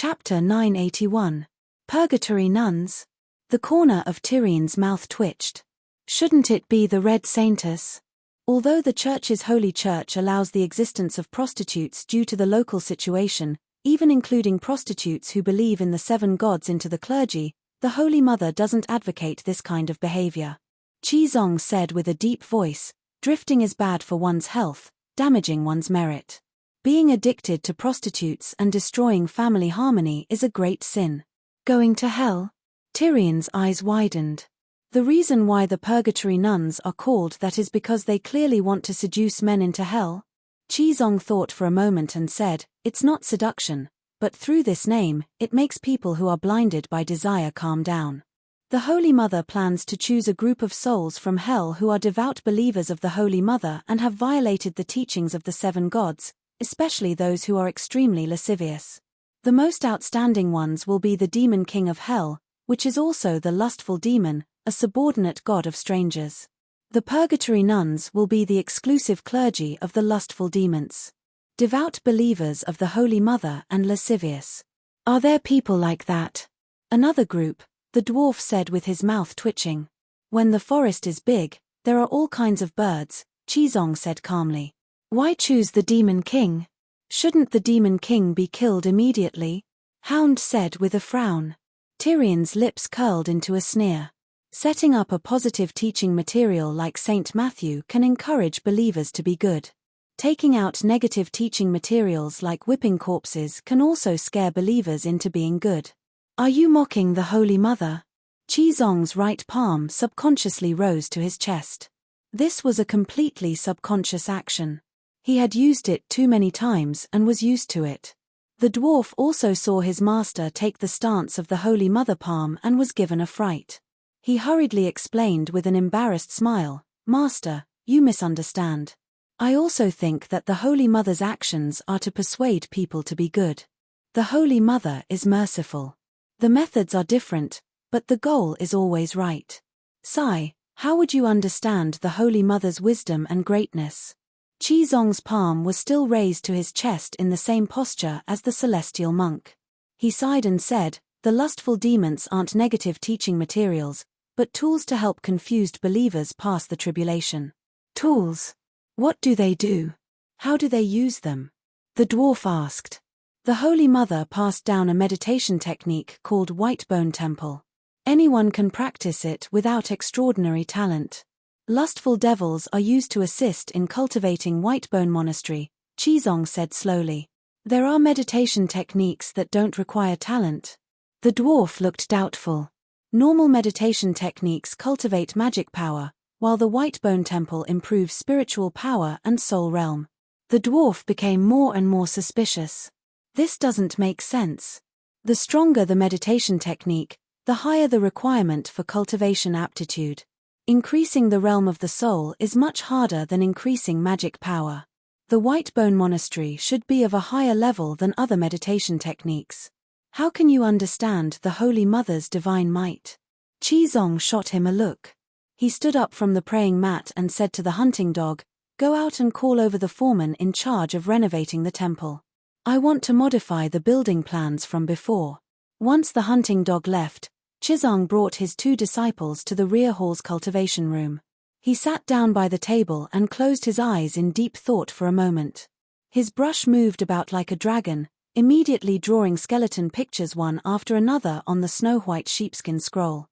Chapter 981. Purgatory Nuns. The corner of Tyrion's mouth twitched. Shouldn't it be the Red Saintess? Although the Church's Holy Church allows the existence of prostitutes due to the local situation, even including prostitutes who believe in the seven gods into the clergy, the Holy Mother doesn't advocate this kind of behavior. Qizong said with a deep voice, drifting is bad for one's health, damaging one's merit. Being addicted to prostitutes and destroying family harmony is a great sin. Going to hell? Tyrion's eyes widened. The reason why the purgatory nuns are called that is because they clearly want to seduce men into hell. Qizong thought for a moment and said, it's not seduction, but through this name, it makes people who are blinded by desire calm down. The Holy Mother plans to choose a group of souls from hell who are devout believers of the Holy Mother and have violated the teachings of the seven gods, especially those who are extremely lascivious. The most outstanding ones will be the demon king of hell, which is also the lustful demon, a subordinate god of strangers. The purgatory nuns will be the exclusive clergy of the lustful demons. Devout believers of the Holy Mother and lascivious. Are there people like that? Another group, the dwarf said with his mouth twitching. When the forest is big, there are all kinds of birds, Qizong said calmly. Why choose the Demon King? Shouldn't the Demon King be killed immediately? Hound said with a frown. Tyrion's lips curled into a sneer. Setting up a positive teaching material like St. Matthew can encourage believers to be good. Taking out negative teaching materials like whipping corpses can also scare believers into being good. Are you mocking the Holy Mother? Qizong's right palm subconsciously rose to his chest. This was a completely subconscious action. He had used it too many times and was used to it. The dwarf also saw his master take the stance of the Holy Mother palm and was given a fright. He hurriedly explained with an embarrassed smile, Master, you misunderstand. I also think that the Holy Mother's actions are to persuade people to be good. The Holy Mother is merciful. The methods are different, but the goal is always right. Sai, how would you understand the Holy Mother's wisdom and greatness? Qizong's palm was still raised to his chest in the same posture as the celestial monk. He sighed and said, the lustful demons aren't negative teaching materials, but tools to help confused believers pass the tribulation. Tools? What do they do? How do they use them? The dwarf asked. The Holy Mother passed down a meditation technique called White Bone Temple. Anyone can practice it without extraordinary talent. Lustful devils are used to assist in cultivating Whitebone Monastery, Qizong said slowly. There are meditation techniques that don't require talent. The dwarf looked doubtful. Normal meditation techniques cultivate magic power, while the Whitebone Temple improves spiritual power and soul realm. The dwarf became more and more suspicious. This doesn't make sense. The stronger the meditation technique, the higher the requirement for cultivation aptitude. Increasing the realm of the soul is much harder than increasing magic power. The Whitebone Monastery should be of a higher level than other meditation techniques. How can you understand the Holy Mother's divine might? Qizong shot him a look. He stood up from the praying mat and said to the hunting dog, go out and call over the foreman in charge of renovating the temple. I want to modify the building plans from before. Once the hunting dog left, Qizong brought his two disciples to the rear hall's cultivation room. He sat down by the table and closed his eyes in deep thought for a moment. His brush moved about like a dragon, immediately drawing skeleton pictures one after another on the snow-white sheepskin scroll.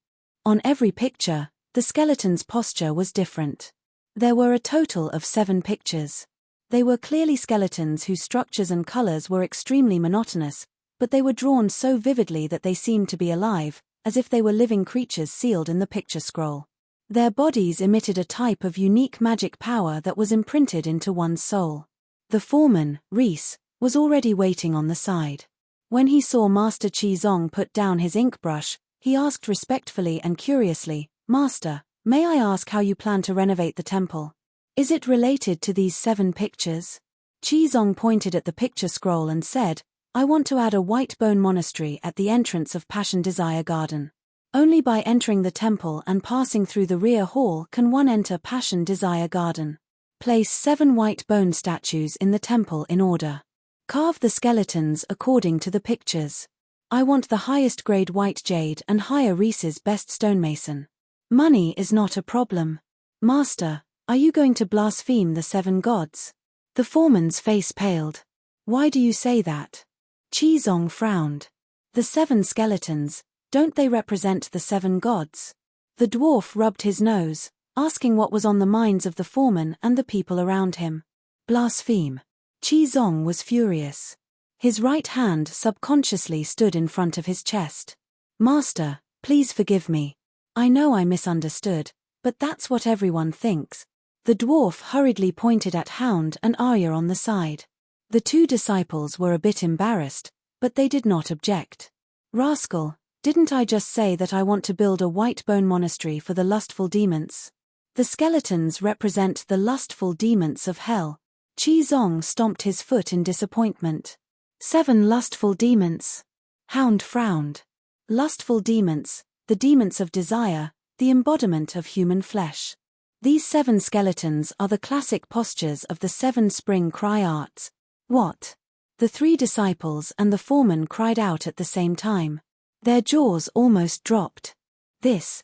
On every picture, the skeleton's posture was different. There were a total of 7 pictures. They were clearly skeletons whose structures and colors were extremely monotonous, but they were drawn so vividly that they seemed to be alive, as if they were living creatures sealed in the picture scroll. Their bodies emitted a type of unique magic power that was imprinted into one's soul. The foreman, Reese, was already waiting on the side. When he saw Master Qizong put down his ink brush, he asked respectfully and curiously, Master, may I ask how you plan to renovate the temple? Is it related to these 7 pictures? Qizong pointed at the picture scroll and said, I want to add a Whitebone Monastery at the entrance of Passion Desire Garden. Only by entering the temple and passing through the rear hall can one enter Passion Desire Garden. Place 7 white bone statues in the temple in order. Carve the skeletons according to the pictures. I want the highest grade white jade and hire Reese's best stonemason. Money is not a problem. Master, are you going to blaspheme the 7 gods? The foreman's face paled. Why do you say that? Qizong frowned. The 7 skeletons, don't they represent the 7 gods? The dwarf rubbed his nose, asking what was on the minds of the foreman and the people around him. Blaspheme. Qizong was furious. His right hand subconsciously stood in front of his chest. Master, please forgive me. I know I misunderstood, but that's what everyone thinks. The dwarf hurriedly pointed at Hound and Arya on the side. The 2 disciples were a bit embarrassed, but they did not object. Rascal, didn't I just say that I want to build a white bone monastery for the lustful demons? The skeletons represent the lustful demons of hell. Qizong stomped his foot in disappointment. 7 lustful demons. Hound frowned. Lustful demons, the demons of desire, the embodiment of human flesh. These 7 skeletons are the classic postures of the 7 spring cry arts. What? The 3 disciples and the foreman cried out at the same time. Their jaws almost dropped. This.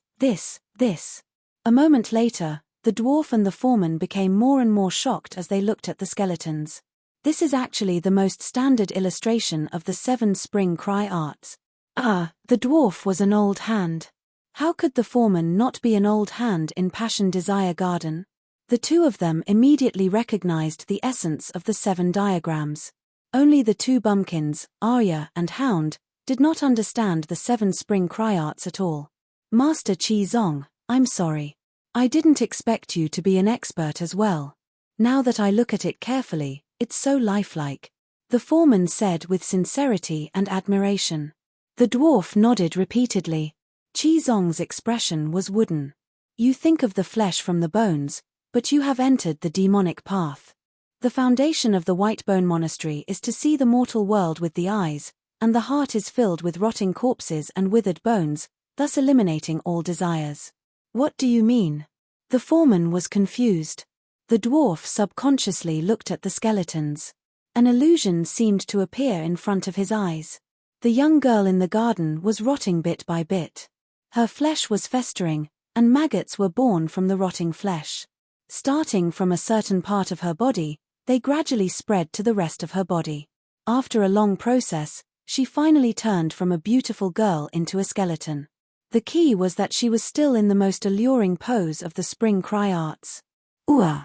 A moment later, the dwarf and the foreman became more and more shocked as they looked at the skeletons. This is actually the most standard illustration of the 7 spring cry arts. The dwarf was an old hand. How could the foreman not be an old hand in Passion Desire Garden? The 2 of them immediately recognized the essence of the 7 diagrams. Only the 2 bumpkins, Arya and Hound, did not understand the 7 spring cry arts at all. Master Qizong, I'm sorry. I didn't expect you to be an expert as well. Now that I look at it carefully, it's so lifelike. The foreman said with sincerity and admiration. The dwarf nodded repeatedly. Qizong's expression was wooden. You think of the flesh from the bones, but you have entered the demonic path. The foundation of the White Bone Monastery is to see the mortal world with the eyes, and the heart is filled with rotting corpses and withered bones, thus eliminating all desires. What do you mean? The foreman was confused. The dwarf subconsciously looked at the skeletons. An illusion seemed to appear in front of his eyes. The young girl in the garden was rotting bit by bit. Her flesh was festering, and maggots were born from the rotting flesh. Starting from a certain part of her body, they gradually spread to the rest of her body. After a long process, she finally turned from a beautiful girl into a skeleton. The key was that she was still in the most alluring pose of the spring cry arts. Ooh!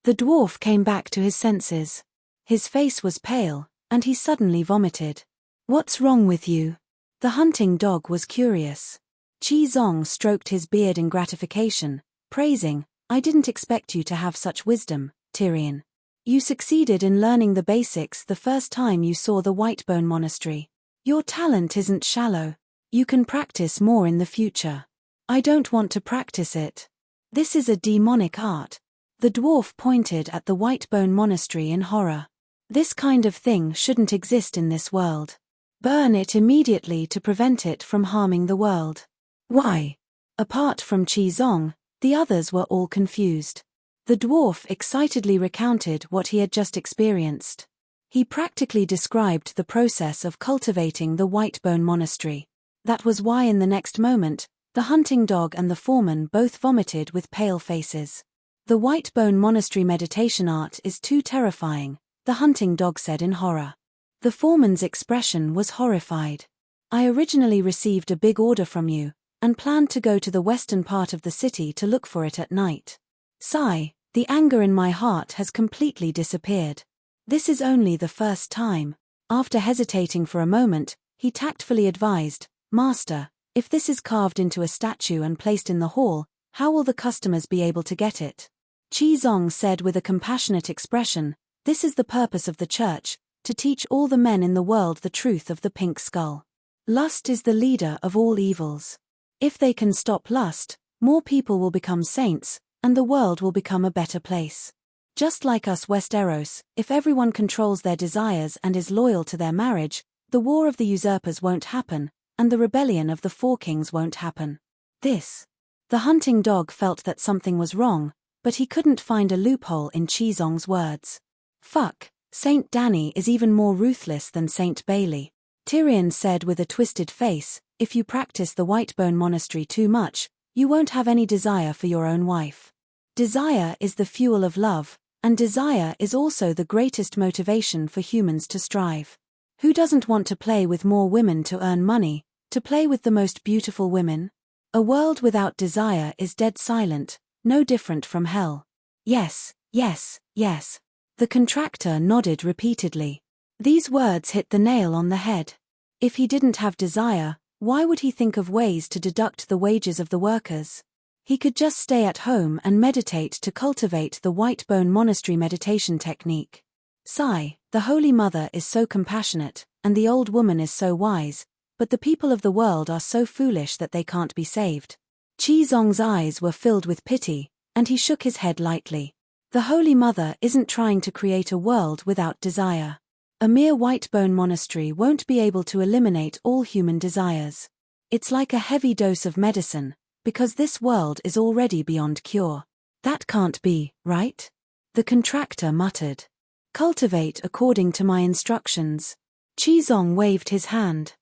The dwarf came back to his senses. His face was pale, and he suddenly vomited. What's wrong with you? The hunting dog was curious. Qizong stroked his beard in gratification, praising, I didn't expect you to have such wisdom, Tyrion. You succeeded in learning the basics the first time you saw the Whitebone Monastery. Your talent isn't shallow. You can practice more in the future. I don't want to practice it. This is a demonic art. The dwarf pointed at the Whitebone Monastery in horror. This kind of thing shouldn't exist in this world. Burn it immediately to prevent it from harming the world. Why? Apart from Qizong, the others were all confused. The dwarf excitedly recounted what he had just experienced. He practically described the process of cultivating the Whitebone Monastery. That was why in the next moment, the hunting dog and the foreman both vomited with pale faces. The Whitebone Monastery meditation art is too terrifying, the hunting dog said in horror. The foreman's expression was horrified. I originally received a big order from you, and planned to go to the western part of the city to look for it at night. Sigh, the anger in my heart has completely disappeared. This is only the first time. After hesitating for a moment, he tactfully advised, Master, if this is carved into a statue and placed in the hall, how will the customers be able to get it? Qizong said with a compassionate expression, this is the purpose of the church, to teach all the men in the world the truth of the pink skull. Lust is the leader of all evils. If they can stop lust, more people will become saints, and the world will become a better place. Just like us Westeros, if everyone controls their desires and is loyal to their marriage, the war of the usurpers won't happen, and the rebellion of the Four Kings won't happen. The hunting dog felt that something was wrong, but he couldn't find a loophole in Qizong's words. Fuck, Saint Danny is even more ruthless than Saint Bailey. Tyrion said with a twisted face, if you practice the Whitebone Monastery too much, you won't have any desire for your own wife. Desire is the fuel of love, and desire is also the greatest motivation for humans to strive. Who doesn't want to play with more women to earn money, to play with the most beautiful women? A world without desire is dead silent, no different from hell. Yes, yes, yes. The contractor nodded repeatedly. These words hit the nail on the head. If he didn't have desire, why would he think of ways to deduct the wages of the workers? He could just stay at home and meditate to cultivate the Whitebone Monastery meditation technique. Sigh, the Holy Mother is so compassionate, and the old woman is so wise, but the people of the world are so foolish that they can't be saved. Qi Zong's eyes were filled with pity, and he shook his head lightly. The Holy Mother isn't trying to create a world without desire. A mere Whitebone Monastery won't be able to eliminate all human desires. It's like a heavy dose of medicine, because this world is already beyond cure. That can't be, right? The contractor muttered. Cultivate according to my instructions. Qi Zong waved his hand.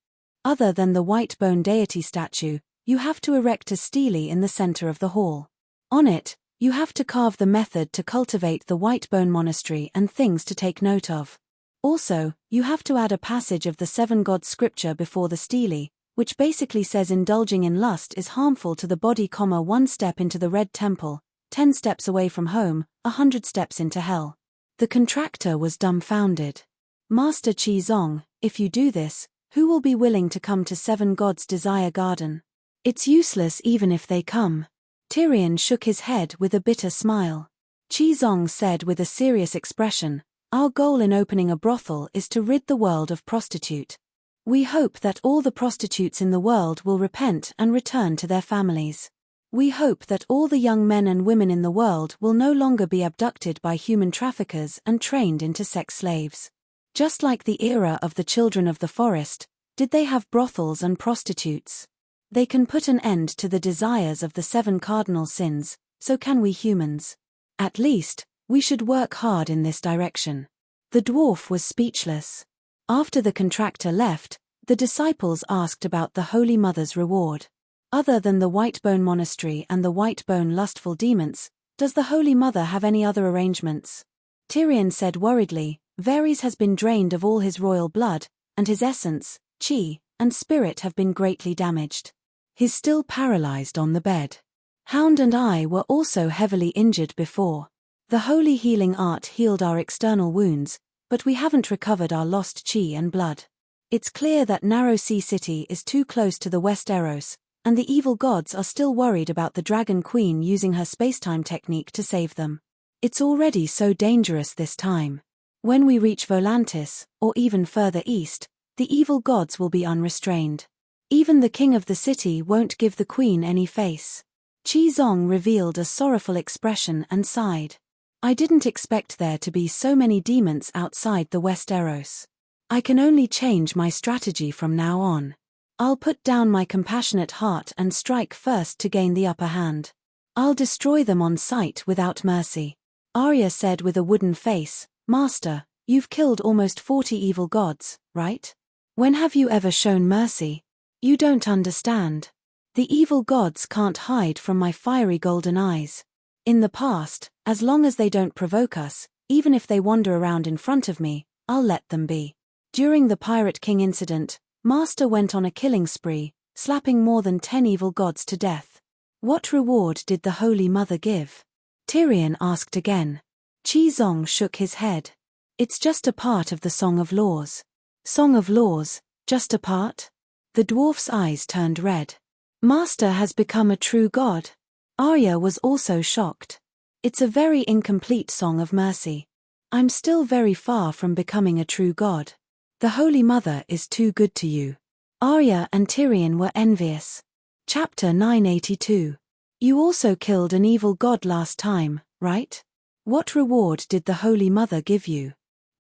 Other than the Whitebone deity statue, you have to erect a stele in the center of the hall. On it, you have to carve the method to cultivate the Whitebone Monastery and things to take note of. Also, you have to add a passage of the seven gods scripture before the stele, which basically says indulging in lust is harmful to the body, 1 step into the Red Temple, 10 steps away from home, 100 steps into hell. The contractor was dumbfounded. Master Qi Zong, if you do this, who will be willing to come to Seven Gods' Desire Garden? It's useless even if they come. Tyrion shook his head with a bitter smile. Qi Zong said with a serious expression, our goal in opening a brothel is to rid the world of prostitute. We hope that all the prostitutes in the world will repent and return to their families. We hope that all the young men and women in the world will no longer be abducted by human traffickers and trained into sex slaves. Just like the era of the children of the forest, did they have brothels and prostitutes? They can put an end to the desires of the 7 cardinal sins, so can we humans. At least, we should work hard in this direction. The dwarf was speechless. After the contractor left, the disciples asked about the Holy Mother's reward. Other than the Whitebone Monastery and the Whitebone lustful demons, does the Holy Mother have any other arrangements? Tyrion said worriedly, Varys has been drained of all his royal blood, and his essence, chi, and spirit have been greatly damaged. He's still paralyzed on the bed. Hound and I were also heavily injured before. The holy healing art healed our external wounds, but we haven't recovered our lost chi and blood. It's clear that Narrow Sea City is too close to the Westeros, and the evil gods are still worried about the Dragon Queen using her spacetime technique to save them. It's already so dangerous this time. When we reach Volantis, or even further east, the evil gods will be unrestrained. Even the king of the city won't give the queen any face. Qi Zong revealed a sorrowful expression and sighed. I didn't expect there to be so many demons outside the Westeros. I can only change my strategy from now on. I'll put down my compassionate heart and strike first to gain the upper hand. I'll destroy them on sight without mercy. Arya said with a wooden face, Master, you've killed almost 40 evil gods, right? When have you ever shown mercy? You don't understand. The evil gods can't hide from my fiery golden eyes. In the past, as long as they don't provoke us, even if they wander around in front of me, I'll let them be. During the Pirate King incident, Master went on a killing spree, slapping more than 10 evil gods to death. What reward did the Holy Mother give? Tyrion asked again. Qi Zong shook his head. It's just a part of the Song of Laws. Song of Laws, just a part? The dwarf's eyes turned red. Master has become a true god. Arya was also shocked. It's a very incomplete song of mercy. I'm still very far from becoming a true god. The Holy Mother is too good to you. Arya and Tyrion were envious. Chapter 982. You also killed an evil god last time, right? What reward did the Holy Mother give you?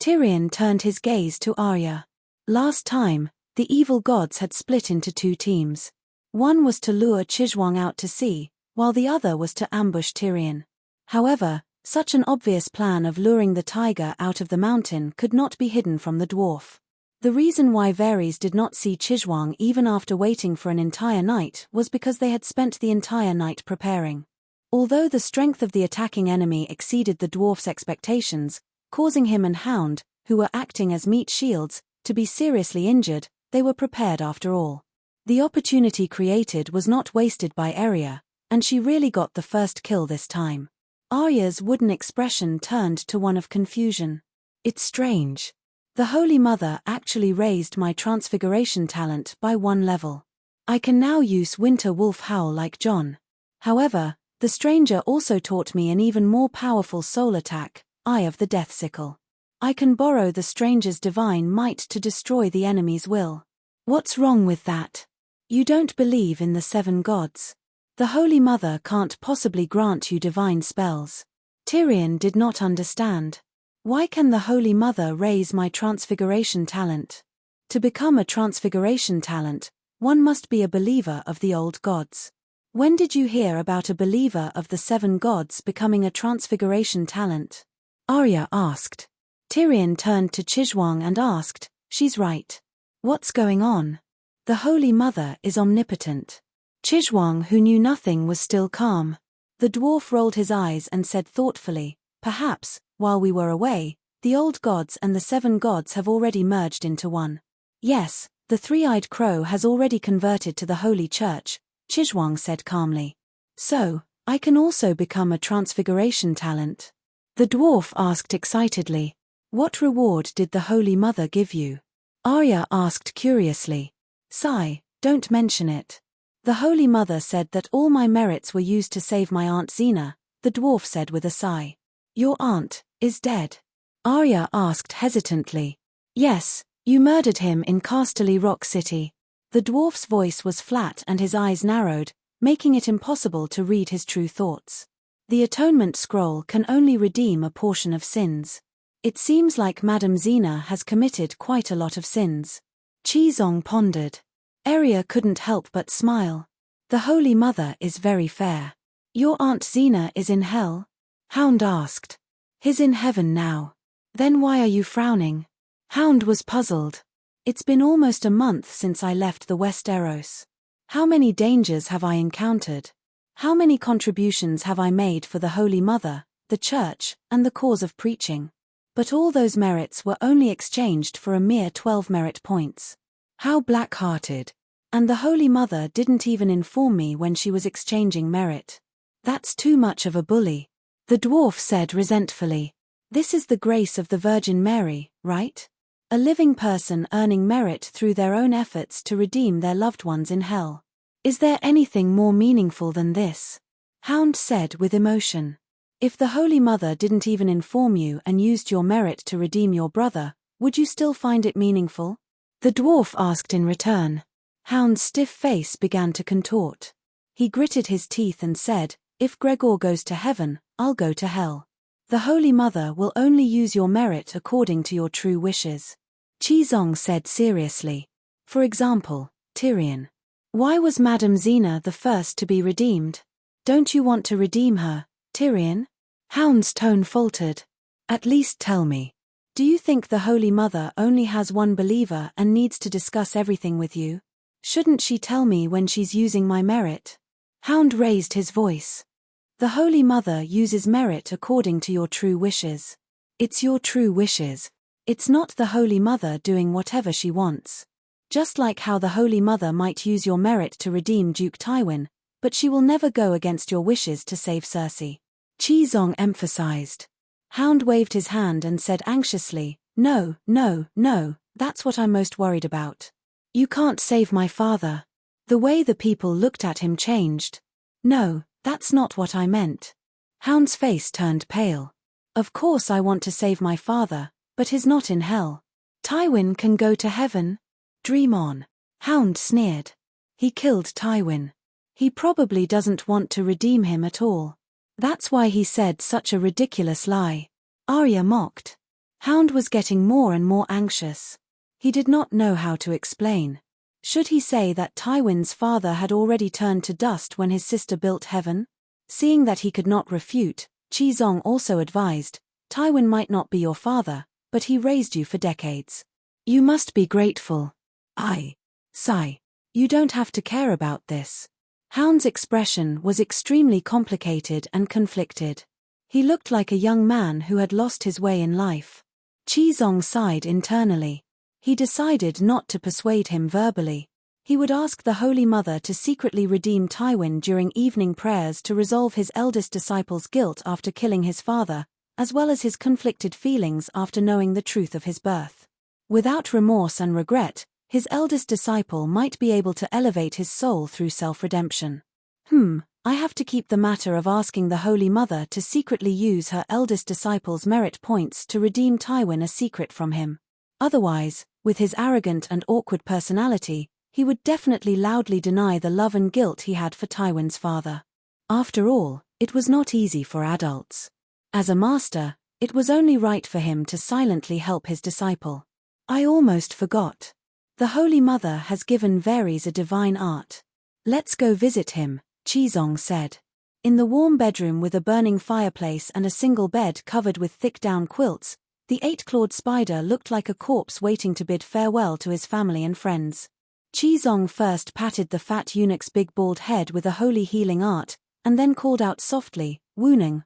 Tyrion turned his gaze to Arya. Last time, the evil gods had split into 2 teams. One was to lure Chizhuang out to sea, while the other was to ambush Tyrion. However, such an obvious plan of luring the tiger out of the mountain could not be hidden from the dwarf. The reason why Varys did not see Chizhuang even after waiting for an entire night was because they had spent the entire night preparing. Although the strength of the attacking enemy exceeded the dwarf's expectations, causing him and Hound, who were acting as meat shields, to be seriously injured, they were prepared after all. The opportunity created was not wasted by Arya, and she really got the first kill this time. Arya's wooden expression turned to one of confusion. It's strange. The Holy Mother actually raised my transfiguration talent by 1 level. I can now use Winter Wolf Howl like Jon. However, the stranger also taught me an even more powerful soul attack, Eye of the Death Sickle. I can borrow the stranger's divine might to destroy the enemy's will. What's wrong with that? You don't believe in the 7 gods. The Holy Mother can't possibly grant you divine spells. Tyrion did not understand. Why can the Holy Mother raise my transfiguration talent? To become a transfiguration talent, one must be a believer of the old gods. When did you hear about a believer of the 7 gods becoming a transfiguration talent? Arya asked. Tyrion turned to Chizhuang and asked, she's right. What's going on? The Holy Mother is omnipotent. Chizhuang, who knew nothing, was still calm. The dwarf rolled his eyes and said thoughtfully, perhaps, while we were away, the old gods and the 7 gods have already merged into one. Yes, the 3-eyed crow has already converted to the Holy Church, Chizhuang said calmly. So, I can also become a transfiguration talent? The dwarf asked excitedly. What reward did the Holy Mother give you? Arya asked curiously. Sigh, don't mention it. The Holy Mother said that all my merits were used to save my Aunt Xena, the dwarf said with a sigh. Your aunt is dead? Arya asked hesitantly. Yes, you murdered him in Casterly Rock City. The dwarf's voice was flat and his eyes narrowed, making it impossible to read his true thoughts. The atonement scroll can only redeem a portion of sins. It seems like Madame Xena has committed quite a lot of sins. Chizong pondered. Arya couldn't help but smile. The Holy Mother is very fair. Your Aunt Xena is in hell? Hound asked. He's in heaven now. Then why are you frowning? Hound was puzzled. It's been almost a month since I left the Westeros. How many dangers have I encountered? How many contributions have I made for the Holy Mother, the Church, and the cause of preaching? But all those merits were only exchanged for a mere 12 merit points. How black-hearted. And the Holy Mother didn't even inform me when she was exchanging merit. That's too much of a bully. The dwarf said resentfully. This is the grace of the Virgin Mary, right? A living person earning merit through their own efforts to redeem their loved ones in hell. Is there anything more meaningful than this? Hound said with emotion. If the Holy Mother didn't even inform you and used your merit to redeem your brother, would you still find it meaningful? The dwarf asked in return. Hound's stiff face began to contort. He gritted his teeth and said, if Gregor goes to heaven, I'll go to hell. The Holy Mother will only use your merit according to your true wishes. Chizong said seriously. For example, Tyrion. Why was Madame Xena the first to be redeemed? Don't you want to redeem her, Tyrion? Hound's tone faltered. At least tell me. Do you think the Holy Mother only has one believer and needs to discuss everything with you? Shouldn't she tell me when she's using my merit? Hound raised his voice. The Holy Mother uses merit according to your true wishes. It's your true wishes. It's not the Holy Mother doing whatever she wants. Just like how the Holy Mother might use your merit to redeem Duke Tywin, but she will never go against your wishes to save Cersei. Chizong emphasized. Hound waved his hand and said anxiously, No, that's what I'm most worried about. You can't save my father. The way the people looked at him changed. No, that's not what I meant. Hound's face turned pale. Of course I want to save my father, but he's not in hell. Tywin can go to heaven. Dream on. Hound sneered. He killed Tywin. He probably doesn't want to redeem him at all. That's why he said such a ridiculous lie. Arya mocked. Hound was getting more and more anxious. He did not know how to explain. Should he say that Tywin's father had already turned to dust when his sister built heaven? Seeing that he could not refute, Chizong also advised, Tywin might not be your father, but he raised you for decades. You must be grateful. I sigh. You don't have to care about this. Hound's expression was extremely complicated and conflicted. He looked like a young man who had lost his way in life. Qizong sighed internally. He decided not to persuade him verbally. He would ask the Holy Mother to secretly redeem Tywin during evening prayers to resolve his eldest disciple's guilt after killing his father, as well as his conflicted feelings after knowing the truth of his birth. Without remorse and regret, his eldest disciple might be able to elevate his soul through self-redemption. I have to keep the matter of asking the Holy Mother to secretly use her eldest disciple's merit points to redeem Tywin a secret from him. Otherwise, with his arrogant and awkward personality, he would definitely loudly deny the love and guilt he had for Tywin's father. After all, it was not easy for adults. As a master, it was only right for him to silently help his disciple. I almost forgot. The Holy Mother has given Varys a divine art. Let's go visit him, Qizong said. In the warm bedroom with a burning fireplace and a single bed covered with thick down quilts, the 8-clawed spider looked like a corpse waiting to bid farewell to his family and friends. Qizong first patted the fat eunuch's big bald head with a holy healing art, and then called out softly, Wooning,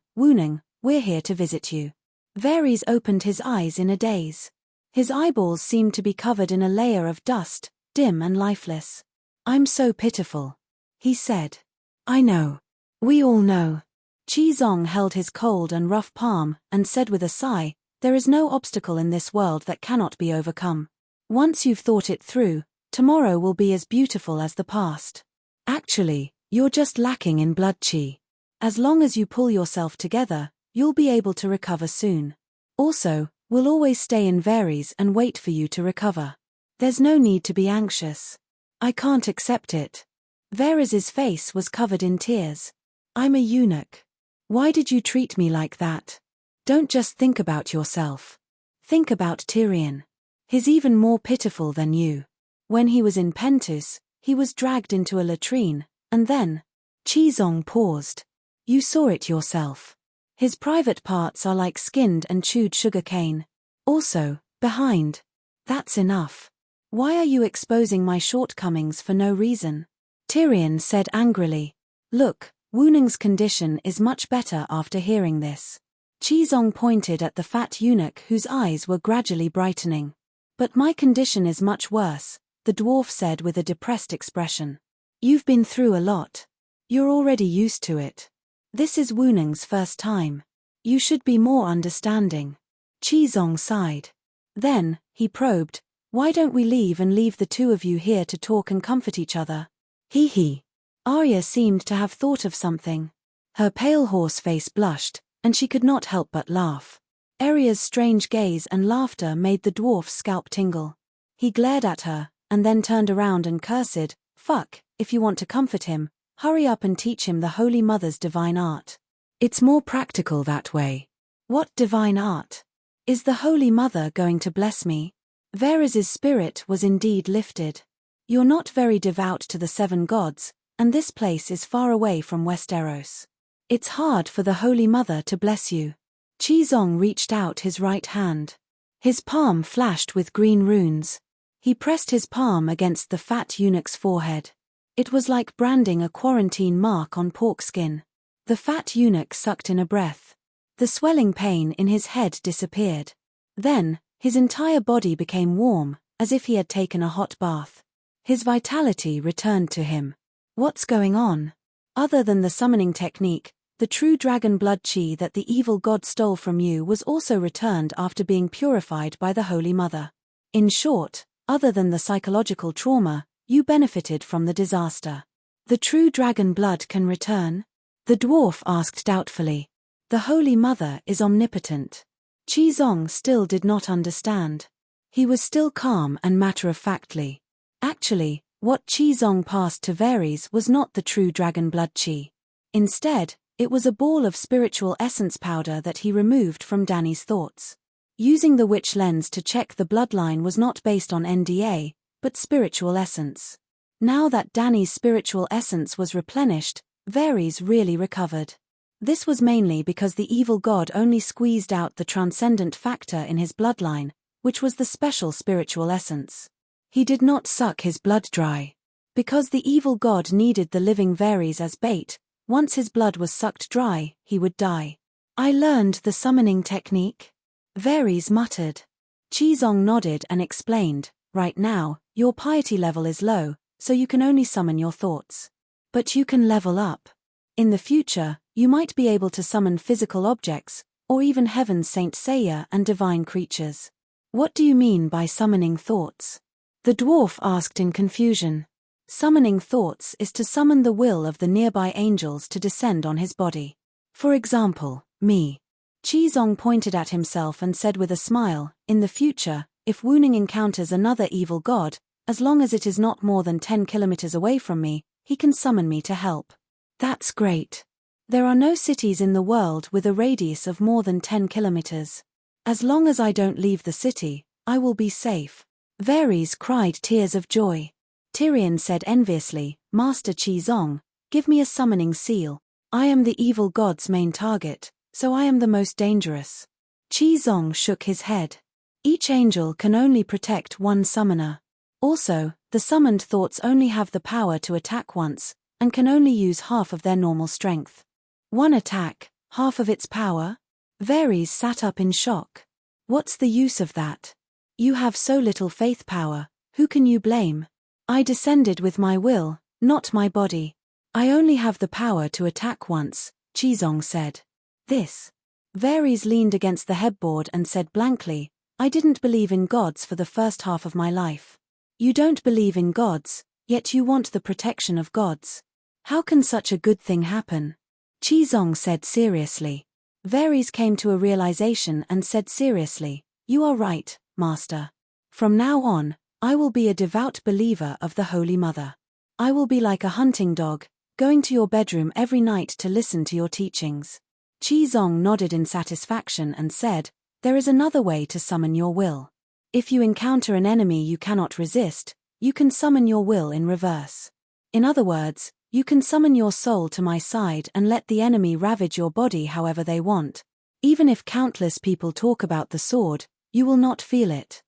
we're here to visit you. Varys opened his eyes in a daze. His eyeballs seemed to be covered in a layer of dust, dim and lifeless. I'm so pitiful, he said. I know. We all know. Qizong held his cold and rough palm, and said with a sigh, there is no obstacle in this world that cannot be overcome. Once you've thought it through, tomorrow will be as beautiful as the past. Actually, you're just lacking in blood qi. As long as you pull yourself together, you'll be able to recover soon. Also, we'll always stay in Varys and wait for you to recover. There's no need to be anxious. I can't accept it. Varys's face was covered in tears. I'm a eunuch. Why did you treat me like that? Don't just think about yourself. Think about Tyrion. He's even more pitiful than you. When he was in Pentus, he was dragged into a latrine, and then... Qizong paused. You saw it yourself. His private parts are like skinned and chewed sugar cane. Also, behind. That's enough. Why are you exposing my shortcomings for no reason? Tyrion said angrily. Look, Wooning's condition is much better after hearing this. Qizong pointed at the fat eunuch whose eyes were gradually brightening. But my condition is much worse, the dwarf said with a depressed expression. You've been through a lot. You're already used to it. This is Wooning's first time. You should be more understanding. Qizong sighed. Then, he probed, why don't we leave and leave the two of you here to talk and comfort each other? Hee. Arya seemed to have thought of something. Her pale horse face blushed, and she could not help but laugh. Arya's strange gaze and laughter made the dwarf's scalp tingle. He glared at her, and then turned around and cursed, Fuck, if you want to comfort him, hurry up and teach him the Holy Mother's divine art. It's more practical that way. What divine art? Is the Holy Mother going to bless me? Varys's spirit was indeed lifted. You're not very devout to the 7 gods, and this place is far away from Westeros. It's hard for the Holy Mother to bless you. Qizong reached out his right hand. His palm flashed with green runes. He pressed his palm against the fat eunuch's forehead. It was like branding a quarantine mark on pork skin. The fat eunuch sucked in a breath. The swelling pain in his head disappeared. Then, his entire body became warm, as if he had taken a hot bath. His vitality returned to him. What's going on? Other than the summoning technique, the true dragon blood chi that the evil god stole from you was also returned after being purified by the Holy Mother. In short, other than the psychological trauma, you benefited from the disaster. The true dragon blood can return? The dwarf asked doubtfully. The Holy Mother is omnipotent. Qizong still did not understand. He was still calm and matter-of-factly. Actually, what Qizong passed to Varys was not the true dragon blood chi. Instead, it was a ball of spiritual essence powder that he removed from Dany's thoughts. Using the witch lens to check the bloodline was not based on NDA, but spiritual essence. Now that Dany's spiritual essence was replenished, Varys really recovered. This was mainly because the evil god only squeezed out the transcendent factor in his bloodline, which was the special spiritual essence. He did not suck his blood dry. Because the evil god needed the living Varys as bait, once his blood was sucked dry, he would die. I learned the summoning technique. Varys muttered. Chizong nodded and explained, right now, your piety level is low, so you can only summon your thoughts. But you can level up. In the future, you might be able to summon physical objects, or even heaven's Saint Seiya and divine creatures. What do you mean by summoning thoughts? The dwarf asked in confusion. Summoning thoughts is to summon the will of the nearby angels to descend on his body. For example, me. Chizong pointed at himself and said with a smile, in the future, if Wu Ning encounters another evil god, as long as it is not more than 10 kilometers away from me, he can summon me to help. That's great. There are no cities in the world with a radius of more than 10 kilometers. As long as I don't leave the city, I will be safe. Varys cried tears of joy. Tyrion said enviously, Master Chizong, give me a summoning seal. I am the evil god's main target, so I am the most dangerous. Chizong shook his head. Each angel can only protect one summoner. Also, the summoned thoughts only have the power to attack once, and can only use half of their normal strength. One attack, half of its power? Varys sat up in shock. What's the use of that? You have so little faith power, who can you blame? I descended with my will, not my body. I only have the power to attack once, Chizong said. This. Varys leaned against the headboard and said blankly, I didn't believe in gods for the first half of my life. You don't believe in gods, yet you want the protection of gods. How can such a good thing happen? Chizong said seriously. Varys came to a realization and said seriously, you are right, Master. From now on, I will be a devout believer of the Holy Mother. I will be like a hunting dog, going to your bedroom every night to listen to your teachings. Chizong nodded in satisfaction and said, there is another way to summon your will. If you encounter an enemy you cannot resist, you can summon your will in reverse. In other words, you can summon your soul to my side and let the enemy ravage your body however they want. Even if countless people talk about the sword, you will not feel it.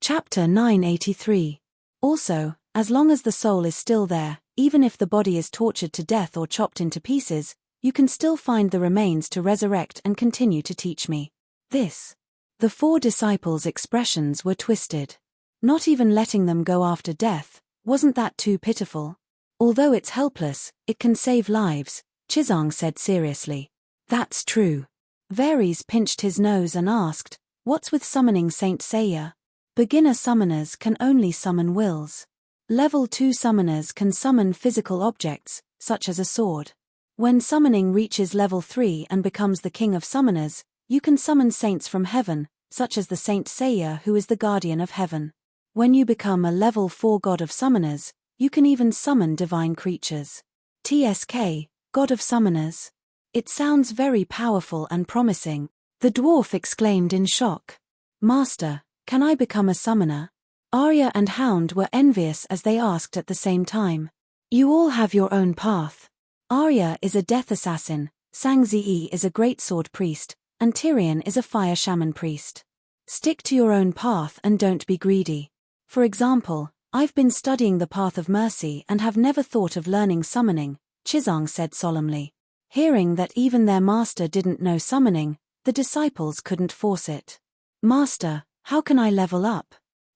Chapter 983. Also, as long as the soul is still there, even if the body is tortured to death or chopped into pieces, you can still find the remains to resurrect and continue to teach me. This. The 4 disciples' expressions were twisted. Not even letting them go after death, wasn't that too pitiful? Although it's helpless, it can save lives, Chizong said seriously. That's true. Varys pinched his nose and asked, what's with summoning Saint Seiya? Beginner summoners can only summon wills. Level 2 summoners can summon physical objects, such as a sword. When summoning reaches level 3 and becomes the king of summoners, you can summon saints from heaven, such as the Saint Seiya who is the guardian of heaven. When you become a level 4 god of summoners, you can even summon divine creatures. TSK, god of summoners. It sounds very powerful and promising, the dwarf exclaimed in shock. Master, can I become a summoner? Arya and Hound were envious as they asked at the same time. You all have your own path. Arya is a death assassin, Sang Zi is a greatsword priest, and Tyrion is a fire shaman priest. Stick to your own path and don't be greedy. For example, I've been studying the path of mercy and have never thought of learning summoning, Chizong said solemnly. Hearing that even their master didn't know summoning, the disciples couldn't force it. Master, how can I level up?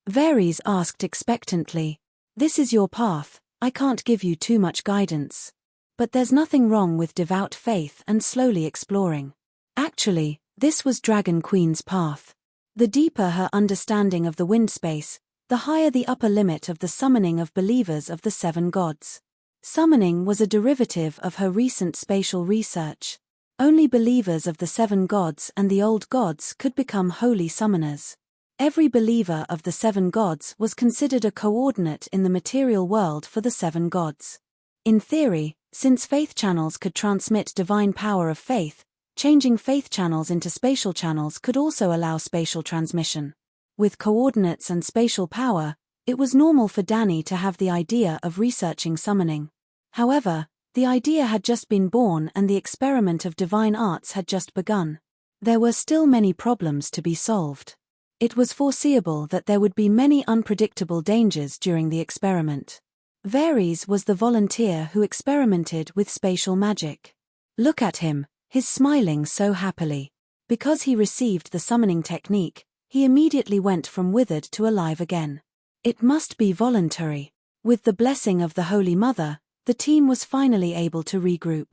Varys asked expectantly. This is your path, I can't give you too much guidance. But there's nothing wrong with devout faith and slowly exploring. Actually, this was Dragon Queen's path. The deeper her understanding of the wind space, the higher the upper limit of the summoning of believers of the 7 gods. Summoning was a derivative of her recent spatial research. Only believers of the 7 gods and the old gods could become holy summoners. Every believer of the 7 gods was considered a coordinate in the material world for the 7 gods. In theory, since faith channels could transmit divine power of faith, changing faith channels into spatial channels could also allow spatial transmission. With coordinates and spatial power, it was normal for Dany to have the idea of researching summoning. However, the idea had just been born and the experiment of divine arts had just begun. There were still many problems to be solved. It was foreseeable that there would be many unpredictable dangers during the experiment. Varys was the volunteer who experimented with spatial magic. Look at him, he's smiling so happily. Because he received the summoning technique, he immediately went from withered to alive again. It must be voluntary. With the blessing of the Holy Mother, the team was finally able to regroup.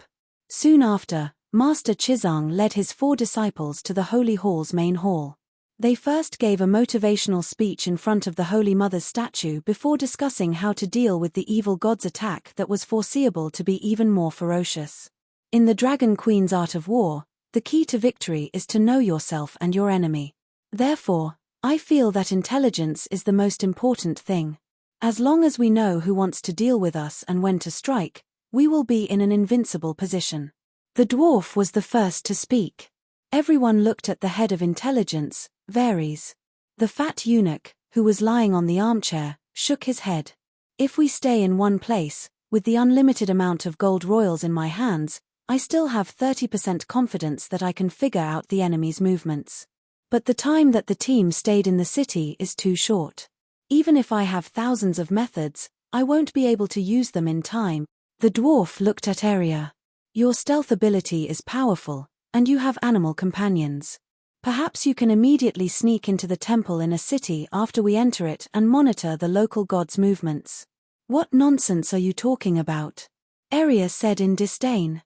Soon after, Master Chizang led his 4 disciples to the Holy Hall's main hall. They first gave a motivational speech in front of the Holy Mother's statue before discussing how to deal with the evil god's attack that was foreseeable to be even more ferocious. In the Dragon Queen's art of war, the key to victory is to know yourself and your enemy. Therefore, I feel that intelligence is the most important thing. As long as we know who wants to deal with us and when to strike, we will be in an invincible position. The dwarf was the first to speak. Everyone looked at the head of intelligence, Varys. The fat eunuch, who was lying on the armchair, shook his head. If we stay in one place, with the unlimited amount of gold royals in my hands, I still have 30% confidence that I can figure out the enemy's movements. But the time that the team stayed in the city is too short. Even if I have thousands of methods, I won't be able to use them in time. The dwarf looked at Arya. Your stealth ability is powerful, and you have animal companions. Perhaps you can immediately sneak into the temple in a city after we enter it and monitor the local god's movements. What nonsense are you talking about? Arya said in disdain.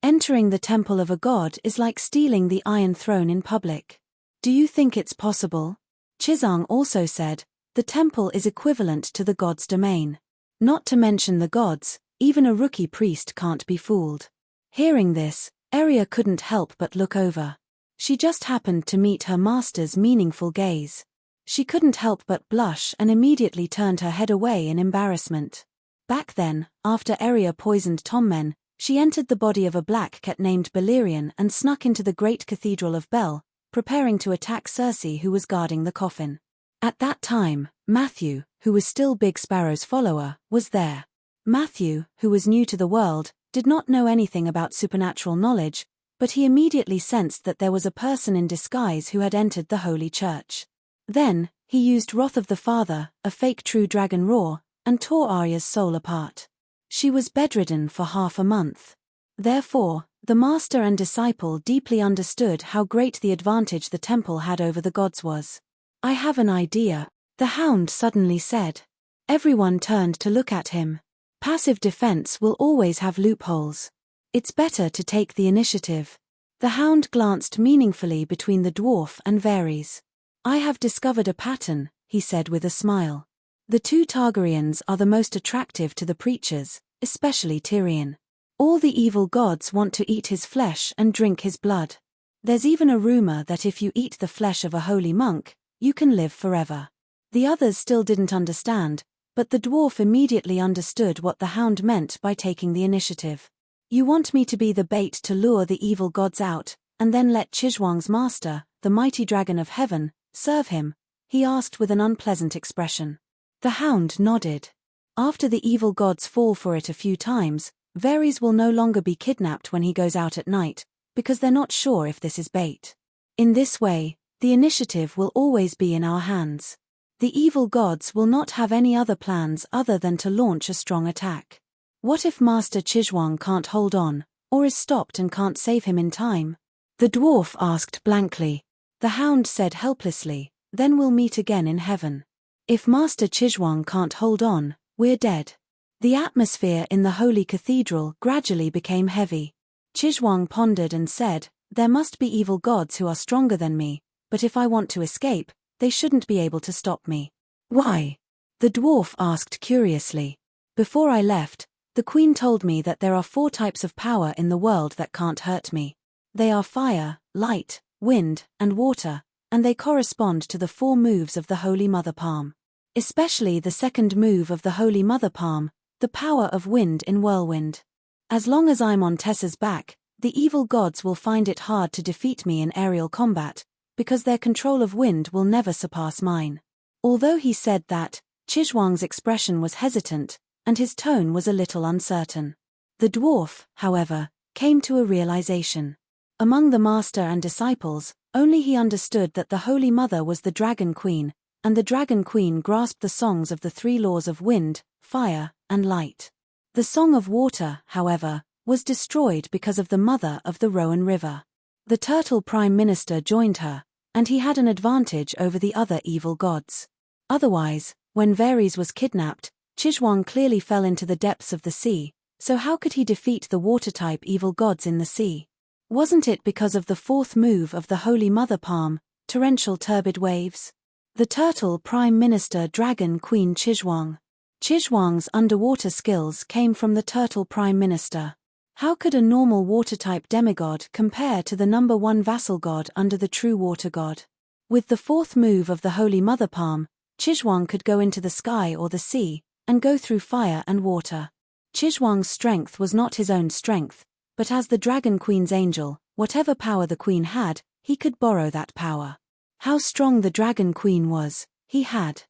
Entering the temple of a god is like stealing the Iron Throne in public. Do you think it's possible? Chizang also said, the temple is equivalent to the god's domain. Not to mention the gods, even a rookie priest can't be fooled. Hearing this, Arya couldn't help but look over. She just happened to meet her master's meaningful gaze. She couldn't help but blush and immediately turned her head away in embarrassment. Back then, after Arya poisoned Tommen, she entered the body of a black cat named Balerion and snuck into the great cathedral of Bel, preparing to attack Cersei who was guarding the coffin. At that time, Matthew, who was still Big Sparrow's follower, was there. Matthew, who was new to the world, did not know anything about supernatural knowledge, but he immediately sensed that there was a person in disguise who had entered the Holy Church. Then, he used Wrath of the Father, a fake true dragon roar, and tore Arya's soul apart. She was bedridden for half a month. Therefore, the master and disciple deeply understood how great the advantage the temple had over the gods was. I have an idea, the hound suddenly said. Everyone turned to look at him. Passive defense will always have loopholes. It's better to take the initiative. The hound glanced meaningfully between the dwarf and Varys. I have discovered a pattern, he said with a smile. The 2 Targaryens are the most attractive to the preachers, especially Tyrion. All the evil gods want to eat his flesh and drink his blood. There's even a rumor that if you eat the flesh of a holy monk, you can live forever. The others still didn't understand, but the dwarf immediately understood what the hound meant by taking the initiative. You want me to be the bait to lure the evil gods out, and then let Chizhuang's master, the mighty dragon of heaven, serve him? He asked with an unpleasant expression. The hound nodded. After the evil gods fall for it a few times, Varys will no longer be kidnapped when he goes out at night, because they're not sure if this is bait. In this way, the initiative will always be in our hands. The evil gods will not have any other plans other than to launch a strong attack. What if Master Chizhuang can't hold on, or is stopped and can't save him in time? The dwarf asked blankly. The hound said helplessly, then we'll meet again in heaven. If Master Chizhuang can't hold on, we're dead. The atmosphere in the holy cathedral gradually became heavy. Chizhuang pondered and said, there must be evil gods who are stronger than me, but if I want to escape, they shouldn't be able to stop me. Why? The dwarf asked curiously. Before I left, the queen told me that there are 4 types of power in the world that can't hurt me. They are fire, light, wind, and water, and they correspond to the 4 moves of the Holy Mother Palm. Especially the second move of the Holy Mother Palm, the power of wind in whirlwind. As long as I'm on Tessa's back, the evil gods will find it hard to defeat me in aerial combat, because their control of wind will never surpass mine. Although he said that, Chizhuang's expression was hesitant, and his tone was a little uncertain. The dwarf, however, came to a realization. Among the master and disciples, only he understood that the Holy Mother was the Dragon Queen, and the Dragon Queen grasped the songs of the three laws of wind, fire, and light. The Song of Water, however, was destroyed because of the mother of the Rowan River. The turtle prime minister joined her, and he had an advantage over the other evil gods. Otherwise, when Varys was kidnapped, Chizhuang clearly fell into the depths of the sea, so how could he defeat the water-type evil gods in the sea? Wasn't it because of the fourth move of the Holy Mother Palm, torrential turbid waves? The turtle prime minister Dragon Queen Chizhuang. Chizhuang's underwater skills came from the turtle prime minister. How could a normal water-type demigod compare to the number one vassal god under the true water god? With the fourth move of the Holy Mother Palm, Chizhuang could go into the sky or the sea, and go through fire and water. Chizhuang's strength was not his own strength, but as the Dragon Queen's angel, whatever power the queen had, he could borrow that power. How strong the Dragon Queen was, he had.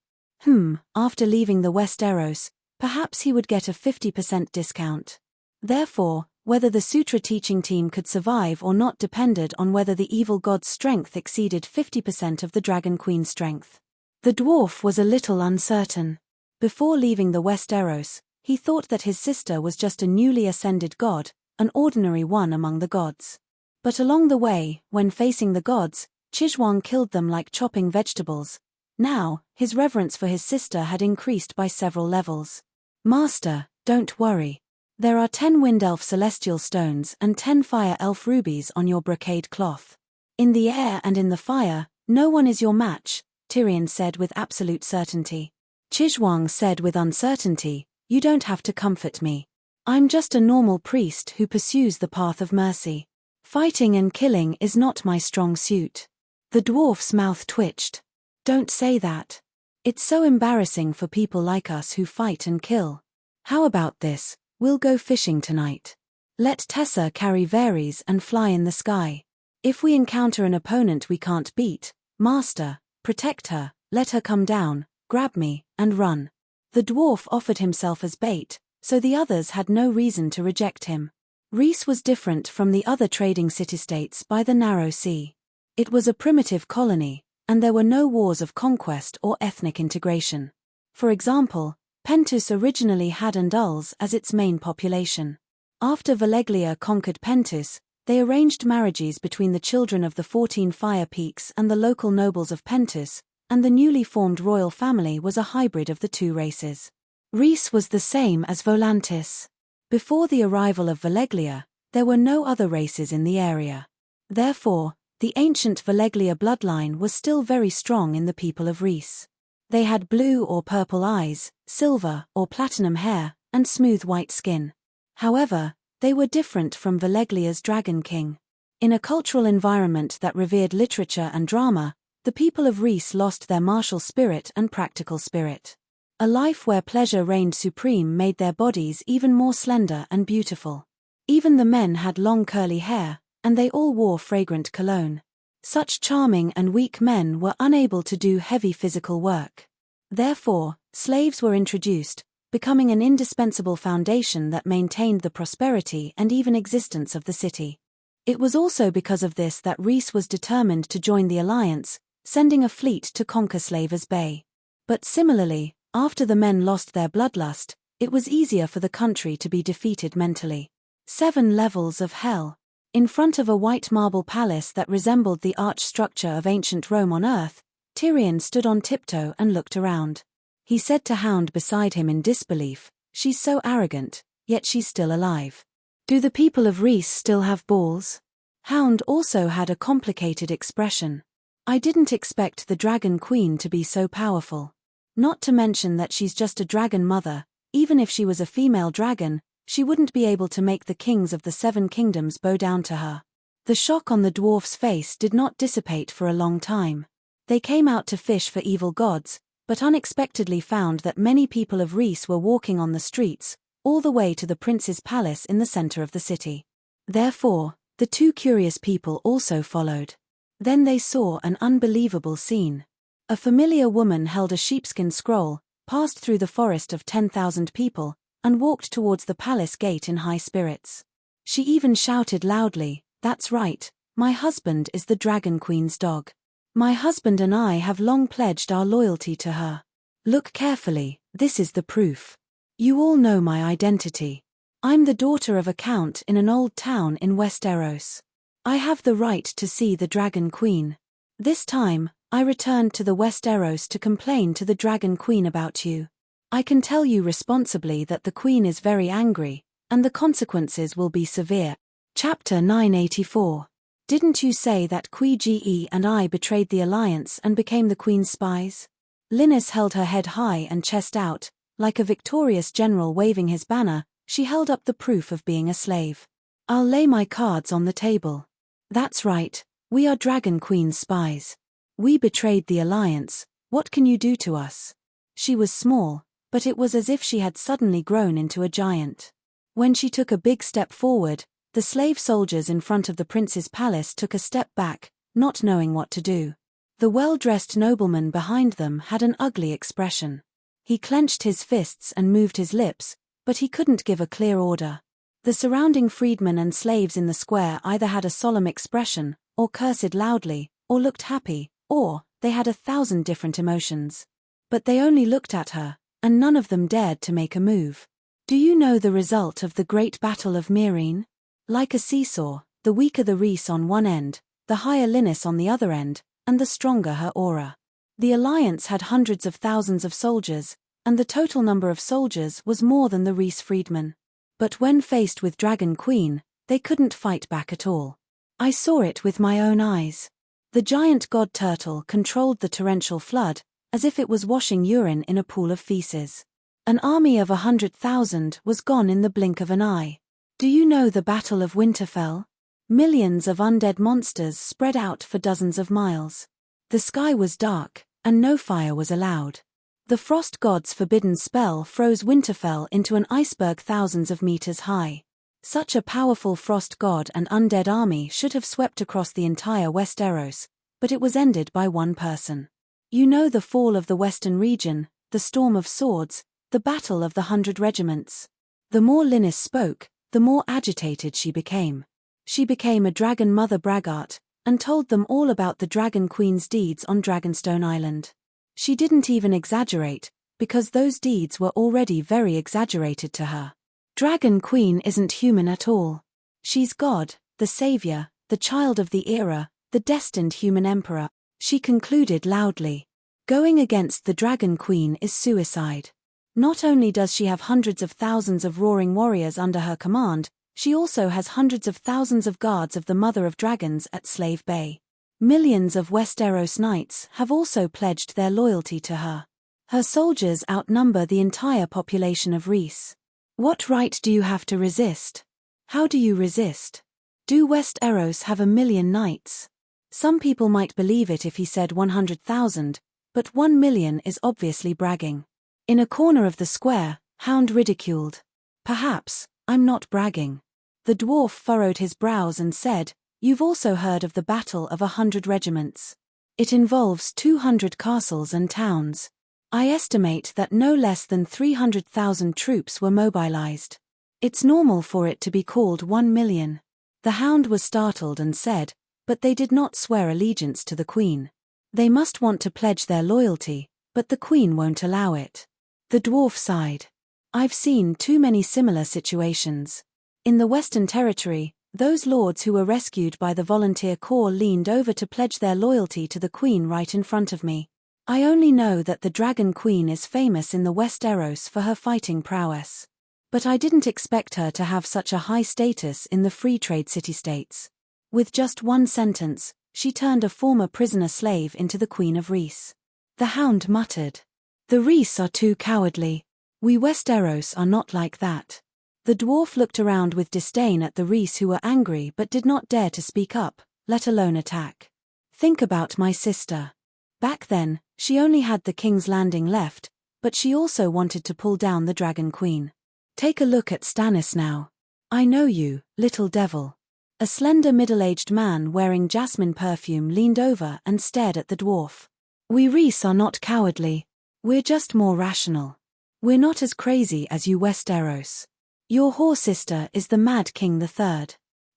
After leaving the Westeros, perhaps he would get a 50% discount. Therefore, whether the Sutra teaching team could survive or not depended on whether the evil god's strength exceeded 50% of the Dragon Queen's strength. The dwarf was a little uncertain. Before leaving the Westeros, he thought that his sister was just a newly ascended god, an ordinary one among the gods. But along the way, when facing the gods, Chizhuang killed them like chopping vegetables. Now, his reverence for his sister had increased by several levels. Master, don't worry. There are 10 Wind Elf Celestial Stones and 10 Fire Elf Rubies on your brocade cloth. In the air and in the fire, no one is your match, Tyrion said with absolute certainty. Chizhuang said with uncertainty, you don't have to comfort me. I'm just a normal priest who pursues the path of mercy. Fighting and killing is not my strong suit. The dwarf's mouth twitched. Don't say that. It's so embarrassing for people like us who fight and kill. How about this? We'll go fishing tonight. Let Tessa carry Varys and fly in the sky. If we encounter an opponent we can't beat, Master, protect her, let her come down, grab me, and run. The dwarf offered himself as bait, so the others had no reason to reject him. Rhys was different from the other trading city-states by the narrow sea. It was a primitive colony, and there were no wars of conquest or ethnic integration. For example, Pentus originally had Andals as its main population. After Valeglia conquered Pentus, they arranged marriages between the children of the 14 Fire Peaks and the local nobles of Pentus, and the newly formed royal family was a hybrid of the two races. Rhys was the same as Volantis. Before the arrival of Valeglia, there were no other races in the area. Therefore, the ancient Valeglia bloodline was still very strong in the people of Rhys. They had blue or purple eyes, silver or platinum hair, and smooth white skin. However, they were different from Valeglia's Dragon King. In a cultural environment that revered literature and drama, the people of Rhys lost their martial spirit and practical spirit. A life where pleasure reigned supreme made their bodies even more slender and beautiful. Even the men had long curly hair, and they all wore fragrant cologne. Such charming and weak men were unable to do heavy physical work. Therefore, slaves were introduced, becoming an indispensable foundation that maintained the prosperity and even existence of the city. It was also because of this that Rhys was determined to join the alliance, sending a fleet to conquer Slavers Bay. But similarly, after the men lost their bloodlust, it was easier for the country to be defeated mentally. 7 levels of hell. In front of a white marble palace that resembled the arch structure of ancient Rome on earth, Tyrion stood on tiptoe and looked around. He said to Hound beside him in disbelief, "She's so arrogant, yet she's still alive. Do the people of Rhys still have balls?" Hound also had a complicated expression. "I didn't expect the Dragon Queen to be so powerful. Not to mention that she's just a dragon mother. Even if she was a female dragon, she wouldn't be able to make the kings of the 7 kingdoms bow down to her." The shock on the dwarf's face did not dissipate for a long time. They came out to fish for evil gods, but unexpectedly found that many people of Rhys were walking on the streets, all the way to the prince's palace in the center of the city. Therefore, the 2 curious people also followed. Then they saw an unbelievable scene. A familiar woman held a sheepskin scroll, passed through the forest of 10,000 people, and walked towards the palace gate in high spirits. She even shouted loudly, "That's right, My husband is the Dragon Queen's dog. My husband and I have long pledged our loyalty to her. Look carefully, this is the proof. You all know my identity. I'm the daughter of a count in an old town in Westeros. I have the right to see the Dragon Queen. This time, I returned to the Westeros to complain to the Dragon Queen about you. I can tell you responsibly that the Queen is very angry, and the consequences will be severe. Chapter 984. Didn't you say that Quee and I betrayed the alliance and became the Queen's spies? Linnis held her head high and chest out, like a victorious general waving his banner. She held up the proof of being a slave. I'll lay my cards on the table. That's right, we are Dragon Queen's spies. We betrayed the alliance, what can you do to us? She was small, but it was as if she had suddenly grown into a giant. When she took a big step forward, the slave soldiers in front of the prince's palace took a step back, not knowing what to do. The well-dressed nobleman behind them had an ugly expression. He clenched his fists and moved his lips, but he couldn't give a clear order. The surrounding freedmen and slaves in the square either had a solemn expression, or cursed loudly, or looked happy, or they had 1,000 different emotions. But they only looked at her, and none of them dared to make a move. Do you know the result of the great battle of Meereen? Like a seesaw, the weaker the Rhys on one end, the higher Linnis on the other end, and the stronger her aura. The alliance had hundreds of thousands of soldiers, and the total number of soldiers was more than the Rhys freedmen. But when faced with Dragon Queen, they couldn't fight back at all. I saw it with my own eyes. The giant god turtle controlled the torrential flood, as if it was washing urine in a pool of feces. An army of 100,000 was gone in the blink of an eye. Do you know the Battle of Winterfell? Millions of undead monsters spread out for dozens of miles. The sky was dark, and no fire was allowed. The frost god's forbidden spell froze Winterfell into an iceberg thousands of meters high. Such a powerful frost god and undead army should have swept across the entire Westeros, but it was ended by one person. You know the fall of the Western region, the storm of swords, the battle of the 100 regiments. The more Linnis spoke, the more agitated she became. She became a Dragonmother braggart, and told them all about the Dragon Queen's deeds on Dragonstone Island. She didn't even exaggerate, because those deeds were already very exaggerated to her. Dragon Queen isn't human at all. She's God, the savior, the child of the era, the destined human emperor, she concluded loudly. Going against the Dragon Queen is suicide. Not only does she have hundreds of thousands of roaring warriors under her command, she also has hundreds of thousands of guards of the Mother of Dragons at Slave Bay. Millions of Westeros knights have also pledged their loyalty to her. Her soldiers outnumber the entire population of Rhys. What right do you have to resist? How do you resist? Do Westeros have 1,000,000 knights? Some people might believe it if he said 100,000, but 1,000,000 is obviously bragging. In a corner of the square, Hound ridiculed. Perhaps, I'm not bragging. The dwarf furrowed his brows and said, You've also heard of the Battle of 100 Regiments. It involves 200 castles and towns. I estimate that no less than 300,000 troops were mobilized. It's normal for it to be called 1,000,000. The Hound was startled and said, but they did not swear allegiance to the Queen. They must want to pledge their loyalty, but the Queen won't allow it. The dwarf sighed. I've seen too many similar situations. In the Western Territory, those lords who were rescued by the volunteer corps leaned over to pledge their loyalty to the Queen right in front of me. I only know that the Dragon Queen is famous in the Westeros for her fighting prowess. But I didn't expect her to have such a high status in the free trade city-states. With just one sentence, she turned a former prisoner slave into the Queen of Rhys. The Hound muttered. The Rhys are too cowardly. We Westeros are not like that. The dwarf looked around with disdain at the Rhys who were angry but did not dare to speak up, let alone attack. Think about my sister. Back then, she only had the King's Landing left, but she also wanted to pull down the Dragon Queen. Take a look at Stannis now. I know you, little devil. A slender middle-aged man wearing jasmine perfume leaned over and stared at the dwarf. We Rhys are not cowardly. We're just more rational. We're not as crazy as you Westeros. Your whore sister is the Mad King III.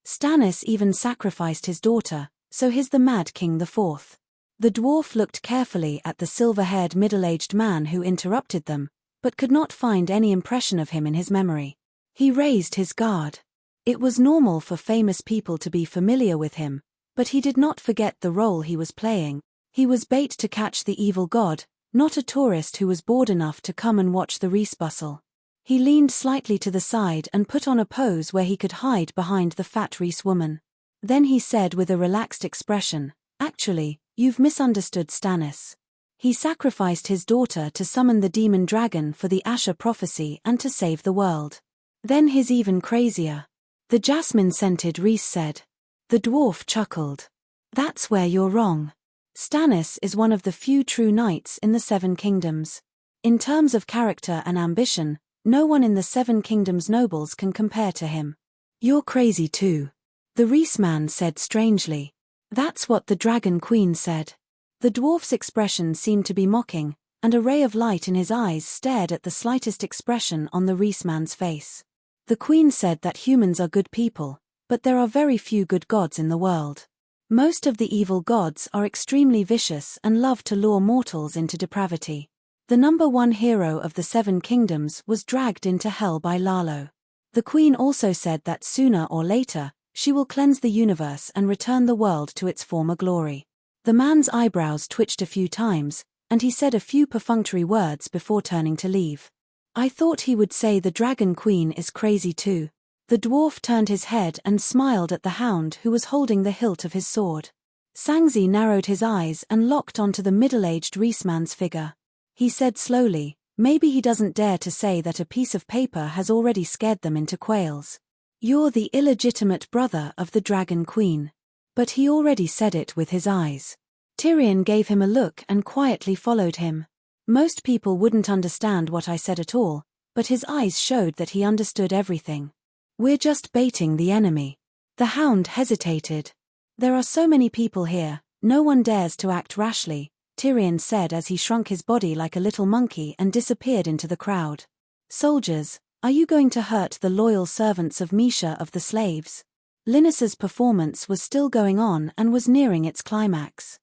Stannis even sacrificed his daughter, so he's the Mad King IV. The dwarf looked carefully at the silver-haired middle-aged man who interrupted them, but could not find any impression of him in his memory. He raised his guard. It was normal for famous people to be familiar with him, but he did not forget the role he was playing. He was bait to catch the evil god, not a tourist who was bored enough to come and watch the Rhys bustle. He leaned slightly to the side and put on a pose where he could hide behind the fat Rhys woman. Then he said with a relaxed expression, "Actually, you've misunderstood Stannis. He sacrificed his daughter to summon the demon dragon for the Asher prophecy and to save the world. Then he's even crazier." The jasmine-scented Rhys said. The dwarf chuckled. "That's where you're wrong. Stannis is one of the few true knights in the Seven Kingdoms. In terms of character and ambition, no one in the Seven Kingdoms nobles can compare to him." "You're crazy too," the Rhys man said strangely. "That's what the Dragon Queen said." The dwarf's expression seemed to be mocking, and a ray of light in his eyes stared at the slightest expression on the Rhys man's face. "The Queen said that humans are good people, but there are very few good gods in the world. Most of the evil gods are extremely vicious and love to lure mortals into depravity. The number one hero of the Seven Kingdoms was dragged into hell by Lalo. The Queen also said that sooner or later, she will cleanse the universe and return the world to its former glory." The man's eyebrows twitched a few times, and he said a few perfunctory words before turning to leave. "I thought he would say the Dragon Queen is crazy too." The dwarf turned his head and smiled at the hound who was holding the hilt of his sword. Sangzi narrowed his eyes and locked onto the middle-aged Rhys man's figure. He said slowly, "Maybe he doesn't dare to say that a piece of paper has already scared them into quails. You're the illegitimate brother of the Dragon Queen." But he already said it with his eyes. Tyrion gave him a look and quietly followed him. Most people wouldn't understand what I said at all, but his eyes showed that he understood everything. "We're just baiting the enemy." The hound hesitated. "There are so many people here, no one dares to act rashly," Tyrion said as he shrunk his body like a little monkey and disappeared into the crowd. "Soldiers, are you going to hurt the loyal servants of Misha of the slaves?" Linus's performance was still going on and was nearing its climax.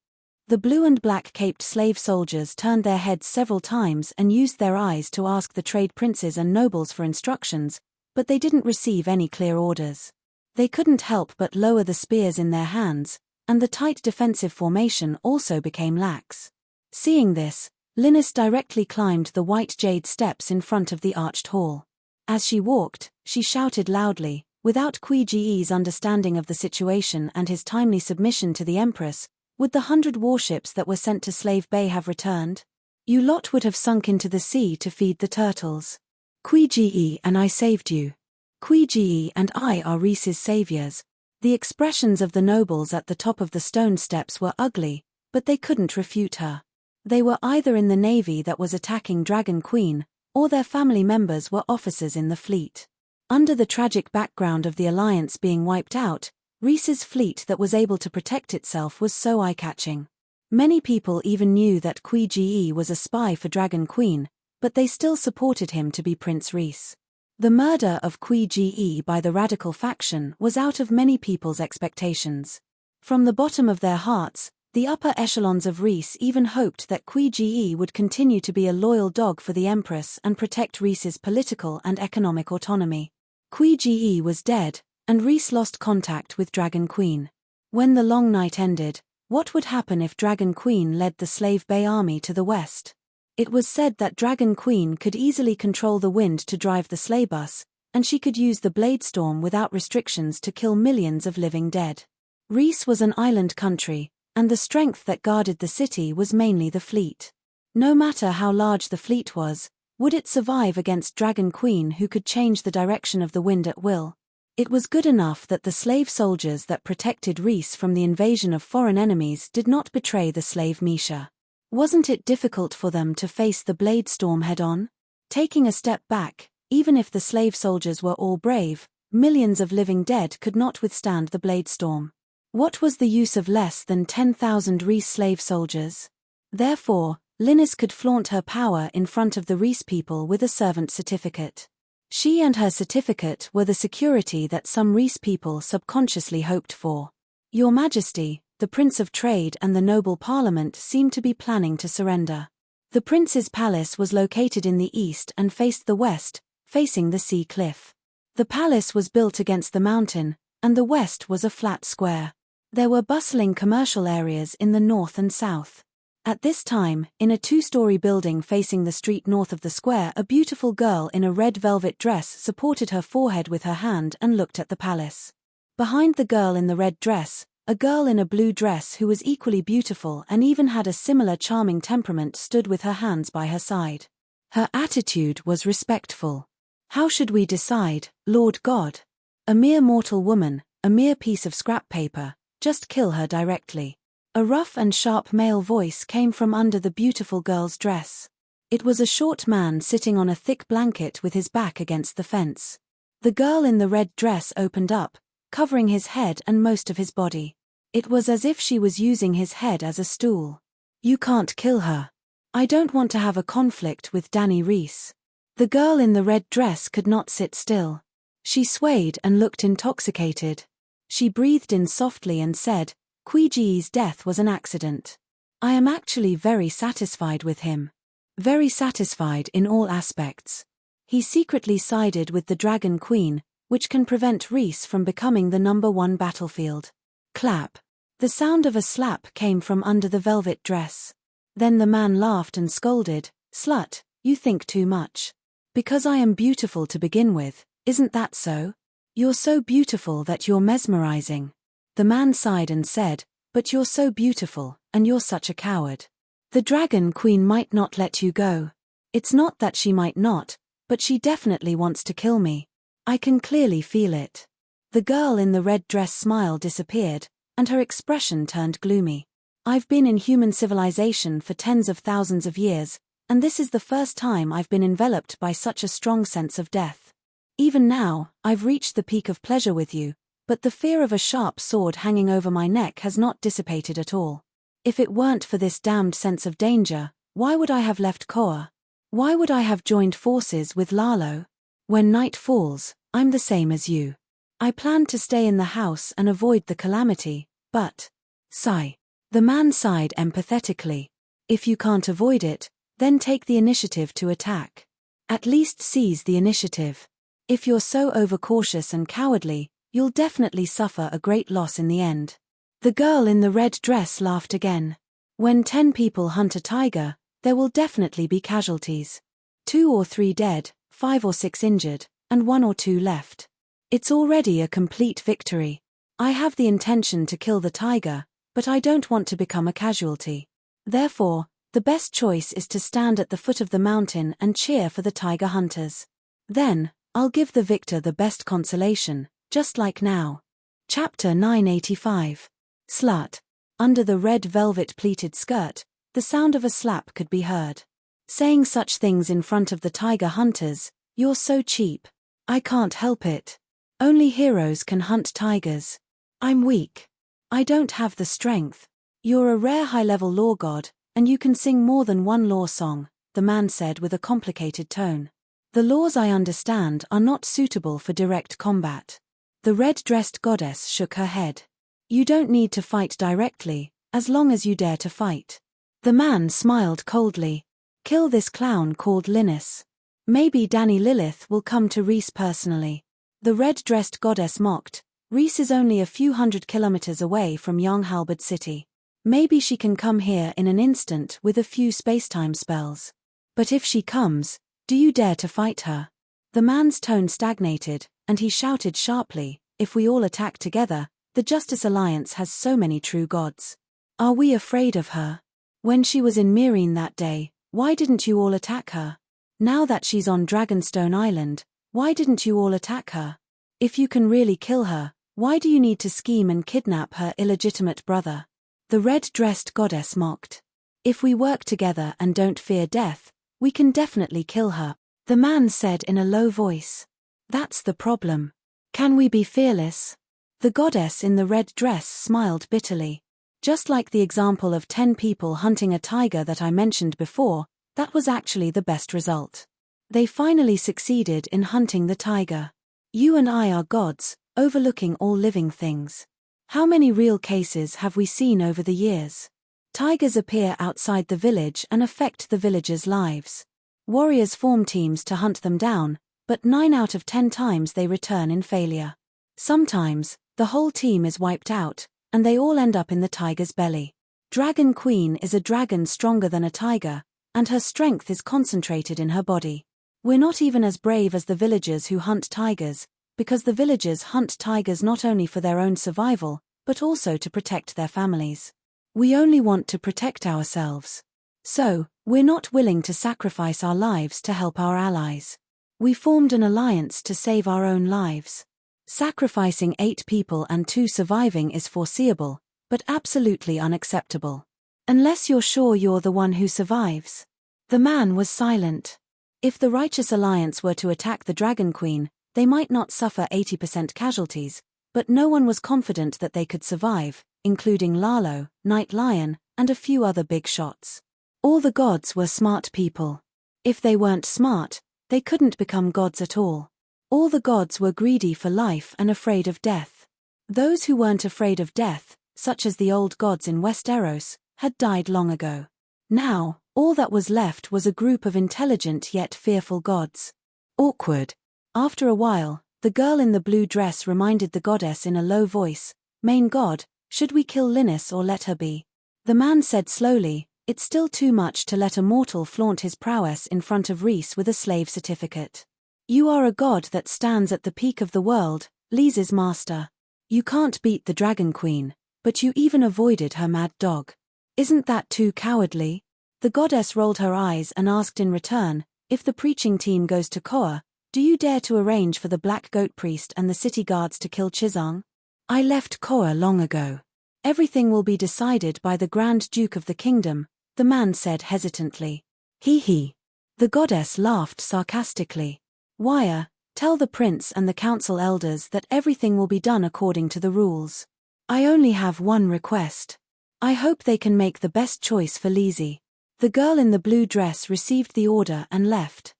The blue and black caped slave soldiers turned their heads several times and used their eyes to ask the trade princes and nobles for instructions, but they didn't receive any clear orders. They couldn't help but lower the spears in their hands, and the tight defensive formation also became lax. Seeing this, Linus directly climbed the white jade steps in front of the arched hall. As she walked, she shouted loudly, without Qui-Ge's understanding of the situation and his timely submission to the Empress, would the 100 warships that were sent to Slave Bay have returned? You lot would have sunk into the sea to feed the turtles. Qui-Ge and I saved you. Qui-Ge and I are Rhys's saviors. The expressions of the nobles at the top of the stone steps were ugly, but they couldn't refute her. They were either in the navy that was attacking Dragon Queen, or their family members were officers in the fleet. Under the tragic background of the Alliance being wiped out, Rhys's fleet that was able to protect itself was so eye-catching. Many people even knew that Qui-Ge was a spy for Dragon Queen, but they still supported him to be Prince Rhys. The murder of Qui-Ge by the radical faction was out of many people's expectations. From the bottom of their hearts, the upper echelons of Rhys even hoped that Qui-Ge would continue to be a loyal dog for the Empress and protect Rhys's political and economic autonomy. Qui-Ge was dead, and Rhys lost contact with Dragon Queen. When the long night ended, what would happen if Dragon Queen led the Slave Bay army to the west? It was said that Dragon Queen could easily control the wind to drive the sleigh bus, and she could use the blade storm without restrictions to kill millions of living dead. Rhys was an island country, and the strength that guarded the city was mainly the fleet. No matter how large the fleet was, would it survive against Dragon Queen who could change the direction of the wind at will? It was good enough that the slave soldiers that protected Rhys from the invasion of foreign enemies did not betray the slave Misha. Wasn't it difficult for them to face the blade storm head-on? Taking a step back, even if the slave soldiers were all brave, millions of living dead could not withstand the blade storm. What was the use of less than 10,000 Rhys slave soldiers? Therefore, Linus could flaunt her power in front of the Rhys people with a servant certificate. She and her certificate were the security that some Reese people subconsciously hoped for. Your Majesty, the Prince of Trade and the noble Parliament seemed to be planning to surrender. The prince's palace was located in the east and faced the west, facing the sea cliff. The palace was built against the mountain, and the west was a flat square. There were bustling commercial areas in the north and south. At this time, in a two-story building facing the street north of the square, a beautiful girl in a red velvet dress supported her forehead with her hand and looked at the palace. Behind the girl in the red dress, a girl in a blue dress who was equally beautiful and even had a similar charming temperament stood with her hands by her side. Her attitude was respectful. How should we decide, Lord God? A mere mortal woman, a mere piece of scrap paper, just kill her directly. A rough and sharp male voice came from under the beautiful girl's dress. It was a short man sitting on a thick blanket with his back against the fence. The girl in the red dress opened up, covering his head and most of his body. It was as if she was using his head as a stool. You can't kill her. I don't want to have a conflict with Danny Reese. The girl in the red dress could not sit still. She swayed and looked intoxicated. She breathed in softly and said, Quiji's death was an accident. I am actually very satisfied with him. Very satisfied in all aspects. He secretly sided with the Dragon Queen, which can prevent Reese from becoming the #1 battlefield. Clap. The sound of a slap came from under the velvet dress. Then the man laughed and scolded, Slut, you think too much. Because I am beautiful to begin with, isn't that so? You're so beautiful that you're mesmerizing. The man sighed and said, But you're so beautiful, and you're such a coward. The Dragon Queen might not let you go. It's not that she might not, but she definitely wants to kill me. I can clearly feel it. The girl in the red dress smile disappeared, and her expression turned gloomy. I've been in human civilization for tens of thousands of years, and this is the first time I've been enveloped by such a strong sense of death. Even now, I've reached the peak of pleasure with you, but the fear of a sharp sword hanging over my neck has not dissipated at all. If it weren't for this damned sense of danger, why would I have left Koa? Why would I have joined forces with Lalo? When night falls, I'm the same as you. I planned to stay in the house and avoid the calamity, but... Sigh. The man sighed empathetically. If you can't avoid it, then take the initiative to attack. At least seize the initiative. If you're so overcautious and cowardly, you'll definitely suffer a great loss in the end. The girl in the red dress laughed again. When 10 people hunt a tiger, there will definitely be casualties. 2 or 3 dead, 5 or 6 injured, and 1 or 2 left. It's already a complete victory. I have the intention to kill the tiger, but I don't want to become a casualty. Therefore, the best choice is to stand at the foot of the mountain and cheer for the tiger hunters. Then, I'll give the victor the best consolation, just like now. Chapter 985. Slut. Under the red velvet pleated skirt, the sound of a slap could be heard. Saying such things in front of the tiger hunters, you're so cheap. I can't help it. Only heroes can hunt tigers. I'm weak. I don't have the strength. You're a rare high-level law god, and you can sing more than one law song, the man said with a complicated tone. The laws I understand are not suitable for direct combat. The red-dressed goddess shook her head. You don't need to fight directly, as long as you dare to fight. The man smiled coldly. Kill this clown called Linus. Maybe Danny Lilith will come to Reese personally. The red-dressed goddess mocked. Reese is only a few 100 kilometers away from Young Halberd City. Maybe she can come here in an instant with a few spacetime spells. But if she comes, do you dare to fight her? The man's tone stagnated, and he shouted sharply, if we all attack together, the Justice Alliance has so many true gods. Are we afraid of her? When she was in Myrene that day, why didn't you all attack her? Now that she's on Dragonstone Island, why didn't you all attack her? If you can really kill her, why do you need to scheme and kidnap her illegitimate brother? The red-dressed goddess mocked. If we work together and don't fear death, we can definitely kill her, the man said in a low voice. That's the problem. Can we be fearless? The goddess in the red dress smiled bitterly. Just like the example of 10 people hunting a tiger that I mentioned before, that was actually the best result. They finally succeeded in hunting the tiger. You and I are gods, overlooking all living things. How many real cases have we seen over the years? Tigers appear outside the village and affect the villagers' lives. Warriors form teams to hunt them down, but 9 out of 10 times they return in failure. Sometimes, the whole team is wiped out, and they all end up in the tiger's belly. Dragon Queen is a dragon stronger than a tiger, and her strength is concentrated in her body. We're not even as brave as the villagers who hunt tigers, because the villagers hunt tigers not only for their own survival, but also to protect their families. We only want to protect ourselves. So, we're not willing to sacrifice our lives to help our allies. We formed an alliance to save our own lives. Sacrificing 8 people and 2 surviving is foreseeable, but absolutely unacceptable. Unless you're sure you're the one who survives. The man was silent. If the Righteous Alliance were to attack the Dragon Queen, they might not suffer 80% casualties, but no one was confident that they could survive, including Lalo, Night Lion, and a few other big shots. All the gods were smart people. If they weren't smart, they couldn't become gods at all. All the gods were greedy for life and afraid of death. Those who weren't afraid of death, such as the old gods in Westeros, had died long ago. Now, all that was left was a group of intelligent yet fearful gods. Awkward. After a while, the girl in the blue dress reminded the goddess in a low voice, "Main god, should we kill Linus or let her be?" The man said slowly, "It's still too much to let a mortal flaunt his prowess in front of Rhys with a slave certificate. You are a god that stands at the peak of the world, Lys's master. You can't beat the Dragon Queen, but you even avoided her mad dog. Isn't that too cowardly?" The goddess rolled her eyes and asked in return, "If the preaching team goes to Koa, do you dare to arrange for the Black Goat Priest and the city guards to kill Chizang?" "I left Koa long ago. Everything will be decided by the Grand Duke of the Kingdom," the man said hesitantly. He. The goddess laughed sarcastically. "Wire, tell the prince and the council elders that everything will be done according to the rules. I only have one request. I hope they can make the best choice for Lizzie." The girl in the blue dress received the order and left.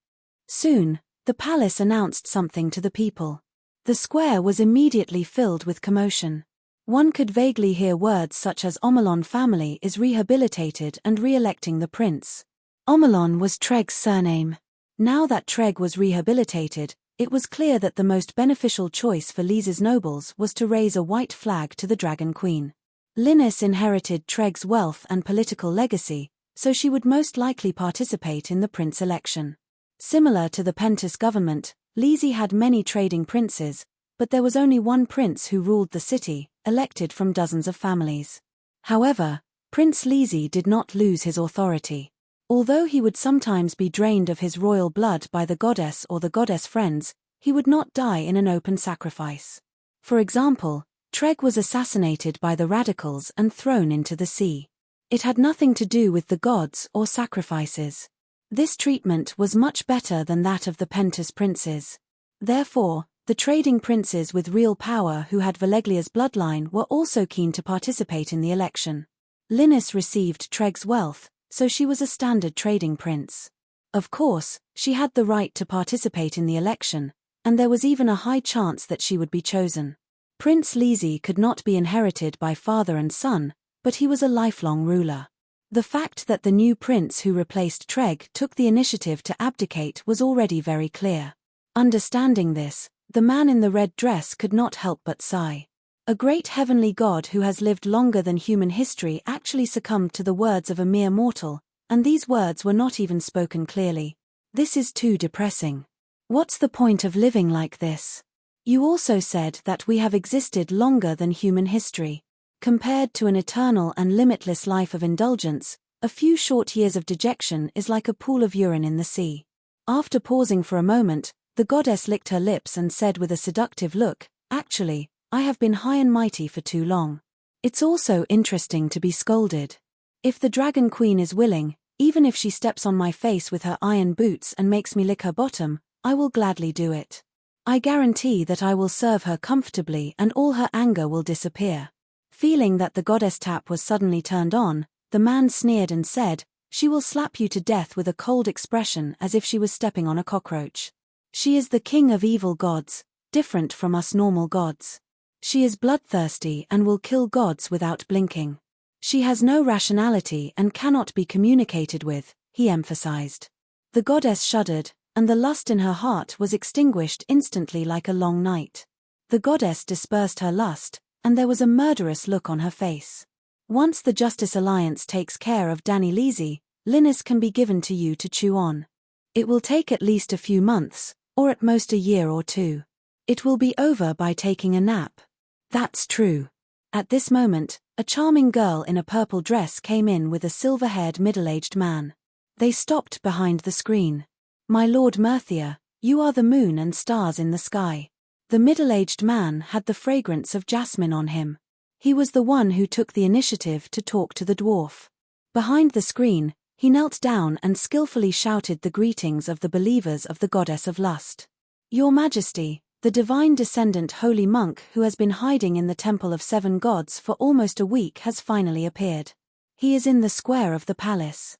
Soon, the palace announced something to the people. The square was immediately filled with commotion. One could vaguely hear words such as "Omelon family is rehabilitated and re-electing the prince." Omelon was Treg's surname. Now that Treg was rehabilitated, it was clear that the most beneficial choice for Lys's nobles was to raise a white flag to the Dragon Queen. Linus inherited Treg's wealth and political legacy, so she would most likely participate in the prince election. Similar to the Pentus government, Lizzie had many trading princes, but there was only one prince who ruled the city, elected from dozens of families. However, Prince Lizzie did not lose his authority. Although he would sometimes be drained of his royal blood by the goddess or the goddess friends, he would not die in an open sacrifice. For example, Treg was assassinated by the radicals and thrown into the sea. It had nothing to do with the gods or sacrifices. This treatment was much better than that of the Pentus princes. Therefore, the trading princes with real power who had Valeglia's bloodline were also keen to participate in the election. Linus received Treg's wealth, so she was a standard trading prince. Of course, she had the right to participate in the election, and there was even a high chance that she would be chosen. Prince Lizzie could not be inherited by father and son, but he was a lifelong ruler. The fact that the new prince who replaced Treg took the initiative to abdicate was already very clear. Understanding this, the man in the red dress could not help but sigh. A great heavenly god who has lived longer than human history actually succumbed to the words of a mere mortal, and these words were not even spoken clearly. This is too depressing. What's the point of living like this? You also said that we have existed longer than human history. Compared to an eternal and limitless life of indulgence, a few short years of dejection is like a pool of urine in the sea. After pausing for a moment, the goddess licked her lips and said with a seductive look, "Actually, I have been high and mighty for too long. It's also interesting to be scolded. If the Dragon Queen is willing, even if she steps on my face with her iron boots and makes me lick her bottom, I will gladly do it. I guarantee that I will serve her comfortably and all her anger will disappear." Feeling that the goddess tap was suddenly turned on, the man sneered and said, She will slap you to death with a cold expression as if she was stepping on a cockroach. She is the king of evil gods, different from us normal gods. She is bloodthirsty and will kill gods without blinking. She has no rationality and cannot be communicated with, he emphasized. The goddess shuddered, and the lust in her heart was extinguished instantly like a long night. The goddess dispersed her lust, and there was a murderous look on her face. Once the Justice Alliance takes care of Danny Lisi, Linus can be given to you to chew on. It will take at least a few months, or at most a year or two. It will be over by taking a nap. That's true. At this moment, a charming girl in a purple dress came in with a silver-haired middle-aged man. They stopped behind the screen. My Lord Murthia, you are the moon and stars in the sky. The middle-aged man had the fragrance of jasmine on him. He was the one who took the initiative to talk to the dwarf. Behind the screen, he knelt down and skillfully shouted the greetings of the believers of the goddess of lust. Your Majesty, the divine descendant holy monk who has been hiding in the Temple of Seven Gods for almost a week has finally appeared. He is in the square of the palace.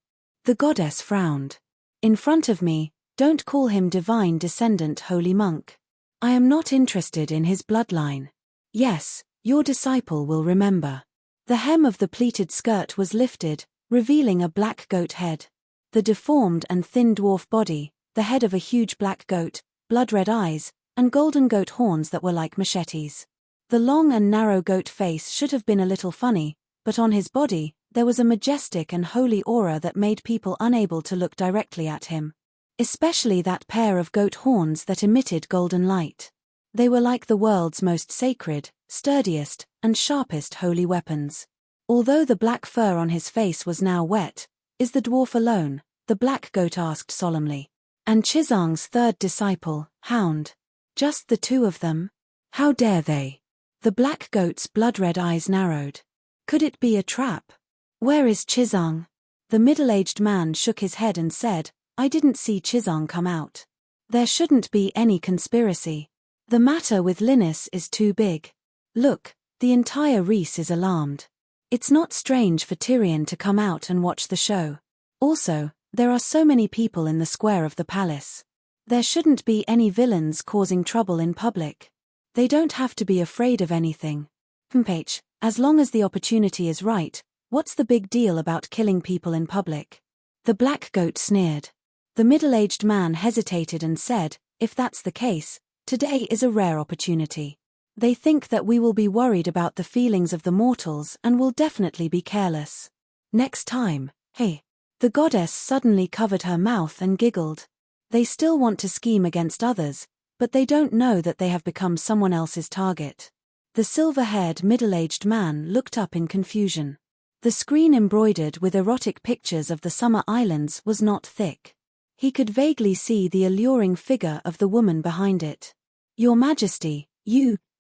The goddess frowned. In front of me, don't call him divine descendant holy monk. I am not interested in his bloodline. Yes, your disciple will remember. The hem of the pleated skirt was lifted, revealing a black goat head. The deformed and thin dwarf body, the head of a huge black goat, blood-red eyes, and golden goat horns that were like machetes. The long and narrow goat face should have been a little funny, but on his body, there was a majestic and holy aura that made people unable to look directly at him. Especially that pair of goat horns that emitted golden light. They were like the world's most sacred, sturdiest, and sharpest holy weapons. Although the black fur on his face was now wet, is the dwarf alone? The black goat asked solemnly. And Chizang's third disciple, Hound. Just the two of them? How dare they? The black goat's blood-red eyes narrowed. Could it be a trap? Where is Chizang? The middle-aged man shook his head and said, I didn't see Chizang come out. There shouldn't be any conspiracy. The matter with Linus is too big. Look, the entire Reese is alarmed. It's not strange for Tyrion to come out and watch the show. Also, there are so many people in the square of the palace. There shouldn't be any villains causing trouble in public. They don't have to be afraid of anything. As long as the opportunity is right, what's the big deal about killing people in public? The black goat sneered. The middle-aged man hesitated and said, if that's the case, today is a rare opportunity. They think that we will be worried about the feelings of the mortals and will definitely be careless. Next time, hey. The goddess suddenly covered her mouth and giggled. They still want to scheme against others, but they don't know that they have become someone else's target. The silver-haired middle-aged man looked up in confusion. The screen embroidered with erotic pictures of the summer islands was not thick. He could vaguely see the alluring figure of the woman behind it. Your Majesty,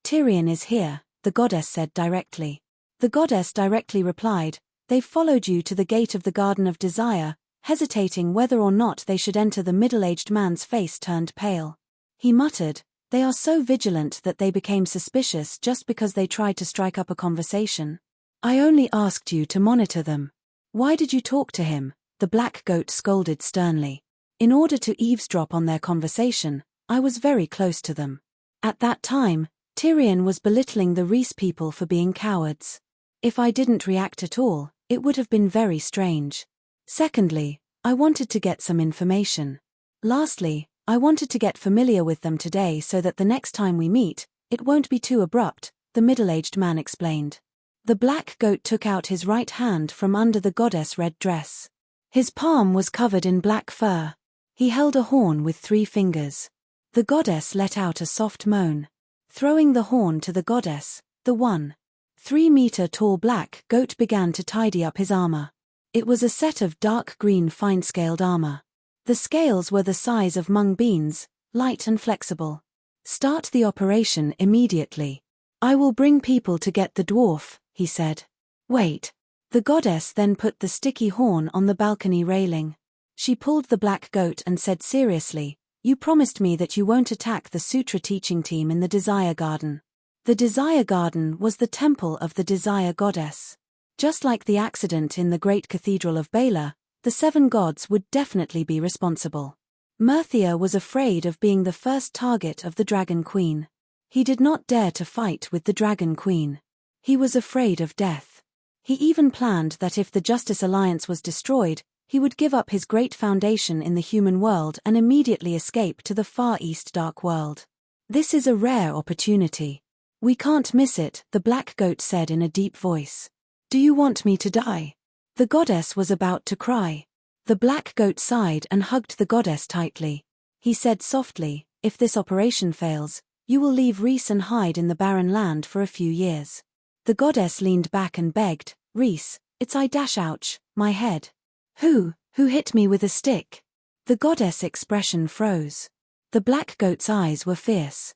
Tyrion is here, the goddess said directly. The goddess directly replied, they've followed you to the gate of the Garden of Desire, hesitating whether or not they should enter. The middle-aged man's face turned pale. He muttered, they are so vigilant that they became suspicious just because they tried to strike up a conversation. I only asked you to monitor them. Why did you talk to him? The black goat scolded sternly. In order to eavesdrop on their conversation, I was very close to them. At that time, Tyrion was belittling the Reese people for being cowards. If I didn't react at all, it would have been very strange. Secondly, I wanted to get some information. Lastly, I wanted to get familiar with them today so that the next time we meet, it won't be too abrupt, the middle-aged man explained. The black goat took out his right hand from under the goddess' red dress. His palm was covered in black fur. He held a horn with 3 fingers. The goddess let out a soft moan. Throwing the horn to the goddess, the 1.3-meter-tall black goat began to tidy up his armor. It was a set of dark green fine-scaled armor. The scales were the size of mung beans, light and flexible. Start the operation immediately. I will bring people to get the dwarf, he said. Wait. The goddess then put the sticky horn on the balcony railing. She pulled the black goat and said seriously, you promised me that you won't attack the Sutra teaching team in the Desire Garden. The Desire Garden was the temple of the Desire Goddess. Just like the accident in the Great Cathedral of Baylor, The 7 gods would definitely be responsible. Merthia was afraid of being the first target of the Dragon Queen. He did not dare to fight with the Dragon Queen. He was afraid of death. He even planned that if the Justice Alliance was destroyed, he would give up his great foundation in the human world and immediately escape to the Far East Dark World. This is a rare opportunity. We can't miss it, the black goat said in a deep voice. Do you want me to die? The goddess was about to cry. The black goat sighed and hugged the goddess tightly. He said softly, if this operation fails, you will leave Reese and hide in the barren land for a few years. The goddess leaned back and begged, Reese, it's ouch, my head. Who hit me with a stick? The goddess' expression froze. The black goat's eyes were fierce.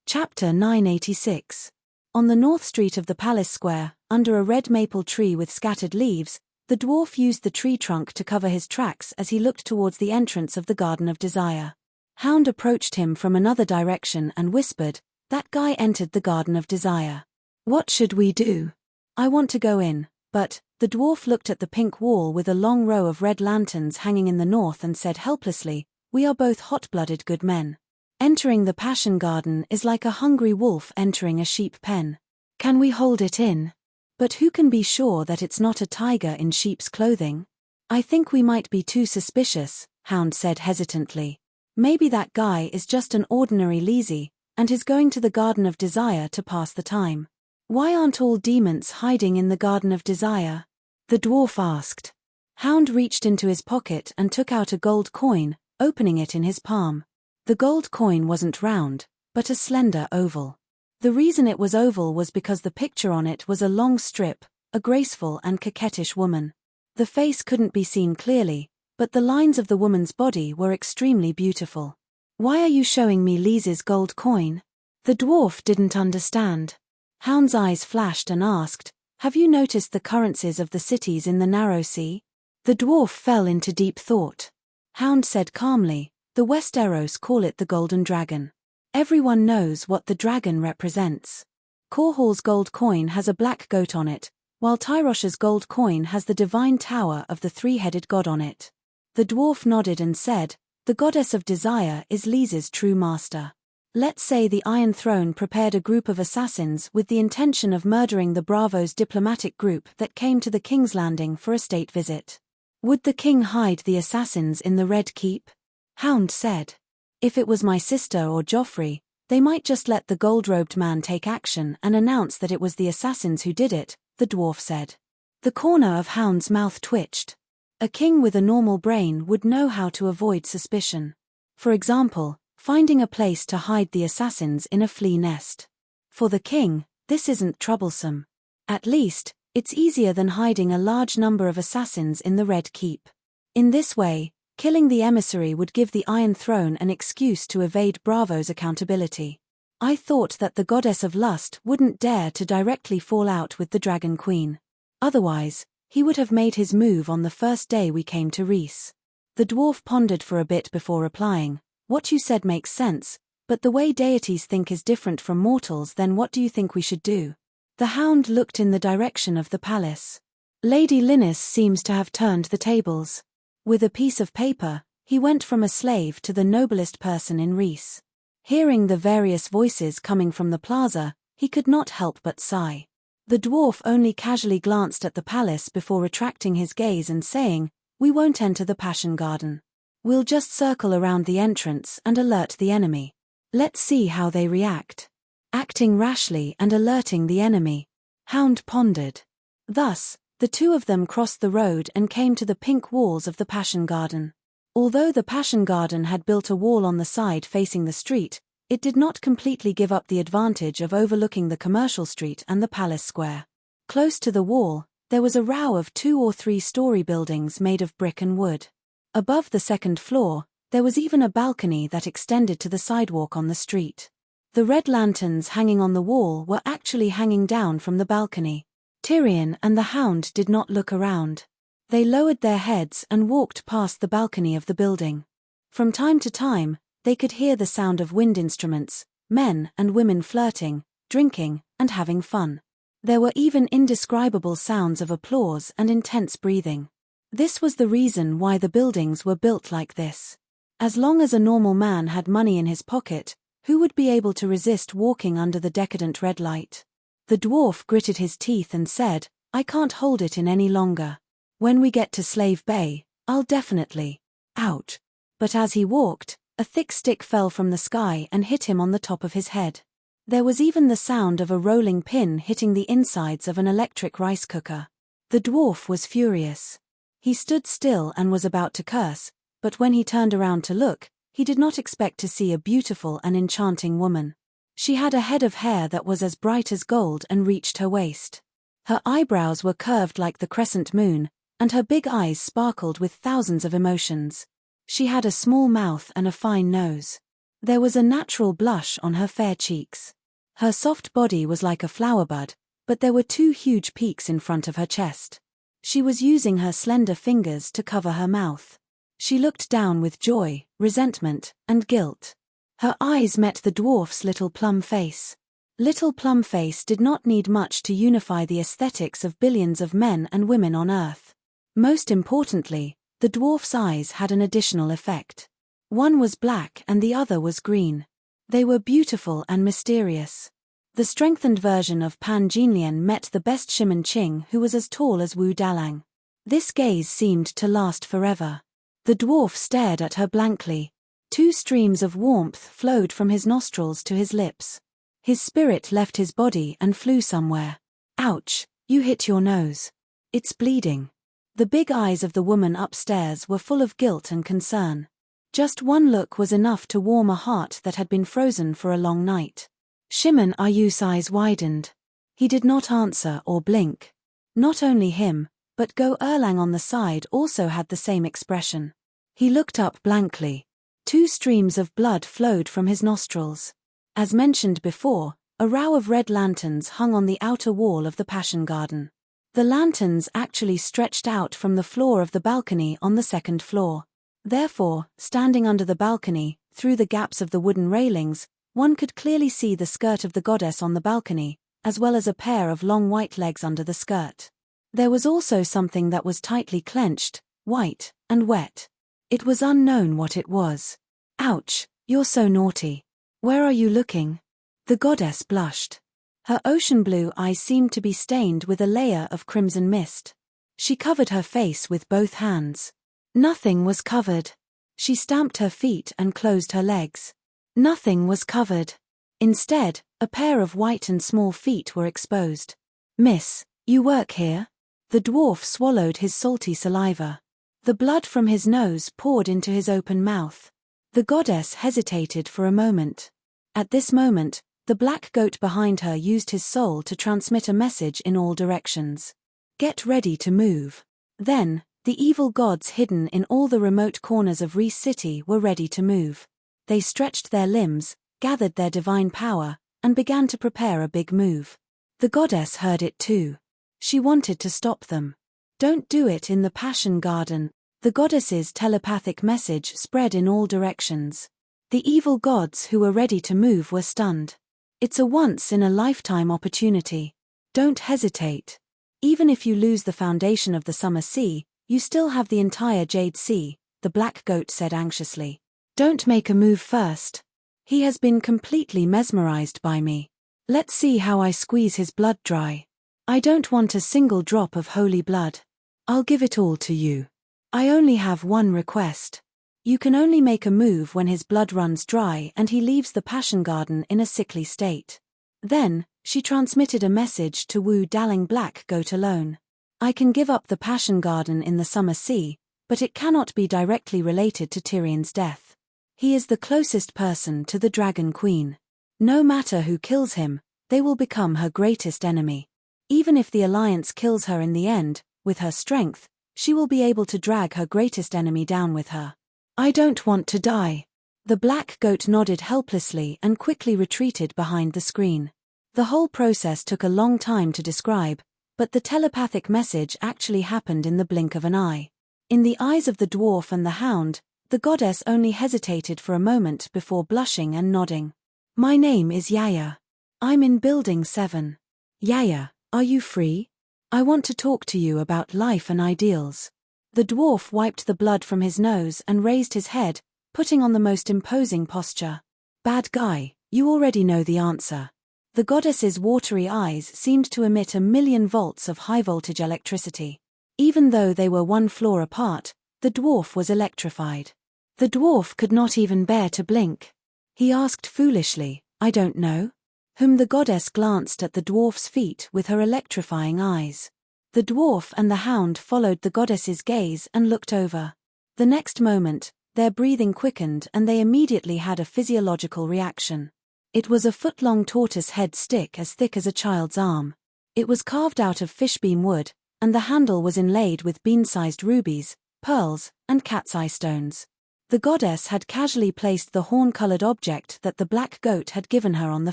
Chapter 986. On the north street of the palace square, under a red maple tree with scattered leaves, the dwarf used the tree trunk to cover his tracks as he looked towards the entrance of the Garden of Desire. Hound approached him from another direction and whispered, that guy entered the Garden of Desire. What should we do? I want to go in, but, the dwarf looked at the pink wall with a long row of red lanterns hanging in the north and said helplessly, we are both hot-blooded good men. Entering the Passion Garden is like a hungry wolf entering a sheep pen. Can we hold it in? But who can be sure that it's not a tiger in sheep's clothing? I think we might be too suspicious, Hound said hesitantly. Maybe that guy is just an ordinary lazy, and is going to the Garden of Desire to pass the time. Why aren't all demons hiding in the Garden of Desire? The dwarf asked. Hound reached into his pocket and took out a gold coin, opening it in his palm. The gold coin wasn't round, but a slender oval. The reason it was oval was because the picture on it was a long strip, a graceful and coquettish woman. The face couldn't be seen clearly, but the lines of the woman's body were extremely beautiful. Why are you showing me Lise's gold coin? The dwarf didn't understand. Hound's eyes flashed and asked, have you noticed the currencies of the cities in the narrow sea? The dwarf fell into deep thought. Hound said calmly, the Westeros call it the Golden Dragon. Everyone knows what the dragon represents. Korhal's gold coin has a black goat on it, while Tyrosh's gold coin has the divine tower of the three-headed god on it. The dwarf nodded and said, the goddess of desire is Lise's true master. Let's say the Iron Throne prepared a group of assassins with the intention of murdering the Bravo's diplomatic group that came to the King's Landing for a state visit. Would the king hide the assassins in the Red Keep? Hound said. If it was my sister or Joffrey, they might just let the gold-robed man take action and announce that it was the assassins who did it, the dwarf said. The corner of Hound's mouth twitched. A king with a normal brain would know how to avoid suspicion. For example, finding a place to hide the assassins in a flea nest. For the king, this isn't troublesome. At least, it's easier than hiding a large number of assassins in the Red Keep. In this way, killing the emissary would give the Iron Throne an excuse to evade Bravo's accountability. I thought that the goddess of lust wouldn't dare to directly fall out with the Dragon Queen. Otherwise, he would have made his move on the first day we came to Reese. The dwarf pondered for a bit before replying, what you said makes sense, but the way deities think is different from mortals. Then what do you think we should do? The hound looked in the direction of the palace. Lady Linnis seems to have turned the tables. With a piece of paper, he went from a slave to the noblest person in Reese. Hearing the various voices coming from the plaza, he could not help but sigh. The dwarf only casually glanced at the palace before retracting his gaze and saying, we won't enter the Passion Garden. We'll just circle around the entrance and alert the enemy. Let's see how they react. Acting rashly and alerting the enemy. Hound pondered. Thus, the two of them crossed the road and came to the pink walls of the Passion Garden. Although the Passion Garden had built a wall on the side facing the street, it did not completely give up the advantage of overlooking the commercial street and the palace square. Close to the wall, there was a row of 2 or 3-story buildings made of brick and wood. Above the second floor, there was even a balcony that extended to the sidewalk on the street. The red lanterns hanging on the wall were actually hanging down from the balcony. Tyrion and the hound did not look around. They lowered their heads and walked past the balcony of the building. From time to time, they could hear the sound of wind instruments, men and women flirting, drinking, and having fun. There were even indescribable sounds of applause and intense breathing. This was the reason why the buildings were built like this. As long as a normal man had money in his pocket, who would be able to resist walking under the decadent red light? The dwarf gritted his teeth and said, "I can't hold it in any longer. When we get to Slave Bay, I'll definitely." Ouch. But as he walked, a thick stick fell from the sky and hit him on the top of his head. There was even the sound of a rolling pin hitting the insides of an electric rice cooker. The dwarf was furious. He stood still and was about to curse, but when he turned around to look, he did not expect to see a beautiful and enchanting woman. She had a head of hair that was as bright as gold and reached her waist. Her eyebrows were curved like the crescent moon, and her big eyes sparkled with thousands of emotions. She had a small mouth and a fine nose. There was a natural blush on her fair cheeks. Her soft body was like a flower bud, but there were two huge peaks in front of her chest. She was using her slender fingers to cover her mouth. She looked down with joy, resentment, and guilt. Her eyes met the dwarf's little plum face. Little Plum Face did not need much to unify the aesthetics of billions of men and women on Earth. Most importantly, the dwarf's eyes had an additional effect. One was black and the other was green. They were beautiful and mysterious. The strengthened version of Pan Jinlian met the best Shimen Ching, who was as tall as Wu Dalang. This gaze seemed to last forever. The dwarf stared at her blankly. Two streams of warmth flowed from his nostrils to his lips. His spirit left his body and flew somewhere. Ouch, you hit your nose. It's bleeding. The big eyes of the woman upstairs were full of guilt and concern. Just one look was enough to warm a heart that had been frozen for a long night. Shimen Ayu's eyes widened. He did not answer or blink. Not only him, but Go Erlang on the side also had the same expression. He looked up blankly. Two streams of blood flowed from his nostrils. As mentioned before, a row of red lanterns hung on the outer wall of the Passion Garden. The lanterns actually stretched out from the floor of the balcony on the second floor. Therefore, standing under the balcony, through the gaps of the wooden railings, one could clearly see the skirt of the goddess on the balcony, as well as a pair of long white legs under the skirt. There was also something that was tightly clenched, white, and wet. It was unknown what it was. Ouch, you're so naughty. Where are you looking? The goddess blushed. Her ocean blue eyes seemed to be stained with a layer of crimson mist. She covered her face with both hands. Nothing was covered. She stamped her feet and closed her legs. Nothing was covered. Instead, a pair of white and small feet were exposed. "Miss, you work here?" The dwarf swallowed his salty saliva. The blood from his nose poured into his open mouth. The goddess hesitated for a moment. At this moment, the black goat behind her used his soul to transmit a message in all directions. "Get ready to move." Then, the evil gods hidden in all the remote corners of Reese City were ready to move. They stretched their limbs, gathered their divine power, and began to prepare a big move. The goddess heard it too. She wanted to stop them. "Don't do it in the Passion Garden." The goddess's telepathic message spread in all directions. The evil gods who were ready to move were stunned. "It's a once-in-a-lifetime opportunity. Don't hesitate. Even if you lose the foundation of the Summer Sea, you still have the entire Jade Sea," the black goat said anxiously. "Don't make a move first. He has been completely mesmerized by me. Let's see how I squeeze his blood dry. I don't want a single drop of holy blood. I'll give it all to you. I only have one request. You can only make a move when his blood runs dry and he leaves the Passion Garden in a sickly state." Then, she transmitted a message to Wu Dalang Black Goat alone. "I can give up the Passion Garden in the Summer Sea, but it cannot be directly related to Tyrion's death. He is the closest person to the Dragon Queen. No matter who kills him, they will become her greatest enemy. Even if the Alliance kills her in the end, with her strength, she will be able to drag her greatest enemy down with her." "I don't want to die." The black goat nodded helplessly and quickly retreated behind the screen. The whole process took a long time to describe, but the telepathic message actually happened in the blink of an eye. In the eyes of the dwarf and the hound, the goddess only hesitated for a moment before blushing and nodding. "My name is Yaya. I'm in Building 7. Yaya, are you free? I want to talk to you about life and ideals." The dwarf wiped the blood from his nose and raised his head, putting on the most imposing posture. Bad guy, you already know the answer. The goddess's watery eyes seemed to emit 1,000,000 volts of high-voltage electricity. Even though they were one floor apart, the dwarf was electrified. The dwarf could not even bear to blink. He asked foolishly, I don't know? Whom the goddess glanced at the dwarf's feet with her electrifying eyes. The dwarf and the hound followed the goddess's gaze and looked over. The next moment, their breathing quickened and they immediately had a physiological reaction. It was a foot-long tortoise head stick as thick as a child's arm. It was carved out of fishbeam wood, and the handle was inlaid with bean-sized rubies, pearls, and cat's eye stones. The goddess had casually placed the horn-colored object that the black goat had given her on the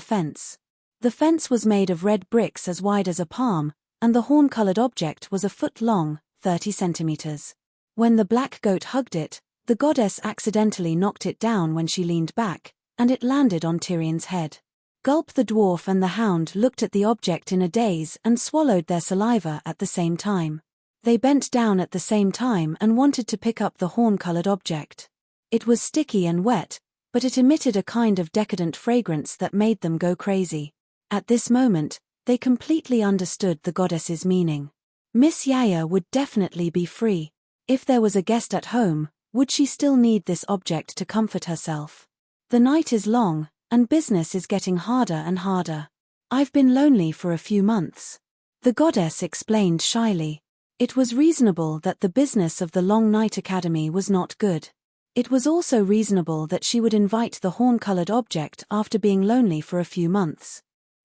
fence. The fence was made of red bricks as wide as a palm, and the horn-colored object was a foot long, 30 centimeters. When the black goat hugged it, the goddess accidentally knocked it down when she leaned back, and it landed on Tyrion's head. Gulp. The dwarf and the hound looked at the object in a daze and swallowed their saliva at the same time. They bent down at the same time and wanted to pick up the horn-colored object. It was sticky and wet, but it emitted a kind of decadent fragrance that made them go crazy. At this moment, they completely understood the goddess's meaning. Miss Yaya would definitely be free. If there was a guest at home, would she still need this object to comfort herself? The night is long, and business is getting harder and harder. I've been lonely for a few months. The goddess explained shyly. It was reasonable that the business of the Long Night Academy was not good. It was also reasonable that she would invite the horn-colored object after being lonely for a few months.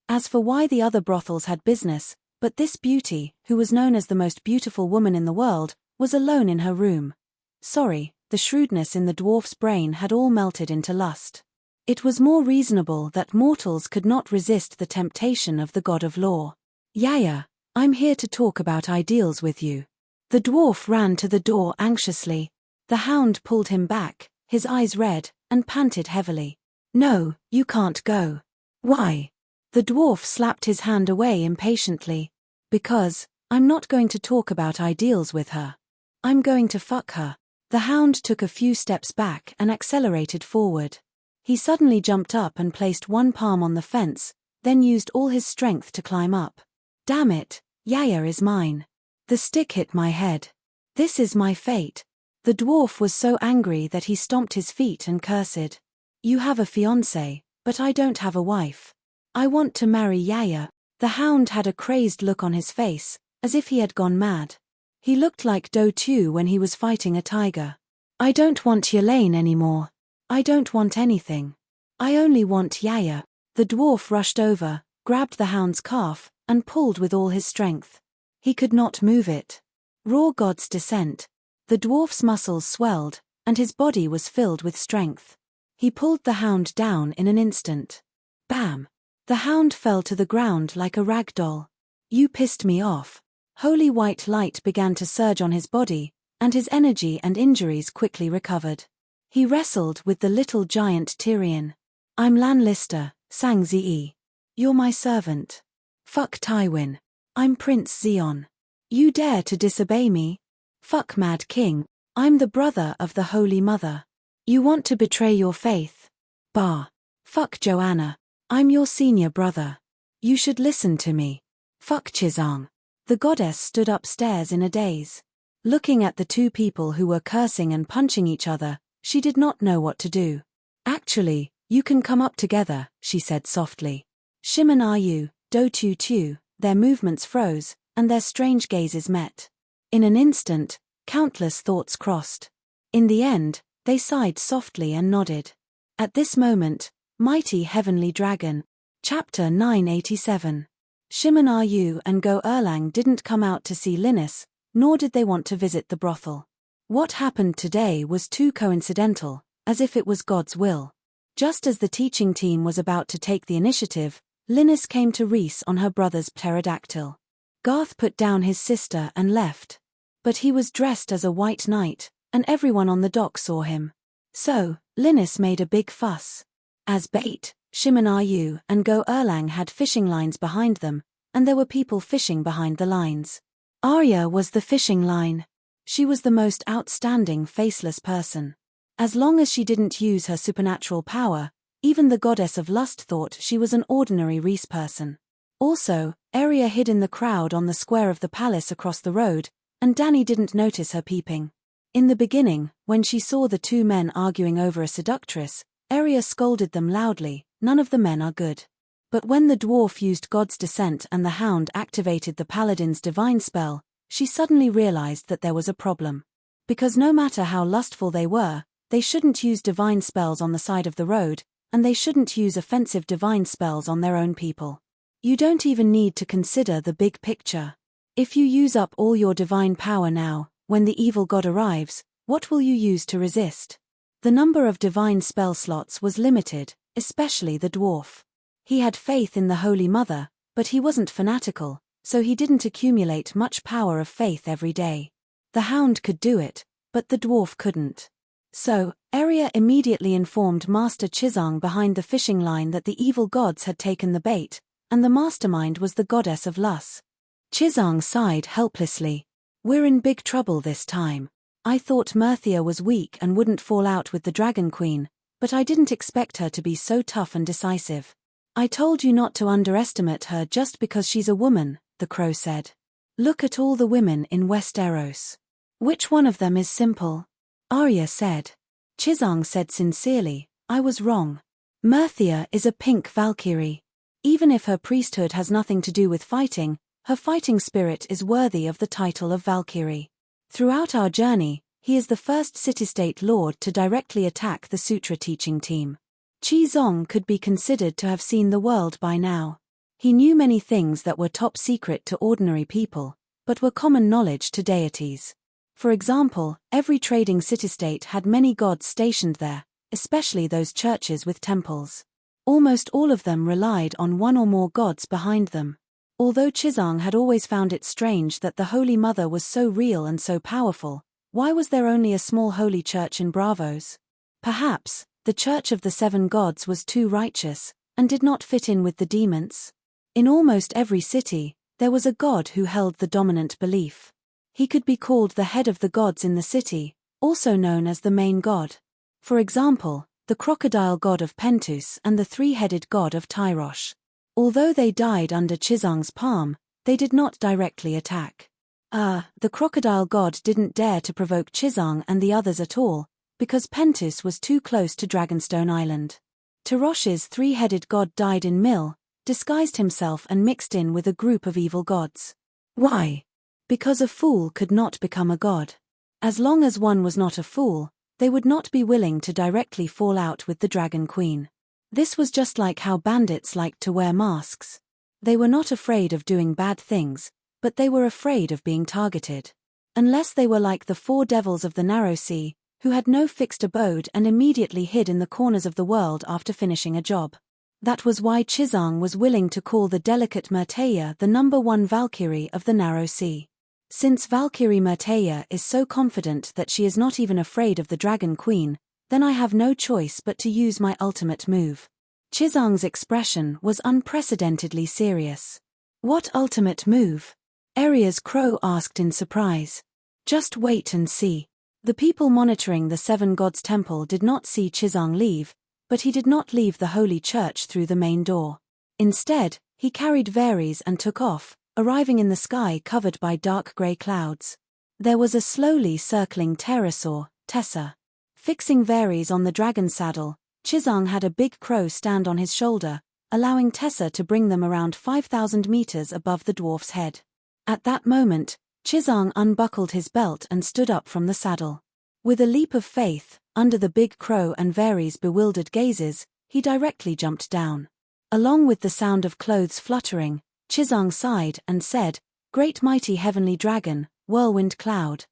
As for why the other brothels had business, but this beauty, who was known as the most beautiful woman in the world, was alone in her room. Sorry, the shrewdness in the dwarf's brain had all melted into lust. It was more reasonable that mortals could not resist the temptation of the god of law. Yaya, I'm here to talk about ideals with you. The dwarf ran to the door anxiously. The hound pulled him back, his eyes red, and panted heavily. No, you can't go. Why? The dwarf slapped his hand away impatiently. Because, I'm not going to talk about ideals with her. I'm going to fuck her. The hound took a few steps back and accelerated forward. He suddenly jumped up and placed one palm on the fence, then used all his strength to climb up. Damn it, Yaya is mine. The stick hit my head. This is my fate. The dwarf was so angry that he stomped his feet and cursed. You have a fiancé, but I don't have a wife. I want to marry Yaya. The hound had a crazed look on his face, as if he had gone mad. He looked like Do Tu when he was fighting a tiger. I don't want Yelane anymore. I don't want anything. I only want Yaya. The dwarf rushed over, grabbed the hound's calf, and pulled with all his strength. He could not move it. Raw God's descent. The dwarf's muscles swelled, and his body was filled with strength. He pulled the hound down in an instant. Bam! The hound fell to the ground like a rag doll. You pissed me off. Holy white light began to surge on his body, and his energy and injuries quickly recovered. He wrestled with the little giant Tyrion. I'm Lan Lister, sang Ze. You're my servant. Fuck Tywin. I'm Prince Zeon. You dare to disobey me? Fuck Mad King. I'm the brother of the Holy Mother. You want to betray your faith? Bah. Fuck Joanna. I'm your senior brother. You should listen to me. Fuck Chizang. The goddess stood upstairs in a daze. Looking at the two people who were cursing and punching each other, she did not know what to do. Actually, you can come up together, she said softly. Shimon Ayu, Do Tu Tu, their movements froze, and their strange gazes met. In an instant, countless thoughts crossed. In the end, they sighed softly and nodded. At this moment, Mighty Heavenly Dragon. Chapter 987. Shimon Ayu and Go Erlang didn't come out to see Linus, nor did they want to visit the brothel. What happened today was too coincidental, as if it was God's will. Just as the teaching team was about to take the initiative, Linus came to Reese on her brother's pterodactyl. Garth put down his sister and left. But he was dressed as a white knight, and everyone on the dock saw him. So, Linus made a big fuss. As bait, Shimon Ayu and Go Erlang had fishing lines behind them, and there were people fishing behind the lines. Arya was the fishing line. She was the most outstanding faceless person. As long as she didn't use her supernatural power, even the goddess of lust thought she was an ordinary Reese person. Also, Aria hid in the crowd on the square of the palace across the road, and Dany didn't notice her peeping. In the beginning, when she saw the two men arguing over a seductress, Aria scolded them loudly, "None of the men are good." But when the dwarf used God's descent and the hound activated the paladin's divine spell, she suddenly realized that there was a problem. Because no matter how lustful they shouldn't use divine spells on the side of the road, and they shouldn't use offensive divine spells on their own people. You don't even need to consider the big picture. If you use up all your divine power now, when the evil god arrives, what will you use to resist? The number of divine spell slots was limited, especially the dwarf. He had faith in the Holy Mother, but he wasn't fanatical, so he didn't accumulate much power of faith every day. The hound could do it, but the dwarf couldn't. So, Aria immediately informed Master Chizang behind the fishing line that the evil gods had taken the bait, and the mastermind was the goddess of lust. Chizang sighed helplessly. "We're in big trouble this time. I thought Myrthia was weak and wouldn't fall out with the Dragon Queen, but I didn't expect her to be so tough and decisive." "I told you not to underestimate her just because she's a woman," the crow said. "Look at all the women in Westeros. Which one of them is simple?" Arya said. Chizang said sincerely, "I was wrong. Myrthia is a pink Valkyrie. Even if her priesthood has nothing to do with fighting, her fighting spirit is worthy of the title of Valkyrie. Throughout our journey, he is the first city-state lord to directly attack the Sutra teaching team. Chizang could be considered to have seen the world by now. He knew many things that were top secret to ordinary people, but were common knowledge to deities. For example, every trading city-state had many gods stationed there, especially those churches with temples. Almost all of them relied on one or more gods behind them. Although Chizang had always found it strange that the Holy Mother was so real and so powerful, why was there only a small holy church in Braavos? Perhaps, the Church of the Seven Gods was too righteous, and did not fit in with the demons. In almost every city, there was a god who held the dominant belief. He could be called the head of the gods in the city, also known as the main god. For example, the crocodile god of Pentus and the three-headed god of Tyrosh. Although they died under Chizang's palm, they did not directly attack. The crocodile god didn't dare to provoke Chizang and the others at all, because Pentus was too close to Dragonstone Island. Tyrosh's three-headed god died in Mill, disguised himself and mixed in with a group of evil gods. Why? Because a fool could not become a god. As long as one was not a fool, they would not be willing to directly fall out with the Dragon Queen. This was just like how bandits liked to wear masks. They were not afraid of doing bad things, but they were afraid of being targeted. Unless they were like the four devils of the Narrow Sea, who had no fixed abode and immediately hid in the corners of the world after finishing a job. That was why Chizang was willing to call the delicate Myrtea the #1 Valkyrie of the Narrow Sea. Since Valkyrie Myrtea is so confident that she is not even afraid of the Dragon Queen, then I have no choice but to use my ultimate move. Chizang's expression was unprecedentedly serious. "What ultimate move?" Aria's crow asked in surprise. "Just wait and see." The people monitoring the Seven Gods Temple did not see Chizang leave, but he did not leave the holy church through the main door. Instead, he carried Varys and took off, arriving in the sky covered by dark grey clouds. There was a slowly circling pterosaur, Tessa. Fixing Varys on the dragon's saddle, Chizang had a big crow stand on his shoulder, allowing Tessa to bring them around 5,000 meters above the dwarf's head. At that moment, Chizang unbuckled his belt and stood up from the saddle. With a leap of faith, under the big crow and Varys' bewildered gazes, he directly jumped down. Along with the sound of clothes fluttering, Chizang sighed and said, "Great mighty heavenly dragon, whirlwind cloud."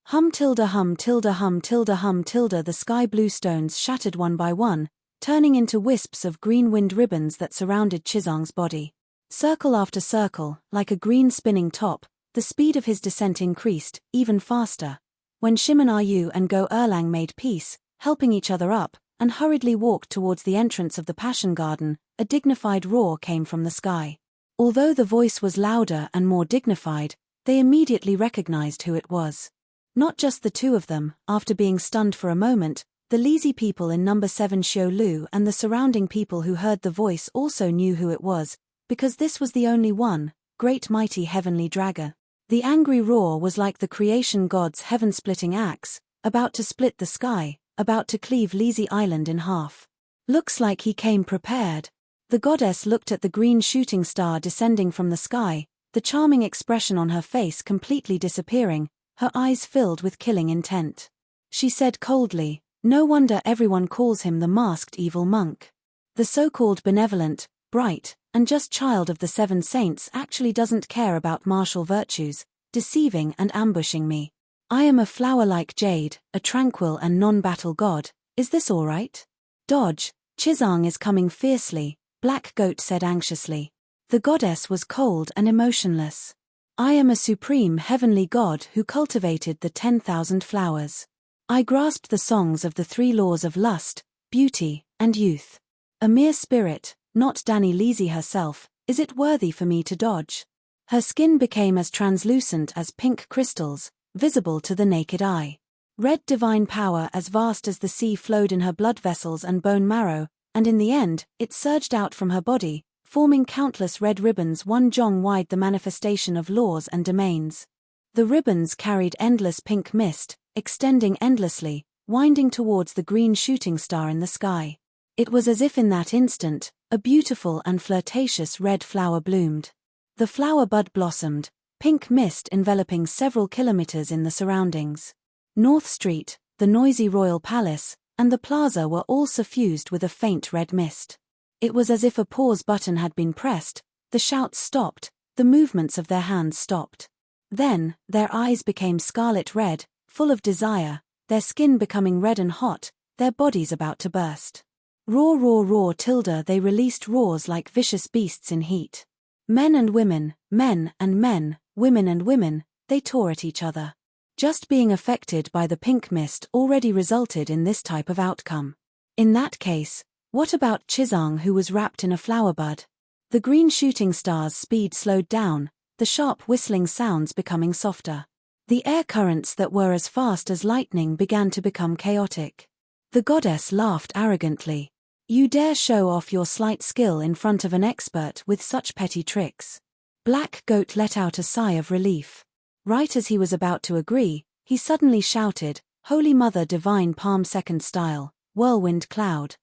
Hum tilde hum tilde hum tilde hum tilde. The sky blue stones shattered one by one, turning into wisps of green wind ribbons that surrounded Chizang's body. Circle after circle, like a green spinning top, the speed of his descent increased, even faster. When Shimon Ryu and Go Erlang made peace, helping each other up, and hurriedly walked towards the entrance of the Passion Garden, a dignified roar came from the sky. Although the voice was louder and more dignified, they immediately recognized who it was. Not just the two of them. After being stunned for a moment, the lazy people in number 7 Xiao Lu and the surrounding people who heard the voice also knew who it was, because this was the only one, great mighty heavenly dragon. The angry roar was like the creation god's heaven-splitting axe, about to split the sky, about to cleave Lazy Island in half. Looks like he came prepared. The goddess looked at the green shooting star descending from the sky, the charming expression on her face completely disappearing, her eyes filled with killing intent. She said coldly, "No wonder everyone calls him the masked evil monk. The so-called benevolent, bright, and just child of the 7 saints actually doesn't care about martial virtues, deceiving and ambushing me. I am a flower-like jade, a tranquil and non-battle god. Is this all right?" "Dodge, Chizang is coming fiercely," Black Goat said anxiously. The goddess was cold and emotionless. "I am a supreme heavenly god who cultivated the 10,000 flowers. I grasped the songs of the 3 laws of lust, beauty, and youth. A mere spirit, not Danny Leasy herself, is it worthy for me to dodge?" Her skin became as translucent as pink crystals, visible to the naked eye. Red divine power as vast as the sea flowed in her blood vessels and bone marrow, and in the end, it surged out from her body, forming countless red ribbons 1 jong wide, the manifestation of laws and domains. The ribbons carried endless pink mist, extending endlessly, winding towards the green shooting star in the sky. It was as if in that instant, a beautiful and flirtatious red flower bloomed. The flower bud blossomed, pink mist enveloping several kilometers in the surroundings. North Street, the noisy royal palace, and the plaza were all suffused with a faint red mist. It was as if a pause button had been pressed, the shouts stopped, the movements of their hands stopped. Then, their eyes became scarlet red, full of desire, their skin becoming red and hot, their bodies about to burst. Roar, roar, roar, tilde, they released roars like vicious beasts in heat. Men and women, men and men, women and women, they tore at each other. Just being affected by the pink mist already resulted in this type of outcome. In that case, what about Chizang, who was wrapped in a flower bud? The green shooting star's speed slowed down, the sharp whistling sounds becoming softer. The air currents that were as fast as lightning began to become chaotic. The goddess laughed arrogantly. "You dare show off your slight skill in front of an expert with such petty tricks?" Black Goat let out a sigh of relief. Right as he was about to agree, he suddenly shouted, "Holy Mother Divine Palm Second Style, Whirlwind Cloud."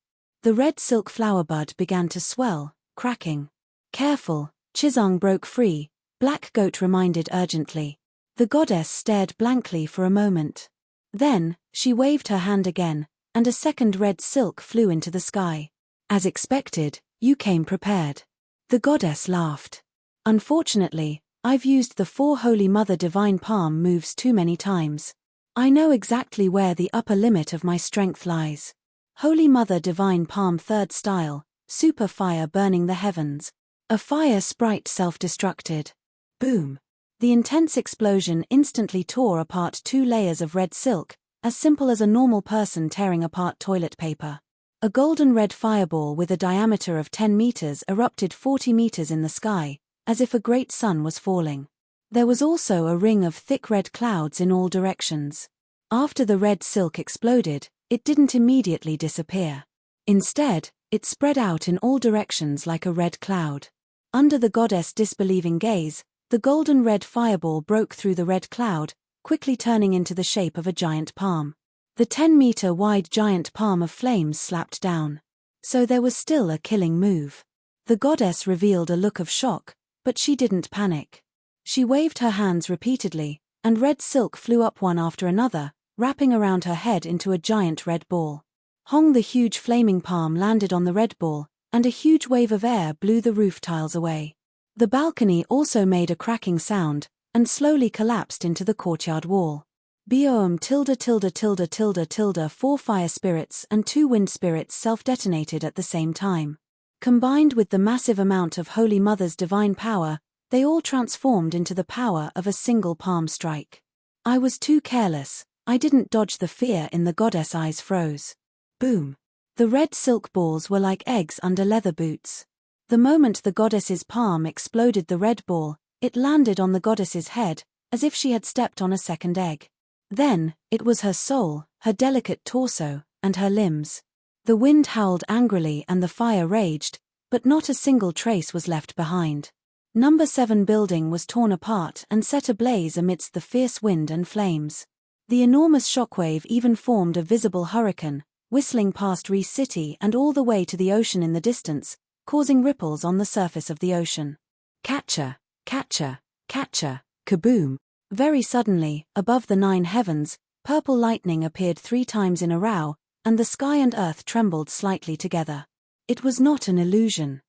The red silk flower bud began to swell, cracking. "Careful, Chizang broke free," Black Goat reminded urgently. The goddess stared blankly for a moment. Then, she waved her hand again, and a second red silk flew into the sky. "As expected, you came prepared." The goddess laughed. "Unfortunately, I've used the 4 Holy Mother Divine Palm moves too many times. I know exactly where the upper limit of my strength lies. Holy Mother Divine Palm Third Style, Super Fire burning the heavens." A fire sprite self-destructed. Boom! The intense explosion instantly tore apart 2 layers of red silk, as simple as a normal person tearing apart toilet paper. A golden red fireball with a diameter of 10 meters erupted 40 meters in the sky, as if a great sun was falling. There was also a ring of thick red clouds in all directions. After the red silk exploded, it didn't immediately disappear. Instead, it spread out in all directions like a red cloud. Under the goddess' disbelieving gaze, the golden red fireball broke through the red cloud, quickly turning into the shape of a giant palm. The 10-meter-wide giant palm of flames slapped down. So there was still a killing move. The goddess revealed a look of shock, but she didn't panic. She waved her hands repeatedly, and red silk flew up one after another, wrapping around her head into a giant red ball. Hong, the huge flaming palm landed on the red ball, and a huge wave of air blew the roof tiles away. The balcony also made a cracking sound, and slowly collapsed into the courtyard wall. Boom tilde tilde tilde tilde tilde 4 fire spirits and 2 wind spirits self-detonated at the same time. Combined with the massive amount of Holy Mother's divine power, they all transformed into the power of a single palm strike. I was too careless, I didn't dodge. The fear in the goddess' eyes froze. Boom! The red silk balls were like eggs under leather boots. The moment the goddess's palm exploded the red ball, it landed on the goddess's head, as if she had stepped on a second egg. Then, it was her soul, her delicate torso, and her limbs. The wind howled angrily and the fire raged, but not a single trace was left behind. Number 7 building was torn apart and set ablaze amidst the fierce wind and flames. The enormous shockwave even formed a visible hurricane, whistling past Reese City and all the way to the ocean in the distance, causing ripples on the surface of the ocean. Catcher, catcher, catcher, kaboom! Very suddenly, above the 9 heavens, purple lightning appeared 3 times in a row, and the sky and earth trembled slightly together. It was not an illusion.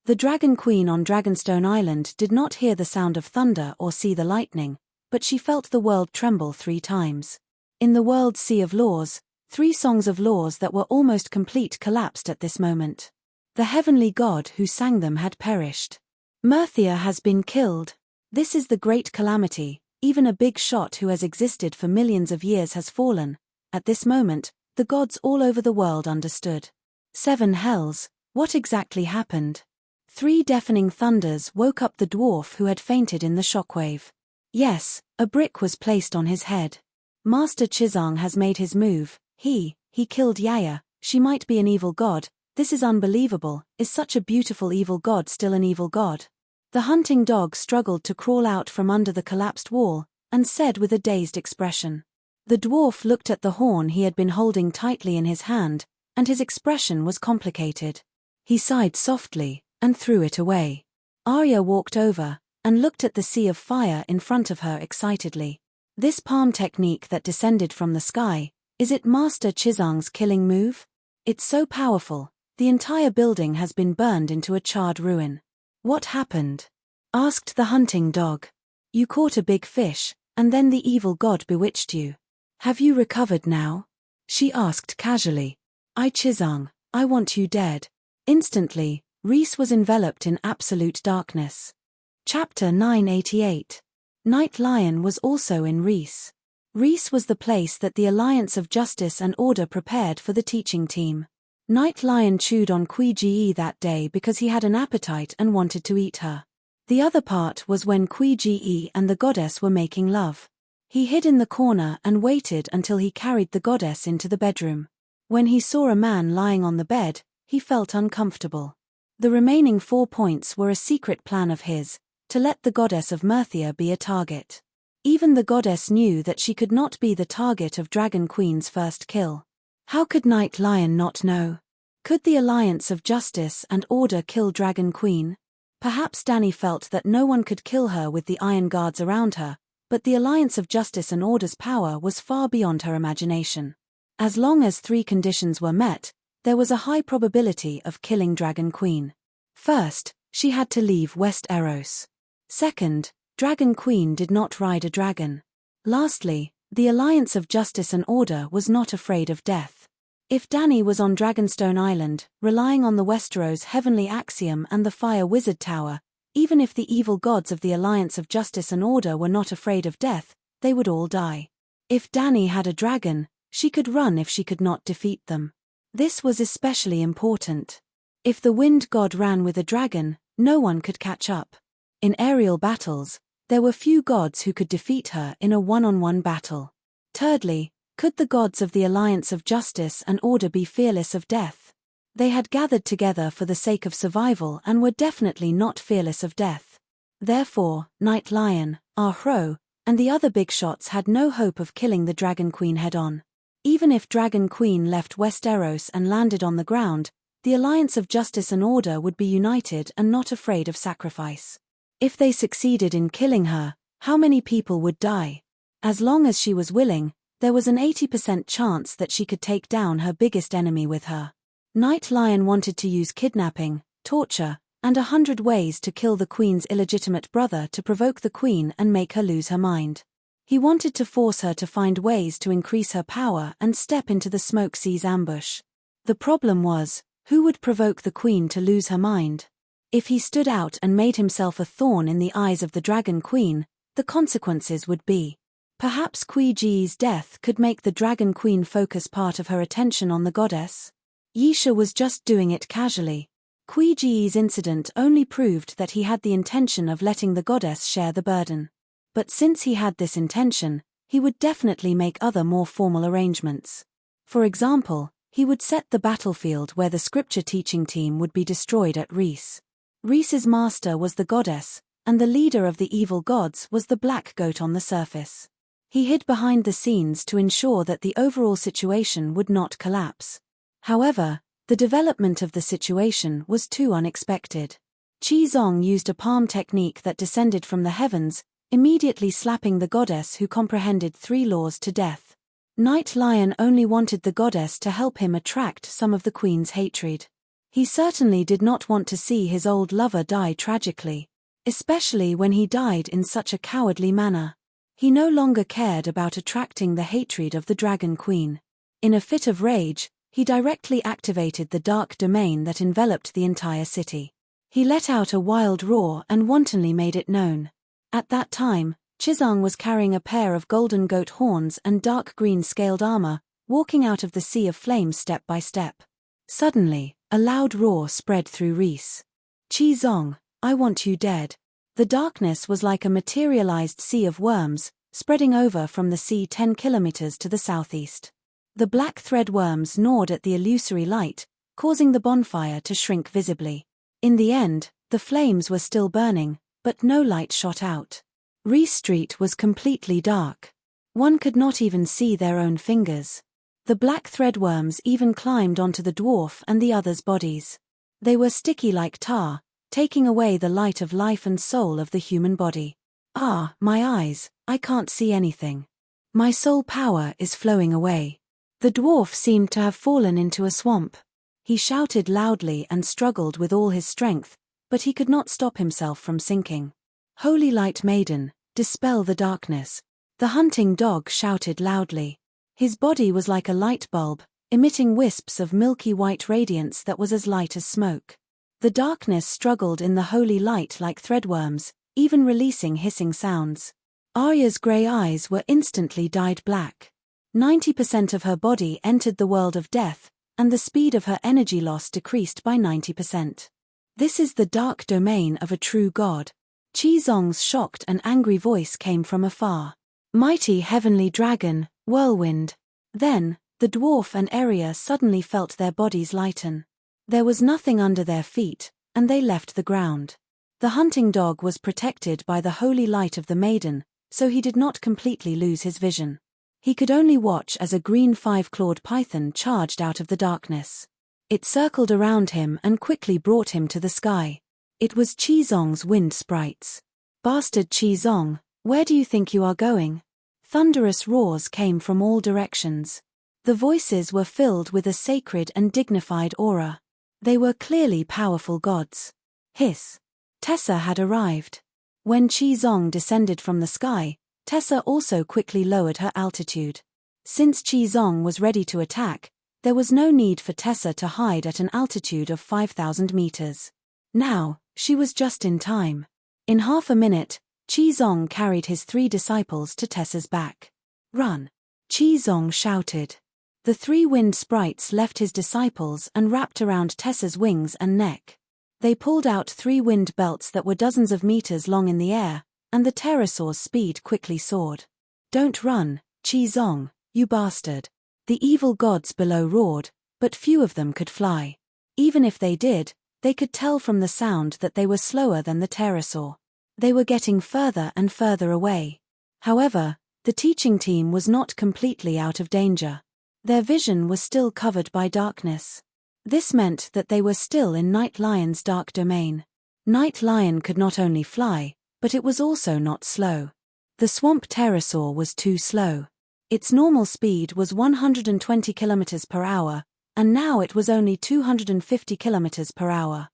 The Dragon Queen on Dragonstone Island did not hear the sound of thunder or see the lightning, but she felt the world tremble 3 times. In the world's sea of laws, 3 songs of laws that were almost complete collapsed at this moment. The heavenly god who sang them had perished. Merthia has been killed. This is the great calamity. Even a big shot who has existed for millions of years has fallen. At this moment, the gods all over the world understood. 7 hells, what exactly happened? 3 deafening thunders woke up the dwarf who had fainted in the shockwave. Yes, a brick was placed on his head. Master Chizang has made his move. He killed Yaya. She might be an evil god. This is unbelievable. Is such a beautiful evil god still an evil god? The hunting dog struggled to crawl out from under the collapsed wall, and said with a dazed expression. The dwarf looked at the horn he had been holding tightly in his hand, and his expression was complicated. He sighed softly, and threw it away. Arya walked over, and looked at the sea of fire in front of her excitedly. This palm technique that descended from the sky, is it Master Chizang's killing move? It's so powerful, the entire building has been burned into a charred ruin. What happened? Asked the hunting dog. You caught a big fish, and then the evil god bewitched you. Have you recovered now? She asked casually. Chizang, I want you dead. Instantly, Reese was enveloped in absolute darkness. Chapter 988. Night Lion was also in Reese. Reese was the place that the Alliance of Justice and Order prepared for the teaching team. Night Lion chewed on Kui-Ge that day because he had an appetite and wanted to eat her. The other part was when Kui-Ge and the goddess were making love. He hid in the corner and waited until he carried the goddess into the bedroom. When he saw a man lying on the bed, he felt uncomfortable. The remaining 4 points were a secret plan of his, to let the goddess of Merthia be a target. Even the goddess knew that she could not be the target of Dragon Queen's first kill. How could Night Lion not know? Could the Alliance of Justice and Order kill Dragon Queen? Perhaps Danny felt that no one could kill her with the iron guards around her, but the Alliance of Justice and Order's power was far beyond her imagination. As long as 3 conditions were met, there was a high probability of killing Dragon Queen. First, she had to leave Westeros. Second, Dragon Queen did not ride a dragon. Lastly, the Alliance of Justice and Order was not afraid of death. If Danny was on Dragonstone Island, relying on the Westeros Heavenly Axiom and the Fire Wizard Tower, even if the evil gods of the Alliance of Justice and Order were not afraid of death, they would all die. If Danny had a dragon, she could run if she could not defeat them. This was especially important. If the wind god ran with a dragon, no one could catch up. In aerial battles, there were few gods who could defeat her in a one-on-one battle. Thirdly, could the gods of the Alliance of Justice and Order be fearless of death? They had gathered together for the sake of survival and were definitely not fearless of death. Therefore, Night Lion, Ahro, and the other big shots had no hope of killing the Dragon Queen head-on. Even if Dragon Queen left Westeros and landed on the ground, the Alliance of Justice and Order would be united and not afraid of sacrifice. If they succeeded in killing her, how many people would die? As long as she was willing, there was an 80% chance that she could take down her biggest enemy with her. Night Lion wanted to use kidnapping, torture, and 100 ways to kill the Queen's illegitimate brother to provoke the Queen and make her lose her mind. He wanted to force her to find ways to increase her power and step into the Smoke Sea's ambush. The problem was, who would provoke the Queen to lose her mind? If he stood out and made himself a thorn in the eyes of the Dragon Queen, the consequences would be. Perhaps Kui-Ge's death could make the Dragon Queen focus part of her attention on the goddess. Yisha was just doing it casually. Kui-Ge's incident only proved that he had the intention of letting the goddess share the burden. But since he had this intention, he would definitely make other more formal arrangements. For example, he would set the battlefield where the scripture teaching team would be destroyed at Reese. Reese's master was the goddess, and the leader of the evil gods was the black goat on the surface. He hid behind the scenes to ensure that the overall situation would not collapse. However, the development of the situation was too unexpected. Qizong used a palm technique that descended from the heavens, immediately slapping the goddess who comprehended 3 laws to death. Night Lion only wanted the goddess to help him attract some of the queen's hatred. He certainly did not want to see his old lover die tragically, especially when he died in such a cowardly manner. He no longer cared about attracting the hatred of the Dragon Queen. In a fit of rage, he directly activated the dark domain that enveloped the entire city. He let out a wild roar and wantonly made it known. At that time, Qizong was carrying a pair of golden goat horns and dark green scaled armor, walking out of the sea of flames step by step. Suddenly, a loud roar spread through Reese. Qizong, I want you dead. The darkness was like a materialized sea of worms, spreading over from the sea 10 kilometers to the southeast. The black thread worms gnawed at the illusory light, causing the bonfire to shrink visibly. In the end, the flames were still burning, but no light shot out. Reese Street was completely dark. One could not even see their own fingers. The black threadworms even climbed onto the dwarf and the others' bodies. They were sticky like tar, taking away the light of life and soul of the human body. Ah, my eyes, I can't see anything. My soul power is flowing away. The dwarf seemed to have fallen into a swamp. He shouted loudly and struggled with all his strength, but he could not stop himself from sinking. Holy Light Maiden, dispel the darkness. The hunting dog shouted loudly. His body was like a light bulb, emitting wisps of milky white radiance that was as light as smoke. The darkness struggled in the holy light like threadworms, even releasing hissing sounds. Arya's grey eyes were instantly dyed black. 90% of her body entered the world of death, and the speed of her energy loss decreased by 90%. This is the dark domain of a true god. Qizong's shocked and angry voice came from afar. Mighty heavenly dragon, whirlwind. Then, the dwarf and Arya suddenly felt their bodies lighten. There was nothing under their feet, and they left the ground. The hunting dog was protected by the holy light of the maiden, so he did not completely lose his vision. He could only watch as a green 5-clawed python charged out of the darkness. It circled around him and quickly brought him to the sky. It was Qizong's wind sprites. Bastard Qizong, where do you think you are going? Thunderous roars came from all directions. The voices were filled with a sacred and dignified aura. They were clearly powerful gods. Hiss. Tessa had arrived. When Qizong descended from the sky, Tessa also quickly lowered her altitude. Since Qizong was ready to attack, there was no need for Tessa to hide at an altitude of 5,000 meters. Now, she was just in time. In half a minute, Qizong carried his 3 disciples to Tessa's back. Run! Qizong shouted. The 3 wind sprites left his disciples and wrapped around Tessa's wings and neck. They pulled out 3 wind belts that were dozens of meters long in the air, and the pterosaur's speed quickly soared. Don't run, Qizong, you bastard. The evil gods below roared, but few of them could fly. Even if they did, they could tell from the sound that they were slower than the pterosaur. They were getting further and further away. However, the teaching team was not completely out of danger. Their vision was still covered by darkness. This meant that they were still in Night Lion's dark domain. Night Lion could not only fly, but it was also not slow. The swamp pterosaur was too slow. Its normal speed was 120 km per hour, and now it was only 250 km per hour.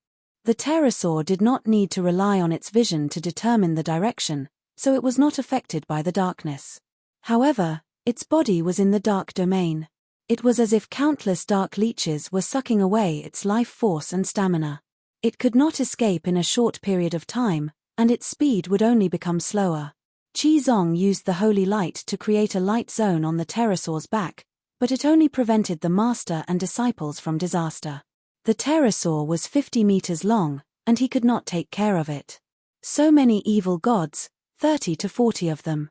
The pterosaur did not need to rely on its vision to determine the direction, so it was not affected by the darkness. However, its body was in the dark domain. It was as if countless dark leeches were sucking away its life force and stamina. It could not escape in a short period of time, and its speed would only become slower. Qizong used the holy light to create a light zone on the pterosaur's back, but it only prevented the master and disciples from disaster. The pterosaur was 50 meters long, and he could not take care of it. So many evil gods, 30 to 40 of them.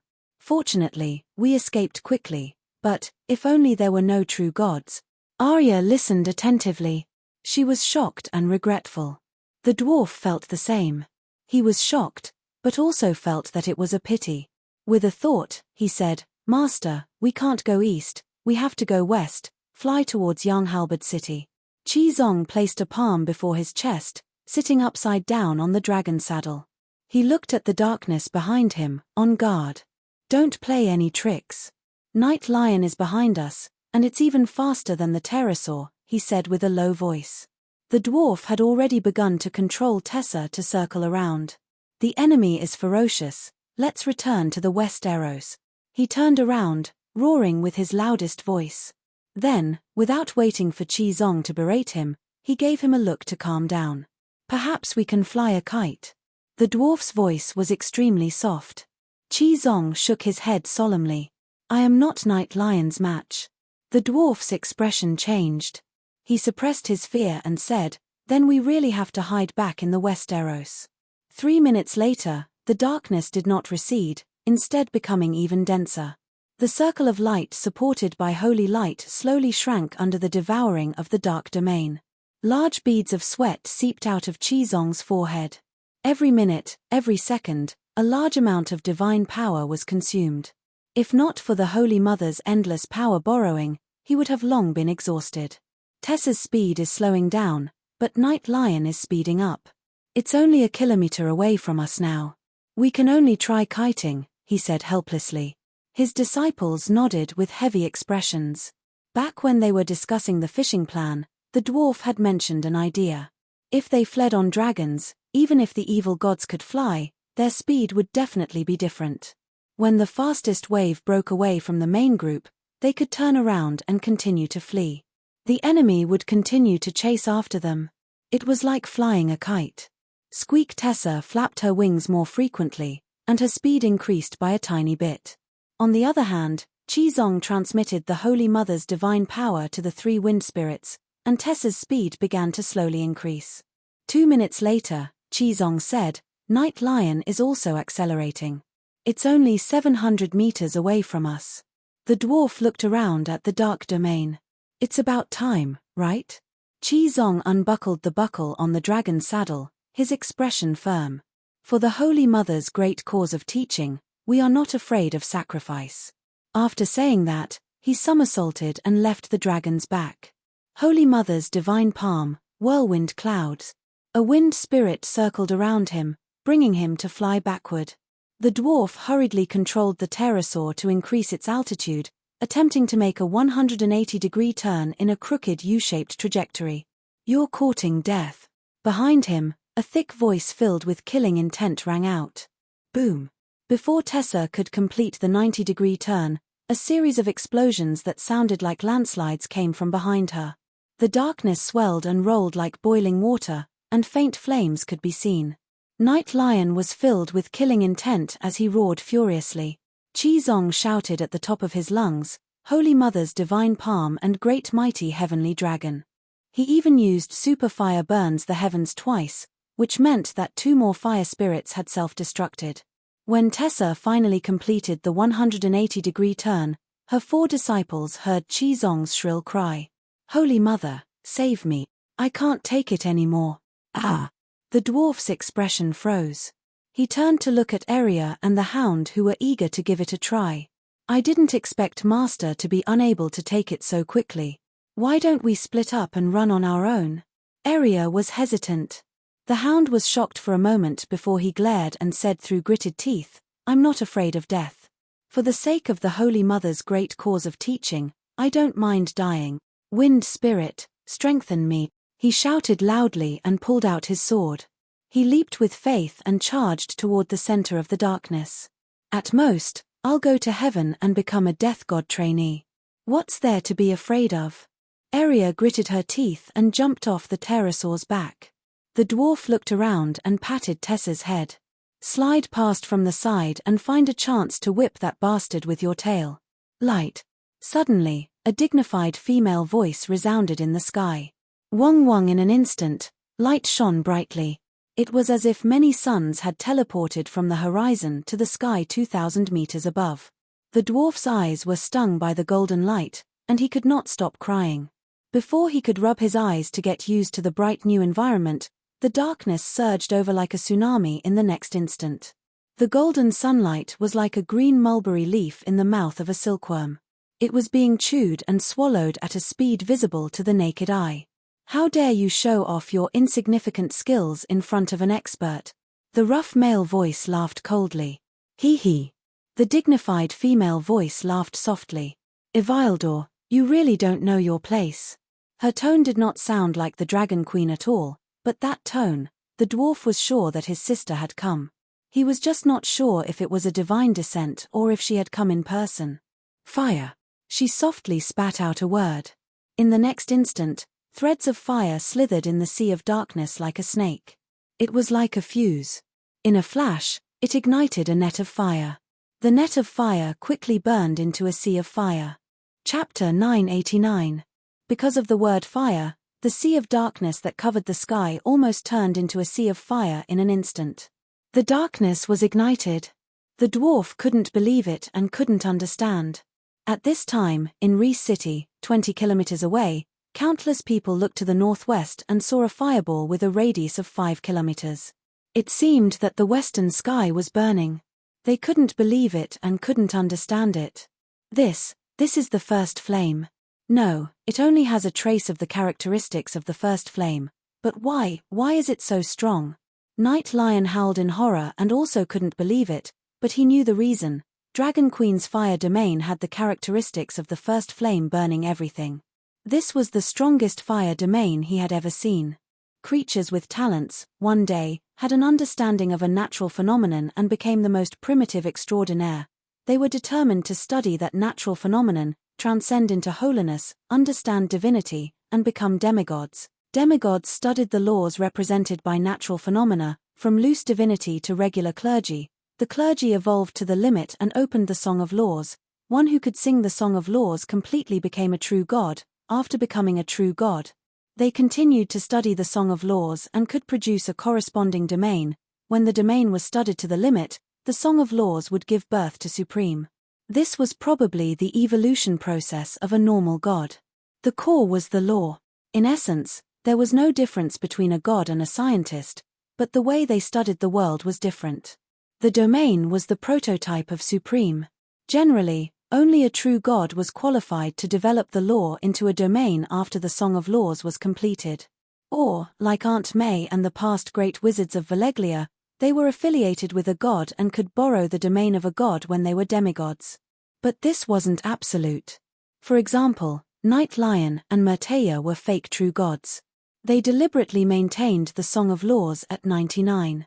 Fortunately, we escaped quickly, but, if only there were no true gods. Arya listened attentively. She was shocked and regretful. The dwarf felt the same. He was shocked, but also felt that it was a pity. With a thought, he said, "Master, we can't go east, we have to go west, fly towards Yanghalberd city." Qizong placed a palm before his chest, sitting upside down on the dragon saddle. He looked at the darkness behind him, on guard. "Don't play any tricks. Night Lion is behind us, and it's even faster than the pterosaur," he said with a low voice. The dwarf had already begun to control Tessa to circle around. "The enemy is ferocious, let's return to the West Arrows." He turned around, roaring with his loudest voice. Then, without waiting for Qizong to berate him, he gave him a look to calm down. "Perhaps we can fly a kite." The dwarf's voice was extremely soft. Qizong shook his head solemnly. "I am not Night Lion's match." The dwarf's expression changed. He suppressed his fear and said, "Then we really have to hide back in the West Arrows." 3 minutes later, the darkness did not recede, instead becoming even denser. The circle of light supported by holy light slowly shrank under the devouring of the dark domain. Large beads of sweat seeped out of Qizong's forehead. Every minute, every second, a large amount of divine power was consumed. If not for the Holy Mother's endless power borrowing, he would have long been exhausted. Tessa's speed is slowing down, but Night Lion is speeding up. "It's only a kilometer away from us now. We can only try kiting," he said helplessly. His disciples nodded with heavy expressions. Back when they were discussing the fishing plan, the dwarf had mentioned an idea. If they fled on dragons, even if the evil gods could fly, their speed would definitely be different. When the fastest wave broke away from the main group, they could turn around and continue to flee. The enemy would continue to chase after them. It was like flying a kite. Squeak Tessa flapped her wings more frequently, and her speed increased by a tiny bit. On the other hand, Qizong transmitted the Holy Mother's divine power to the 3 wind spirits, and Tessa's speed began to slowly increase. 2 minutes later, Qizong said, "Night Lion is also accelerating. It's only 700 meters away from us." The dwarf looked around at the dark domain. "It's about time, right?" Qizong unbuckled the buckle on the dragon's saddle, his expression firm. "For the Holy Mother's great cause of teaching, we are not afraid of sacrifice." After saying that, he somersaulted and left the dragon's back. Holy Mother's divine palm, whirlwind clouds. A wind spirit circled around him, bringing him to fly backward. The dwarf hurriedly controlled the pterosaur to increase its altitude, attempting to make a 180-degree turn in a crooked U-shaped trajectory. "You're courting death." Behind him, a thick voice filled with killing intent rang out. Boom. Before Tessa could complete the 90-degree turn, a series of explosions that sounded like landslides came from behind her. The darkness swelled and rolled like boiling water, and faint flames could be seen. Night Lion was filled with killing intent as he roared furiously. Qizong shouted at the top of his lungs, "Holy Mother's divine palm and great mighty heavenly dragon." He even used super fire burns the heavens twice, which meant that 2 more fire spirits had self-destructed. When Tessa finally completed the 180-degree turn, her 4 disciples heard Qizong's shrill cry. "Holy Mother, save me. I can't take it anymore." "Ah!" The dwarf's expression froze. He turned to look at Arya and the hound, who were eager to give it a try. "I didn't expect Master to be unable to take it so quickly. Why don't we split up and run on our own?" Arya was hesitant. The hound was shocked for a moment before he glared and said through gritted teeth, "I'm not afraid of death. For the sake of the Holy Mother's great cause of teaching, I don't mind dying. Wind spirit, strengthen me." He shouted loudly and pulled out his sword. He leaped with faith and charged toward the center of the darkness. "At most, I'll go to heaven and become a death god trainee. What's there to be afraid of?" Arya gritted her teeth and jumped off the pterosaur's back. The dwarf looked around and patted Tessa's head. "Slide past from the side and find a chance to whip that bastard with your tail." Light. Suddenly, a dignified female voice resounded in the sky. Wong wong. In an instant, light shone brightly. It was as if many suns had teleported from the horizon to the sky 2,000 meters above. The dwarf's eyes were stung by the golden light, and he could not stop crying. Before he could rub his eyes to get used to the bright new environment, the darkness surged over like a tsunami in the next instant. The golden sunlight was like a green mulberry leaf in the mouth of a silkworm. It was being chewed and swallowed at a speed visible to the naked eye. How dare you show off your insignificant skills in front of an expert? The rough male voice laughed coldly. Hee hee. The dignified female voice laughed softly. Ivildur, you really don't know your place. Her tone did not sound like the Dragon Queen at all, but that tone, the dwarf was sure that his sister had come. He was just not sure if it was a divine descent or if she had come in person. Fire. She softly spat out a word. In the next instant, threads of fire slithered in the sea of darkness like a snake. It was like a fuse. In a flash, it ignited a net of fire. The net of fire quickly burned into a sea of fire. Chapter 989. Because of the word fire, the sea of darkness that covered the sky almost turned into a sea of fire in an instant. The darkness was ignited. The dwarf couldn't believe it and couldn't understand. At this time, in Reese City, 20 kilometers away, countless people looked to the northwest and saw a fireball with a radius of 5 kilometers. It seemed that the western sky was burning. They couldn't believe it and couldn't understand it. This is the first flame. No, it only has a trace of the characteristics of the first flame. But why is it so strong? Night Lion howled in horror and also couldn't believe it, but he knew the reason. Dragon Queen's fire domain had the characteristics of the first flame burning everything. This was the strongest fire domain he had ever seen. Creatures with talents, one day, had an understanding of a natural phenomenon and became the most primitive extraordinaire. They were determined to study that natural phenomenon, transcend into holiness, understand divinity, and become demigods. Demigods studied the laws represented by natural phenomena, from loose divinity to regular clergy. The clergy evolved to the limit and opened the Song of Laws. One who could sing the Song of Laws completely became a true god. After becoming a true god, they continued to study the Song of Laws and could produce a corresponding domain. When the domain was studied to the limit, the Song of Laws would give birth to Supreme. This was probably the evolution process of a normal god. The core was the law. In essence, there was no difference between a god and a scientist, but the way they studied the world was different. The domain was the prototype of Supreme. Generally, only a true god was qualified to develop the law into a domain after the Song of Laws was completed. Or, like Aunt May and the past great wizards of Valeglia, they were affiliated with a god and could borrow the domain of a god when they were demigods. But this wasn't absolute. For example, Night Lion and Myrtea were fake true gods. They deliberately maintained the Song of Laws at 99%,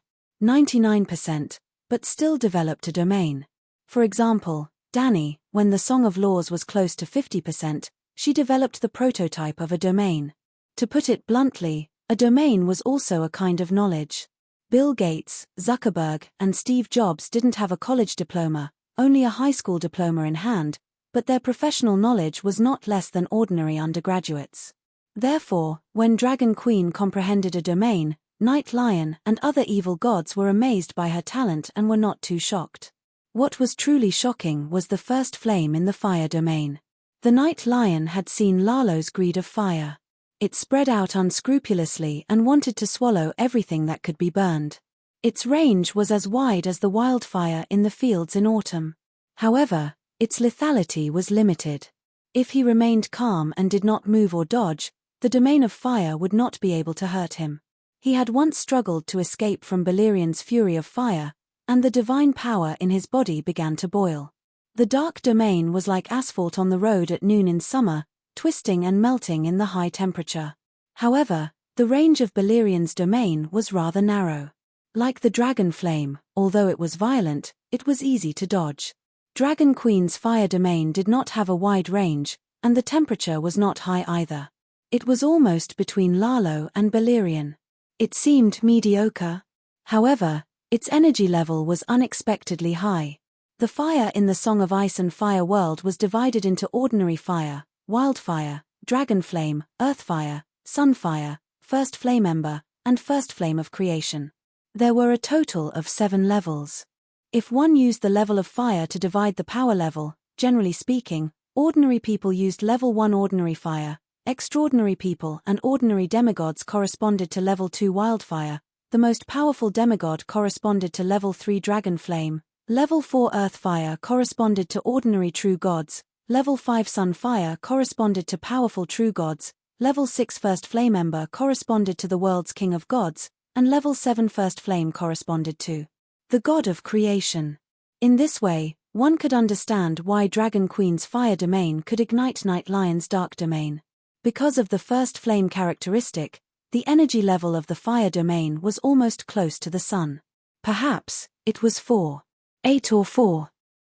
but still developed a domain. For example, Dani, when the Song of Laws was close to 50%, she developed the prototype of a domain. To put it bluntly, a domain was also a kind of knowledge. Bill Gates, Zuckerberg, and Steve Jobs didn't have a college diploma, only a high school diploma in hand, but their professional knowledge was not less than ordinary undergraduates. Therefore, when Dragon Queen comprehended a domain, Night Lion and other evil gods were amazed by her talent and were not too shocked. What was truly shocking was the first flame in the fire domain. The Night Lion had seen Lalo's greed of fire. It spread out unscrupulously and wanted to swallow everything that could be burned. Its range was as wide as the wildfire in the fields in autumn. However, its lethality was limited. If he remained calm and did not move or dodge, the domain of fire would not be able to hurt him. He had once struggled to escape from Balerian's fury of fire, and the divine power in his body began to boil. The dark domain was like asphalt on the road at noon in summer, twisting and melting in the high temperature. However, the range of Balerian's domain was rather narrow. Like the dragon flame, although it was violent, it was easy to dodge. Dragon Queen's fire domain did not have a wide range, and the temperature was not high either. It was almost between Lalo and Balerian. It seemed mediocre. However, its energy level was unexpectedly high. The fire in the Song of Ice and Fire world was divided into ordinary fire, wildfire, dragon flame, earth fire, sunfire, first flame ember, and first flame of creation. There were a total of 7 levels. If one used the level of fire to divide the power level, generally speaking, ordinary people used level 1 ordinary fire, extraordinary people and ordinary demigods corresponded to level 2 wildfire, the most powerful demigod corresponded to level 3 dragon flame, level 4 earth fire corresponded to ordinary true gods, level 5 sun fire corresponded to powerful true gods, level 6 first flame ember corresponded to the world's king of gods, and level 7 first flame corresponded to the god of creation. In this way, one could understand why Dragon Queen's fire domain could ignite Night Lion's dark domain. Because of the first flame characteristic, the energy level of the fire domain was almost close to the sun. Perhaps it was 4.8 or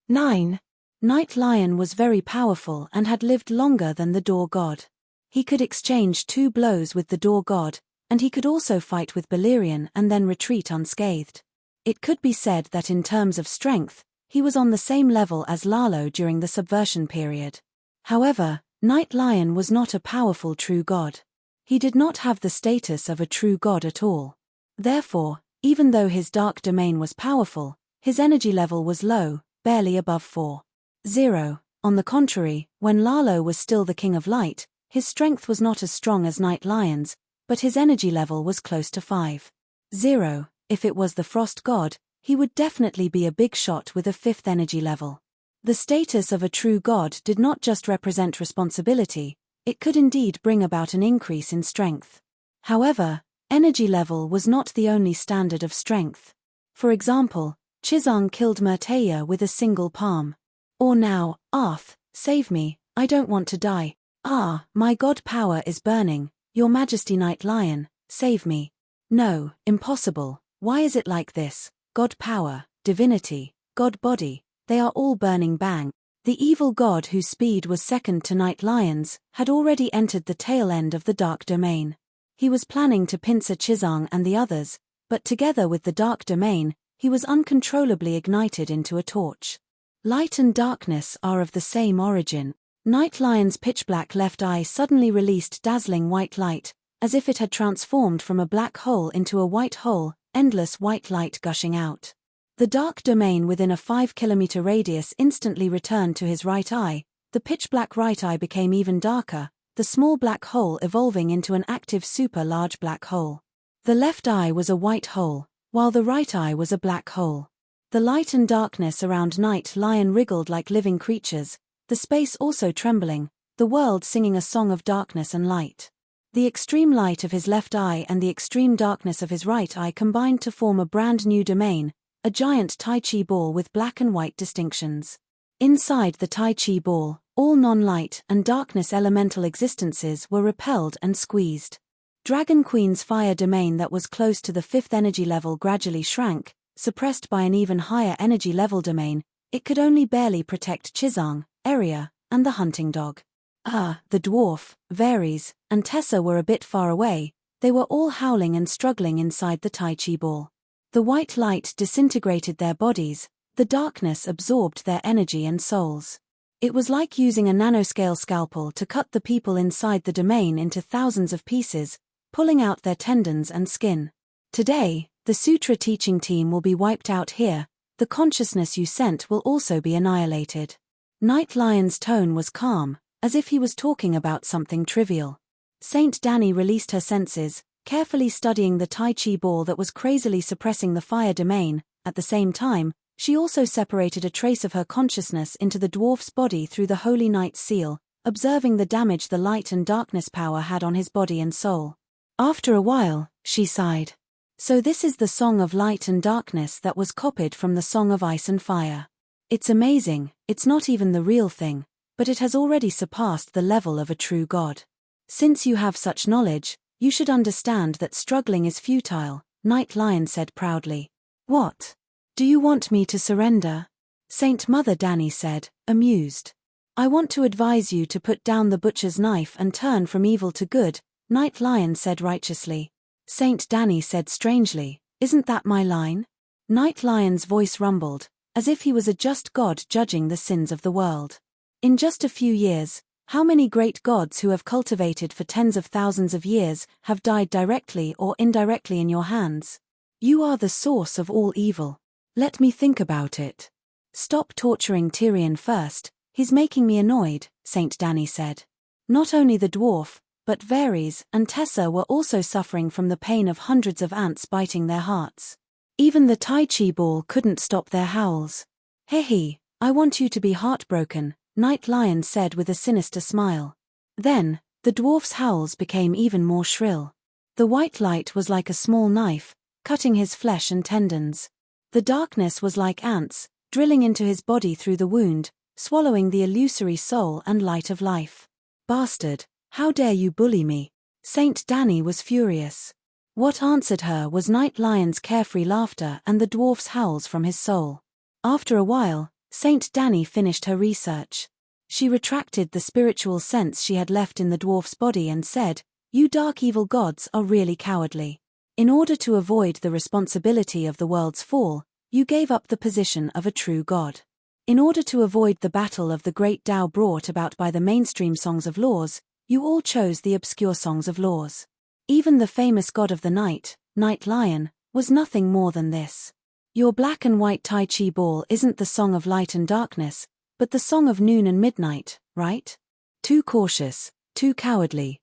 4.9. Night Lion was very powerful and had lived longer than the Door God. He could exchange 2 blows with the Door God, and he could also fight with Balerion and then retreat unscathed. It could be said that in terms of strength, he was on the same level as Lalo during the subversion period. However, Night Lion was not a powerful true god. He did not have the status of a true god at all. Therefore, even though his dark domain was powerful, his energy level was low, barely above 4.0. On the contrary, when Lalo was still the King of Light, his strength was not as strong as Night Lion's, but his energy level was close to 5.0. If it was the Frost God, he would definitely be a big shot with a 5th energy level. The status of a true god did not just represent responsibility, it could indeed bring about an increase in strength. However, energy level was not the only standard of strength. For example, Chizang killed Murtaya with a single palm. Or now, Arth, save me, I don't want to die. Ah, my god power is burning, Your Majesty Night Lion, save me. No, impossible. Why is it like this? God power, divinity, God body, they are all burning bang. The evil god whose speed was second to Night Lion's had already entered the tail end of the dark domain. He was planning to pincer Chizang and the others, but together with the dark domain, he was uncontrollably ignited into a torch. Light and darkness are of the same origin. Night Lion's pitch-black left eye suddenly released dazzling white light, as if it had transformed from a black hole into a white hole, endless white light gushing out. The dark domain within a 5-kilometer radius instantly returned to his right eye, the pitch-black right eye became even darker, the small black hole evolving into an active super-large black hole. The left eye was a white hole, while the right eye was a black hole. The light and darkness around Night Lion wriggled like living creatures, the space also trembling, the world singing a song of darkness and light. The extreme light of his left eye and the extreme darkness of his right eye combined to form a brand new domain, a giant Tai Chi ball with black and white distinctions. Inside the Tai Chi ball, all non-light and darkness elemental existences were repelled and squeezed. Dragon Queen's fire domain that was close to the 5th energy level gradually shrank, suppressed by an even higher energy level domain. It could only barely protect Chizang, Eria, and the hunting dog. The dwarf, Varys, and Tessa were a bit far away, they were all howling and struggling inside the Tai Chi ball. The white light disintegrated their bodies, the darkness absorbed their energy and souls. It was like using a nanoscale scalpel to cut the people inside the domain into thousands of pieces, pulling out their tendons and skin. Today, the Sutra teaching team will be wiped out here, the consciousness you sent will also be annihilated. Night Lion's tone was calm, as if he was talking about something trivial. Saint Danny released her senses, carefully studying the Tai Chi ball that was crazily suppressing the fire domain. At the same time, she also separated a trace of her consciousness into the dwarf's body through the Holy Knight's seal, observing the damage the light and darkness power had on his body and soul. After a while, she sighed. So this is the song of light and darkness that was copied from the song of ice and fire. It's amazing, it's not even the real thing, but it has already surpassed the level of a true god. Since you have such knowledge, you should understand that struggling is futile, Night Lion said proudly. What? Do you want me to surrender? Saint Mother Danny said, amused. I want to advise you to put down the butcher's knife and turn from evil to good, Night Lion said righteously. Saint Danny said strangely, isn't that my line? Night Lion's voice rumbled, as if he was a just god judging the sins of the world. In just a few years, how many great gods who have cultivated for tens of thousands of years have died directly or indirectly in your hands? You are the source of all evil. Let me think about it. Stop torturing Tyrion first, he's making me annoyed, Saint Danny said. Not only the dwarf, but Varys and Tessa were also suffering from the pain of hundreds of ants biting their hearts. Even the Tai Chi ball couldn't stop their howls. Hehe, I want you to be heartbroken, Night Lion said with a sinister smile. Then, the dwarf's howls became even more shrill. The white light was like a small knife, cutting his flesh and tendons. The darkness was like ants, drilling into his body through the wound, swallowing the illusory soul and light of life. Bastard, how dare you bully me? Saint Danny was furious. What answered her was Night Lion's carefree laughter and the dwarf's howls from his soul. After a while, Saint Danny finished her research. She retracted the spiritual sense she had left in the dwarf's body and said, "You dark evil gods are really cowardly. In order to avoid the responsibility of the world's fall, you gave up the position of a true god. In order to avoid the battle of the great Tao brought about by the mainstream songs of laws, you all chose the obscure songs of laws. Even the famous god of the night, Night Lion, was nothing more than this. Your black and white Tai Chi ball isn't the song of light and darkness, but the song of noon and midnight, right? Too cautious, too cowardly,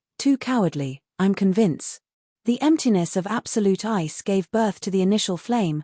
I'm convinced." The emptiness of absolute ice gave birth to the initial flame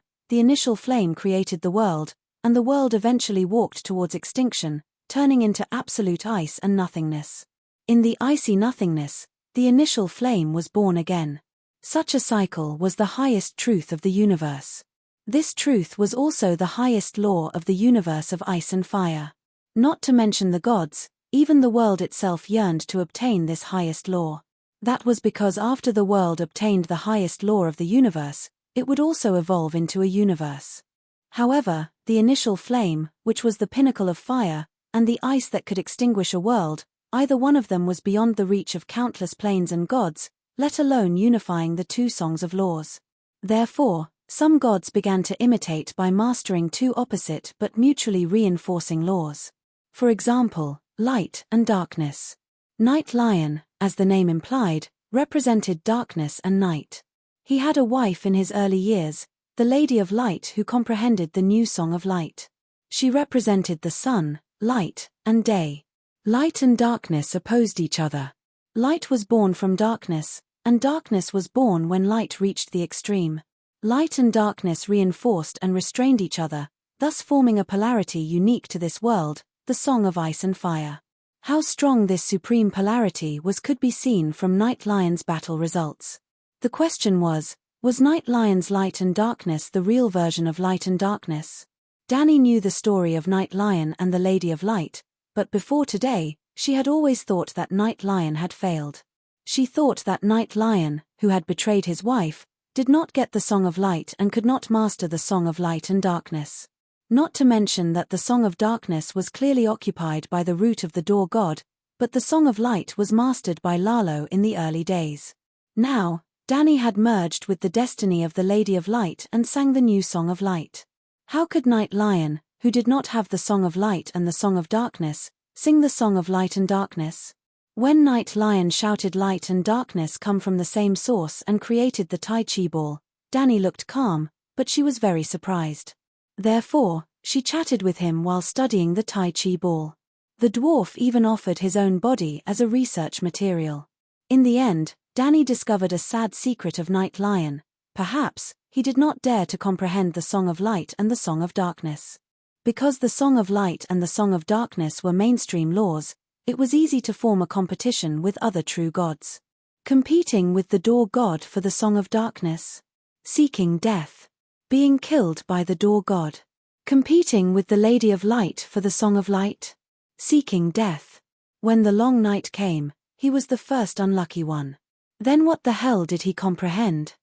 created the world, and the world eventually walked towards extinction, turning into absolute ice and nothingness. In the icy nothingness, the initial flame was born again. Such a cycle was the highest truth of the universe. This truth was also the highest law of the universe of ice and fire. Not to mention the gods, even the world itself yearned to obtain this highest law. That was because after the world obtained the highest law of the universe, it would also evolve into a universe. However, the initial flame, which was the pinnacle of fire, and the ice that could extinguish a world, either one of them was beyond the reach of countless planes and gods, let alone unifying the two songs of laws. Therefore, some gods began to imitate by mastering two opposite but mutually reinforcing laws. For example, light and darkness. Night Lion, as the name implied, represented darkness and night. He had a wife in his early years, the Lady of Light, who comprehended the new song of light. She represented the sun, light, and day. Light and darkness opposed each other. Light was born from darkness, and darkness was born when light reached the extreme. Light and darkness reinforced and restrained each other, thus forming a polarity unique to this world, the song of ice and fire. How strong this supreme polarity was could be seen from Night Lion's battle results. The question was Night Lion's light and darkness the real version of light and darkness? Danny knew the story of Night Lion and the Lady of Light, but before today, she had always thought that Night Lion had failed. She thought that Night Lion, who had betrayed his wife, did not get the Song of Light and could not master the Song of Light and Darkness. Not to mention that the Song of Darkness was clearly occupied by the root of the Door God, but the Song of Light was mastered by Lalo in the early days. Now, Danny had merged with the destiny of the Lady of Light and sang the new Song of Light. How could Night Lion, who did not have the Song of Light and the Song of Darkness, sing the Song of Light and Darkness? When Night Lion shouted light and darkness come from the same source and created the Tai Chi ball, Danny looked calm, but she was very surprised. Therefore, she chatted with him while studying the Tai Chi ball. The dwarf even offered his own body as a research material. In the end, Danny discovered a sad secret of Night Lion. Perhaps, he did not dare to comprehend the Song of Light and the Song of Darkness. Because the Song of Light and the Song of Darkness were mainstream laws, it was easy to form a competition with other true gods. Competing with the Door God for the Song of Darkness. Seeking death. Being killed by the Door God. Competing with the Lady of Light for the Song of Light. Seeking death. When the long night came, he was the first unlucky one. Then what the hell did he comprehend?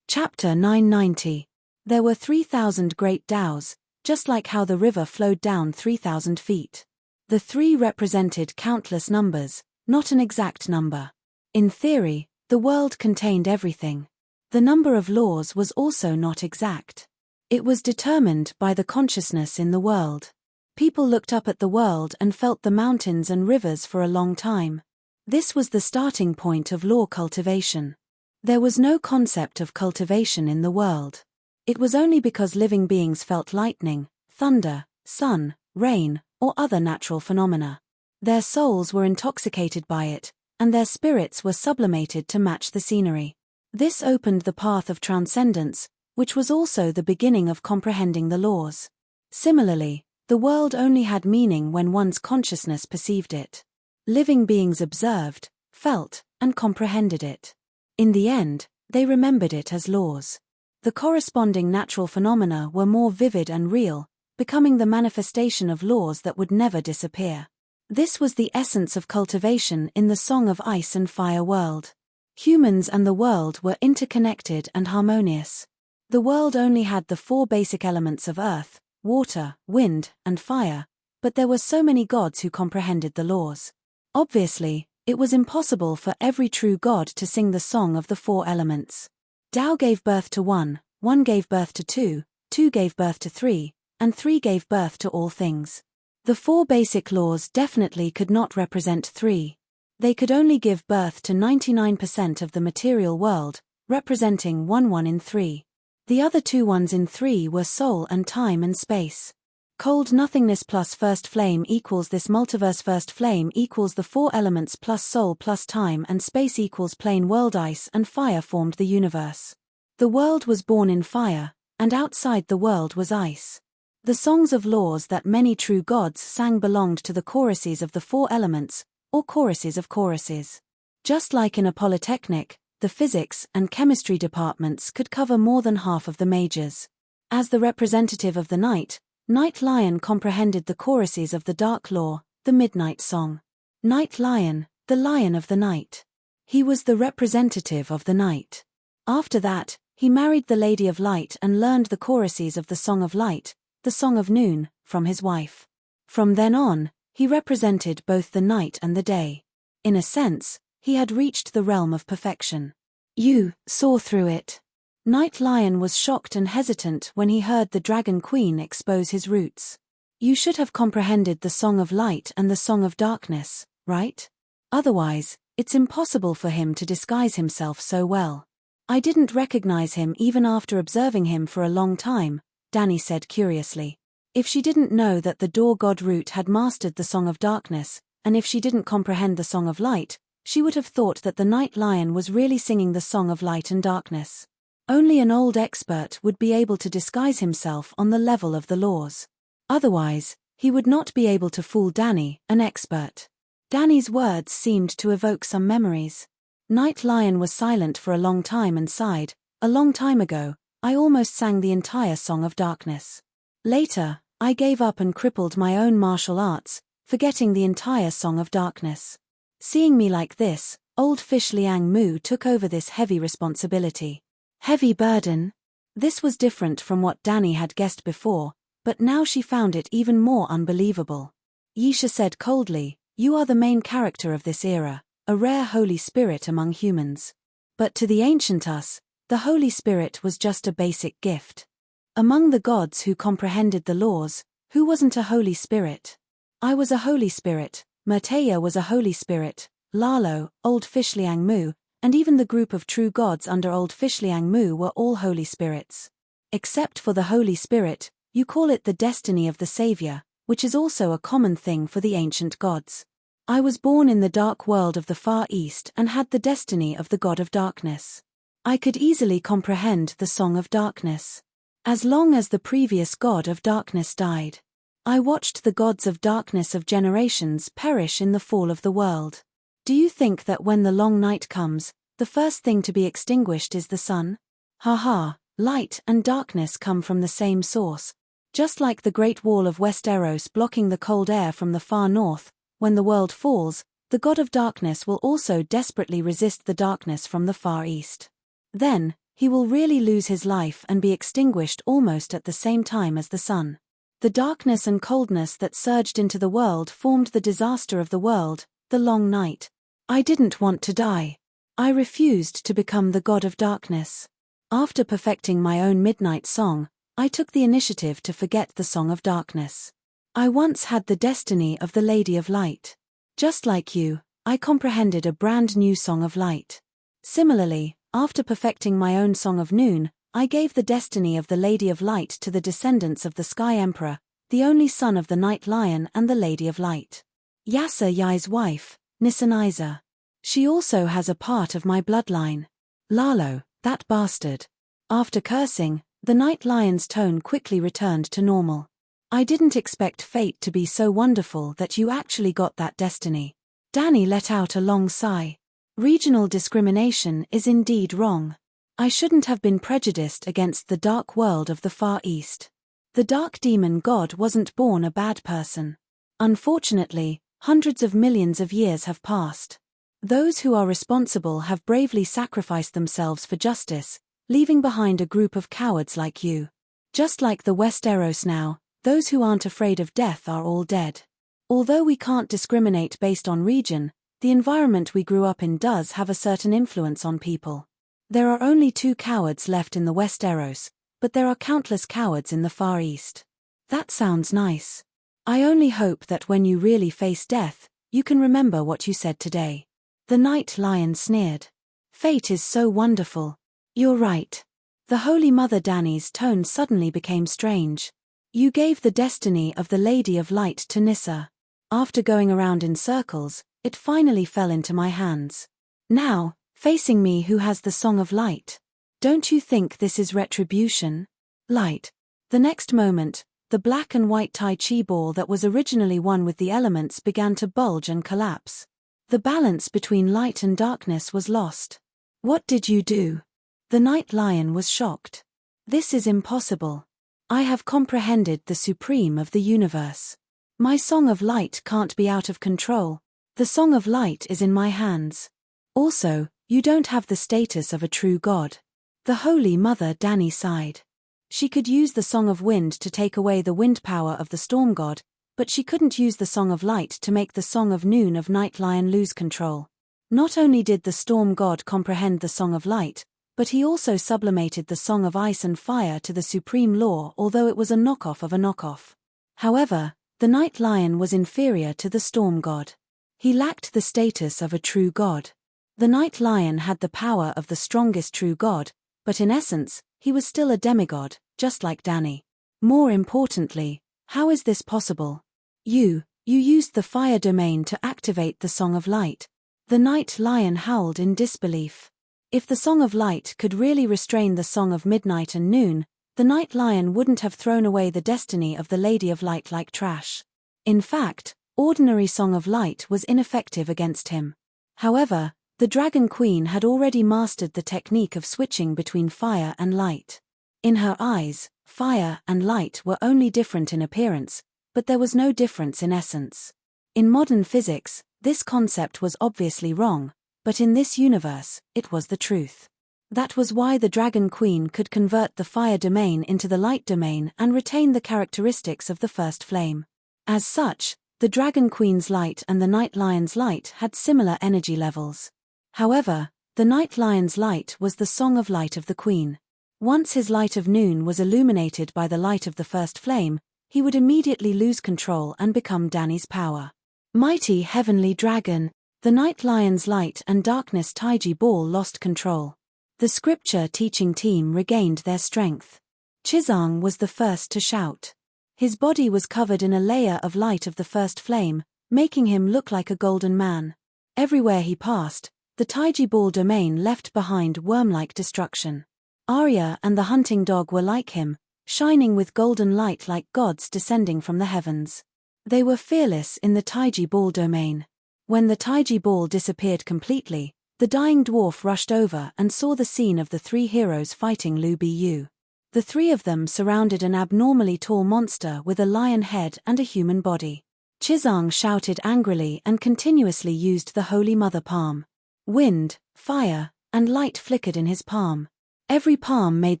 Chapter 990. There were 3,000 great Taos, just like how the river flowed down 3,000 feet. The three represented countless numbers, not an exact number. In theory, the world contained everything. The number of laws was also not exact. It was determined by the consciousness in the world. People looked up at the world and felt the mountains and rivers for a long time. This was the starting point of law cultivation. There was no concept of cultivation in the world. It was only because living beings felt lightning, thunder, sun, rain, or other natural phenomena. Their souls were intoxicated by it, and their spirits were sublimated to match the scenery. This opened the path of transcendence, which was also the beginning of comprehending the laws. Similarly, the world only had meaning when one's consciousness perceived it. Living beings observed, felt, and comprehended it. In the end, they remembered it as laws. The corresponding natural phenomena were more vivid and real, becoming the manifestation of laws that would never disappear. This was the essence of cultivation in the Song of Ice and Fire world. Humans and the world were interconnected and harmonious. The world only had the 4 basic elements of earth, water, wind, and fire, but there were so many gods who comprehended the laws. Obviously, it was impossible for every true god to sing the song of the 4 elements. Tao gave birth to 1, 1 gave birth to 2, 2 gave birth to 3, and 3 gave birth to all things. The 4 basic laws definitely could not represent 3. They could only give birth to 99% of the material world, representing 1 in 3. The other 2 ones in 3 were soul and time and space. Cold nothingness plus first flame equals this multiverse. First flame equals the 4 elements plus soul plus time and space equals plain world. Ice and fire formed the universe. The world was born in fire, and outside the world was ice. The songs of laws that many true gods sang belonged to the choruses of the 4 elements, or choruses of choruses. Just like in a polytechnic, the physics and chemistry departments could cover more than half of the majors. As the representative of the night, Night Lion comprehended the choruses of the Dark Law, the Midnight Song. Night Lion, the Lion of the Night. He was the representative of the night. After that, he married the Lady of Light and learned the choruses of the Song of Light, the Song of Noon, from his wife. From then on, he represented both the night and the day. In a sense, he had reached the realm of perfection. You saw through it. Night Lion was shocked and hesitant when he heard the Dragon Queen expose his roots. You should have comprehended the Song of Light and the Song of Darkness, right? Otherwise, it's impossible for him to disguise himself so well. I didn't recognize him even after observing him for a long time, Danny said curiously. If she didn't know that the Door God Root had mastered the Song of Darkness, and if she didn't comprehend the Song of Light, she would have thought that the Night Lion was really singing the Song of Light and Darkness. Only an old expert would be able to disguise himself on the level of the laws. Otherwise, he would not be able to fool Danny, an expert. Danny's words seemed to evoke some memories. Night Lion was silent for a long time and sighed. A long time ago, I almost sang the entire Song of Darkness. Later, I gave up and crippled my own martial arts, forgetting the entire Song of Darkness. Seeing me like this, old fish Liang Mu took over this heavy responsibility. Heavy burden? This was different from what Danny had guessed before, but now she found it even more unbelievable. Yisha said coldly, "You are the main character of this era, a rare Holy Spirit among humans. But to the ancient us, the Holy Spirit was just a basic gift. Among the gods who comprehended the laws, who wasn't a Holy Spirit? I was a Holy Spirit, Murteya was a Holy Spirit, Lalo, Old Fish Liang Mu, and even the group of true gods under Old Fish Liang Mu were all Holy Spirits. Except for the Holy Spirit, you call it the destiny of the Savior, which is also a common thing for the ancient gods. I was born in the dark world of the Far East and had the destiny of the God of Darkness. I could easily comprehend the Song of Darkness. As long as the previous God of Darkness died, I watched the gods of darkness of generations perish in the fall of the world. Do you think that when the long night comes, the first thing to be extinguished is the sun? Ha, light and darkness come from the same source. Just like the Great Wall of Westeros blocking the cold air from the far north, when the world falls, the God of Darkness will also desperately resist the darkness from the Far East. Then, he will really lose his life and be extinguished almost at the same time as the sun. The darkness and coldness that surged into the world formed the disaster of the world, the long night. I didn't want to die. I refused to become the God of Darkness. After perfecting my own midnight song, I took the initiative to forget the Song of Darkness. I once had the destiny of the Lady of Light. Just like you, I comprehended a brand new Song of Light. Similarly, after perfecting my own Song of Noon, I gave the destiny of the Lady of Light to the descendants of the Sky Emperor, the only son of the Night Lion and the Lady of Light. Yasa Yai's wife, Nisaniza. She also has a part of my bloodline. Lalo, that bastard. After cursing, the Night Lion's tone quickly returned to normal. I didn't expect fate to be so wonderful that you actually got that destiny. Danny let out a long sigh. Regional discrimination is indeed wrong. I shouldn't have been prejudiced against the dark world of the Far East. The dark demon god wasn't born a bad person. Unfortunately, hundreds of millions of years have passed. Those who are responsible have bravely sacrificed themselves for justice, leaving behind a group of cowards like you. Just like the Westeros now, those who aren't afraid of death are all dead. Although we can't discriminate based on region, the environment we grew up in does have a certain influence on people. There are only 2 cowards left in the Westeros, but there are countless cowards in the Far East. That sounds nice. I only hope that when you really face death, you can remember what you said today. The Night Lion sneered. Fate is so wonderful. You're right. The Holy Mother Dany's tone suddenly became strange. You gave the destiny of the Lady of Light to Nyssa. After going around in circles, it finally fell into my hands. Now, facing me who has the Song of Light. Don't you think this is retribution? Light. The next moment, the black and white Tai Chi ball that was originally one with the elements began to bulge and collapse. The balance between light and darkness was lost. What did you do? The Night Lion was shocked. This is impossible. I have comprehended the supreme of the universe. My Song of Light can't be out of control. The Song of Light is in my hands. Also, you don't have the status of a true god. The Holy Mother Dany sighed. She could use the Song of Wind to take away the wind power of the Storm God, but she couldn't use the Song of Light to make the Song of Noon of Night Lion lose control. Not only did the Storm God comprehend the Song of Light, but he also sublimated the Song of Ice and Fire to the supreme law, although it was a knockoff of a knockoff. However, the Night Lion was inferior to the Storm God. He lacked the status of a true god. The Night Lion had the power of the strongest true god, but in essence, he was still a demigod, just like Dany. More importantly, how is this possible? You used the fire domain to activate the Song of Light. The Night Lion howled in disbelief. If the Song of Light could really restrain the Song of Midnight and Noon, the Night Lion wouldn't have thrown away the destiny of the Lady of Light like trash. In fact, ordinary Song of Light was ineffective against him. However, the Dragon Queen had already mastered the technique of switching between fire and light. In her eyes, fire and light were only different in appearance, but there was no difference in essence. In modern physics, this concept was obviously wrong, but in this universe, it was the truth. That was why the Dragon Queen could convert the fire domain into the light domain and retain the characteristics of the first flame. As such, the Dragon Queen's light and the Night Lion's light had similar energy levels. However, the Night Lion's light was the Song of Light of the Queen. Once his light of noon was illuminated by the light of the first flame, he would immediately lose control and become Dany's power. Mighty heavenly dragon, the Night Lion's light and darkness Taiji ball lost control. The scripture teaching team regained their strength. Chizang was the first to shout. His body was covered in a layer of light of the first flame, making him look like a golden man. Everywhere he passed, the Taiji ball domain left behind worm-like destruction. Arya and the hunting dog were like him, shining with golden light like gods descending from the heavens. They were fearless in the Taiji ball domain. When the Taiji ball disappeared completely, the dying dwarf rushed over and saw the scene of the 3 heroes fighting Lu Bu. The 3 of them surrounded an abnormally tall monster with a lion head and a human body. Chizang shouted angrily and continuously used the Holy Mother palm. Wind, fire, and light flickered in his palm. Every palm made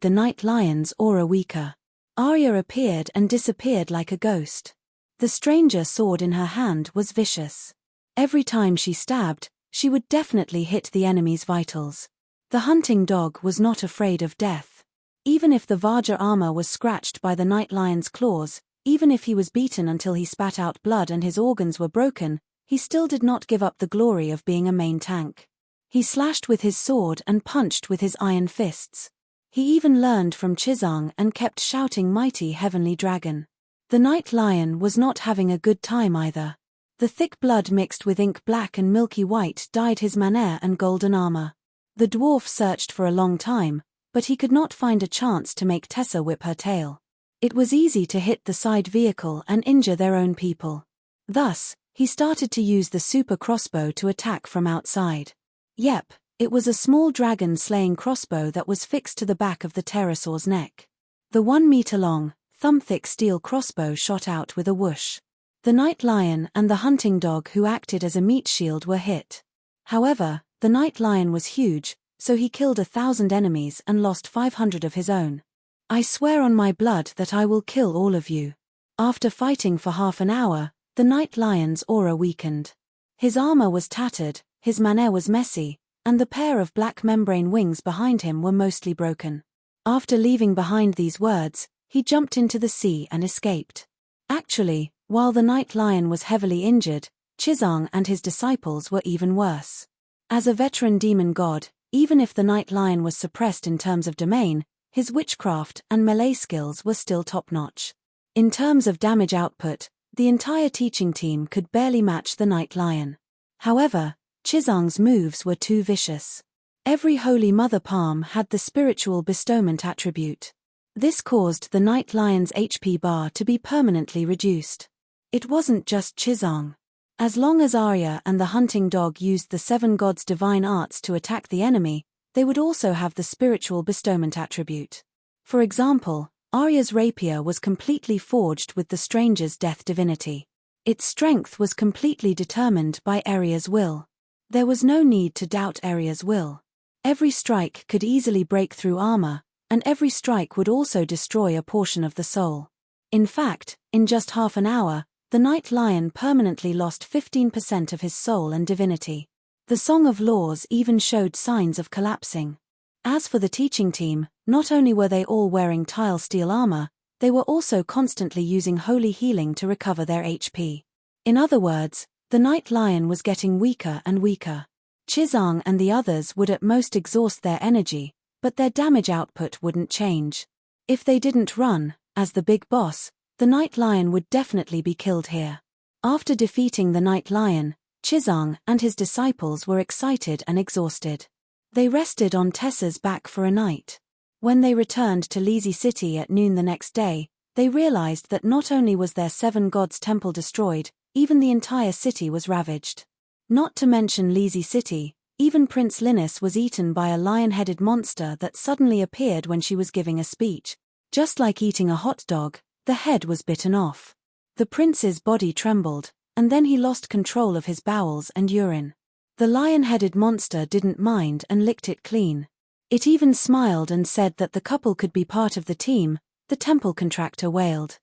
the Night Lion's aura weaker. Arya appeared and disappeared like a ghost. The stranger sword in her hand was vicious. Every time she stabbed, she would definitely hit the enemy's vitals. The hunting dog was not afraid of death. Even if the Vajra armor was scratched by the Night Lion's claws, even if he was beaten until he spat out blood and his organs were broken, he still did not give up the glory of being a main tank. He slashed with his sword and punched with his iron fists. He even learned from Chizang and kept shouting mighty heavenly dragon. The Night Lion was not having a good time either. The thick blood mixed with ink black and milky white dyed his manner and golden armor. The dwarf searched for a long time, but he could not find a chance to make Tessa whip her tail. It was easy to hit the side vehicle and injure their own people. Thus, he started to use the super crossbow to attack from outside. Yep, it was a small dragon-slaying crossbow that was fixed to the back of the pterosaur's neck. The 1-meter-long, thumb-thick steel crossbow shot out with a whoosh. The Night Lion and the hunting dog who acted as a meat shield were hit. However, the Night Lion was huge, so he killed 1,000 enemies and lost 500 of his own. I swear on my blood that I will kill all of you. After fighting for half an hour, the Night Lion's aura weakened. His armor was tattered, his manner was messy, and the pair of black membrane wings behind him were mostly broken. After leaving behind these words, he jumped into the sea and escaped. Actually, while the Night Lion was heavily injured, Chizang and his disciples were even worse. As a veteran demon god, even if the Night Lion was suppressed in terms of domain, his witchcraft and melee skills were still top-notch. In terms of damage output, the entire teaching team could barely match the Night Lion. However, Chizang's moves were too vicious. Every Holy Mother palm had the spiritual bestowment attribute. This caused the Night Lion's HP bar to be permanently reduced. It wasn't just Chizang. As long as Arya and the hunting dog used the 7 gods' divine arts to attack the enemy, they would also have the spiritual bestowment attribute. For example, Arya's rapier was completely forged with the stranger's death divinity. Its strength was completely determined by Arya's will. There was no need to doubt Arya's will. Every strike could easily break through armor, and every strike would also destroy a portion of the soul. In fact, in just half an hour, the Night Lion permanently lost 15% of his soul and divinity. The Song of Laws even showed signs of collapsing. As for the teaching team, not only were they all wearing tile steel armor, they were also constantly using holy healing to recover their HP. In other words, the Night Lion was getting weaker and weaker. Chizang and the others would at most exhaust their energy, but their damage output wouldn't change. If they didn't run, as the big boss, the Night Lion would definitely be killed here. After defeating the Night Lion, Chizang and his disciples were excited and exhausted. They rested on Tessa's back for a night. When they returned to Lizzie City at noon the next day, they realized that not only was their 7 gods' temple destroyed, even the entire city was ravaged. Not to mention Lizzie City, even Prince Linus was eaten by a lion-headed monster that suddenly appeared when she was giving a speech. Just like eating a hot dog, the head was bitten off. The prince's body trembled, and then he lost control of his bowels and urine. The lion-headed monster didn't mind and licked it clean. It even smiled and said that the couple could be part of the team. The temple contractor wailed.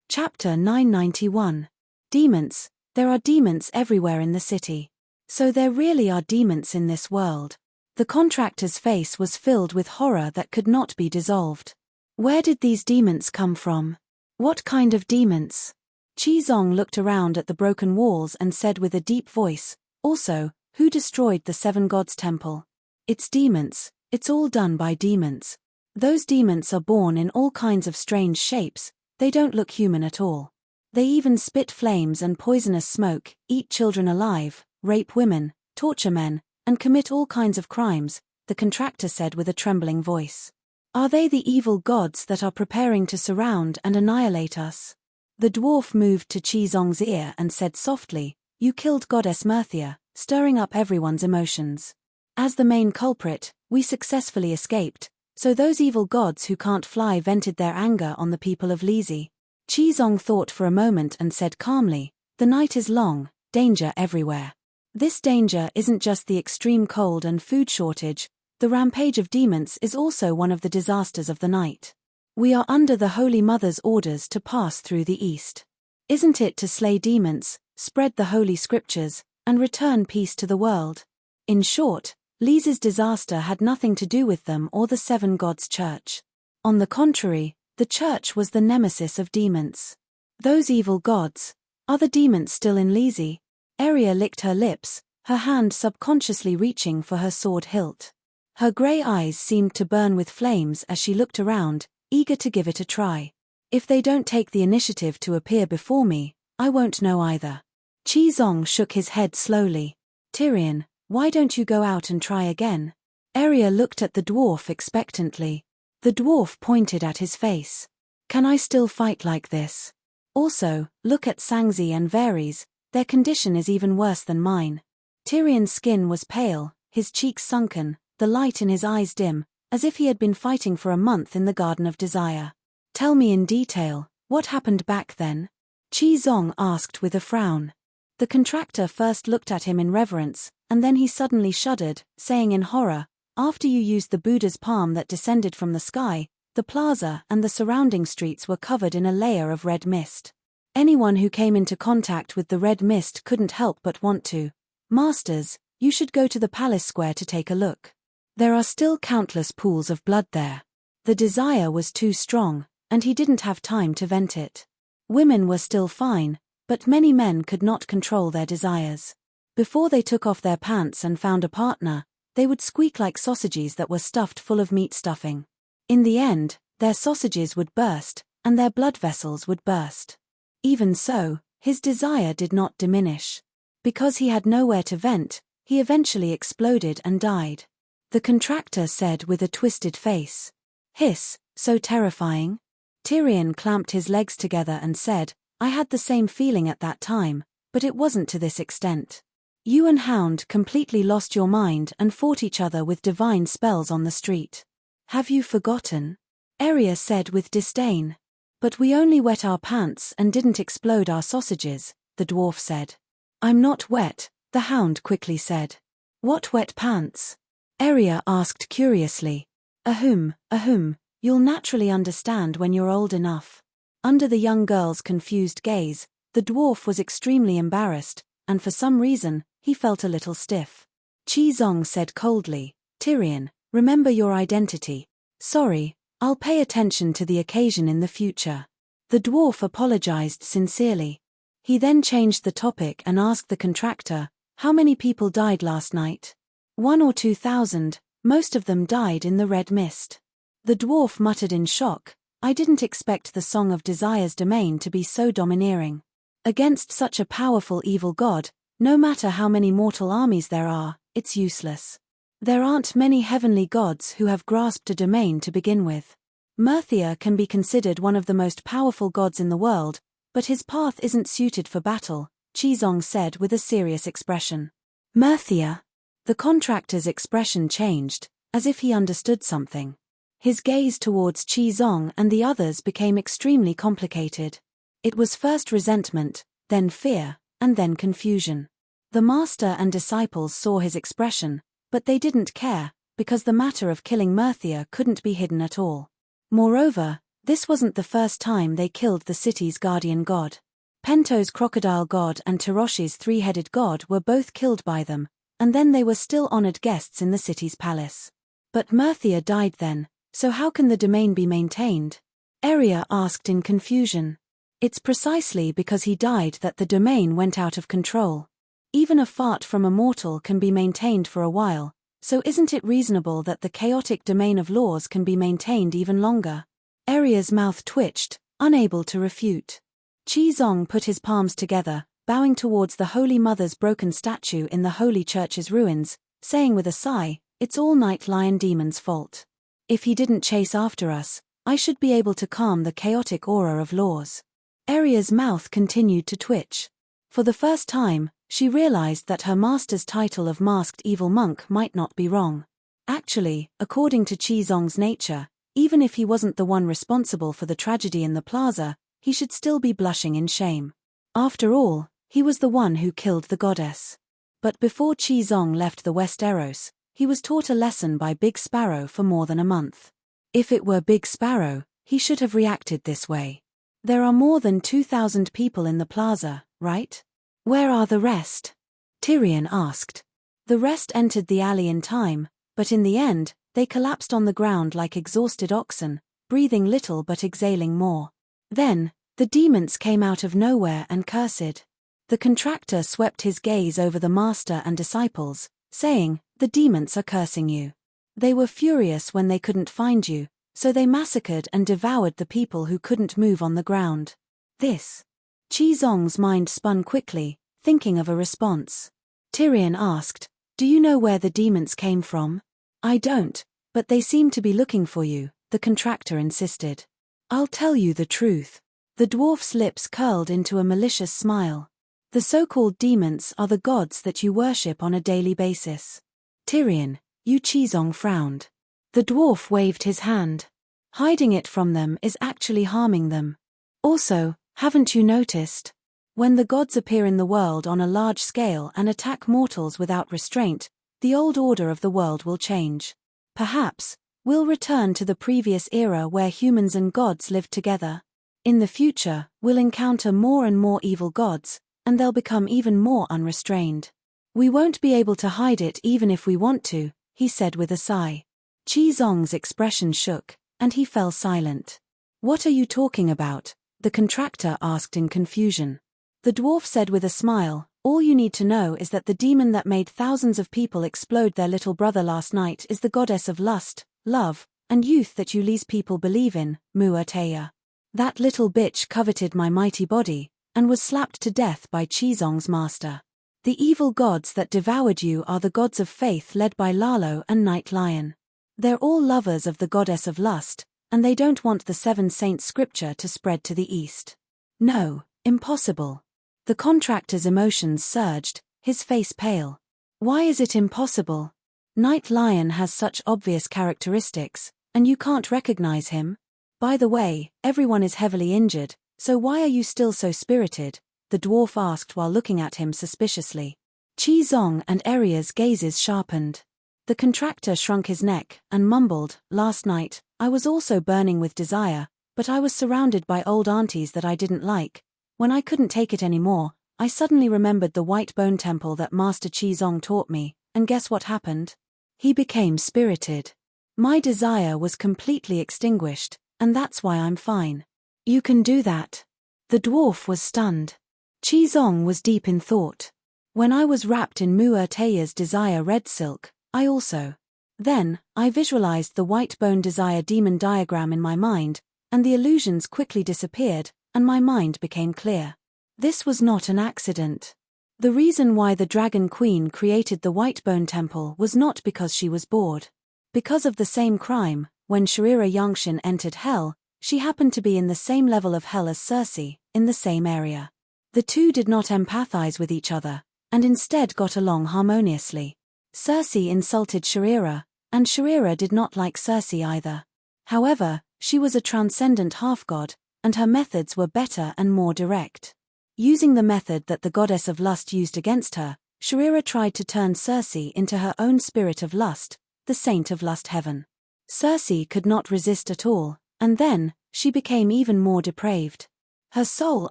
Chapter 991. Demons. There are demons everywhere in the city. So there really are demons in this world. The contractor's face was filled with horror that could not be dissolved. Where did these demons come from? What kind of demons? Chizong looked around at the broken walls and said with a deep voice, also, who destroyed the 7 gods' temple? It's demons. It's all done by demons. Those demons are born in all kinds of strange shapes. They don't look human at all. They even spit flames and poisonous smoke, eat children alive, rape women, torture men, and commit all kinds of crimes, the contractor said with a trembling voice. Are they the evil gods that are preparing to surround and annihilate us? The dwarf moved to Chizong's ear and said softly, you killed Goddess Myrthia, stirring up everyone's emotions. As the main culprit, we successfully escaped, so those evil gods who can't fly vented their anger on the people of Lizzie. Chizong thought for a moment and said calmly, the night is long, danger everywhere. This danger isn't just the extreme cold and food shortage, the rampage of demons is also one of the disasters of the night. We are under the Holy Mother's orders to pass through the east. Isn't it to slay demons, spread the holy scriptures, and return peace to the world? In short, Lizzie's disaster had nothing to do with them or the 7 gods' church. On the contrary, the church was the nemesis of demons. Those evil gods. Are the demons still in Lizzie? Arya licked her lips, her hand subconsciously reaching for her sword hilt. Her grey eyes seemed to burn with flames as she looked around, eager to give it a try. If they don't take the initiative to appear before me, I won't know either. Qizong shook his head slowly. Tyrion, why don't you go out and try again? Arya looked at the dwarf expectantly. The dwarf pointed at his face. Can I still fight like this? Also, look at Sangzi and Varys, their condition is even worse than mine. Tyrion's skin was pale, his cheeks sunken, the light in his eyes dim, as if he had been fighting for a month in the Garden of Desire. Tell me in detail, what happened back then? Qizong asked with a frown. The contractor first looked at him in reverence, and then he suddenly shuddered, saying in horror, after you used the Buddha's palm that descended from the sky, the plaza and the surrounding streets were covered in a layer of red mist. Anyone who came into contact with the red mist couldn't help but want to. Masters, you should go to the palace square to take a look. There are still countless pools of blood there. The desire was too strong, and he didn't have time to vent it. Women were still fine, but many men could not control their desires. Before they took off their pants and found a partner, they would squeak like sausages that were stuffed full of meat stuffing. In the end, their sausages would burst, and their blood vessels would burst. Even so, his desire did not diminish. Because he had nowhere to vent, he eventually exploded and died. The contractor said with a twisted face. Hiss, so terrifying? Tyrion clamped his legs together and said, I had the same feeling at that time, but it wasn't to this extent. You and Hound completely lost your mind and fought each other with divine spells on the street. Have you forgotten? Arya said with disdain. But we only wet our pants and didn't explode our sausages, the dwarf said. I'm not wet, the Hound quickly said. What wet pants? Arya asked curiously. Ahum, you'll naturally understand when you're old enough. Under the young girl's confused gaze, the dwarf was extremely embarrassed, and for some reason, he felt a little stiff. Qizong said coldly, Tyrion, remember your identity. Sorry, I'll pay attention to the occasion in the future. The dwarf apologized sincerely. He then changed the topic and asked the contractor, how many people died last night? 1 or 2,000, most of them died in the red mist. The dwarf muttered in shock, I didn't expect the Song of Desire's domain to be so domineering. Against such a powerful evil god, no matter how many mortal armies there are, it's useless. There aren't many heavenly gods who have grasped a domain to begin with. Merthia can be considered one of the most powerful gods in the world, but his path isn't suited for battle, Qizong said with a serious expression. Merthia? The contractor's expression changed, as if he understood something. His gaze towards Qizong and the others became extremely complicated. It was first resentment, then fear, and then confusion. The master and disciples saw his expression, but they didn't care, because the matter of killing Merthia couldn't be hidden at all. Moreover, this wasn't the first time they killed the city's guardian god. Pento's crocodile god and Tiroshi's three-headed god were both killed by them, and then they were still honored guests in the city's palace. But Merthia died then, so how can the domain be maintained? Arya asked in confusion. It's precisely because he died that the domain went out of control. Even a fart from a mortal can be maintained for a while, so isn't it reasonable that the chaotic domain of laws can be maintained even longer? Arya's mouth twitched, unable to refute. Qizong put his palms together, bowing towards the Holy Mother's broken statue in the Holy Church's ruins, saying with a sigh, it's all Night Lion Demon's fault. If he didn't chase after us, I should be able to calm the chaotic aura of laws. Arya's mouth continued to twitch. For the first time, she realized that her master's title of masked evil monk might not be wrong. Actually, according to Qizong's nature, even if he wasn't the one responsible for the tragedy in the plaza, he should still be blushing in shame. After all, he was the one who killed the goddess. But before Qizong left the Westeros, he was taught a lesson by Big Sparrow for more than a month. If it were Big Sparrow, he should have reacted this way. There are more than 2,000 people in the plaza, right? Where are the rest? Tyrion asked. The rest entered the alley in time, but in the end, they collapsed on the ground like exhausted oxen, breathing little but exhaling more. Then, the demons came out of nowhere and cursed. The contractor swept his gaze over the master and disciples, saying, the demons are cursing you. They were furious when they couldn't find you, so they massacred and devoured the people who couldn't move on the ground. This. Qizong's mind spun quickly, thinking of a response. Tyrion asked, "Do you know where the demons came from?" "I don't, but they seem to be looking for you," the contractor insisted. "I'll tell you the truth." The dwarf's lips curled into a malicious smile. "The so-called demons are the gods that you worship on a daily basis." "Tyrion," Qizong frowned. The dwarf waved his hand. "Hiding it from them is actually harming them. Also, haven't you noticed? When the gods appear in the world on a large scale and attack mortals without restraint, the old order of the world will change. Perhaps, we'll return to the previous era where humans and gods lived together. In the future, we'll encounter more and more evil gods, and they'll become even more unrestrained. We won't be able to hide it even if we want to," he said with a sigh. Qizong's expression shook, and he fell silent. "What are you talking about?" the contractor asked in confusion. The dwarf said with a smile, "All you need to know is that the demon that made thousands of people explode their little brother last night is the goddess of lust, love, and youth that Yuli's people believe in, Muateya. That little bitch coveted my mighty body, and was slapped to death by Qizong's master. The evil gods that devoured you are the gods of faith led by Lalo and Night Lion. They're all lovers of the goddess of lust, and they don't want the Seven Saints scripture to spread to the east. No, impossible." The contractor's emotions surged, his face pale. "Why is it impossible? Night Lion has such obvious characteristics, and you can't recognize him? By the way, everyone is heavily injured, so why are you still so spirited?" the dwarf asked while looking at him suspiciously. Qizong and Eria's gazes sharpened. The contractor shrunk his neck and mumbled, "Last night, I was also burning with desire, but I was surrounded by old aunties that I didn't like. When I couldn't take it anymore, I suddenly remembered the white bone temple that Master Qizong taught me, and guess what happened? He became spirited. My desire was completely extinguished, and that's why I'm fine." "You can do that?" The dwarf was stunned. Qizong was deep in thought. "When I was wrapped in Muateya's desire red silk, I also. Then, I visualized the white bone desire demon diagram in my mind, and the illusions quickly disappeared, and my mind became clear. This was not an accident. The reason why the Dragon Queen created the Whitebone Temple was not because she was bored. Because of the same crime, when Sharira Yangshin entered Hell, she happened to be in the same level of Hell as Cersei, in the same area. The two did not empathize with each other, and instead got along harmoniously. Cersei insulted Sharira, and Sharira did not like Cersei either. However, she was a transcendent half-god, and her methods were better and more direct. Using the method that the goddess of lust used against her, Sharira tried to turn Cersei into her own spirit of lust, the saint of lust heaven. Cersei could not resist at all, and then, she became even more depraved. Her soul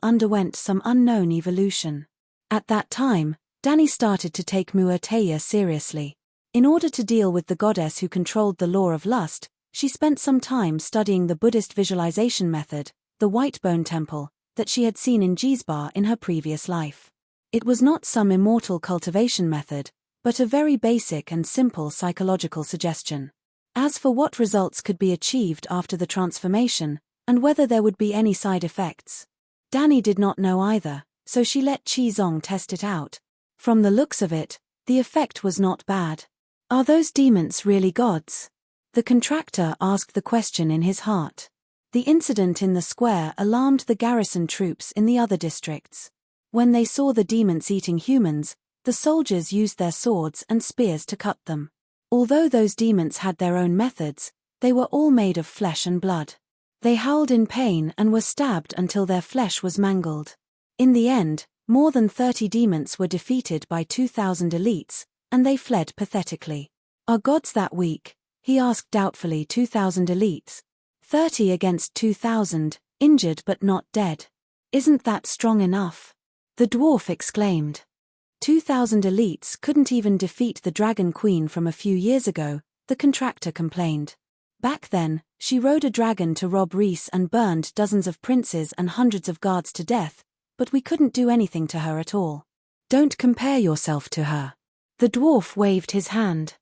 underwent some unknown evolution. At that time, Dany started to take Muateya seriously. In order to deal with the goddess who controlled the law of lust, she spent some time studying the Buddhist visualization method, the Whitebone Temple, that she had seen in Jizbar in her previous life. It was not some immortal cultivation method, but a very basic and simple psychological suggestion. As for what results could be achieved after the transformation, and whether there would be any side effects, Dany did not know either, so she let Qizong test it out. From the looks of it, the effect was not bad. "Are those demons really gods?" The contractor asked the question in his heart. The incident in the square alarmed the garrison troops in the other districts. When they saw the demons eating humans, the soldiers used their swords and spears to cut them. Although those demons had their own methods, they were all made of flesh and blood. They howled in pain and were stabbed until their flesh was mangled. In the end, more than 30 demons were defeated by 2,000 elites, and they fled pathetically. "Are gods that weak?" he asked doubtfully. 2,000 elites. 30 against 2,000, injured but not dead. "Isn't that strong enough?" the dwarf exclaimed. 2,000 elites couldn't even defeat the Dragon Queen from a few years ago, the contractor complained. Back then, she rode a dragon to rob Rhys and burned dozens of princes and hundreds of guards to death, but we couldn't do anything to her at all. "Don't compare yourself to her." The dwarf waved his hand.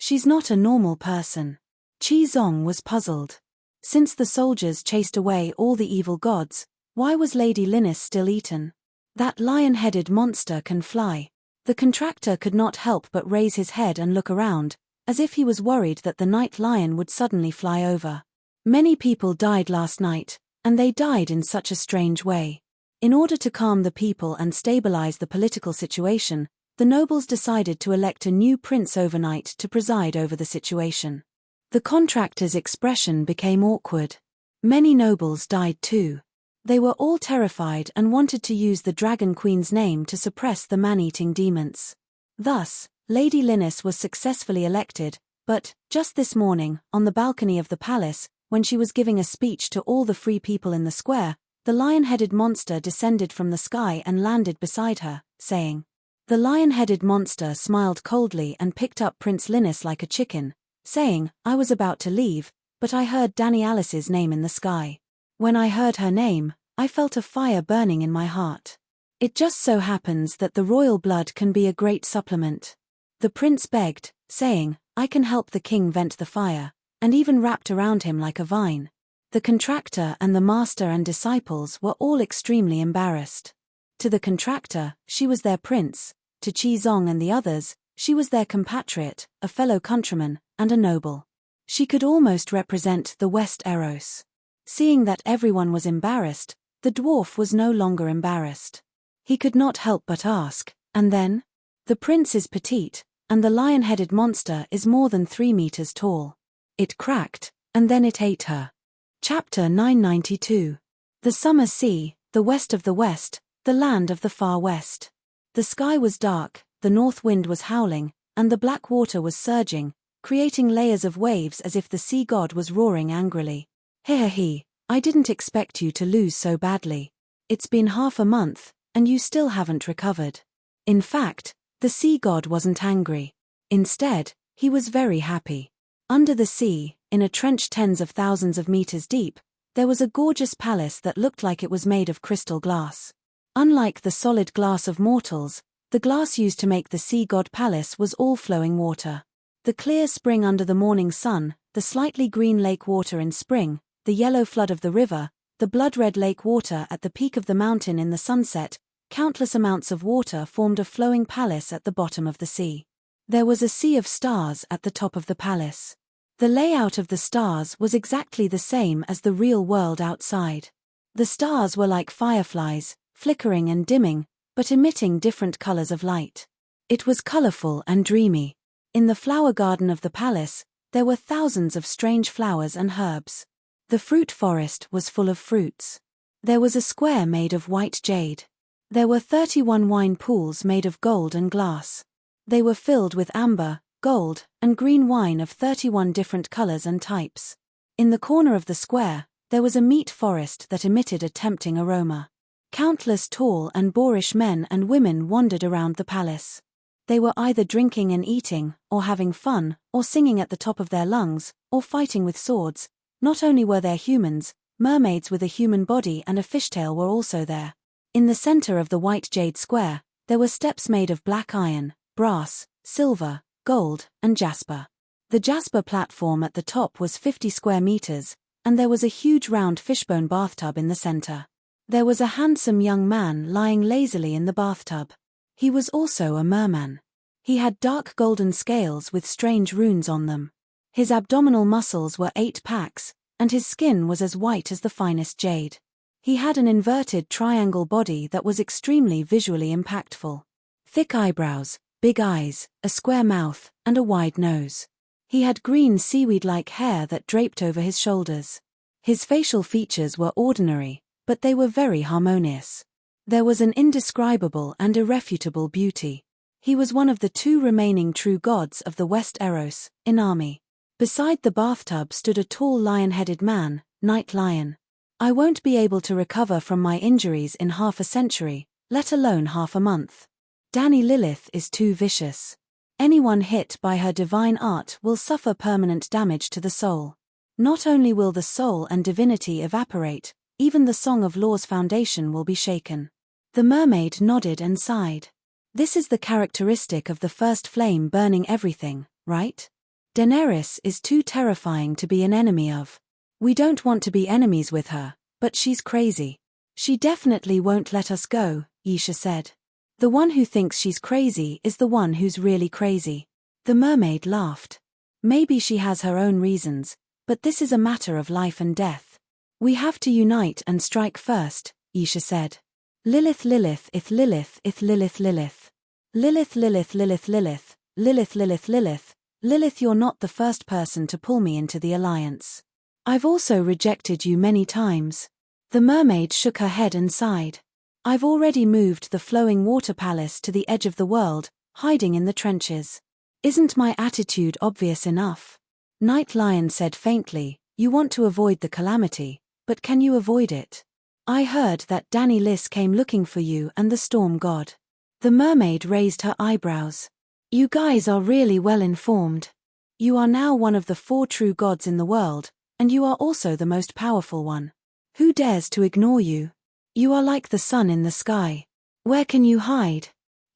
She's not a normal person. Qi Zong was puzzled. Since the soldiers chased away all the evil gods, why was Lady Linnis still eaten? That lion-headed monster can fly. The contractor could not help but raise his head and look around, as if he was worried that the night lion would suddenly fly over. Many people died last night, and they died in such a strange way. In order to calm the people and stabilize the political situation, the nobles decided to elect a new prince overnight to preside over the situation. The contractor's expression became awkward. Many nobles died too. They were all terrified and wanted to use the Dragon Queen's name to suppress the man-eating demons. Thus, Lady Linnis was successfully elected, but, just this morning, on the balcony of the palace, when she was giving a speech to all the free people in the square, the lion-headed monster descended from the sky and landed beside her, saying. The lion-headed monster smiled coldly and picked up Prince Linnis like a chicken, saying, I was about to leave, but I heard Danny Alice's name in the sky. When I heard her name, I felt a fire burning in my heart. It just so happens that the royal blood can be a great supplement. The prince begged, saying, I can help the king vent the fire, and even wrapped around him like a vine. The contractor and the master and disciples were all extremely embarrassed. To the contractor, she was their prince. To Qi Zong and the others, she was their compatriot, a fellow countryman, and a noble. She could almost represent the West Eros. Seeing that everyone was embarrassed, the dwarf was no longer embarrassed. He could not help but ask, and then? The prince is petite, and the lion-headed monster is more than 3 meters tall. It cracked, and then it ate her. Chapter 992. The Summer Sea, the West of the West, the land of the Far West. The sky was dark, the north wind was howling, and the black water was surging, creating layers of waves as if the sea god was roaring angrily. He, I didn't expect you to lose so badly. It's been half a month, and you still haven't recovered. In fact, the sea god wasn't angry. Instead, he was very happy. Under the sea, in a trench tens of thousands of meters deep, there was a gorgeous palace that looked like it was made of crystal glass. Unlike the solid glass of mortals, the glass used to make the sea god palace was all flowing water. The clear spring under the morning sun, the slightly green lake water in spring, the yellow flood of the river, the blood-red lake water at the peak of the mountain in the sunset, countless amounts of water formed a flowing palace at the bottom of the sea. There was a sea of stars at the top of the palace. The layout of the stars was exactly the same as the real world outside. The stars were like fireflies, flickering and dimming, but emitting different colors of light. It was colorful and dreamy. In the flower garden of the palace, there were thousands of strange flowers and herbs. The fruit forest was full of fruits. There was a square made of white jade. There were 31 wine pools made of gold and glass. They were filled with amber, gold, and green wine of 31 different colors and types. In the corner of the square, there was a meat forest that emitted a tempting aroma. Countless tall and boorish men and women wandered around the palace. They were either drinking and eating, or having fun, or singing at the top of their lungs, or fighting with swords. Not only were there humans, mermaids with a human body and a fishtail were also there. In the center of the white jade square, there were steps made of black iron, brass, silver, gold, and jasper. The jasper platform at the top was 50 square meters, and there was a huge round fishbone bathtub in the center. There was a handsome young man lying lazily in the bathtub. He was also a merman. He had dark golden scales with strange runes on them. His abdominal muscles were 8 packs, and his skin was as white as the finest jade. He had an inverted triangle body that was extremely visually impactful. Thick eyebrows, big eyes, a square mouth, and a wide nose. He had green seaweed-like hair that draped over his shoulders. His facial features were ordinary, but they were very harmonious. There was an indescribable and irrefutable beauty. He was one of the 2 remaining true gods of the West Eros, Inami. Beside the bathtub stood a tall lion-headed man, Night Lion. I won't be able to recover from my injuries in half a century, let alone half a month. Danny Lilith is too vicious. Anyone hit by her divine art will suffer permanent damage to the soul. Not only will the soul and divinity evaporate, even the Song of Law's foundation will be shaken. The mermaid nodded and sighed. This is the characteristic of the first flame burning everything, right? Daenerys is too terrifying to be an enemy of. We don't want to be enemies with her, but she's crazy. She definitely won't let us go, Ysha said. The one who thinks she's crazy is the one who's really crazy. The mermaid laughed. Maybe she has her own reasons, but this is a matter of life and death. We have to unite and strike first, Ysha said. Lilith Lilith ith Lilith ith Lilith Lilith. Lilith Lilith Lilith Lilith. Lilith Lilith Lilith. Lilith, you're not the first person to pull me into the alliance. I've also rejected you many times. The mermaid shook her head and sighed. I've already moved the flowing water palace to the edge of the world, hiding in the trenches. Isn't my attitude obvious enough? Night Lion said faintly, you want to avoid the calamity, but can you avoid it? I heard that Dany Liss came looking for you and the storm god. The mermaid raised her eyebrows. You guys are really well informed. You are now one of the 4 true gods in the world, and you are also the most powerful one. Who dares to ignore you? You are like the sun in the sky. Where can you hide?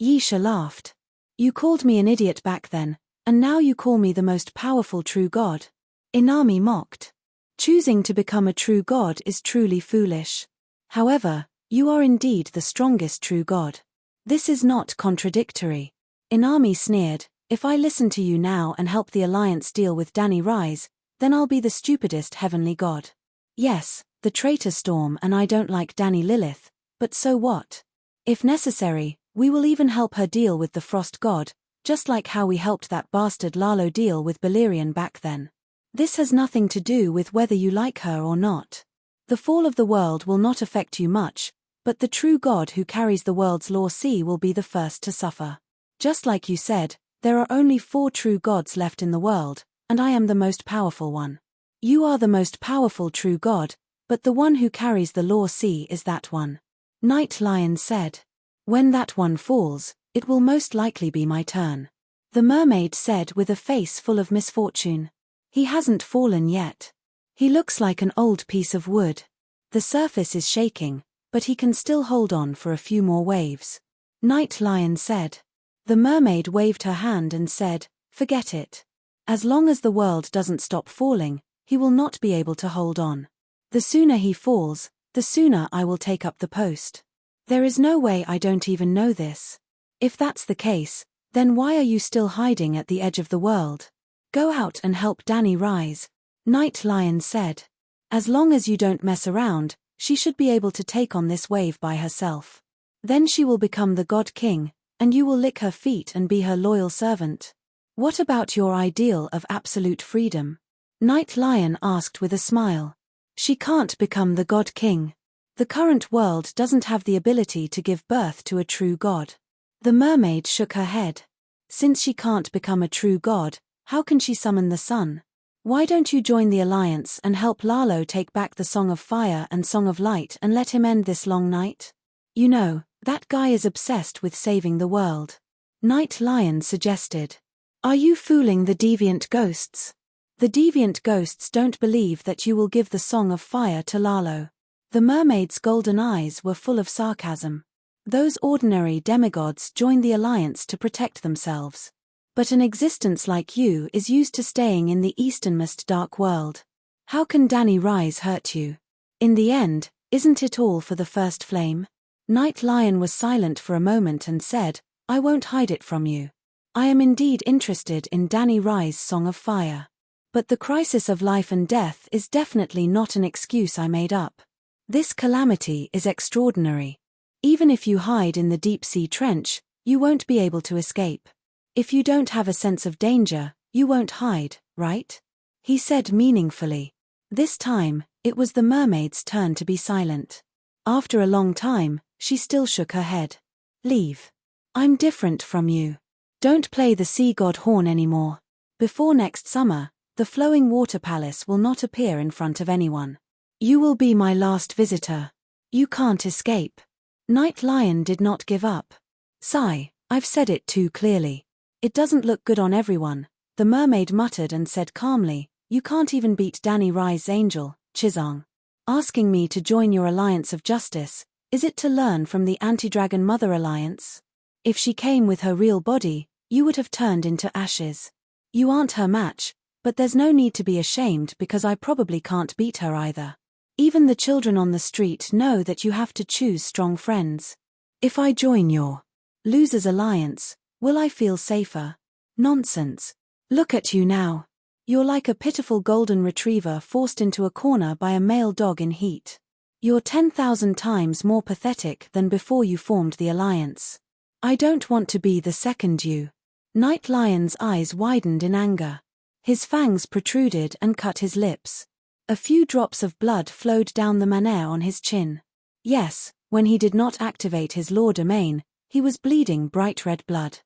Ysha laughed. You called me an idiot back then, and now you call me the most powerful true god. Inami mocked. Choosing to become a true god is truly foolish. However, you are indeed the strongest true god. This is not contradictory. Inami sneered, if I listen to you now and help the alliance deal with Dany Rise, then I'll be the stupidest heavenly god. Yes, the traitor Storm and I don't like Dany Lilith, but so what? If necessary, we will even help her deal with the frost god, just like how we helped that bastard Lalo deal with Balerion back then. This has nothing to do with whether you like her or not. The fall of the world will not affect you much, but the true god who carries the world's law sea will be the first to suffer. Just like you said, there are only 4 true gods left in the world, and I am the most powerful one. You are the most powerful true god, but the one who carries the law sea is that one. Night Lion said. When that one falls, it will most likely be my turn. The mermaid said with a face full of misfortune. He hasn't fallen yet. He looks like an old piece of wood. The surface is shaking, but he can still hold on for a few more waves. Night Lion said. The mermaid waved her hand and said, forget it. As long as the world doesn't stop falling, he will not be able to hold on. The sooner he falls, the sooner I will take up the post. There is no way I don't even know this. If that's the case, then why are you still hiding at the edge of the world? Go out and help Dany rise, Night Lion said. As long as you don't mess around, she should be able to take on this wave by herself. Then she will become the God King, and you will lick her feet and be her loyal servant. What about your ideal of absolute freedom? Night Lion asked with a smile. She can't become the God King. The current world doesn't have the ability to give birth to a true god. The mermaid shook her head. Since she can't become a true god, how can she summon the sun? Why don't you join the alliance and help Lalo take back the Song of Fire and Song of Light and let him end this long night? You know, that guy is obsessed with saving the world. Night Lion suggested. Are you fooling the deviant ghosts? The deviant ghosts don't believe that you will give the Song of Fire to Lalo. The mermaid's golden eyes were full of sarcasm. Those ordinary demigods joined the alliance to protect themselves. But an existence like you is used to staying in the easternmost dark world. How can Dany Rise hurt you? In the end, isn't it all for the first flame? Night Lion was silent for a moment and said, I won't hide it from you. I am indeed interested in Dany Rise's Song of Fire. But the crisis of life and death is definitely not an excuse I made up. This calamity is extraordinary. Even if you hide in the deep-sea trench, you won't be able to escape. If you don't have a sense of danger, you won't hide, right? He said meaningfully. This time, it was the mermaid's turn to be silent. After a long time, she still shook her head. Leave. I'm different from you. Don't play the sea god horn anymore. Before next summer, the flowing water palace will not appear in front of anyone. You will be my last visitor. You can't escape. Night Lion did not give up. Sigh, I've said it too clearly. It doesn't look good on everyone, the mermaid muttered and said calmly, you can't even beat Dany Rise's angel, Chizong. Asking me to join your alliance of justice, is it to learn from the anti-Dragonmother alliance? If she came with her real body, you would have turned into ashes. You aren't her match, but there's no need to be ashamed because I probably can't beat her either. Even the children on the street know that you have to choose strong friends. If I join your losers alliance, will I feel safer? Nonsense. Look at you now. You're like a pitiful golden retriever forced into a corner by a male dog in heat. You're 10,000 times more pathetic than before you formed the alliance. I don't want to be the second you. Night Lion's eyes widened in anger. His fangs protruded and cut his lips. A few drops of blood flowed down the manner on his chin. Yes, when he did not activate his law domain, he was bleeding bright red blood.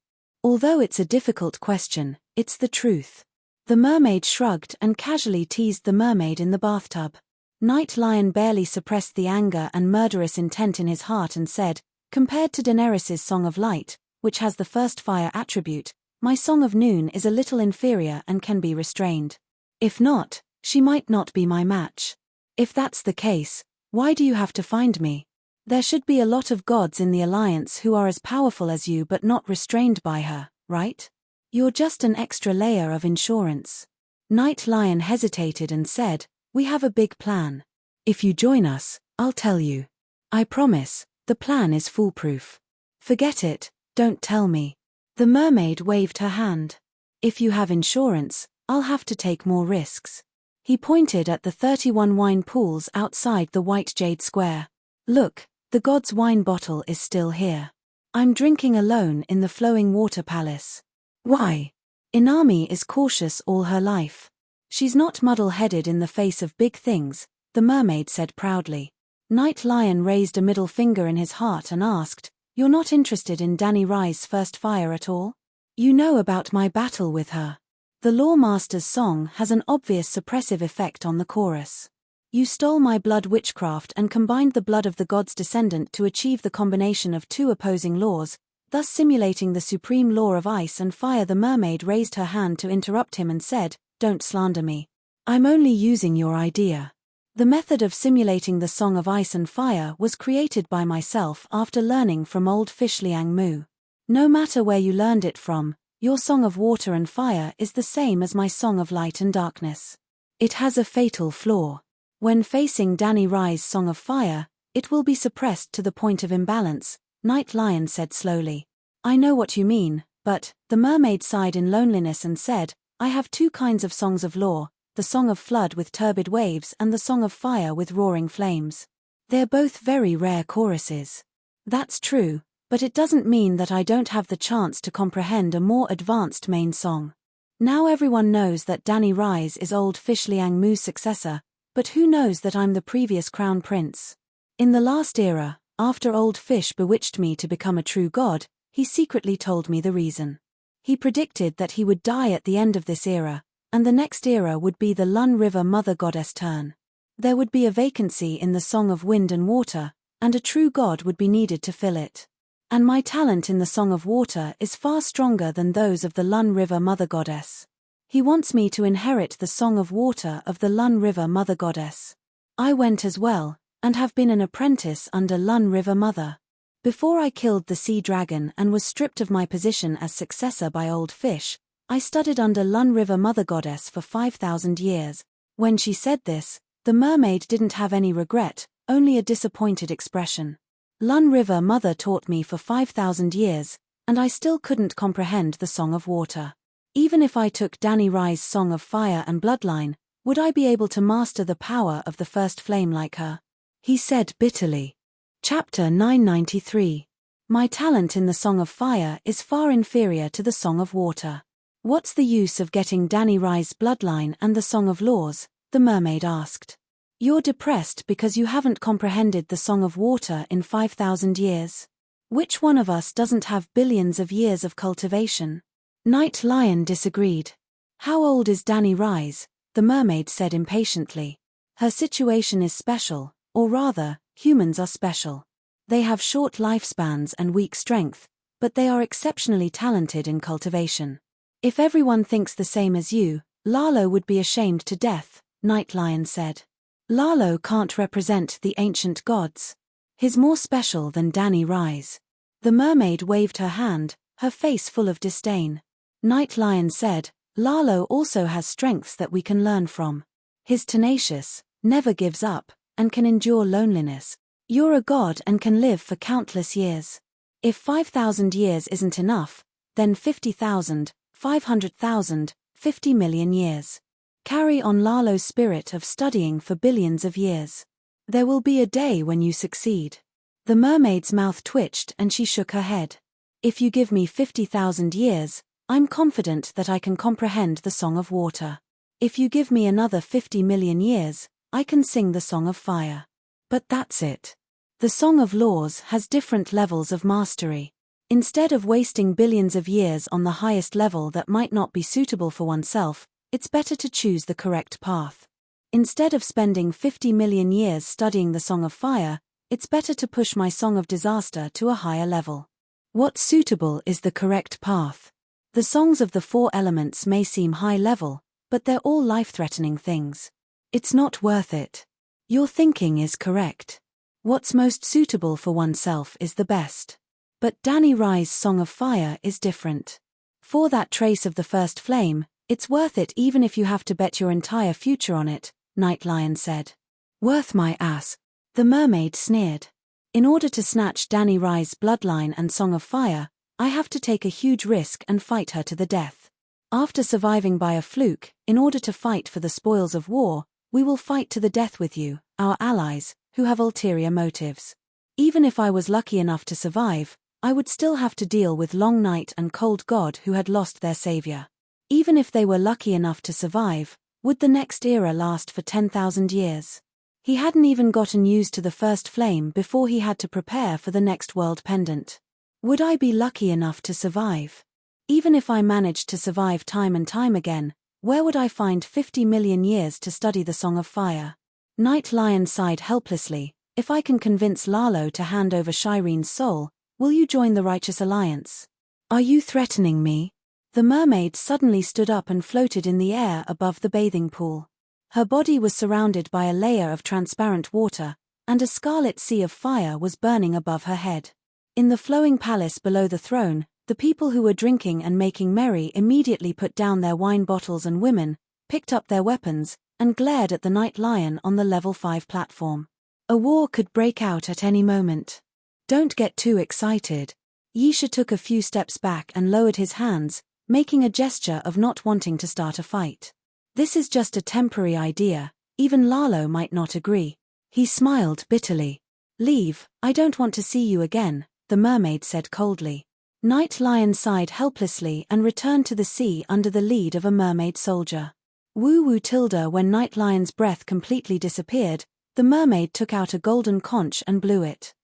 Although it's a difficult question, it's the truth. The mermaid shrugged and casually teased the mermaid in the bathtub. Night Lion barely suppressed the anger and murderous intent in his heart and said, compared to Daenerys's Song of Light, which has the first fire attribute, my Song of Noon is a little inferior and can be restrained. If not, she might not be my match. If that's the case, why do you have to find me? There should be a lot of gods in the alliance who are as powerful as you but not restrained by her, right? You're just an extra layer of insurance. Night Lion hesitated and said, we have a big plan. If you join us, I'll tell you. I promise, the plan is foolproof. Forget it, don't tell me. The mermaid waved her hand. If you have insurance, I'll have to take more risks. He pointed at the 31 wine pools outside the white jade square. Look, the god's wine bottle is still here. I'm drinking alone in the flowing water palace. Why? Inami is cautious all her life. She's not muddle-headed in the face of big things, the mermaid said proudly. Night Lion raised a middle finger in his heart and asked, you're not interested in Dany Rye's first fire at all? You know about my battle with her. The Lawmaster's song has an obvious suppressive effect on the chorus. You stole my blood witchcraft and combined the blood of the god's descendant to achieve the combination of two opposing laws, thus simulating the supreme law of ice and fire. The mermaid raised her hand to interrupt him and said, don't slander me. I'm only using your idea. The method of simulating the Song of Ice and Fire was created by myself after learning from old fish Liang Mu. No matter where you learned it from, your Song of Water and Fire is the same as my Song of Light and Darkness. It has a fatal flaw. When facing Dany Rye's Song of Fire, it will be suppressed to the point of imbalance, Night Lion said slowly. I know what you mean, but, the mermaid sighed in loneliness and said, I have two kinds of songs of law, the Song of Flood with turbid waves and the Song of Fire with roaring flames. They're both very rare choruses. That's true, but it doesn't mean that I don't have the chance to comprehend a more advanced main song. Now everyone knows that Dany Rye's is old fish Liang Mu's successor, but who knows that I'm the previous crown prince? In the last era, after old fish bewitched me to become a true god, he secretly told me the reason. He predicted that he would die at the end of this era, and the next era would be the Lun River Mother Goddess turn. There would be a vacancy in the Song of Wind and Water, and a true god would be needed to fill it. And my talent in the Song of Water is far stronger than those of the Lun River Mother Goddess. He wants me to inherit the Song of Water of the Lun River Mother Goddess. I went as well, and have been an apprentice under Lun River Mother. Before I killed the sea dragon and was stripped of my position as successor by old fish, I studied under Lun River Mother Goddess for 5,000 years. When she said this, the mermaid didn't have any regret, only a disappointed expression. Lun River Mother taught me for 5,000 years, and I still couldn't comprehend the Song of Water. Even if I took Dany Rye's Song of Fire and Bloodline, would I be able to master the power of the first flame like her? He said bitterly. Chapter 993. My talent in the Song of Fire is far inferior to the Song of Water. What's the use of getting Dany Rye's Bloodline and the Song of Laws? The mermaid asked. You're depressed because you haven't comprehended the Song of Water in 5,000 years. Which one of us doesn't have billions of years of cultivation? Night Lion disagreed. How old is Dany Rye's? The mermaid said impatiently. Her situation is special, or rather, humans are special. They have short lifespans and weak strength, but they are exceptionally talented in cultivation. If everyone thinks the same as you, Lalo would be ashamed to death, Night Lion said. Lalo can't represent the ancient gods. He's more special than Dany Rye's. The mermaid waved her hand, her face full of disdain. Night Lion said, Lalo also has strengths that we can learn from. He's tenacious, never gives up, and can endure loneliness. You're a god and can live for countless years. If 5,000 years isn't enough, then 50,000, 500,000, 50 million years. Carry on Lalo's spirit of studying for billions of years. There will be a day when you succeed. The mermaid's mouth twitched and she shook her head. If you give me 50,000 years, I'm confident that I can comprehend the Song of Water. If you give me another 50 million years, I can sing the Song of Fire. But that's it. The Song of Laws has different levels of mastery. Instead of wasting billions of years on the highest level that might not be suitable for oneself, it's better to choose the correct path. Instead of spending 50 million years studying the Song of Fire, it's better to push my Song of Disaster to a higher level. What's suitable is the correct path. The songs of the four elements may seem high level, but they're all life-threatening things. It's not worth it. Your thinking is correct. What's most suitable for oneself is the best. But Danny Rye's Song of Fire is different. For that trace of the first flame, it's worth it even if you have to bet your entire future on it, Night Lion said. Worth my ass, the mermaid sneered. In order to snatch Danny Rye's bloodline and Song of Fire, I have to take a huge risk and fight her to the death. After surviving by a fluke, in order to fight for the spoils of war, we will fight to the death with you, our allies, who have ulterior motives. Even if I was lucky enough to survive, I would still have to deal with Long Night and Cold God who had lost their savior. Even if they were lucky enough to survive, would the next era last for 10,000 years? He hadn't even gotten used to the first flame before he had to prepare for the next world pendant. Would I be lucky enough to survive? Even if I managed to survive time and time again, where would I find 50 million years to study the Song of Fire? Night Lion sighed helplessly. If I can convince Lalo to hand over Shireen's soul, will you join the Righteous Alliance? Are you threatening me? The mermaid suddenly stood up and floated in the air above the bathing pool. Her body was surrounded by a layer of transparent water, and a scarlet sea of fire was burning above her head. In the flowing palace below the throne, the people who were drinking and making merry immediately put down their wine bottles and women, picked up their weapons, and glared at the Night Lion on the level 5 platform. A war could break out at any moment. Don't get too excited. Yisha took a few steps back and lowered his hands, making a gesture of not wanting to start a fight. This is just a temporary idea, even Lalo might not agree. He smiled bitterly. Leave, I don't want to see you again, the mermaid said coldly. Night Lion sighed helplessly and returned to the sea under the lead of a mermaid soldier. Woo-woo tilde. When Night Lion's breath completely disappeared, the mermaid took out a golden conch and blew it.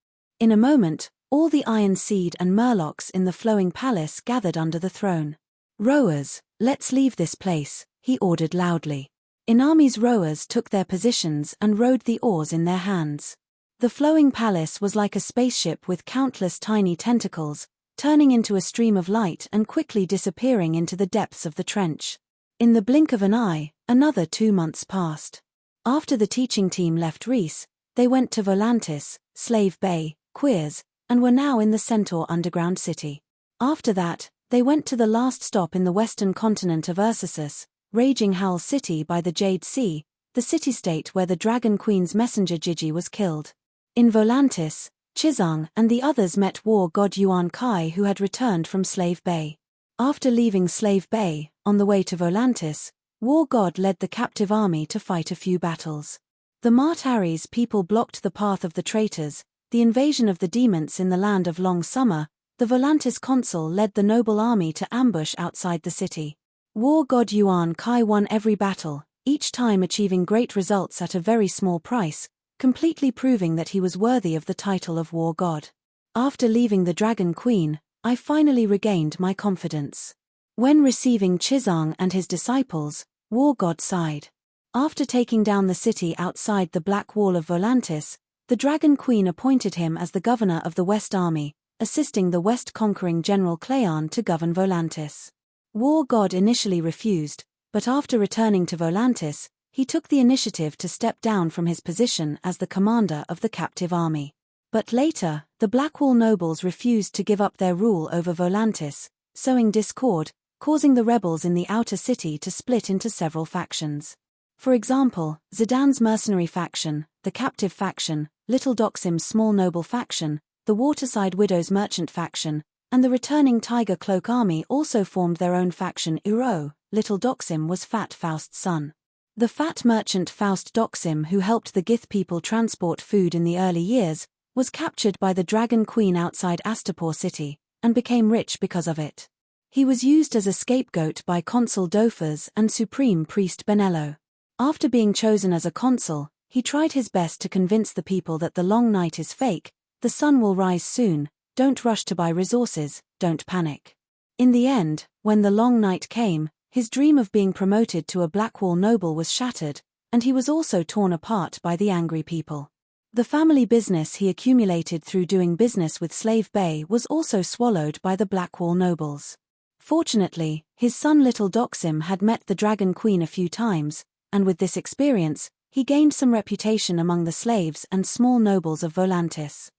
In a moment, all the Iron Seed and Murlocs in the flowing palace gathered under the throne. Rowers, let's leave this place, he ordered loudly. Inami's rowers took their positions and rowed the oars in their hands. The flowing palace was like a spaceship with countless tiny tentacles, turning into a stream of light and quickly disappearing into the depths of the trench. In the blink of an eye, another 2 months passed. After the teaching team left Reese, they went to Volantis, Slave Bay, Queers, and were now in the Centaur underground city. After that, they went to the last stop in the western continent of Ursus, Raging Howl City by the Jade Sea, the city-state where the Dragon Queen's messenger Gigi was killed. In Volantis, Chizang and the others met war god Yuan Kai who had returned from Slave Bay. After leaving Slave Bay, on the way to Volantis, War God led the captive army to fight a few battles. The Martaris people blocked the path of the traitors, the invasion of the demons in the land of Long Summer. The Volantis consul led the noble army to ambush outside the city. War God Yuan Kai won every battle, each time achieving great results at a very small price, completely proving that he was worthy of the title of War God. After leaving the Dragon Queen, I finally regained my confidence. When receiving Chizang and his disciples, War God sighed. After taking down the city outside the Black Wall of Volantis, the Dragon Queen appointed him as the governor of the West Army, assisting the West conquering General Cleon to govern Volantis. War God initially refused, but after returning to Volantis, he took the initiative to step down from his position as the commander of the captive army. But later, the Blackwall nobles refused to give up their rule over Volantis, sowing discord, causing the rebels in the outer city to split into several factions. For example, Zidane's mercenary faction, the captive faction, Little Doxim's small noble faction, the Waterside Widows merchant faction, and the returning Tiger Cloak army also formed their own faction. Uro, Little Doxim was Fat Faust's son. The fat merchant Faust Doxim, who helped the Gith people transport food in the early years, was captured by the Dragon Queen outside Astapor city, and became rich because of it. He was used as a scapegoat by Consul Dofas and Supreme Priest Benello. After being chosen as a consul, he tried his best to convince the people that the long night is fake, the sun will rise soon, don't rush to buy resources, don't panic. In the end, when the long night came, his dream of being promoted to a Blackwall noble was shattered, and he was also torn apart by the angry people. The family business he accumulated through doing business with Slave Bay was also swallowed by the Blackwall nobles. Fortunately, his son Little Doxim had met the Dragon Queen a few times, and with this experience, he gained some reputation among the slaves and small nobles of Volantis.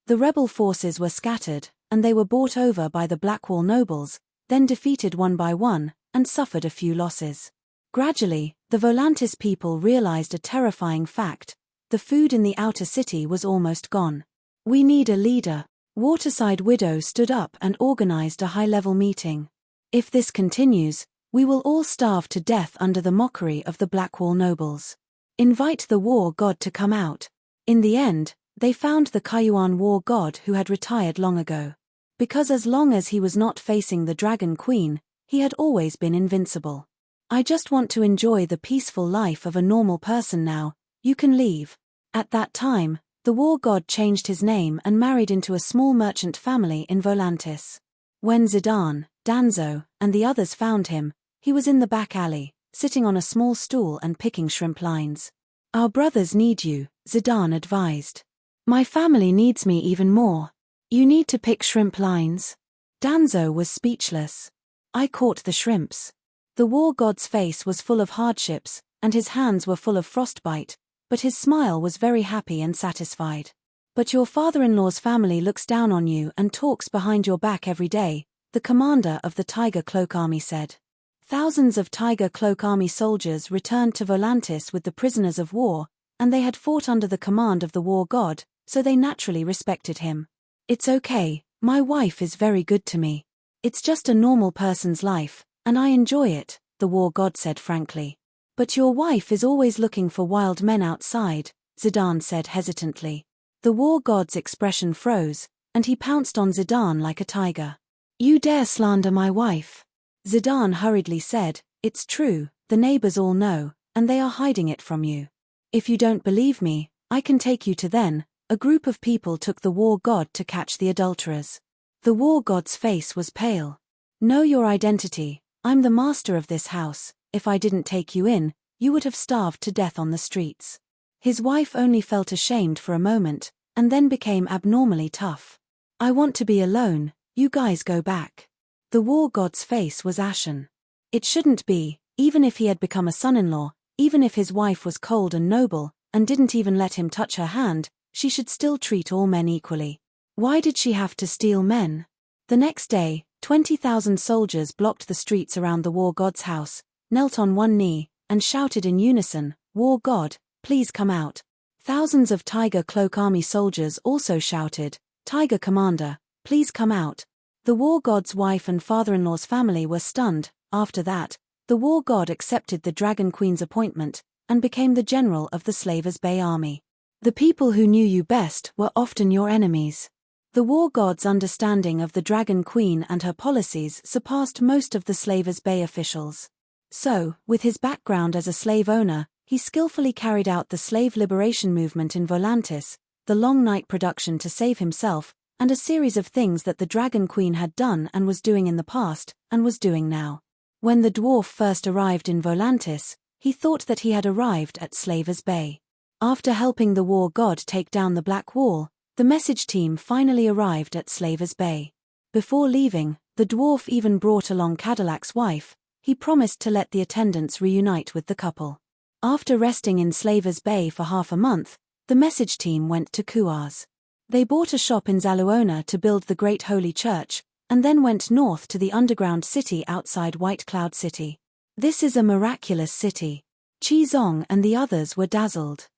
The rebel forces were scattered, and they were bought over by the Blackwall nobles, then defeated one by one, and suffered a few losses. Gradually, the Volantis people realized a terrifying fact: the food in the outer city was almost gone. We need a leader. Waterside Widow stood up and organized a high-level meeting. If this continues, we will all starve to death under the mockery of the Blackwall nobles. Invite the war god to come out. In the end, they found the Kayuan war god who had retired long ago. Because as long as he was not facing the Dragon Queen, he had always been invincible. I just want to enjoy the peaceful life of a normal person now, you can leave. At that time, the war god changed his name and married into a small merchant family in Volantis. When Zidane, Danzo, and the others found him, he was in the back alley, sitting on a small stool and picking shrimp lines. Our brothers need you, Zidane advised. My family needs me even more. You need to pick shrimp lines. Danzo was speechless. I caught the shrimps. The war god's face was full of hardships, and his hands were full of frostbite, but his smile was very happy and satisfied. But your father-in-law's family looks down on you and talks behind your back every day, the commander of the Tiger Cloak Army said. Thousands of Tiger Cloak Army soldiers returned to Volantis with the prisoners of war, and they had fought under the command of the war god, so they naturally respected him. It's okay, my wife is very good to me. It's just a normal person's life, and I enjoy it, the war god said frankly. But your wife is always looking for wild men outside, Zidane said hesitantly. The war god's expression froze, and he pounced on Zidane like a tiger. You dare slander my wife? Zidane hurriedly said, it's true, the neighbors all know, and they are hiding it from you. If you don't believe me, I can take you to them. A group of people took the war god to catch the adulterers. The war god's face was pale. Know your identity, I'm the master of this house, if I didn't take you in, you would have starved to death on the streets. His wife only felt ashamed for a moment, and then became abnormally tough. I want to be alone, you guys go back. The war god's face was ashen. It shouldn't be, even if he had become a son-in-law, even if his wife was cold and noble, and didn't even let him touch her hand, she should still treat all men equally. Why did she have to steal men? The next day, 20,000 soldiers blocked the streets around the war god's house, knelt on one knee, and shouted in unison, War god, please come out. Thousands of Tiger Cloak Army soldiers also shouted, Tiger Commander, please come out. The war god's wife and father-in-law's family were stunned. After that, the war god accepted the Dragon Queen's appointment, and became the general of the Slavers Bay army. The people who knew you best were often your enemies. The war god's understanding of the Dragon Queen and her policies surpassed most of the Slavers Bay officials. So, with his background as a slave owner, he skillfully carried out the slave liberation movement in Volantis, the long night production to save himself, and a series of things that the Dragon Queen had done and was doing in the past, and was doing now. When the dwarf first arrived in Volantis, he thought that he had arrived at Slavers Bay. After helping the war god take down the Black Wall, the message team finally arrived at Slavers Bay. Before leaving, the dwarf even brought along Cadillac's wife. He promised to let the attendants reunite with the couple. After resting in Slavers Bay for half a month, the message team went to Kuars. They bought a shop in Zaluona to build the Great Holy Church, and then went north to the underground city outside White Cloud City. This is a miraculous city. Qizong and the others were dazzled.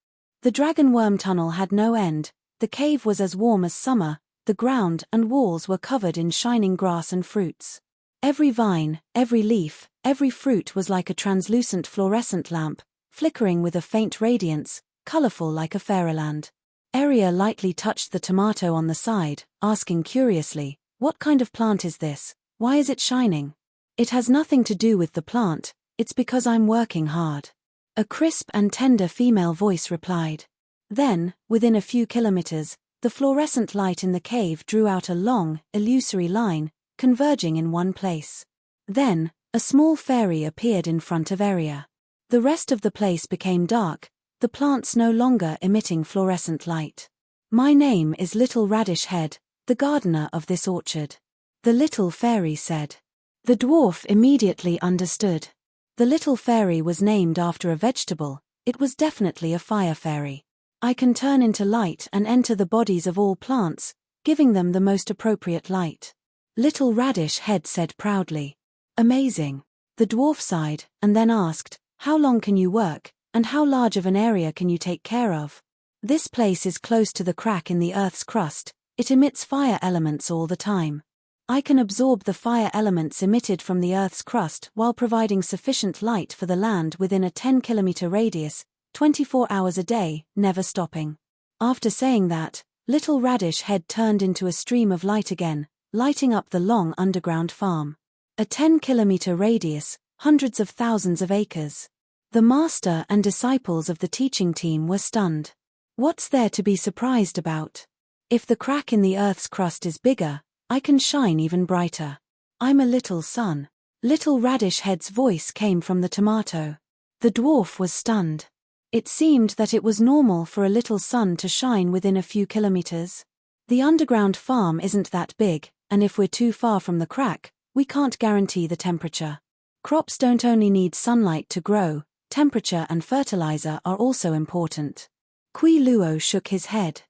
The dragon worm tunnel had no end, the cave was as warm as summer, the ground and walls were covered in shining grass and fruits. Every vine, every leaf, every fruit was like a translucent fluorescent lamp, flickering with a faint radiance, colorful like a fairyland. Arya lightly touched the tomato on the side, asking curiously, "What kind of plant is this? Why is it shining?" "It has nothing to do with the plant, it's because I'm working hard," a crisp and tender female voice replied. Then, within a few kilometers, the fluorescent light in the cave drew out a long, illusory line, converging in one place. Then, a small fairy appeared in front of Arya. The rest of the place became dark, the plants no longer emitting fluorescent light. "My name is Little Radish Head, the gardener of this orchard," the little fairy said. The dwarf immediately understood. The little fairy was named after a vegetable, it was definitely a fire fairy. "I can turn into light and enter the bodies of all plants, giving them the most appropriate light," Little Radish Head said proudly. "Amazing." The dwarf sighed, and then asked, "How long can you work, and how large of an area can you take care of?" "This place is close to the crack in the Earth's crust, it emits fire elements all the time. I can absorb the fire elements emitted from the Earth's crust while providing sufficient light for the land within a 10-kilometer radius, 24 hours a day, never stopping." After saying that, Little Radish Head turned into a stream of light again, lighting up the long underground farm. A 10-kilometer radius, hundreds of thousands of acres. The master and disciples of the teaching team were stunned. What's there to be surprised about? If the crack in the Earth's crust is bigger, I can shine even brighter. I'm a little sun. Little Radish Head's voice came from the tomato. The dwarf was stunned. It seemed that it was normal for a little sun to shine within a few kilometers. The underground farm isn't that big, and if we're too far from the crack, we can't guarantee the temperature. Crops don't only need sunlight to grow, temperature and fertilizer are also important. Kui Luo shook his head.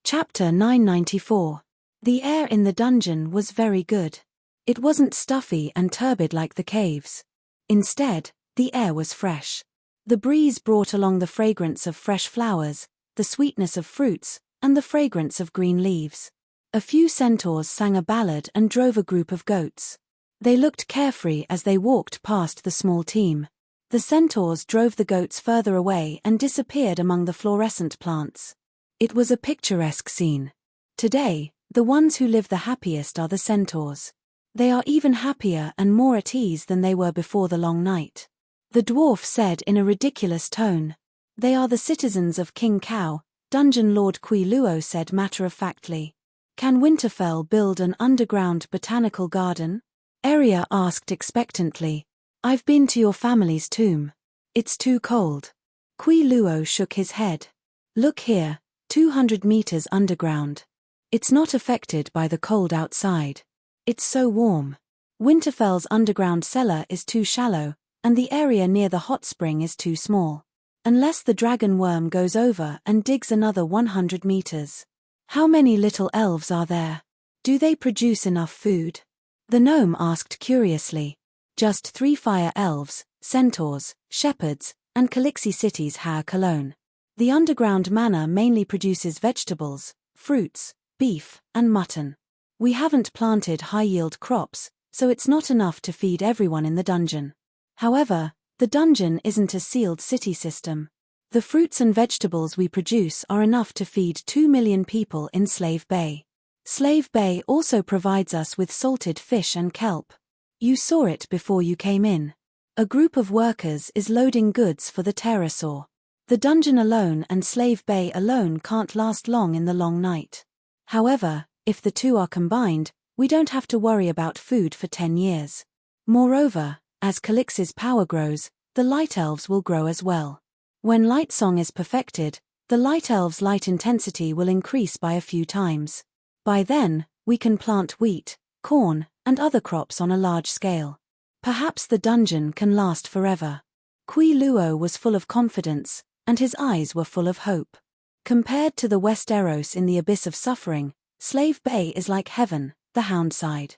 Chapter 994. The air in the dungeon was very good. It wasn't stuffy and turbid like the caves. Instead, the air was fresh. The breeze brought along the fragrance of fresh flowers, the sweetness of fruits, and the fragrance of green leaves. A few centaurs sang a ballad and drove a group of goats. They looked carefree as they walked past the small team. The centaurs drove the goats further away and disappeared among the fluorescent plants. It was a picturesque scene. Today, the ones who live the happiest are the centaurs. They are even happier and more at ease than they were before the long night. The dwarf said in a ridiculous tone. "They are the citizens of King Cow," Dungeon Lord Kui Luo said matter-of-factly. "Can Winterfell build an underground botanical garden?" Arya asked expectantly. "I've been to your family's tomb. It's too cold." Kui Luo shook his head. "Look here, 200 meters underground. It's not affected by the cold outside. It's so warm. Winterfell's underground cellar is too shallow, and the area near the hot spring is too small. Unless the dragon worm goes over and digs another 100 meters. How many little elves are there? Do they produce enough food?" The gnome asked curiously. "Just 3 fire elves, centaurs, shepherds, and Calixi cities Har Cologne. The underground manor mainly produces vegetables, fruits, beef, and mutton. We haven't planted high-yield crops, so it's not enough to feed everyone in the dungeon. However, the dungeon isn't a sealed city system. The fruits and vegetables we produce are enough to feed 2 million people in Slave Bay. Slave Bay also provides us with salted fish and kelp. You saw it before you came in. A group of workers is loading goods for the pterosaur. The dungeon alone and Slave Bay alone can't last long in the long night. However, if the two are combined, we don't have to worry about food for 10 years. Moreover, as Calix's power grows, the Light Elves will grow as well. When Light Song is perfected, the Light Elves' light intensity will increase by a few times. By then, we can plant wheat, corn, and other crops on a large scale. Perhaps the dungeon can last forever." Kui Luo was full of confidence, and his eyes were full of hope. Compared to the Westeros in the abyss of suffering, Slave Bay is like heaven, the Hound sighed.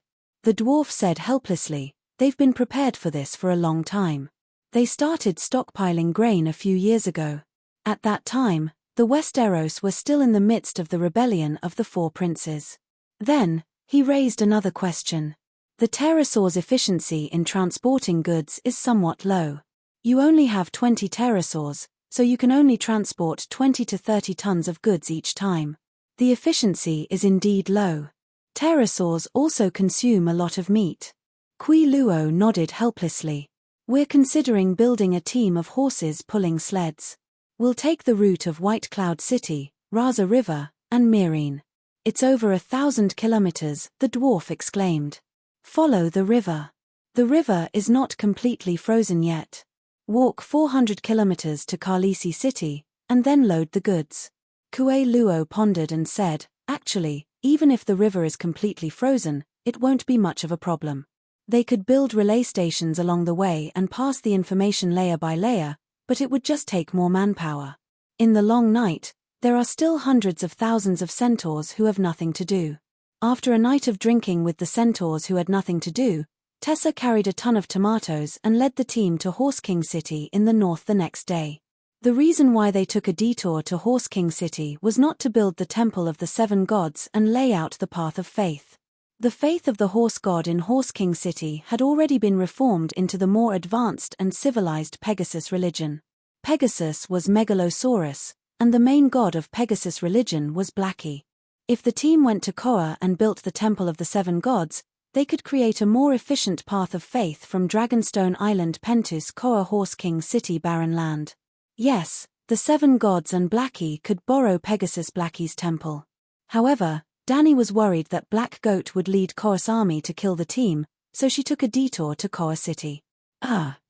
The dwarf said helplessly, "They've been prepared for this for a long time. They started stockpiling grain a few years ago. At that time, the Westeros were still in the midst of the rebellion of the Four Princes." Then, he raised another question. "The pterosaur's efficiency in transporting goods is somewhat low. You only have 20 pterosaurs, so you can only transport 20 to 30 tons of goods each time. The efficiency is indeed low. Pterosaurs also consume a lot of meat." Kui Luo nodded helplessly. "We're considering building a team of horses pulling sleds. We'll take the route of White Cloud City, Raza River, and Meereen." "It's over 1,000 kilometers," the dwarf exclaimed. "Follow the river. The river is not completely frozen yet. Walk 400 kilometers to Khaleesi City, and then load the goods." Kui Luo pondered and said, "Actually, even if the river is completely frozen, it won't be much of a problem. They could build relay stations along the way and pass the information layer by layer, but it would just take more manpower. In the long night, there are still hundreds of thousands of centaurs who have nothing to do." After a night of drinking with the centaurs who had nothing to do, Tessa carried a ton of tomatoes and led the team to Horse King City in the north the next day. The reason why they took a detour to Horse King City was not to build the Temple of the Seven Gods and lay out the path of faith. The faith of the horse god in Horse King City had already been reformed into the more advanced and civilized Pegasus religion. Pegasus was Megalosaurus, and the main god of Pegasus religion was Blackie. If the team went to Koa and built the Temple of the Seven Gods, they could create a more efficient path of faith from Dragonstone Island Pentus Koa Horse King City barren land. Yes, the Seven Gods and Blackie could borrow Pegasus Blackie's temple. However, Dany was worried that Black Goat would lead Koa's army to kill the team, so she took a detour to Koa City.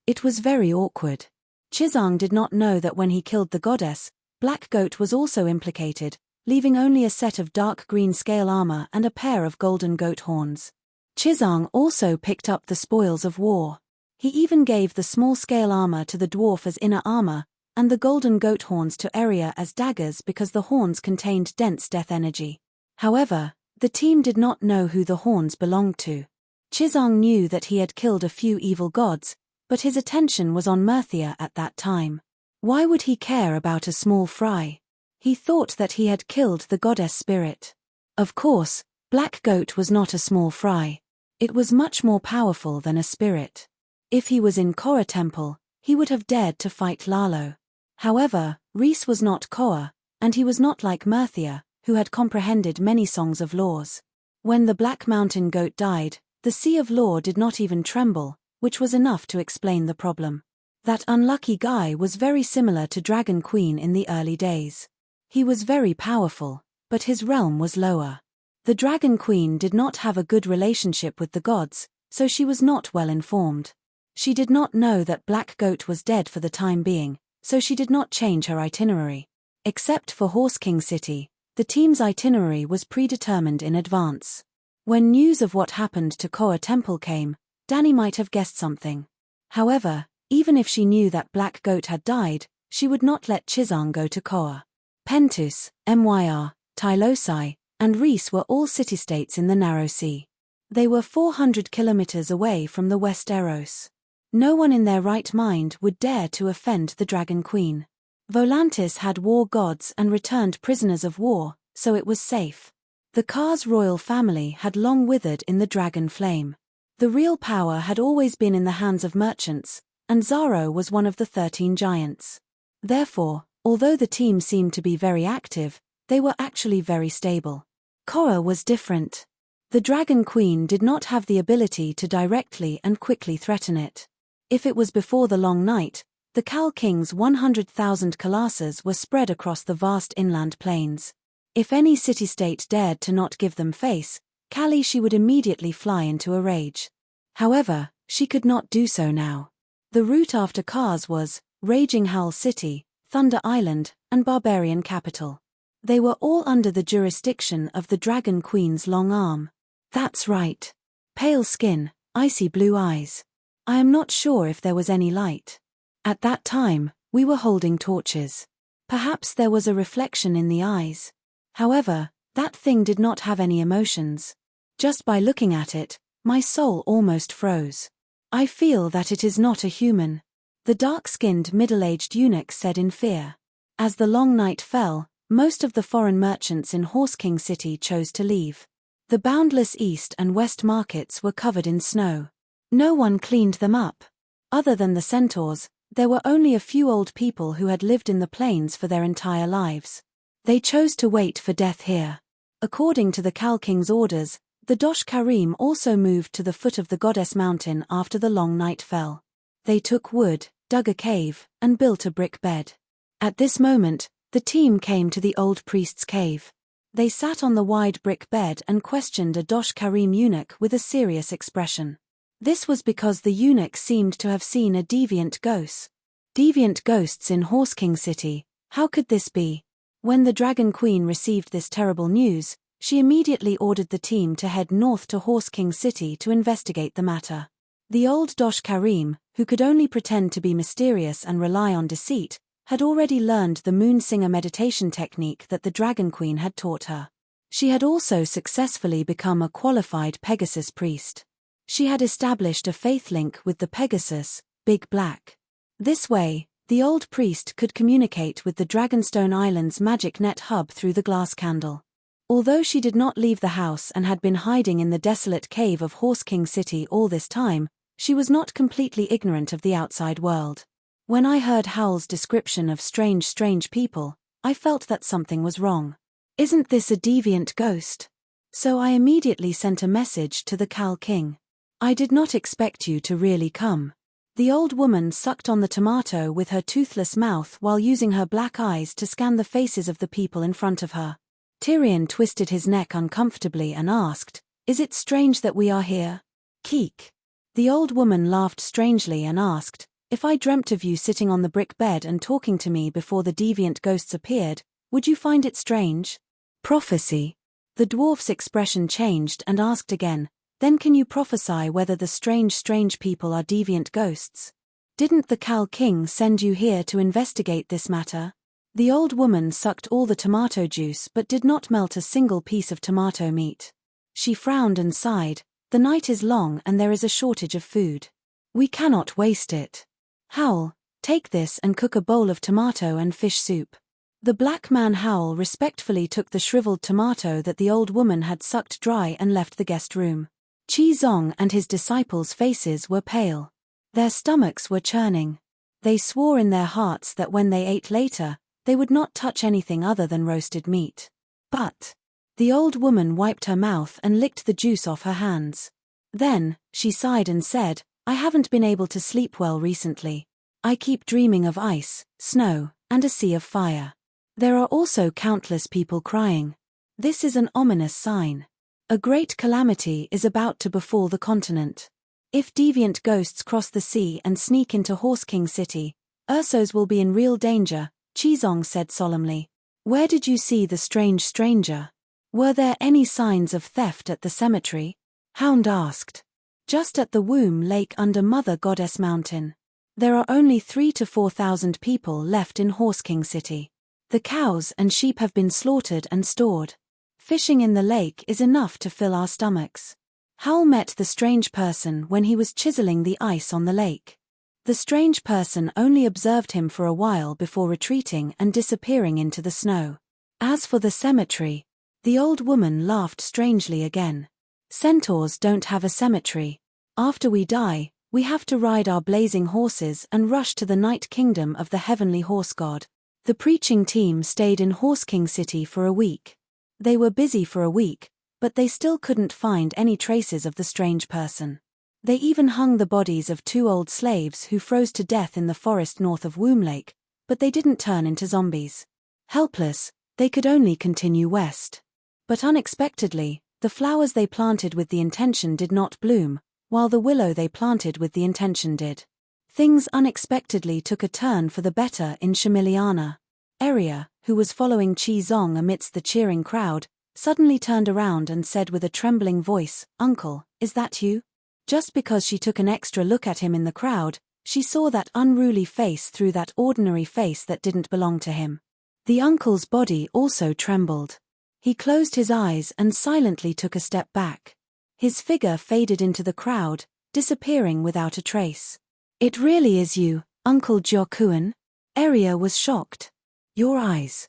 It was very awkward. Chizang did not know that when he killed the goddess, Black Goat was also implicated, leaving only a set of dark green scale armor and a pair of golden goat horns. Chizang also picked up the spoils of war. He even gave the small scale armor to the dwarf as inner armor, and the golden goat horns to Arya as daggers because the horns contained dense death energy. However, the team did not know who the horns belonged to. Chizang knew that he had killed a few evil gods, but his attention was on Merthia at that time. Why would he care about a small fry? He thought that he had killed the goddess spirit. Of course, Black Goat was not a small fry. It was much more powerful than a spirit. If he was in Korra Temple, he would have dared to fight Lalo. However, Rhys was not Korra, and he was not like Merthia, who had comprehended many songs of laws. When the Black Mountain Goat died, the Sea of Law did not even tremble, which was enough to explain the problem. That unlucky guy was very similar to Dragon Queen in the early days. He was very powerful, but his realm was lower. The Dragon Queen did not have a good relationship with the gods, so she was not well informed. She did not know that Black Goat was dead for the time being, so she did not change her itinerary. Except for Horse King City, the team's itinerary was predetermined in advance. When news of what happened to Koa Temple came, Dany might have guessed something. However, even if she knew that Black Goat had died, she would not let Chizang go to Koa. Pentus, Myr, Tylosai, and Rhys were all city-states in the Narrow Sea. They were 400 kilometers away from the Westeros. No one in their right mind would dare to offend the Dragon Queen. Volantis had war gods and returned prisoners of war, so it was safe. The Khaz royal family had long withered in the dragon flame. The real power had always been in the hands of merchants, and Xaro was one of the 13 giants. Therefore, although the team seemed to be very active, they were actually very stable. Korra was different. The Dragon Queen did not have the ability to directly and quickly threaten it. If it was before the long night, the Khal King's 100,000 Colossus were spread across the vast inland plains. If any city-state dared to not give them face, Khaleesi would immediately fly into a rage. However, she could not do so now. The route after Khaz was Raging Howl City, Thunder Island, and Barbarian Capital. They were all under the jurisdiction of the Dragon Queen's long arm. That's right. Pale skin, icy blue eyes. I am not sure if there was any light. At that time, we were holding torches. Perhaps there was a reflection in the eyes. However, that thing did not have any emotions. Just by looking at it, My soul almost froze. I feel that it is not a human. The dark-skinned middle-aged eunuch said in fear. As the long night fell, most of the foreign merchants in Horse King City chose to leave. The boundless east and west markets were covered in snow. No one cleaned them up. Other than the centaurs, there were only a few old people who had lived in the plains for their entire lives. They chose to wait for death here. According to the Cal King's orders, the Dosh Karim also moved to the foot of the goddess mountain after the long night fell. They took wood, dug a cave, and built a brick bed. At this moment, the team came to the old priest's cave. They sat on the wide brick bed and questioned a Dosh Karim eunuch with a serious expression. This was because the eunuch seemed to have seen a deviant ghost. Deviant ghosts in Horse King City, how could this be? When the Dragon Queen received this terrible news, she immediately ordered the team to head north to Horse King City to investigate the matter. The old Dosh Karim, who could only pretend to be mysterious and rely on deceit, had already learned the Moonsinger meditation technique that the Dragon Queen had taught her. She had also successfully become a qualified Pegasus priest. She had established a faith link with the Pegasus, Big Black. This way, the old priest could communicate with the Dragonstone Island's magic net hub through the glass candle. Although she did not leave the house and had been hiding in the desolate cave of Horse King City all this time, she was not completely ignorant of the outside world. When I heard Howl's description of strange people, I felt that something was wrong. Isn't this a deviant ghost? So I immediately sent a message to the Cal King. I did not expect you to really come. The old woman sucked on the tomato with her toothless mouth while using her black eyes to scan the faces of the people in front of her. Tyrion twisted his neck uncomfortably and asked, "Is it strange that we are here?" Keek. The old woman laughed strangely and asked, "If I dreamt of you sitting on the brick bed and talking to me before the deviant ghosts appeared, would you find it strange?" Prophecy. The dwarf's expression changed and asked again, "Then can you prophesy whether the strange people are deviant ghosts? Didn't the Cal King send you here to investigate this matter?" The old woman sucked all the tomato juice but did not melt a single piece of tomato meat. She frowned and sighed, "The night is long and there is a shortage of food. We cannot waste it. Howl, take this and cook a bowl of tomato and fish soup." The black man Howl respectfully took the shriveled tomato that the old woman had sucked dry and left the guest room. Chi Zong and his disciples' faces were pale. Their stomachs were churning. They swore in their hearts that when they ate later, they would not touch anything other than roasted meat. But the old woman wiped her mouth and licked the juice off her hands. Then, she sighed and said, "I haven't been able to sleep well recently. I keep dreaming of ice, snow, and a sea of fire. There are also countless people crying. This is an ominous sign. A great calamity is about to befall the continent. If deviant ghosts cross the sea and sneak into Horse King City, Ursos will be in real danger," Chizong said solemnly. "Where did you see the strange stranger? Were there any signs of theft at the cemetery?" Hound asked. "Just at the womb lake under Mother Goddess Mountain. There are only 3,000 to 4,000 people left in Horse King City. The cows and sheep have been slaughtered and stored. Fishing in the lake is enough to fill our stomachs." Howl met the strange person when he was chiseling the ice on the lake. The strange person only observed him for a while before retreating and disappearing into the snow. As for the cemetery, the old woman laughed strangely again. "Centaurs don't have a cemetery. After we die, we have to ride our blazing horses and rush to the night kingdom of the heavenly horse god." The preaching team stayed in Horse King City for a week. They were busy for a week, but they still couldn't find any traces of the strange person. They even hung the bodies of 2 old slaves who froze to death in the forest north of Womb Lake, but they didn't turn into zombies. Helpless, they could only continue west. But unexpectedly, the flowers they planted with the intention did not bloom, while the willow they planted with the intention did. Things unexpectedly took a turn for the better in Shamiliana. Eria, who was following Chi Zong amidst the cheering crowd, suddenly turned around and said with a trembling voice, "Uncle, is that you?" Just because she took an extra look at him in the crowd, she saw that unruly face through that ordinary face that didn't belong to him. The uncle's body also trembled. He closed his eyes and silently took a step back. His figure faded into the crowd, disappearing without a trace. "It really is you, Uncle Jokuan?" Eria was shocked. "Your eyes."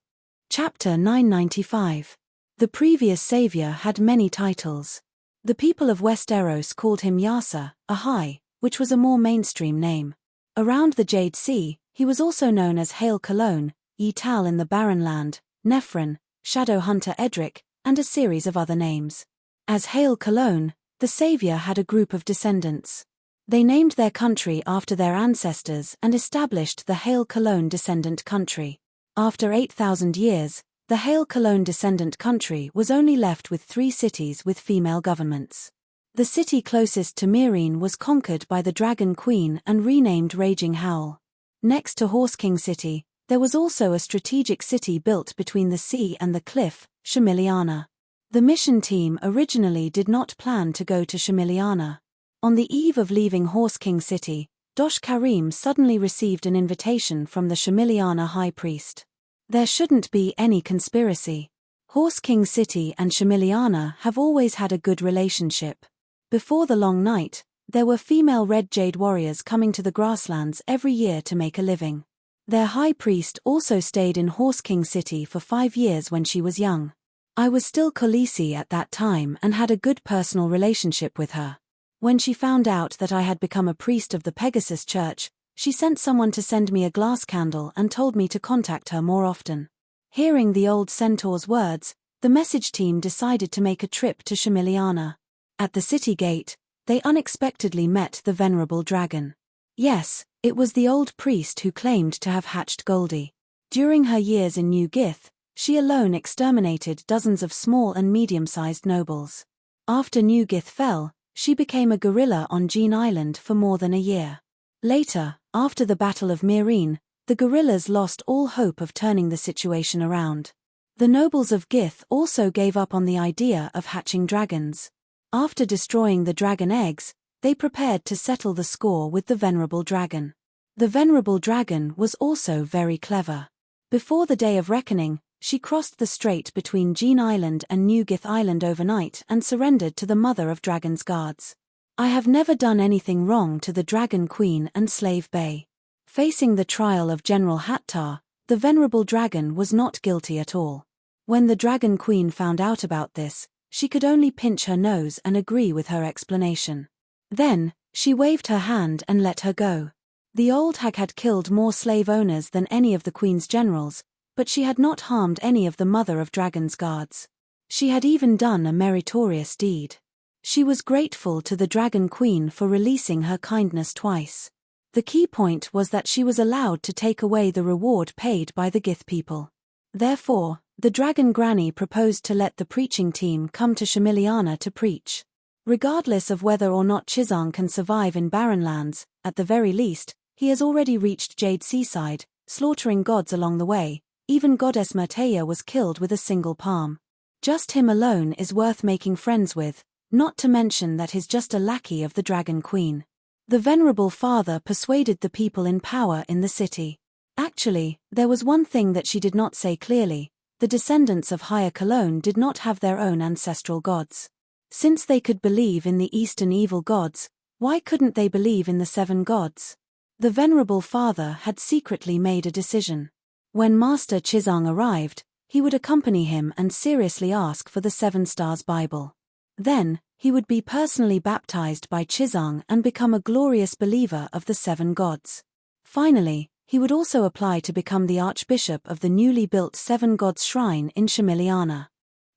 Chapter 995. The previous savior had many titles. The people of Westeros called him Yasa, a high, which was a more mainstream name. Around the Jade Sea, he was also known as Hail Cologne, Tal in the Barren Land, Nephron, Shadow Hunter Edric, and a series of other names. As Hail Cologne, the savior had a group of descendants. They named their country after their ancestors and established the Hail Cologne descendant country. After 8,000 years, the Hail Cologne descendant country was only left with 3 cities with female governments. The city closest to Meereen was conquered by the Dragon Queen and renamed Raging Howl. Next to Horse King City, there was also a strategic city built between the sea and the cliff, Shamiliana. The mission team originally did not plan to go to Shamiliana. On the eve of leaving Horse King City, Dosh Karim suddenly received an invitation from the Shamiliana high priest. There shouldn't be any conspiracy. Horse King City and Shamiliana have always had a good relationship. Before the long night, there were female Red Jade warriors coming to the grasslands every year to make a living. Their high priest also stayed in Horse King City for 5 years when she was young. I was still Khaleesi at that time and had a good personal relationship with her. When she found out that I had become a priest of the Pegasus Church, she sent someone to send me a glass candle and told me to contact her more often. Hearing the old centaur's words, the message team decided to make a trip to Shamiliana. At the city gate, they unexpectedly met the venerable dragon. Yes, it was the old priest who claimed to have hatched Goldie. During her years in New Gith, she alone exterminated dozens of small and medium-sized nobles. After New Gith fell, she became a guerrilla on Jean Island for more than a year. Later, after the Battle of Meereen, the guerrillas lost all hope of turning the situation around. The nobles of Gith also gave up on the idea of hatching dragons. After destroying the dragon eggs, they prepared to settle the score with the venerable dragon. The venerable dragon was also very clever. Before the Day of Reckoning, she crossed the strait between Jean Island and New Gith Island overnight and surrendered to the Mother of Dragons guards. I have never done anything wrong to the Dragon Queen and Slave Bay. Facing the trial of General Hattar, the venerable dragon was not guilty at all. When the Dragon Queen found out about this, she could only pinch her nose and agree with her explanation. Then, she waved her hand and let her go. The old hag had killed more slave owners than any of the Queen's generals, but she had not harmed any of the Mother of Dragons guards. She had even done a meritorious deed. She was grateful to the Dragon Queen for releasing her kindness twice. The key point was that she was allowed to take away the reward paid by the Gith people. Therefore, the Dragon Granny proposed to let the preaching team come to Shamiliana to preach. Regardless of whether or not Chizang can survive in barren lands, at the very least, he has already reached Jade Seaside, slaughtering gods along the way. Even Goddess Myrtea was killed with a single palm. Just him alone is worth making friends with, not to mention that he's just a lackey of the Dragon Queen. The venerable father persuaded the people in power in the city. Actually, there was one thing that she did not say clearly: the descendants of Higher Cologne did not have their own ancestral gods. Since they could believe in the Eastern evil gods, why couldn't they believe in the 7 gods? The venerable father had secretly made a decision. When Master Chizang arrived, he would accompany him and seriously ask for the 7 Stars Bible. Then, he would be personally baptized by Chizang and become a glorious believer of the 7 gods. Finally, he would also apply to become the Archbishop of the newly built 7 Gods Shrine in Shamiliana.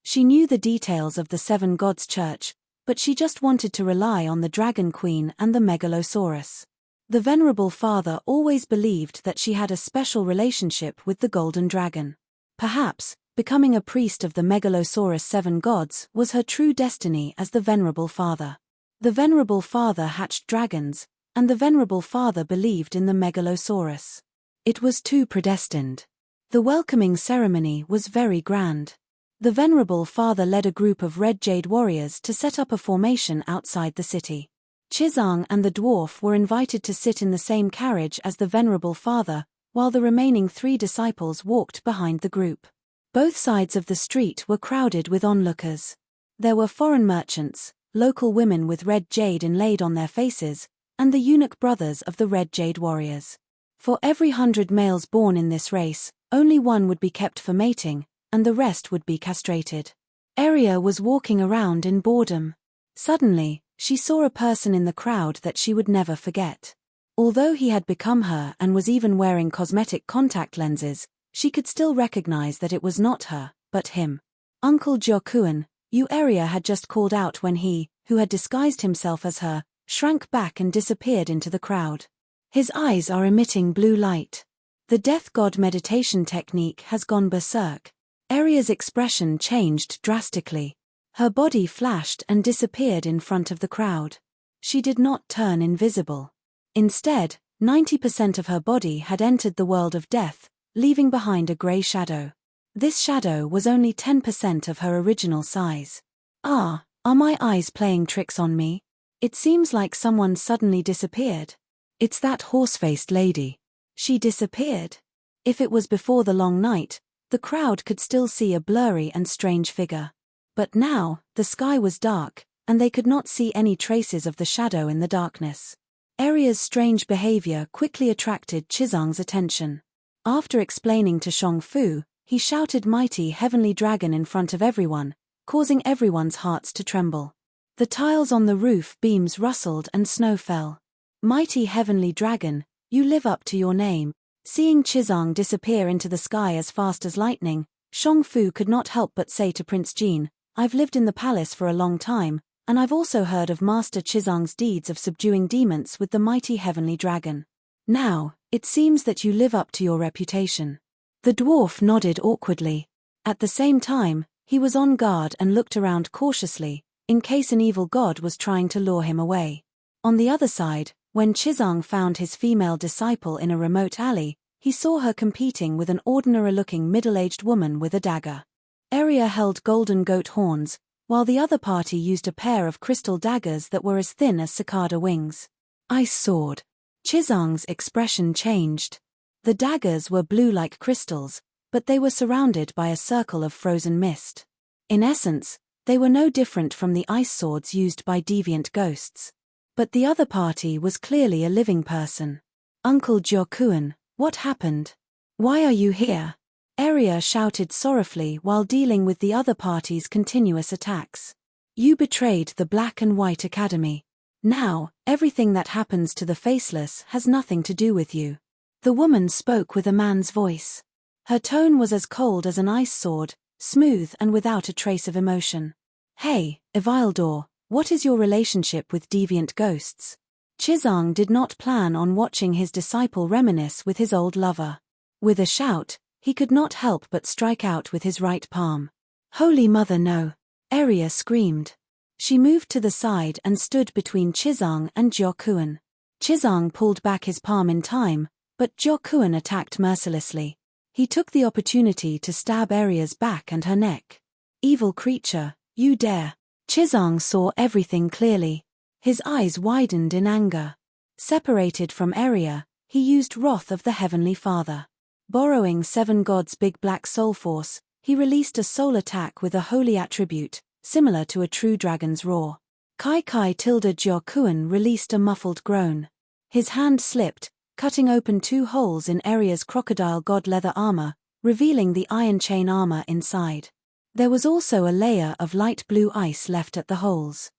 She knew the details of the 7 Gods Church, but she just wanted to rely on the Dragon Queen and the Megalosaurus. The venerable father always believed that she had a special relationship with the Golden Dragon. Perhaps, becoming a priest of the Megalosaurus 7 gods was her true destiny as the venerable father. The venerable father hatched dragons, and the venerable father believed in the Megalosaurus. It was too predestined. The welcoming ceremony was very grand. The venerable father led a group of Red Jade warriors to set up a formation outside the city. Chizang and the dwarf were invited to sit in the same carriage as the venerable father, while the remaining 3 disciples walked behind the group. Both sides of the street were crowded with onlookers. There were foreign merchants, local women with red jade inlaid on their faces, and the eunuch brothers of the red jade warriors. For every 100 males born in this race, only one would be kept for mating, and the rest would be castrated. Arya was walking around in boredom. Suddenly, she saw a person in the crowd that she would never forget. Although he had become her and was even wearing cosmetic contact lenses, she could still recognize that it was not her, but him. Uncle Jokuan, you Arya had just called out when he, who had disguised himself as her, shrank back and disappeared into the crowd. His eyes are emitting blue light. The death god meditation technique has gone berserk. Arya's expression changed drastically. Her body flashed and disappeared in front of the crowd. She did not turn invisible. Instead, 90% of her body had entered the world of death, leaving behind a grey shadow. This shadow was only 10% of her original size. Are my eyes playing tricks on me? It seems like someone suddenly disappeared. It's that horse-faced lady. She disappeared. If it was before the long night, the crowd could still see a blurry and strange figure. But now, the sky was dark, and they could not see any traces of the shadow in the darkness. Arya's strange behavior quickly attracted Chizang's attention. After explaining to Shongfu, he shouted "Mighty Heavenly Dragon" in front of everyone, causing everyone's hearts to tremble. The tiles on the roof beams rustled and snow fell. "Mighty Heavenly Dragon, you live up to your name." Seeing Chizang disappear into the sky as fast as lightning, Shongfu could not help but say to Prince Jin, "I've lived in the palace for a long time, and I've also heard of Master Chizang's deeds of subduing demons with the mighty Heavenly Dragon. Now, it seems that you live up to your reputation." The dwarf nodded awkwardly. At the same time, he was on guard and looked around cautiously, in case an evil god was trying to lure him away. On the other side, when Chizang found his female disciple in a remote alley, he saw her competing with an ordinary-looking middle-aged woman with a dagger. Arya held golden goat horns, while the other party used a pair of crystal daggers that were as thin as cicada wings. Ice sword. Chizang's expression changed. The daggers were blue like crystals, but they were surrounded by a circle of frozen mist. In essence, they were no different from the ice swords used by deviant ghosts. But the other party was clearly a living person. "Uncle Jokuan, what happened? Why are you here?" Arya shouted sorrowfully while dealing with the other party's continuous attacks. "You betrayed the Black and White Academy. Now, everything that happens to the Faceless has nothing to do with you." The woman spoke with a man's voice. Her tone was as cold as an ice sword, smooth and without a trace of emotion. "Hey, Evildor, what is your relationship with deviant ghosts?" Chizang did not plan on watching his disciple reminisce with his old lover. With a shout, he could not help but strike out with his right palm. "Holy Mother, no!" Arya screamed. She moved to the side and stood between Chizang and Jokuan. Chizang pulled back his palm in time, but Jokuan attacked mercilessly. He took the opportunity to stab Arya's back and her neck. "Evil creature, you dare!" Chizang saw everything clearly. His eyes widened in anger. Separated from Arya, he used Wrath of the Heavenly Father. Borrowing Seven Gods' Big Black Soul Force, he released a soul attack with a holy attribute, similar to a true dragon's roar. Kai tilde Jokuan released a muffled groan. His hand slipped, cutting open 2 holes in Arya's crocodile god leather armor, revealing the iron chain armor inside. There was also a layer of light blue ice left at the holes.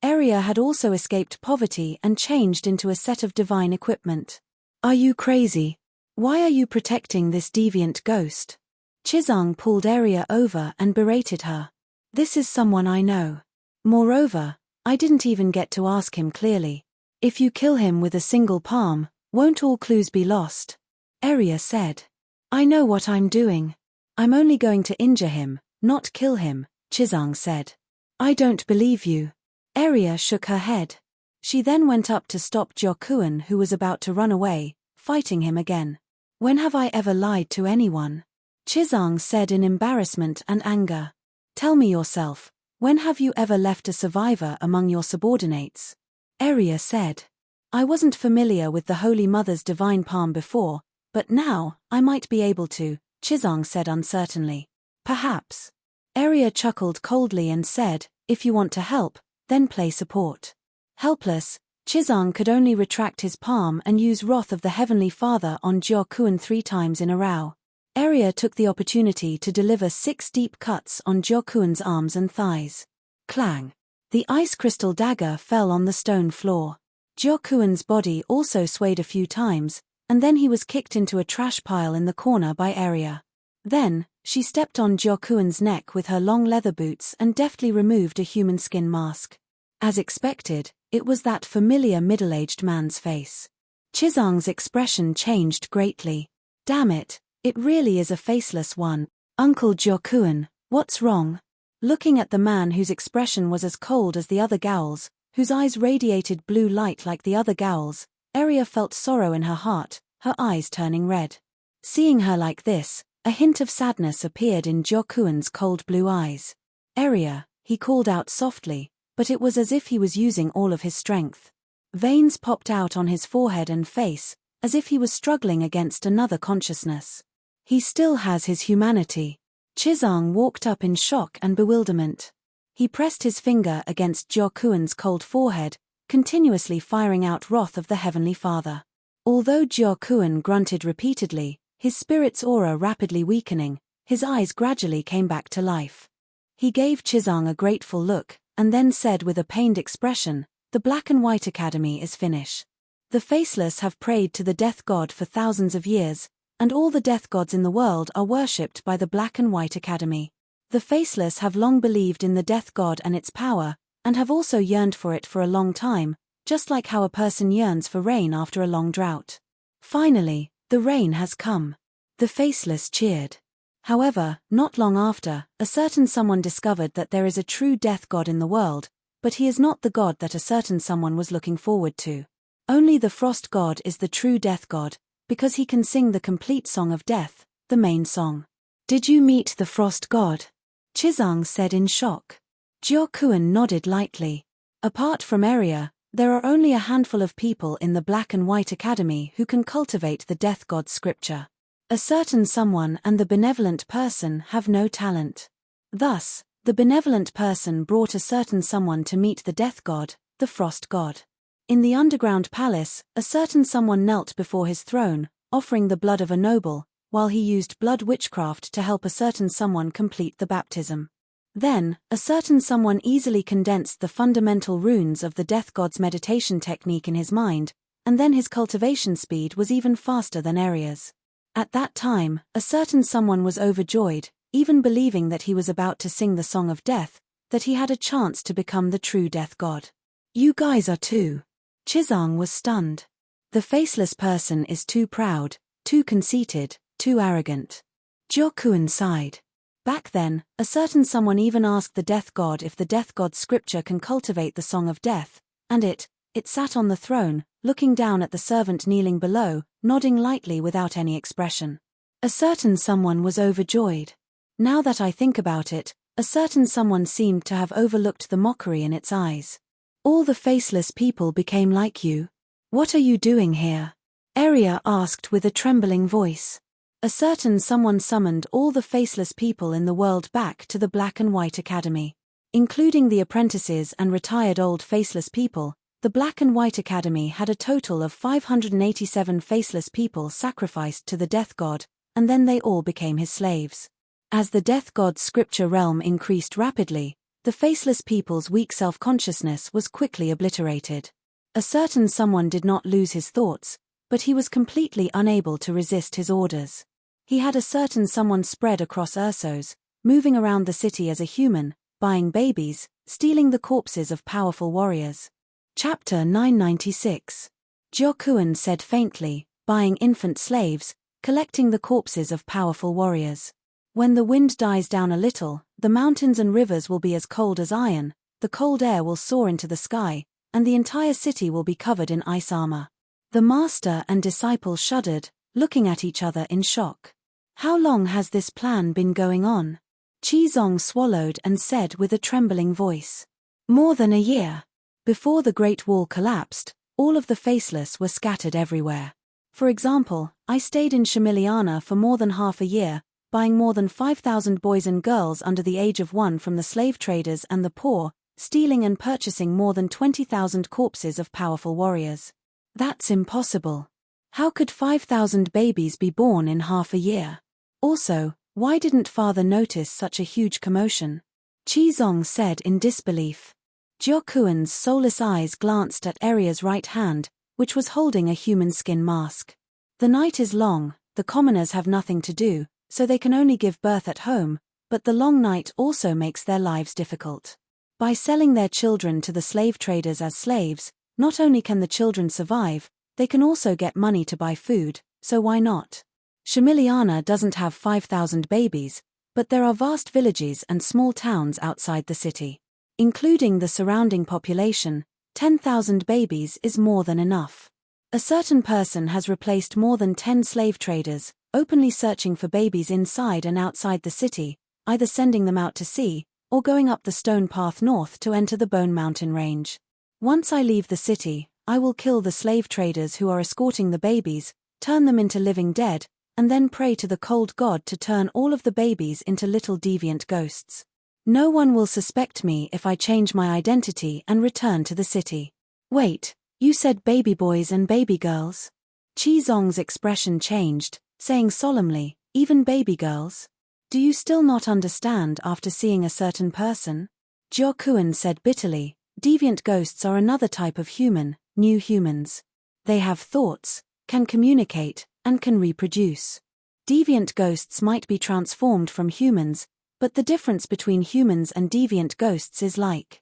Arya had also escaped poverty and changed into a set of divine equipment. "Are you crazy? Why are you protecting this deviant ghost?" Chizang pulled Arya over and berated her. "This is someone I know. Moreover, I didn't even get to ask him clearly. If you kill him with a single palm, won't all clues be lost?" Arya said. "I know what I'm doing. I'm only going to injure him, not kill him," Chizang said. "I don't believe you." Arya shook her head. She then went up to stop Jokuan, who was about to run away, fighting him again. "When have I ever lied to anyone?" Chizang said in embarrassment and anger. "Tell me yourself, when have you ever left a survivor among your subordinates?" Arya said. "I wasn't familiar with the Holy Mother's divine palm before, but now, I might be able to," Chizang said uncertainly. "Perhaps." Arya chuckled coldly and said, "If you want to help, then play support. Helpless, Chizang could only retract his palm and use Wrath of the Heavenly Father on Jiaokuan 3 times in a row. Area took the opportunity to deliver 6 deep cuts on Jiaokuan's arms and thighs. Clang! The ice crystal dagger fell on the stone floor. Jiaokuan's body also swayed a few times, and then he was kicked into a trash pile in the corner by Area. Then, she stepped on Jiaokuan's neck with her long leather boots and deftly removed a human skin mask. As expected, it was that familiar middle-aged man's face. Chizang's expression changed greatly. Damn it, it really is a faceless one. Uncle Jiaokuan, what's wrong? Looking at the man whose expression was as cold as the other Gowls, whose eyes radiated blue light like the other Gowls, Area felt sorrow in her heart, her eyes turning red. Seeing her like this, a hint of sadness appeared in Jiaokuan's cold blue eyes. Area, he called out softly, but it was as if he was using all of his strength. Veins popped out on his forehead and face, as if he was struggling against another consciousness. He still has his humanity. Chizang walked up in shock and bewilderment. He pressed his finger against Jiaokuan's cold forehead, continuously firing out Wrath of the Heavenly Father. Although Jiaokuan grunted repeatedly, his spirit's aura rapidly weakening, his eyes gradually came back to life. He gave Chizang a grateful look, and then said with a pained expression, "The Black and White Academy is finished. The Faceless have prayed to the Death God for thousands of years, and all the Death Gods in the world are worshipped by the Black and White Academy. The Faceless have long believed in the Death God and its power, and have also yearned for it for a long time, just like how a person yearns for rain after a long drought. Finally, the rain has come." The Faceless cheered. However, not long after, a certain someone discovered that there is a true Death God in the world, but he is not the God that a certain someone was looking forward to. Only the Frost God is the true Death God, because he can sing the complete Song of Death, the main song. "Did you meet the Frost God?" Chizang said in shock. Jiaokuan nodded lightly. Apart from Area, there are only a handful of people in the Black and White Academy who can cultivate the Death God's scripture. A certain someone and the benevolent person have no talent. Thus, the benevolent person brought a certain someone to meet the Death God, the Frost God. In the underground palace, a certain someone knelt before his throne, offering the blood of a noble, while he used blood witchcraft to help a certain someone complete the baptism. Then, a certain someone easily condensed the fundamental runes of the Death God's meditation technique in his mind, and then his cultivation speed was even faster than Area's. At that time, a certain someone was overjoyed, even believing that he was about to sing the Song of Death, that he had a chance to become the true Death God. "You guys are too." Chizang was stunned. The faceless person is too proud, too conceited, too arrogant. Jiaokuan sighed. Back then, a certain someone even asked the Death God if the Death God's scripture can cultivate the Song of Death, and it sat on the throne, looking down at the servant kneeling below, nodding lightly without any expression. A certain someone was overjoyed. Now that I think about it, a certain someone seemed to have overlooked the mockery in its eyes. "All the faceless people became like you. What are you doing here?" Area asked with a trembling voice. A certain someone summoned all the faceless people in the world back to the Black and White Academy. Including the apprentices and retired old faceless people, the Black and White Academy had a total of 587 faceless people sacrificed to the Death God, and then they all became his slaves. As the Death God's scripture realm increased rapidly, the faceless people's weak self-consciousness was quickly obliterated. A certain someone did not lose his thoughts, but he was completely unable to resist his orders. He had a certain someone spread across Ursos, moving around the city as a human, buying babies, stealing the corpses of powerful warriors. Chapter 996. Jiaokuan said faintly, buying infant slaves, collecting the corpses of powerful warriors. When the wind dies down a little, the mountains and rivers will be as cold as iron, the cold air will soar into the sky, and the entire city will be covered in ice armor. The master and disciple shuddered, looking at each other in shock. How long has this plan been going on? Chizong swallowed and said with a trembling voice. More than a year. Before the Great Wall collapsed, all of the faceless were scattered everywhere. For example, I stayed in Shamiliana for more than half a year, buying more than 5,000 boys and girls under the age of 1 from the slave traders and the poor, stealing and purchasing more than 20,000 corpses of powerful warriors. That's impossible. How could 5,000 babies be born in half a year? Also, why didn't father notice such a huge commotion? Qizong said in disbelief. Jiaoquan's soulless eyes glanced at Eria's right hand, which was holding a human skin mask. The night is long, the commoners have nothing to do, so they can only give birth at home, but the long night also makes their lives difficult. By selling their children to the slave traders as slaves, not only can the children survive, they can also get money to buy food, so why not? Shamiliana doesn't have 5,000 babies, but there are vast villages and small towns outside the city. Including the surrounding population, 10,000 babies is more than enough. A certain person has replaced more than 10 slave traders, openly searching for babies inside and outside the city, either sending them out to sea, or going up the stone path north to enter the Bone Mountain Range. Once I leave the city, I will kill the slave traders who are escorting the babies, turn them into living dead, and then pray to the cold god to turn all of the babies into little deviant ghosts. No one will suspect me if I change my identity and return to the city. Wait, you said baby boys and baby girls? Qizong's expression changed, saying solemnly, even baby girls? Do you still not understand after seeing a certain person? Jiaoquan said bitterly, deviant ghosts are another type of human, new humans. They have thoughts, can communicate, and can reproduce. Deviant ghosts might be transformed from humans, but the difference between humans and deviant ghosts is like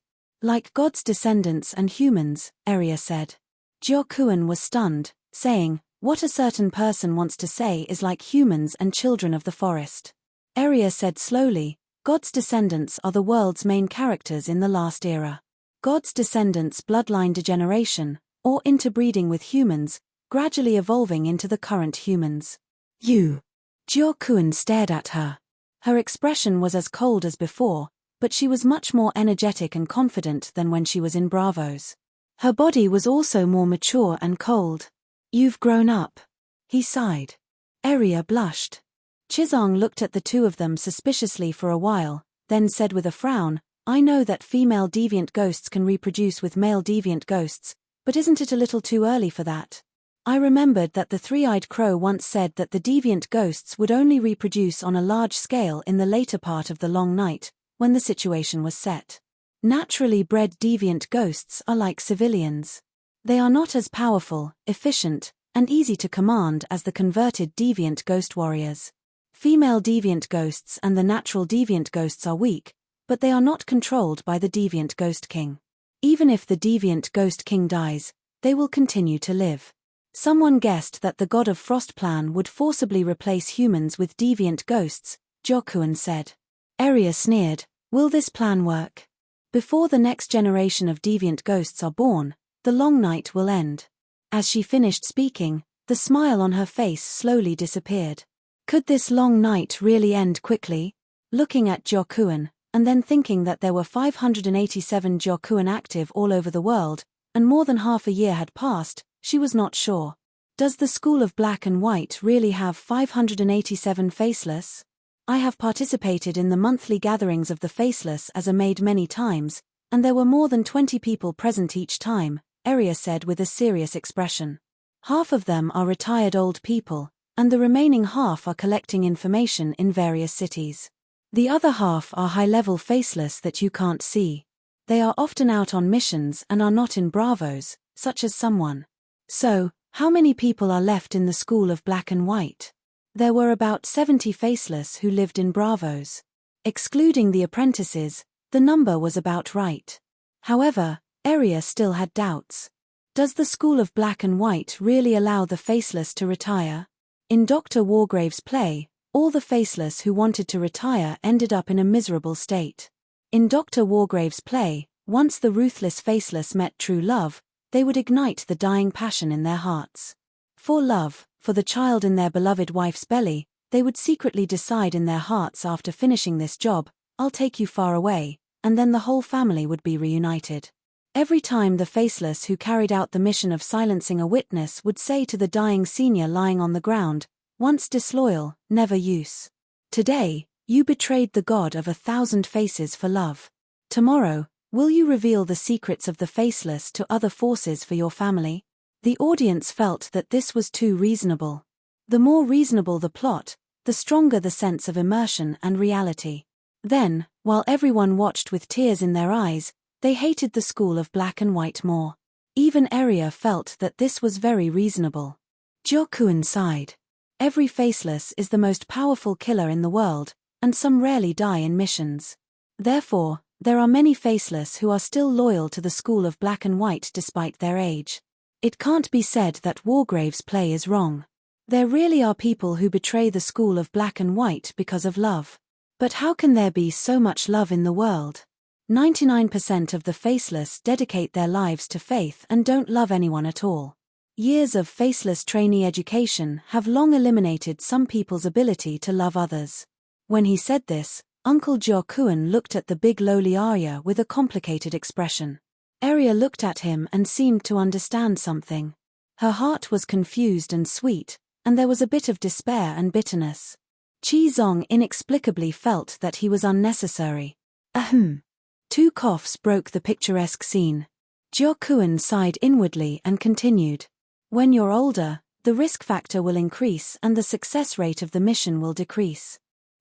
God's descendants and humans, Eria said. Jiaoquan was stunned, saying, what a certain person wants to say is like humans and children of the forest. Eria said slowly, God's descendants are the world's main characters in the last era. God's descendants' bloodline degeneration, or interbreeding with humans, gradually evolving into the current humans. You. Jiaoquan stared at her. Her expression was as cold as before, but she was much more energetic and confident than when she was in Bravos. Her body was also more mature and cold. You've grown up. He sighed. Eria blushed. Qizong looked at the two of them suspiciously for a while, then said with a frown, I know that female deviant ghosts can reproduce with male deviant ghosts, but isn't it a little too early for that? I remembered that the three-eyed crow once said that the deviant ghosts would only reproduce on a large scale in the later part of the long night, when the situation was set. Naturally bred deviant ghosts are like civilians. They are not as powerful, efficient, and easy to command as the converted deviant ghost warriors. Female deviant ghosts and the natural deviant ghosts are weak, but they are not controlled by the deviant ghost king. Even if the deviant ghost king dies, they will continue to live. Someone guessed that the God of Frost plan would forcibly replace humans with deviant ghosts, Jiaoquan said. Eria sneered, will this plan work? Before the next generation of deviant ghosts are born, the long night will end. As she finished speaking, the smile on her face slowly disappeared. Could this long night really end quickly? Looking at Jiaoquan, and then thinking that there were 587 Jiaoquan active all over the world, and more than half a year had passed, she was not sure. Does the School of Black and White really have 587 faceless? I have participated in the monthly gatherings of the faceless as a maid many times, and there were more than 20 people present each time, Eria said with a serious expression. Half of them are retired old people, and the remaining half are collecting information in various cities. The other half are high-level faceless that you can't see. They are often out on missions and are not in Bravos, such as someone. So, how many people are left in the School of Black and White? There were about 70 faceless who lived in Bravos. Excluding the apprentices, the number was about right. However, Eria still had doubts. Does the School of Black and White really allow the faceless to retire? In Dr. Wargrave's play, all the faceless who wanted to retire ended up in a miserable state. In Dr. Wargrave's play, once the ruthless faceless met true love, they would ignite the dying passion in their hearts. For love, for the child in their beloved wife's belly, they would secretly decide in their hearts after finishing this job, I'll take you far away, and then the whole family would be reunited. Every time the faceless who carried out the mission of silencing a witness would say to the dying senior lying on the ground, once disloyal, never use. Today, you betrayed the god of 1,000 faces for love. Tomorrow, Will you reveal the secrets of the faceless to other forces for your family? The audience felt that this was too reasonable. The more reasonable the plot, the stronger the sense of immersion and reality. Then, while everyone watched with tears in their eyes, they hated the school of black and white more. Even Arya felt that this was very reasonable. Jyokuin sighed. Every faceless is the most powerful killer in the world, and some rarely die in missions. Therefore, there are many faceless who are still loyal to the school of black and white despite their age. It can't be said that Wargrave's play is wrong. There really are people who betray the school of black and white because of love. But how can there be so much love in the world? 99% of the faceless dedicate their lives to faith and don't love anyone at all. Years of faceless trainee education have long eliminated some people's ability to love others. When he said this, Uncle Jyokuin looked at the big lowly Arya with a complicated expression. Arya looked at him and seemed to understand something. Her heart was confused and sweet, and there was a bit of despair and bitterness. Qizong inexplicably felt that he was unnecessary. Ahem. 2 coughs broke the picturesque scene. Jyokuin sighed inwardly and continued. When you're older, the risk factor will increase and the success rate of the mission will decrease.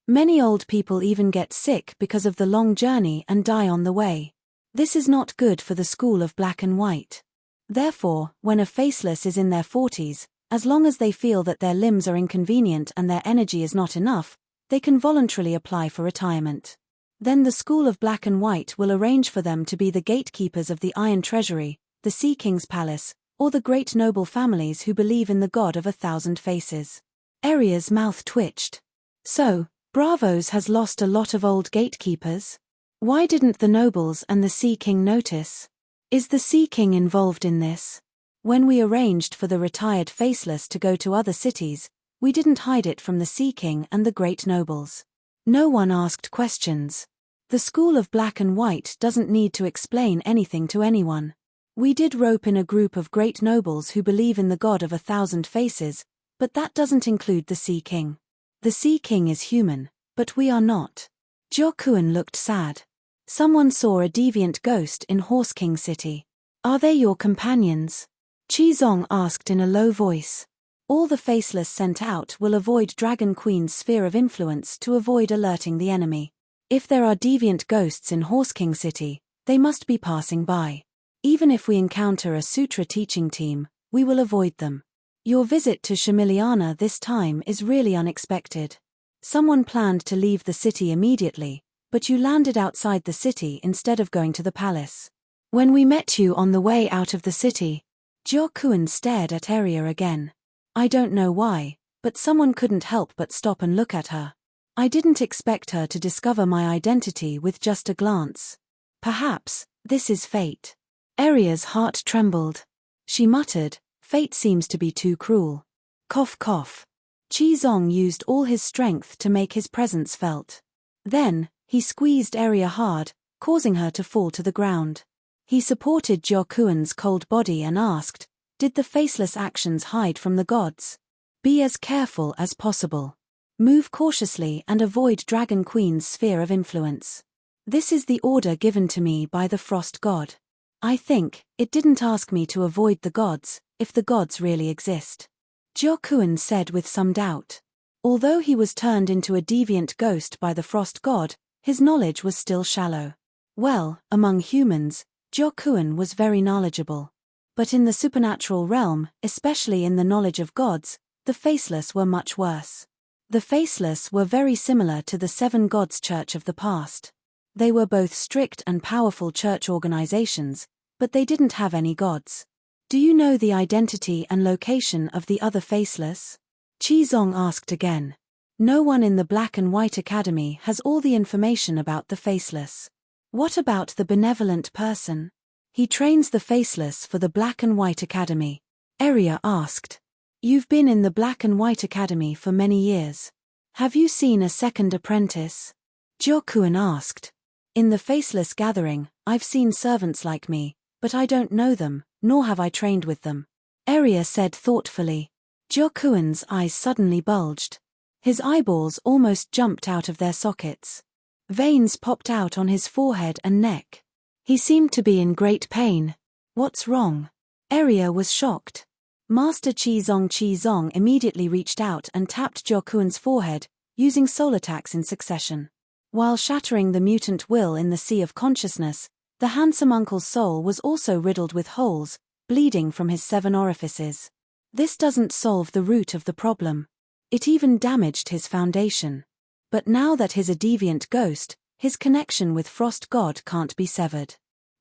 Many old people even get sick because of the long journey and die on the way. This is not good for the school of black and white. Therefore, when a faceless is in their 40s, as long as they feel that their limbs are inconvenient and their energy is not enough, they can voluntarily apply for retirement. Then the school of black and white will arrange for them to be the gatekeepers of the Iron Treasury, the Sea King's Palace, or the great noble families who believe in the God of 1,000 faces. Arya's mouth twitched. So, Bravos has lost a lot of old gatekeepers? Why didn't the nobles and the Sea King notice? Is the Sea King involved in this? When we arranged for the retired faceless to go to other cities, we didn't hide it from the Sea King and the great nobles. No one asked questions. The school of black and white doesn't need to explain anything to anyone. We did rope in a group of great nobles who believe in the God of 1,000 faces, but that doesn't include the Sea King. The Sea King is human, but we are not. Jyokuin looked sad. Someone saw a deviant ghost in Horse King City. Are they your companions? Qizong asked in a low voice. All the faceless sent out will avoid Dragon Queen's sphere of influence to avoid alerting the enemy. If there are deviant ghosts in Horse King City, they must be passing by. Even if we encounter a sutra teaching team, we will avoid them. Your visit to Shamiliana this time is really unexpected. Someone planned to leave the city immediately, but you landed outside the city instead of going to the palace. When we met you on the way out of the city, Jyokuin stared at Arya again. I don't know why, but someone couldn't help but stop and look at her. I didn't expect her to discover my identity with just a glance. Perhaps, this is fate. Arya's heart trembled. She muttered, fate seems to be too cruel. Cough cough. Qizong used all his strength to make his presence felt. Then, he squeezed Arya hard, causing her to fall to the ground. He supported Jyokuin's cold body and asked, did the faceless actions hide from the gods? Be as careful as possible. Move cautiously and avoid Dragon Queen's sphere of influence. This is the order given to me by the Frost God. I think, it didn't ask me to avoid the gods, if the gods really exist. Jyokuin said with some doubt. Although he was turned into a deviant ghost by the Frost God, his knowledge was still shallow. Well, among humans, Jyokuin was very knowledgeable. But in the supernatural realm, especially in the knowledge of gods, the faceless were much worse. The faceless were very similar to the 7 gods church of the past. They were both strict and powerful church organizations, but they didn't have any gods. Do you know the identity and location of the other faceless? Qizong asked again. No one in the Black and White Academy has all the information about the faceless. What about the benevolent person? He trains the faceless for the Black and White Academy. Arya asked. You've been in the Black and White Academy for many years. Have you seen a second apprentice? Jyokuin asked. In the faceless gathering, I've seen servants like me, but I don't know them, nor have I trained with them. Arya said thoughtfully. Jyokuin's eyes suddenly bulged. His eyeballs almost jumped out of their sockets. Veins popped out on his forehead and neck. He seemed to be in great pain. What's wrong? Arya was shocked. Master Qizong immediately reached out and tapped Jokuan's forehead, using soul attacks in succession. While shattering the mutant will in the sea of consciousness, the handsome uncle's soul was also riddled with holes, bleeding from his 7 orifices. This doesn't solve the root of the problem. It even damaged his foundation. But now that he's a deviant ghost, his connection with Frost God can't be severed.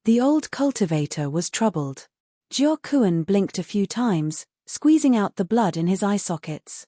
The old cultivator was troubled. Jokuan blinked a few times, squeezing out the blood in his eye sockets.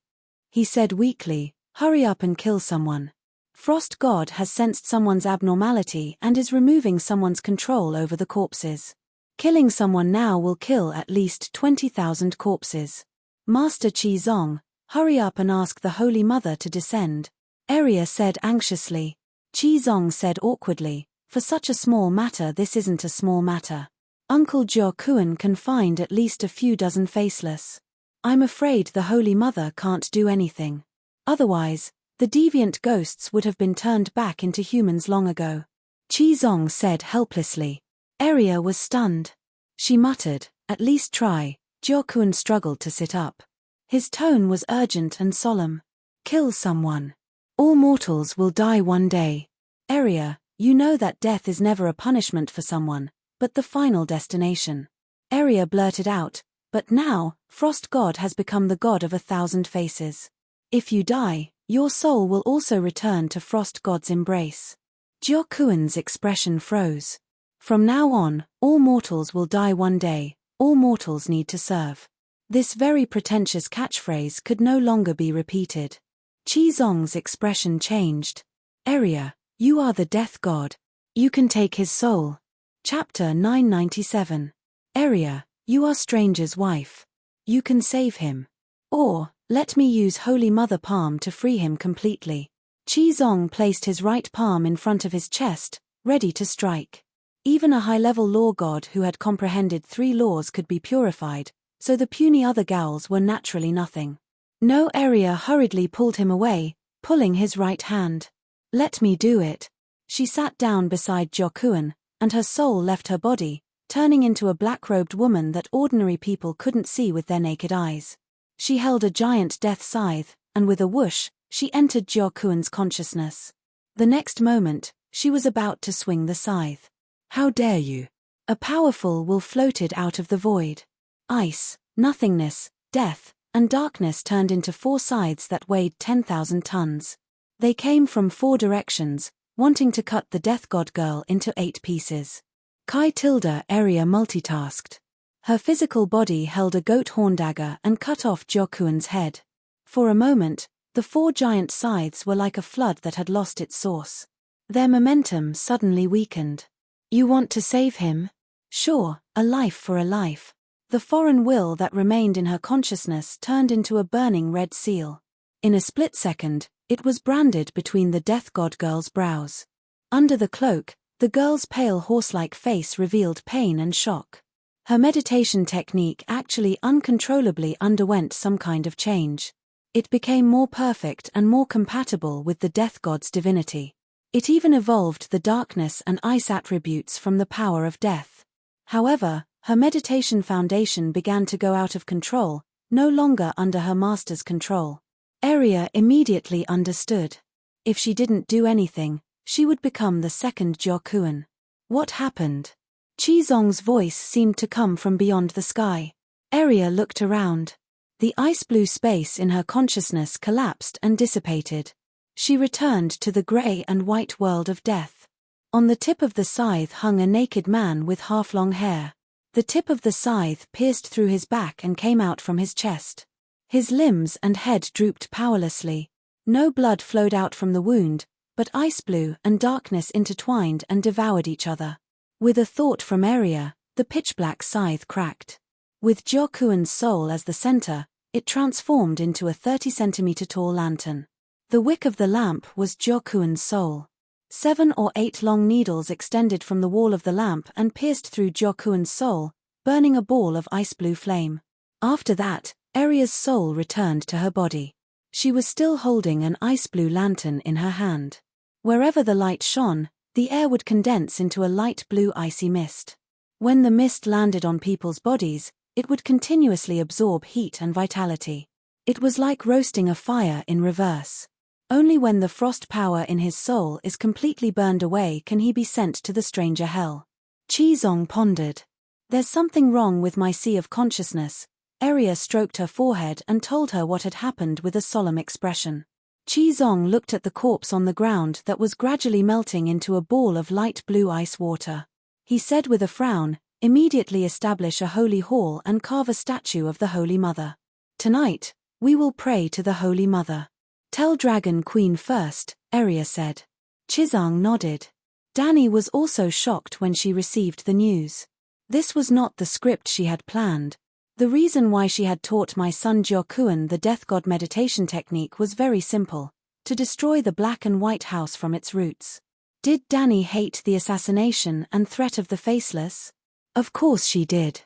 He said weakly, "Hurry up and kill someone. Frost God has sensed someone's abnormality and is removing someone's control over the corpses. Killing someone now will kill at least 20,000 corpses. Master Qizong, hurry up and ask the Holy Mother to descend," Arya said anxiously. Qizong said awkwardly, "For such a small matter, this isn't a small matter. Uncle Jokuan can find at least a few dozen faceless. I'm afraid the Holy Mother can't do anything. Otherwise, the deviant ghosts would have been turned back into humans long ago," Qizong said helplessly. Arya was stunned. She muttered, "At least try." Jokuan struggled to sit up. His tone was urgent and solemn. "Kill someone. All mortals will die one day. Arya, you know that death is never a punishment for someone, but the final destination." Arya blurted out, "But now, Frost God has become the god of 1,000 faces. If you die, your soul will also return to Frost God's embrace." Jokuan's expression froze. "From now on, all mortals will die one day, all mortals need to serve." This very pretentious catchphrase could no longer be repeated. Qizong's expression changed. "Arya, you are the death god. You can take his soul." Chapter 997. Arya, you are Stranger's wife. You can save him. Or, let me use Holy Mother palm to free him completely. Qizong placed his right palm in front of his chest, ready to strike. Even a high-level law god who had comprehended 3 laws could be purified, so the puny other Gals were naturally nothing. No, Arya hurriedly pulled him away, pulling his right hand. "Let me do it." She sat down beside Jokuan, and her soul left her body, turning into a black-robed woman that ordinary people couldn't see with their naked eyes. She held a giant death scythe, and with a whoosh, she entered Jokuan's consciousness. The next moment, she was about to swing the scythe. "How dare you!" A powerful will floated out of the void. Ice, nothingness, death, and darkness turned into 4 scythes that weighed 10,000 tons. They came from 4 directions, wanting to cut the Death God girl into 8 pieces. Arya multitasked. Her physical body held a goat horn dagger and cut off Jokuan's head. For a moment, the 4 giant scythes were like a flood that had lost its source. Their momentum suddenly weakened. "You want to save him? Sure, a life for a life." The foreign will that remained in her consciousness turned into a burning red seal. In a split second, it was branded between the Death God girl's brows. Under the cloak, the girl's pale horse-like face revealed pain and shock. Her meditation technique actually uncontrollably underwent some kind of change. It became more perfect and more compatible with the Death God's divinity. It even evolved the darkness and ice attributes from the power of death. However, her meditation foundation began to go out of control, no longer under her master's control. Arya immediately understood. If she didn't do anything, she would become the second Jokuan. What happened? Qizong's voice seemed to come from beyond the sky. Arya looked around. The ice-blue space in her consciousness collapsed and dissipated. She returned to the grey and white world of death. On the tip of the scythe hung a naked man with half-long hair. The tip of the scythe pierced through his back and came out from his chest. His limbs and head drooped powerlessly. No blood flowed out from the wound, but ice blue and darkness intertwined and devoured each other. With a thought from Arya, the pitch-black scythe cracked. With Jokuan's soul as the center, it transformed into a 30-centimeter-tall lantern. The wick of the lamp was Jokuan's soul. 7 or 8 long needles extended from the wall of the lamp and pierced through Jokuan's soul, burning a ball of ice-blue flame. After that, Arya's soul returned to her body. She was still holding an ice-blue lantern in her hand. Wherever the light shone, The air would condense into a light blue icy mist. When the mist landed on people's bodies, it would continuously absorb heat and vitality. It was like roasting a fire in reverse. Only when the frost power in his soul is completely burned away can he be sent to the stranger hell. Qizong pondered. There's something wrong with my sea of consciousness. Eria stroked her forehead and told her what had happened with a solemn expression. Qizong looked at the corpse on the ground that was gradually melting into a ball of light blue ice water. He said with a frown, "Immediately establish a holy hall and carve a statue of the Holy Mother. Tonight, we will pray to the Holy Mother." "Tell Dragon Queen first," Eria said. Qizong nodded. Danny was also shocked when she received the news. This was not the script she had planned. The reason why she had taught my son Jiaokuan the death god meditation technique was very simple: to destroy the Black and White House from its roots. Did Danny hate the assassination and threat of the Faceless? Of course she did.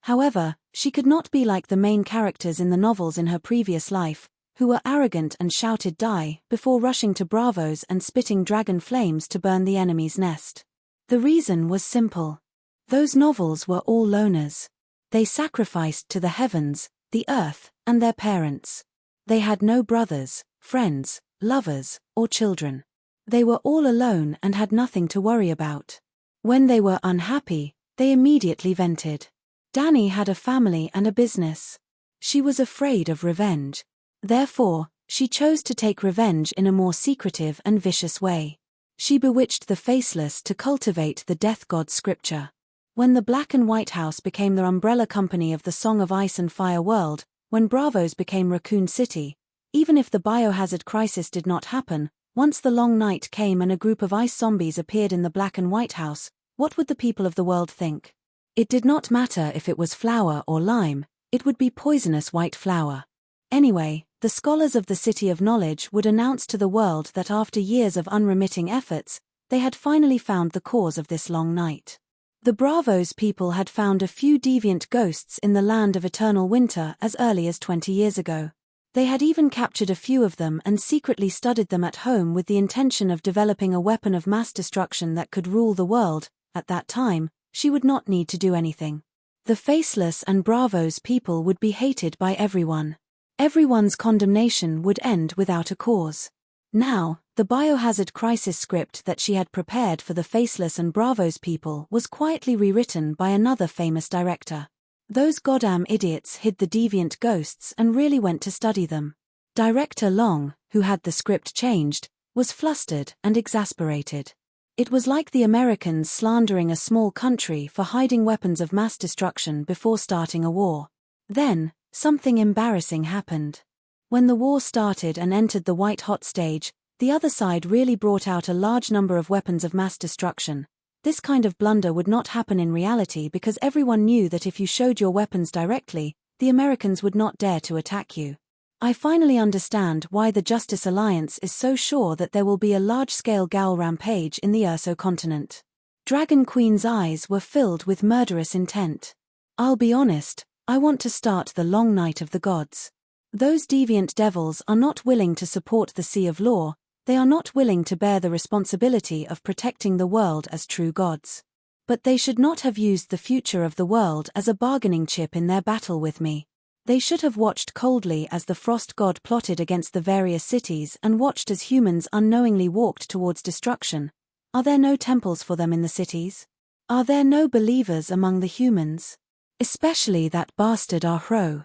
However, she could not be like the main characters in the novels in her previous life, who were arrogant and shouted "die" before rushing to bravos and spitting dragon flames to burn the enemy's nest. The reason was simple. Those novels were all loners. They sacrificed to the heavens, the earth, and their parents. They had no brothers, friends, lovers, or children. They were all alone and had nothing to worry about. When they were unhappy, they immediately vented. Danny had a family and a business. She was afraid of revenge. Therefore, she chose to take revenge in a more secretive and vicious way. She bewitched the Faceless to cultivate the death god scripture. When the Black and White House became the umbrella company of the Song of Ice and Fire world, when Bravos became Raccoon City, even if the biohazard crisis did not happen, once the long night came and a group of ice zombies appeared in the Black and White House, what would the people of the world think? It did not matter if it was flour or lime, it would be poisonous white flour. Anyway, the scholars of the City of Knowledge would announce to the world that after years of unremitting efforts, they had finally found the cause of this long night. The Bravos people had found a few deviant ghosts in the land of eternal winter as early as 20 years ago. They had even captured a few of them and secretly studied them at home with the intention of developing a weapon of mass destruction that could rule the world. At that time, she would not need to do anything. The Faceless and Bravos people would be hated by everyone. Everyone's condemnation would end without a cause. Now, the biohazard crisis script that she had prepared for the Faceless and Bravos people was quietly rewritten by another famous director. Those goddamn idiots hid the deviant ghosts and really went to study them. Director Long, who had the script changed, was flustered and exasperated. It was like the Americans slandering a small country for hiding weapons of mass destruction before starting a war. Then, something embarrassing happened. When the war started and entered the white-hot stage, the other side really brought out a large number of weapons of mass destruction. This kind of blunder would not happen in reality because everyone knew that if you showed your weapons directly, the Americans would not dare to attack you. I finally understand why the Justice Alliance is so sure that there will be a large-scale Gaul rampage in the Urso continent. Dragon Queen's eyes were filled with murderous intent. I'll be honest, I want to start the long night of the gods. Those deviant devils are not willing to support the Sea of Law, they are not willing to bear the responsibility of protecting the world as true gods. But they should not have used the future of the world as a bargaining chip in their battle with me. They should have watched coldly as the frost god plotted against the various cities and watched as humans unknowingly walked towards destruction. Are there no temples for them in the cities? Are there no believers among the humans? Especially that bastard Ahro.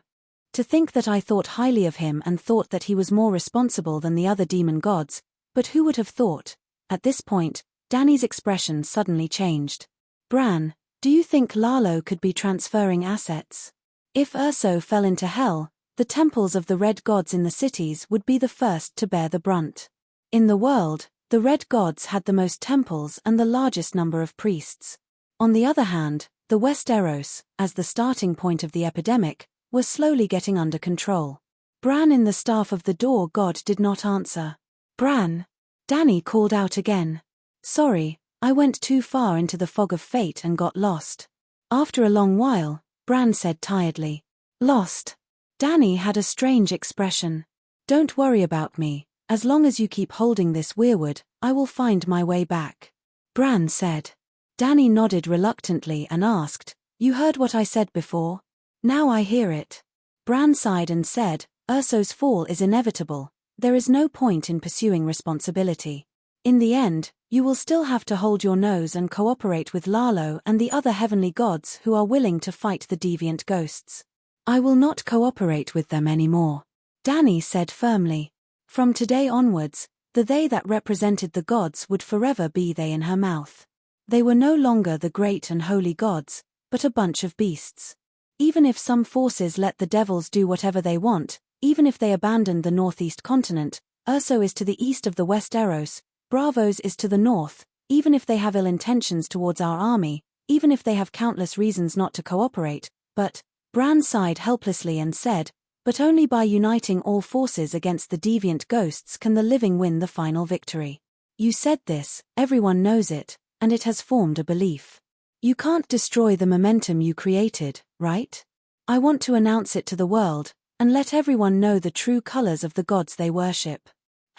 To think that I thought highly of him and thought that he was more responsible than the other demon gods, but who would have thought? At this point, Danny's expression suddenly changed. Bran, do you think Lalo could be transferring assets? If Urso fell into hell, the temples of the red gods in the cities would be the first to bear the brunt. In the world, the red gods had the most temples and the largest number of priests. On the other hand, the Westeros, as the starting point of the epidemic, were slowly getting under control. Bran in the staff of the door god did not answer. Bran! Danny called out again. Sorry, I went too far into the fog of fate and got lost. After a long while, Bran said tiredly. Lost? Danny had a strange expression. Don't worry about me, as long as you keep holding this weirwood, I will find my way back. Bran said. Dany nodded reluctantly and asked, "You heard what I said before? Now I hear it." Bran sighed and said, "Urso's fall is inevitable. There is no point in pursuing responsibility. In the end, you will still have to hold your nose and cooperate with Lalo and the other heavenly gods who are willing to fight the deviant ghosts." "I will not cooperate with them anymore," Dany said firmly. From today onwards, the they that represented the gods would forever be they in her mouth. They were no longer the great and holy gods, but a bunch of beasts. Even if some forces let the devils do whatever they want, even if they abandoned the northeast continent, Urso is to the east of the Westeros, Braavos is to the north, even if they have ill intentions towards our army, even if they have countless reasons not to cooperate, but, Bran sighed helplessly and said, "But only by uniting all forces against the deviant ghosts can the living win the final victory. You said this, everyone knows it, and it has formed a belief. You can't destroy the momentum you created, right? I want to announce it to the world, and let everyone know the true colors of the gods they worship.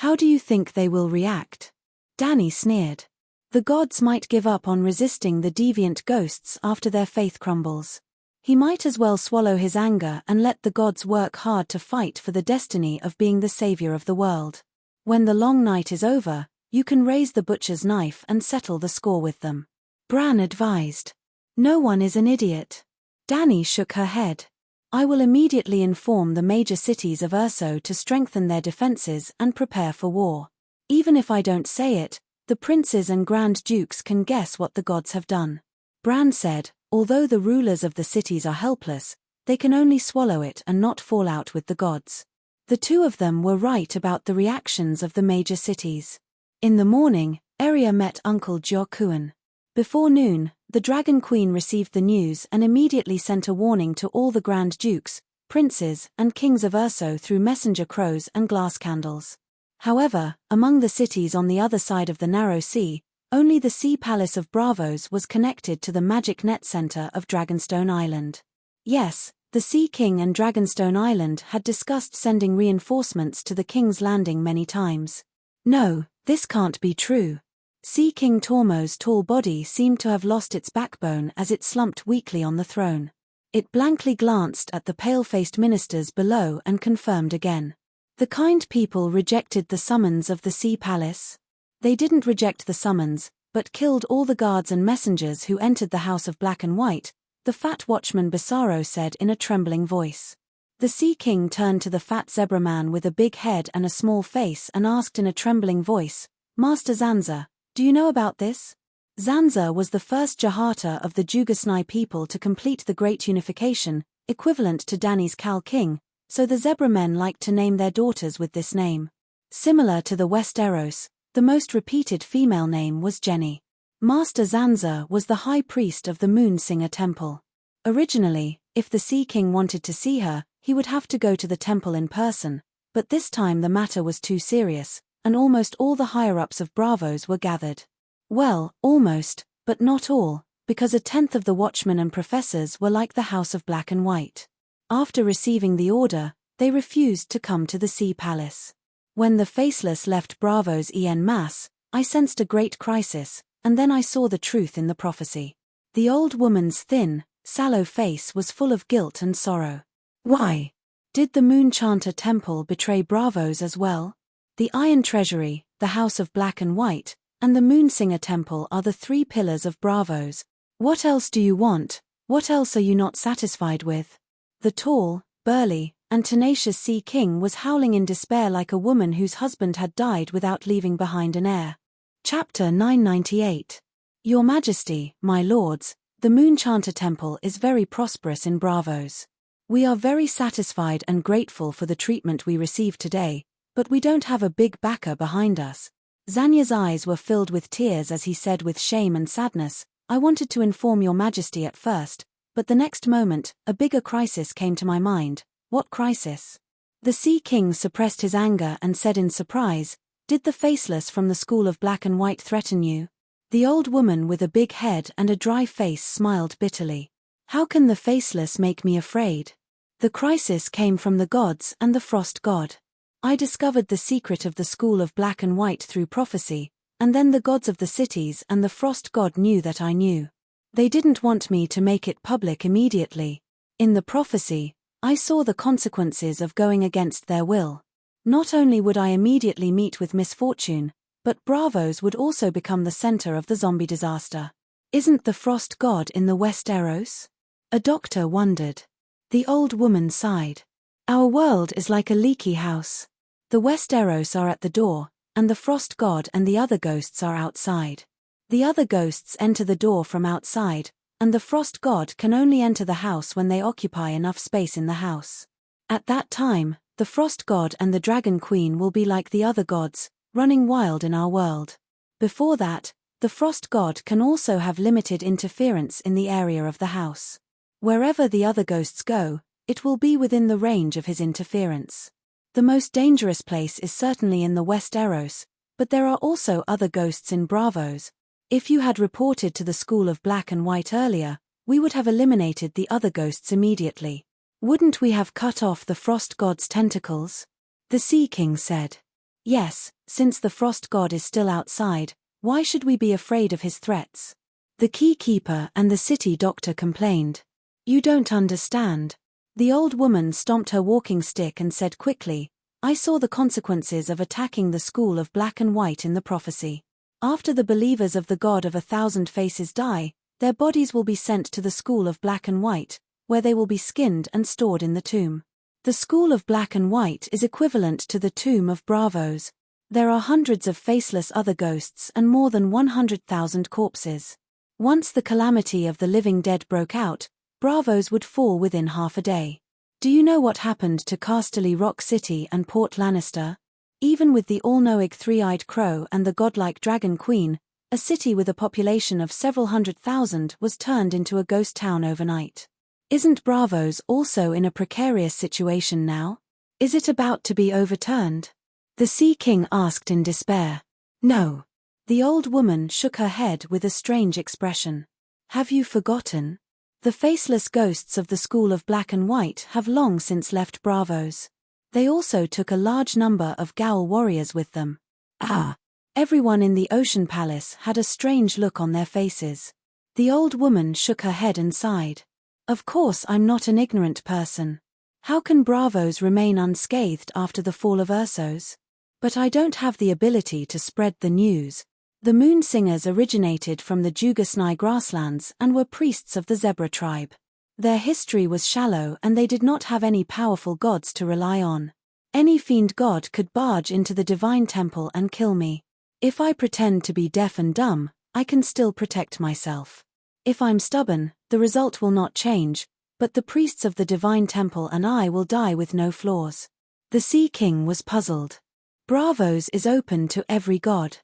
How do you think they will react?" Dany sneered. The gods might give up on resisting the deviant ghosts after their faith crumbles. He might as well swallow his anger and let the gods work hard to fight for the destiny of being the savior of the world. When the long night is over, you can raise the butcher's knife and settle the score with them. Bran advised. No one is an idiot. Dany shook her head. I will immediately inform the major cities of Urso to strengthen their defenses and prepare for war. Even if I don't say it, the princes and grand dukes can guess what the gods have done. Bran said, although the rulers of the cities are helpless, they can only swallow it and not fall out with the gods. The two of them were right about the reactions of the major cities. In the morning, Arya met Uncle Jokuan. Before noon, the Dragon Queen received the news and immediately sent a warning to all the Grand Dukes, princes, and kings of Urso through messenger crows and glass candles. However, among the cities on the other side of the narrow sea, only the Sea Palace of Braavos was connected to the magic net center of Dragonstone Island. Yes, the Sea King and Dragonstone Island had discussed sending reinforcements to the King's Landing many times. No, this can't be true. Sea King Tormo's tall body seemed to have lost its backbone as it slumped weakly on the throne. It blankly glanced at the pale-faced ministers below and confirmed again. The kind people rejected the summons of the Sea Palace. They didn't reject the summons, but killed all the guards and messengers who entered the House of Black and White, the fat watchman Basaro said in a trembling voice. The Sea King turned to the fat zebra man with a big head and a small face and asked in a trembling voice, Master Zanza, do you know about this? Zanza was the first Jahata of the Jugasnai people to complete the Great Unification, equivalent to Dany's Cal King, so the zebra men liked to name their daughters with this name. Similar to the Westeros, the most repeated female name was Jenny. Master Zanza was the high priest of the Moonsinger Temple. Originally, if the Sea King wanted to see her, he would have to go to the temple in person, but this time the matter was too serious, and almost all the higher-ups of Braavos were gathered. Well, almost, but not all, because a tenth of the watchmen and professors were like the House of Black and White. After receiving the order, they refused to come to the Sea Palace. When the Faceless left Braavos en masse, I sensed a great crisis, and then I saw the truth in the prophecy. The old woman's thin, sallow face was full of guilt and sorrow. Why? Did the Moonchanter Temple betray Braavos as well? The Iron Treasury, the House of Black and White, and the Moonsinger Temple are the three pillars of Braavos. What else do you want? What else are you not satisfied with? The tall, burly, and tenacious Sea King was howling in despair like a woman whose husband had died without leaving behind an heir. Chapter 998. Your Majesty, my lords, the Moonchanter Temple is very prosperous in Braavos. We are very satisfied and grateful for the treatment we received today, but we don't have a big backer behind us. Zanya's eyes were filled with tears as he said with shame and sadness, I wanted to inform your Majesty at first, but the next moment, a bigger crisis came to my mind. What crisis? The Sea King suppressed his anger and said in surprise, Did the Faceless from the School of Black and White threaten you? The old woman with a big head and a dry face smiled bitterly. How can the Faceless make me afraid? The crisis came from the gods and the Frost God. I discovered the secret of the School of Black and White through prophecy, And then the gods of the cities and the frost god knew that I knew. They didn't want me to make it public immediately. In the prophecy, I saw the consequences of going against their will. Not only would I immediately meet with misfortune, but Bravos would also become the center of the zombie disaster. Isn't the frost god in the Westeros? A doctor wondered. The old woman sighed. Our world is like a leaky house. The Westeros are at the door, and the frost god and the other ghosts are outside. The other ghosts enter the door from outside, and the frost god can only enter the house when they occupy enough space in the house. At that time, the frost god and the dragon queen will be like the other gods, running wild in our world. Before that, the frost god can also have limited interference in the area of the house. Wherever the other ghosts go, it will be within the range of his interference. The most dangerous place is certainly in the Westeros, but there are also other ghosts in Bravos. If you had reported to the School of Black and White earlier, we would have eliminated the other ghosts immediately. Wouldn't we have cut off the frost god's tentacles? The Sea King said. Yes, since the frost god is still outside, why should we be afraid of his threats? The keykeeper and the city doctor complained. You don't understand. The old woman stomped her walking stick and said quickly, I saw the consequences of attacking the School of Black and White in the prophecy. After the believers of the God of 1,000 Faces die, their bodies will be sent to the School of Black and White, where they will be skinned and stored in the tomb. The School of Black and White is equivalent to the tomb of Bravos. There are hundreds of faceless other ghosts and more than 100,000 corpses. Once the calamity of the living dead broke out, Bravos would fall within half a day. Do you know what happened to Casterly Rock City and Port Lannister? Even with the all-knowing three-eyed crow and the godlike dragon queen, a city with a population of several 100,000 was turned into a ghost town overnight. Isn't Bravos also in a precarious situation now? Is it about to be overturned? The Sea King asked in despair. No. The old woman shook her head with a strange expression. Have you forgotten? The faceless ghosts of the School of Black and White have long since left Bravos. They also took a large number of Gowl warriors with them. Ah! Everyone in the Ocean Palace had a strange look on their faces. The old woman shook her head and sighed. Of course I'm not an ignorant person. How can Bravos remain unscathed after the fall of Ursos? But I don't have the ability to spread the news. The Moon Singers originated from the Jugasnai grasslands and were priests of the Zebra tribe. Their history was shallow and they did not have any powerful gods to rely on. Any fiend god could barge into the divine temple and kill me. If I pretend to be deaf and dumb, I can still protect myself. If I'm stubborn, the result will not change, but the priests of the divine temple and I will die with no flaws. The Sea King was puzzled. Bravos is open to every god.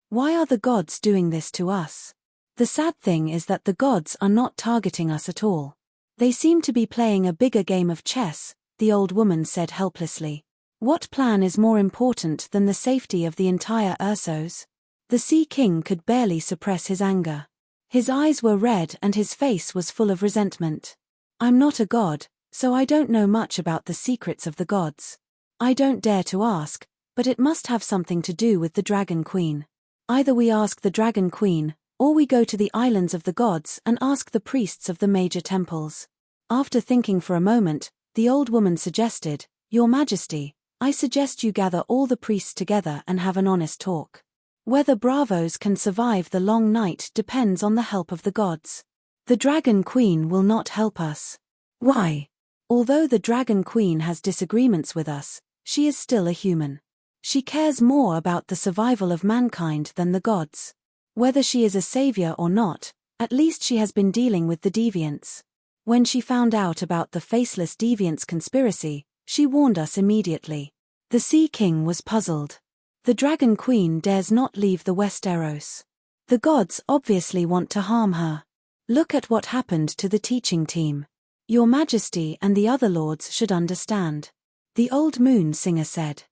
Why are the gods doing this to us? The sad thing is that the gods are not targeting us at all. They seem to be playing a bigger game of chess, the old woman said helplessly. What plan is more important than the safety of the entire Ursos? The Sea King could barely suppress his anger. His eyes were red and his face was full of resentment. I'm not a god, so I don't know much about the secrets of the gods. I don't dare to ask, but it must have something to do with the Dragon Queen. Either we ask the Dragon Queen, or we go to the islands of the gods and ask the priests of the major temples. After thinking for a moment, the old woman suggested, Your Majesty, I suggest you gather all the priests together and have an honest talk. Whether Bravos can survive the long night depends on the help of the gods. The Dragon Queen will not help us. Why? Although the Dragon Queen has disagreements with us, she is still a human. She cares more about the survival of mankind than the gods. Whether she is a savior or not, at least she has been dealing with the deviants. When she found out about the faceless deviants conspiracy, she warned us immediately. The Sea King was puzzled. The Dragon Queen dares not leave the Westeros. The gods obviously want to harm her. Look at what happened to the teaching team. Your Majesty and the other lords should understand. The old Moon Singer said.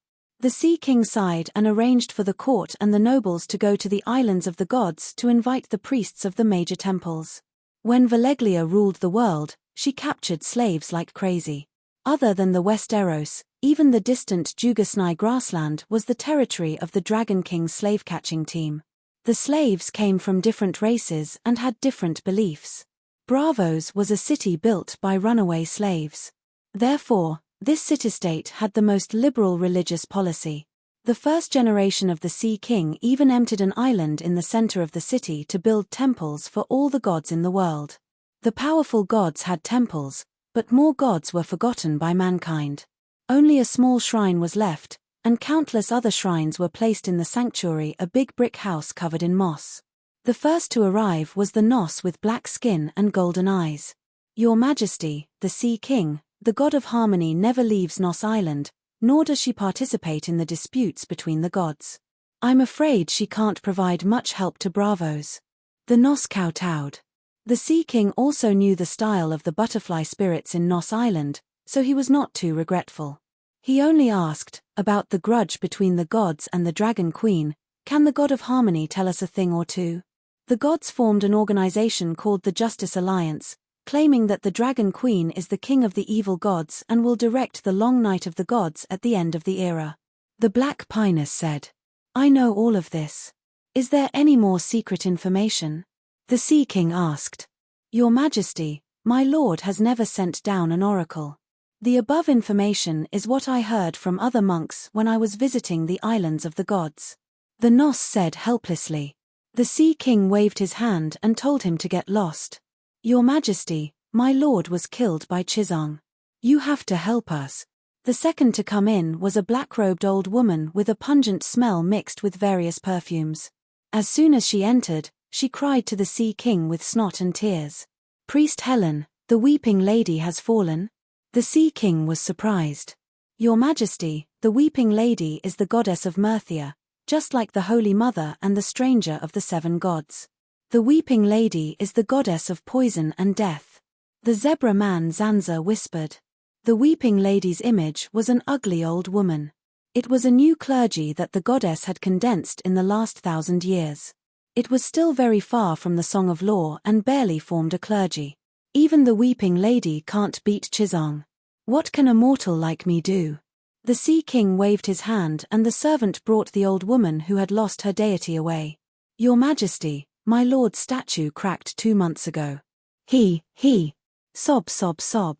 The Sea King sighed and arranged for the court and the nobles to go to the islands of the gods to invite the priests of the major temples. When Valeglia ruled the world, she captured slaves like crazy. Other than the Westeros, even the distant Jugasnai grassland was the territory of the Dragon King's slave-catching team. The slaves came from different races and had different beliefs. Bravos was a city built by runaway slaves. Therefore, this city-state had the most liberal religious policy. The first generation of the Sea King even emptied an island in the center of the city to build temples for all the gods in the world. The powerful gods had temples, but more gods were forgotten by mankind. Only a small shrine was left, and countless other shrines were placed in the sanctuary, a big brick house covered in moss. The first to arrive was the Nos with black skin and golden eyes. Your Majesty, the Sea King, the god of harmony, never leaves Nos Island, nor does she participate in the disputes between the gods. I'm afraid she can't provide much help to Bravos. The Nos kowtowed. The Sea King also knew the style of the butterfly spirits in Nos Island, so he was not too regretful. He only asked, about the grudge between the gods and the Dragon Queen, can the god of harmony tell us a thing or two? The gods formed an organization called the Justice Alliance, claiming that the Dragon Queen is the king of the evil gods and will direct the long night of the gods at the end of the era. The Black Pinus said, I know all of this. Is there any more secret information? The Sea King asked. Your Majesty, my lord has never sent down an oracle. The above information is what I heard from other monks when I was visiting the islands of the gods. The Nos said helplessly. The Sea King waved his hand and told him to get lost. Your Majesty, my lord was killed by Chizong. You have to help us. The second to come in was a black-robed old woman with a pungent smell mixed with various perfumes. As soon as she entered, she cried to the Sea King with snot and tears. Priest Helen, the weeping lady has fallen. The Sea King was surprised. Your Majesty, the weeping lady is the goddess of Myrthia, just like the Holy Mother and the stranger of the seven gods. The weeping lady is the goddess of poison and death. The zebra man Zanza whispered. The weeping lady's image was an ugly old woman. It was a new clergy that the goddess had condensed in the last 1,000 years. It was still very far from the Song of Law and barely formed a clergy. Even the weeping lady can't beat Chizong. What can a mortal like me do? The Sea King waved his hand and the servant brought the old woman who had lost her deity away. Your Majesty, my lord's statue cracked 2 months ago. He. Sob sob sob.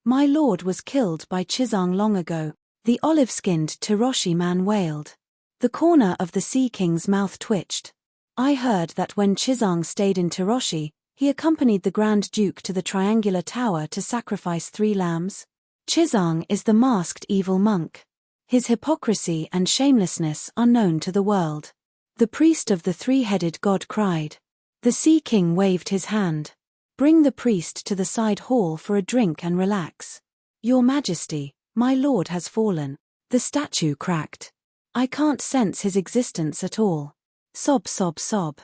My lord was killed by Chizong long ago, the olive-skinned Tiroshi man wailed. The corner of the Sea King's mouth twitched. I heard that when Chizong stayed in Tiroshi, he accompanied the Grand Duke to the triangular tower to sacrifice 3 lambs. Chizong is the masked evil monk. His hypocrisy and shamelessness are known to the world. The priest of the 3-headed god cried. The Sea King waved his hand. Bring the priest to the side hall for a drink and relax. Your Majesty, my lord has fallen. The statue cracked. I can't sense his existence at all. Sob sob sob.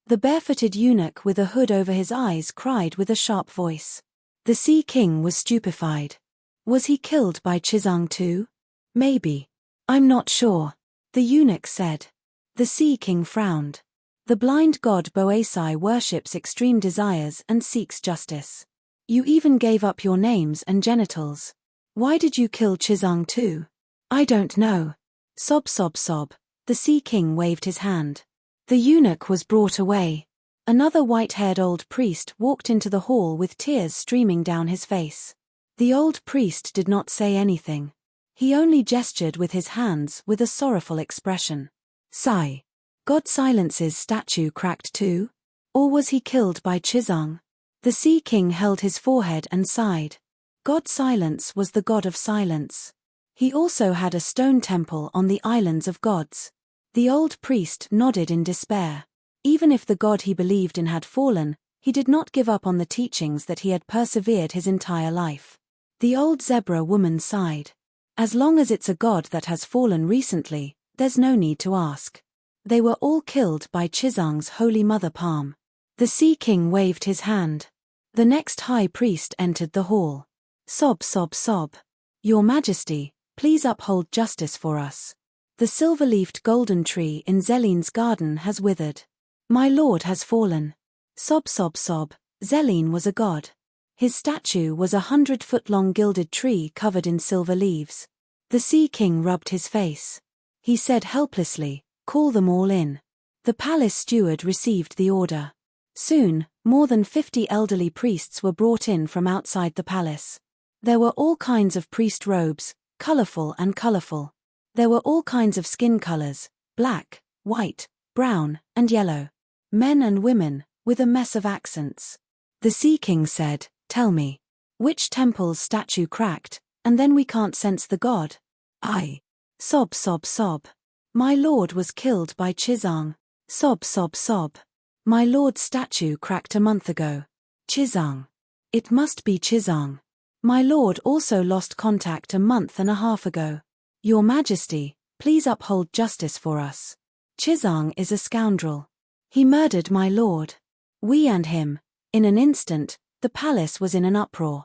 The barefooted eunuch with a hood over his eyes cried with a sharp voice. The Sea King was stupefied. Was he killed by Chizong too? Maybe. I'm not sure. The eunuch said. The Sea King frowned. The blind god Boasai worships extreme desires and seeks justice. You even gave up your names and genitals. Why did you kill Chizong too? I don't know. Sob sob sob. The Sea King waved his hand. The eunuch was brought away. Another white-haired old priest walked into the hall with tears streaming down his face. The old priest did not say anything. He only gestured with his hands with a sorrowful expression. Sigh. God Silence's statue cracked too? Or was he killed by Chizong? The Sea King held his forehead and sighed. God Silence was the god of silence. He also had a stone temple on the islands of gods. The old priest nodded in despair. Even if the god he believed in had fallen, he did not give up on the teachings that he had persevered his entire life. The old zebra woman sighed. As long as it's a god that has fallen recently, there's no need to ask. They were all killed by Chizong's Holy Mother Palm. The Sea King waved his hand. The next high priest entered the hall. Sob sob sob. Your Majesty, please uphold justice for us. The silver-leafed golden tree in Zeline's garden has withered. My lord has fallen. Sob sob sob. Zeline was a god. His statue was a 100-foot-long gilded tree covered in silver leaves. The Sea King rubbed his face. He said helplessly, call them all in. The palace steward received the order. Soon, more than 50 elderly priests were brought in from outside the palace. There were all kinds of priest robes, colorful and colorful. There were all kinds of skin colors, black, white, brown, and yellow. Men and women, with a mess of accents. The Sea King said, "Tell me, which temple's statue cracked, and then we can't sense the god?" "I." Sob, sob, sob. "My lord was killed by Chizang." Sob, sob, sob. "My lord's statue cracked a month ago." Chizang. "It must be Chizang. My lord also lost contact a month and a half ago. Your Majesty, please uphold justice for us. Chizang is a scoundrel. He murdered my lord." We and him. In an instant, the palace was in an uproar.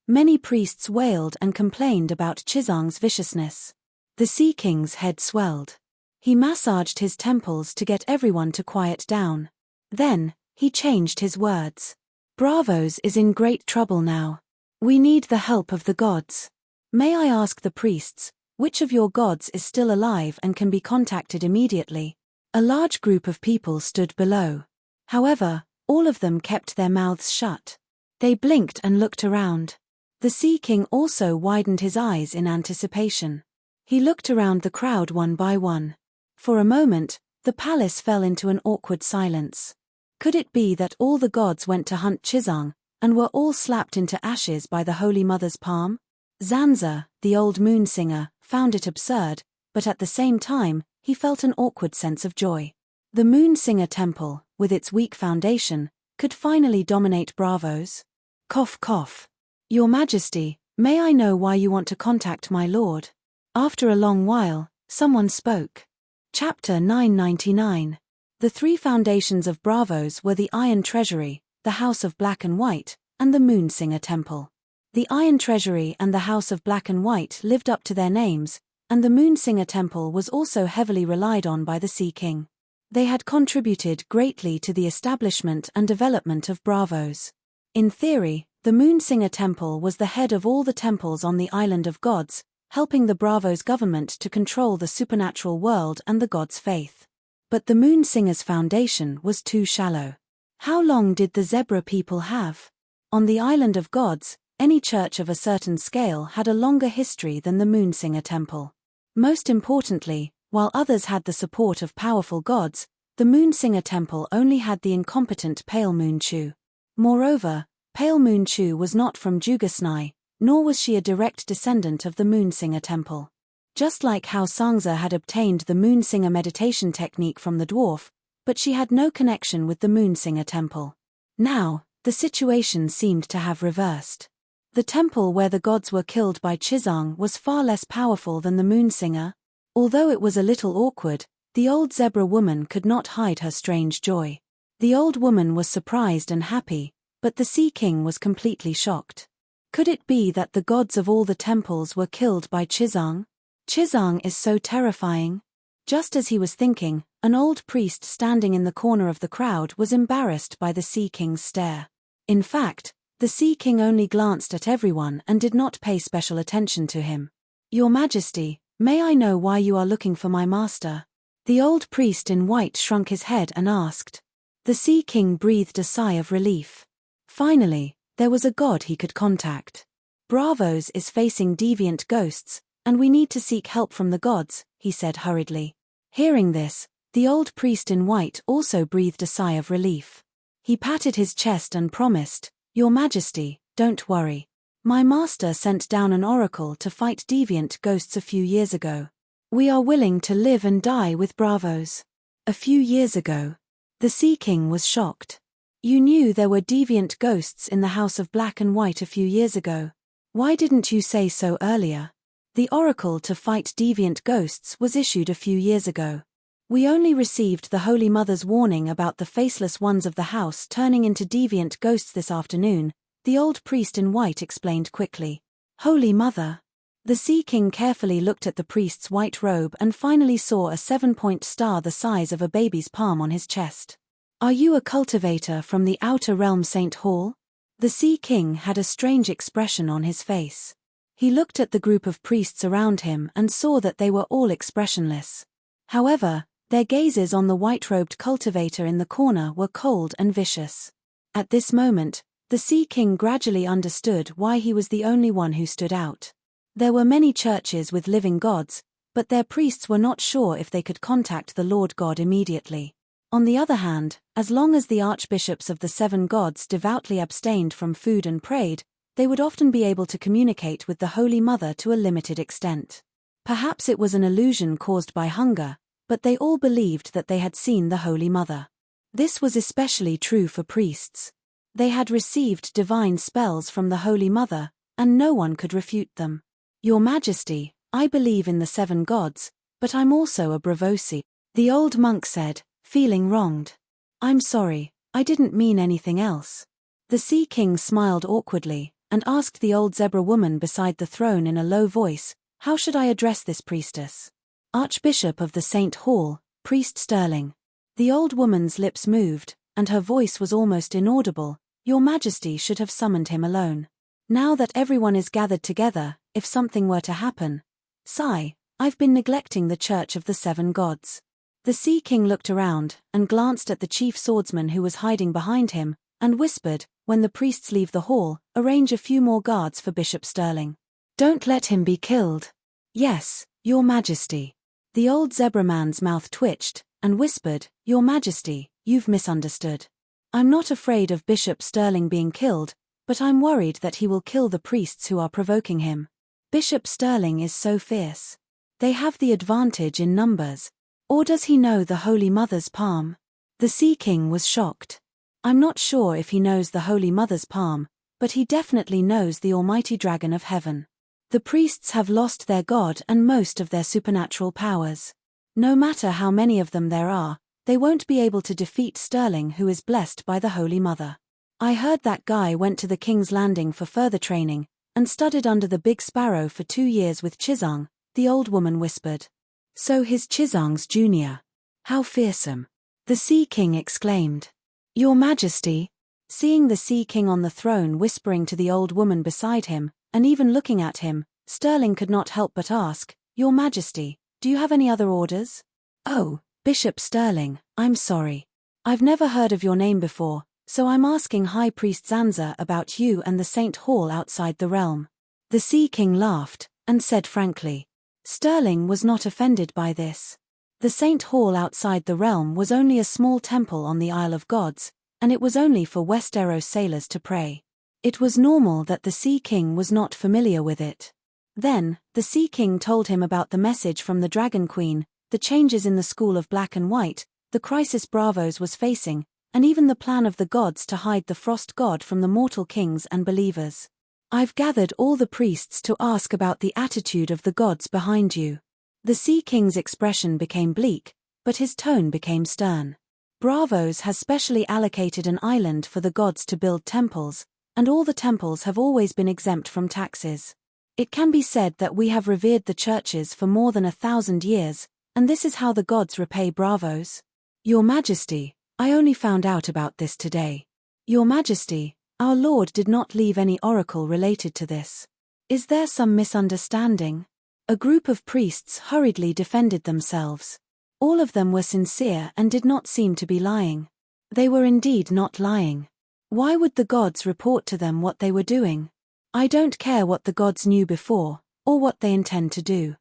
Many priests wailed and complained about Chizang's viciousness. The Sea King's head swelled. He massaged his temples to get everyone to quiet down. Then, he changed his words. "Bravos is in great trouble now. We need the help of the gods. May I ask the priests, which of your gods is still alive and can be contacted immediately?" A large group of people stood below. However, all of them kept their mouths shut. They blinked and looked around. The Sea King also widened his eyes in anticipation. He looked around the crowd one by one. For a moment, the palace fell into an awkward silence. Could it be that all the gods went to hunt Chizang, and were all slapped into ashes by the Holy Mother's palm? Zanza, the old moon singer, found it absurd, but at the same time, he felt an awkward sense of joy. The Moon Singer Temple, with its weak foundation, could finally dominate Bravos. Cough, cough. "Your Majesty, may I know why you want to contact my lord?" After a long while, someone spoke. Chapter 999. The three foundations of Bravos were the Iron Treasury, the House of Black and White, and the Moon Singer Temple. The Iron Treasury and the House of Black and White lived up to their names, and the Moon Singer Temple was also heavily relied on by the Sea King. They had contributed greatly to the establishment and development of Bravos. In theory, the Moon Singer Temple was the head of all the temples on the Island of Gods, helping the Bravos government to control the supernatural world and the gods' faith. But the Moon Singer's foundation was too shallow. How long did the Zebra people have? On the Island of Gods, any church of a certain scale had a longer history than the Moon Singer Temple. Most importantly, while others had the support of powerful gods, the Moon Singer Temple only had the incompetent Pale Moon Chu. Moreover, Pale Moon Chu was not from Jugasnai, nor was she a direct descendant of the Moon Singer Temple. Just like how Sangza had obtained the Moon Singer meditation technique from the dwarf, but she had no connection with the Moon Singer Temple. Now, the situation seemed to have reversed. The temple where the gods were killed by Chizang was far less powerful than the Moon Singer. Although it was a little awkward, the old zebra woman could not hide her strange joy. The old woman was surprised and happy, but the Sea King was completely shocked. Could it be that the gods of all the temples were killed by Chizang? Chizang is so terrifying. Just as he was thinking, an old priest standing in the corner of the crowd was embarrassed by the Sea King's stare. In fact, the Sea King only glanced at everyone and did not pay special attention to him. "Your Majesty, may I know why you are looking for my master?" The old priest in white shrunk his head and asked. The Sea King breathed a sigh of relief. Finally, there was a god he could contact. "Bravos is facing deviant ghosts, and we need to seek help from the gods," he said hurriedly. Hearing this, the old priest in white also breathed a sigh of relief. He patted his chest and promised, "Your Majesty, don't worry. My master sent down an oracle to fight deviant ghosts a few years ago. We are willing to live and die with Bravos." A few years ago. The Sea King was shocked. "You knew there were deviant ghosts in the House of Black and White a few years ago. Why didn't you say so earlier?" "The oracle to fight deviant ghosts was issued a few years ago. We only received the Holy Mother's warning about the faceless ones of the house turning into deviant ghosts this afternoon," the old priest in white explained quickly. "Holy Mother." The Sea King carefully looked at the priest's white robe and finally saw a 7-point star the size of a baby's palm on his chest. "Are you a cultivator from the outer realm St. Hall?" The Sea King had a strange expression on his face. He looked at the group of priests around him and saw that they were all expressionless. However, Their gazes on the white-robed cultivator in the corner were cold and vicious. At this moment, the Sea King gradually understood why he was the only one who stood out. There were many churches with living gods, but their priests were not sure if they could contact the Lord God immediately. On the other hand, as long as the archbishops of the 7 gods devoutly abstained from food and prayed, they would often be able to communicate with the Holy Mother to a limited extent. Perhaps it was an illusion caused by hunger, but they all believed that they had seen the Holy Mother. This was especially true for priests. They had received divine spells from the Holy Mother, and no one could refute them. Your Majesty, I believe in the 7 gods, but I'm also a Bravosi, the old monk said, feeling wronged. I'm sorry, I didn't mean anything else. The Sea King smiled awkwardly, and asked the old zebra woman beside the throne in a low voice, how should I address this priestess? Archbishop of the St. Hall, Priest Sterling. The old woman's lips moved, and her voice was almost inaudible. Your Majesty should have summoned him alone. Now that everyone is gathered together, if something were to happen. Sigh, I've been neglecting the Church of the 7 gods. The Sea King looked around, and glanced at the chief swordsman who was hiding behind him, and whispered, when the priests leave the hall, arrange a few more guards for Bishop Sterling. Don't let him be killed. Yes, Your Majesty. The old zebra man's mouth twitched, and whispered, Your Majesty, you've misunderstood. I'm not afraid of Bishop Sterling being killed, but I'm worried that he will kill the priests who are provoking him. Bishop Sterling is so fierce. They have the advantage in numbers. Or does he know the Holy Mother's palm? The Sea King was shocked. I'm not sure if he knows the Holy Mother's palm, but he definitely knows the Almighty Dragon of Heaven. The priests have lost their god and most of their supernatural powers. No matter how many of them there are, they won't be able to defeat Sterling, who is blessed by the Holy Mother. I heard that guy went to the King's Landing for further training, and studied under the Big Sparrow for 2 years with Chizang, the old woman whispered. So he's Chizang's junior. How fearsome. The Sea King exclaimed. Your Majesty. Seeing the Sea King on the throne whispering to the old woman beside him, and even looking at him, Sterling could not help but ask, Your Majesty, do you have any other orders? Oh, Bishop Sterling, I'm sorry. I've never heard of your name before, so I'm asking High Priest Zanza about you and the Saint Hall outside the realm. The Sea King laughed, and said frankly. Sterling was not offended by this. The Saint Hall outside the realm was only a small temple on the Isle of Gods, and it was only for Westeros sailors to pray. It was normal that the Sea King was not familiar with it. Then, the Sea King told him about the message from the Dragon Queen, the changes in the School of Black and White, the crisis Braavos was facing, and even the plan of the gods to hide the Frost God from the mortal kings and believers. I've gathered all the priests to ask about the attitude of the gods behind you. The Sea King's expression became bleak, but his tone became stern. Braavos has specially allocated an island for the gods to build temples, and all the temples have always been exempt from taxes. It can be said that we have revered the churches for more than 1,000 years, and this is how the gods repay Braavos. Your Majesty, I only found out about this today. Your Majesty, our Lord did not leave any oracle related to this. Is there some misunderstanding? A group of priests hurriedly defended themselves. All of them were sincere and did not seem to be lying. They were indeed not lying. Why would the gods report to them what they were doing? I don't care what the gods knew before, or what they intend to do.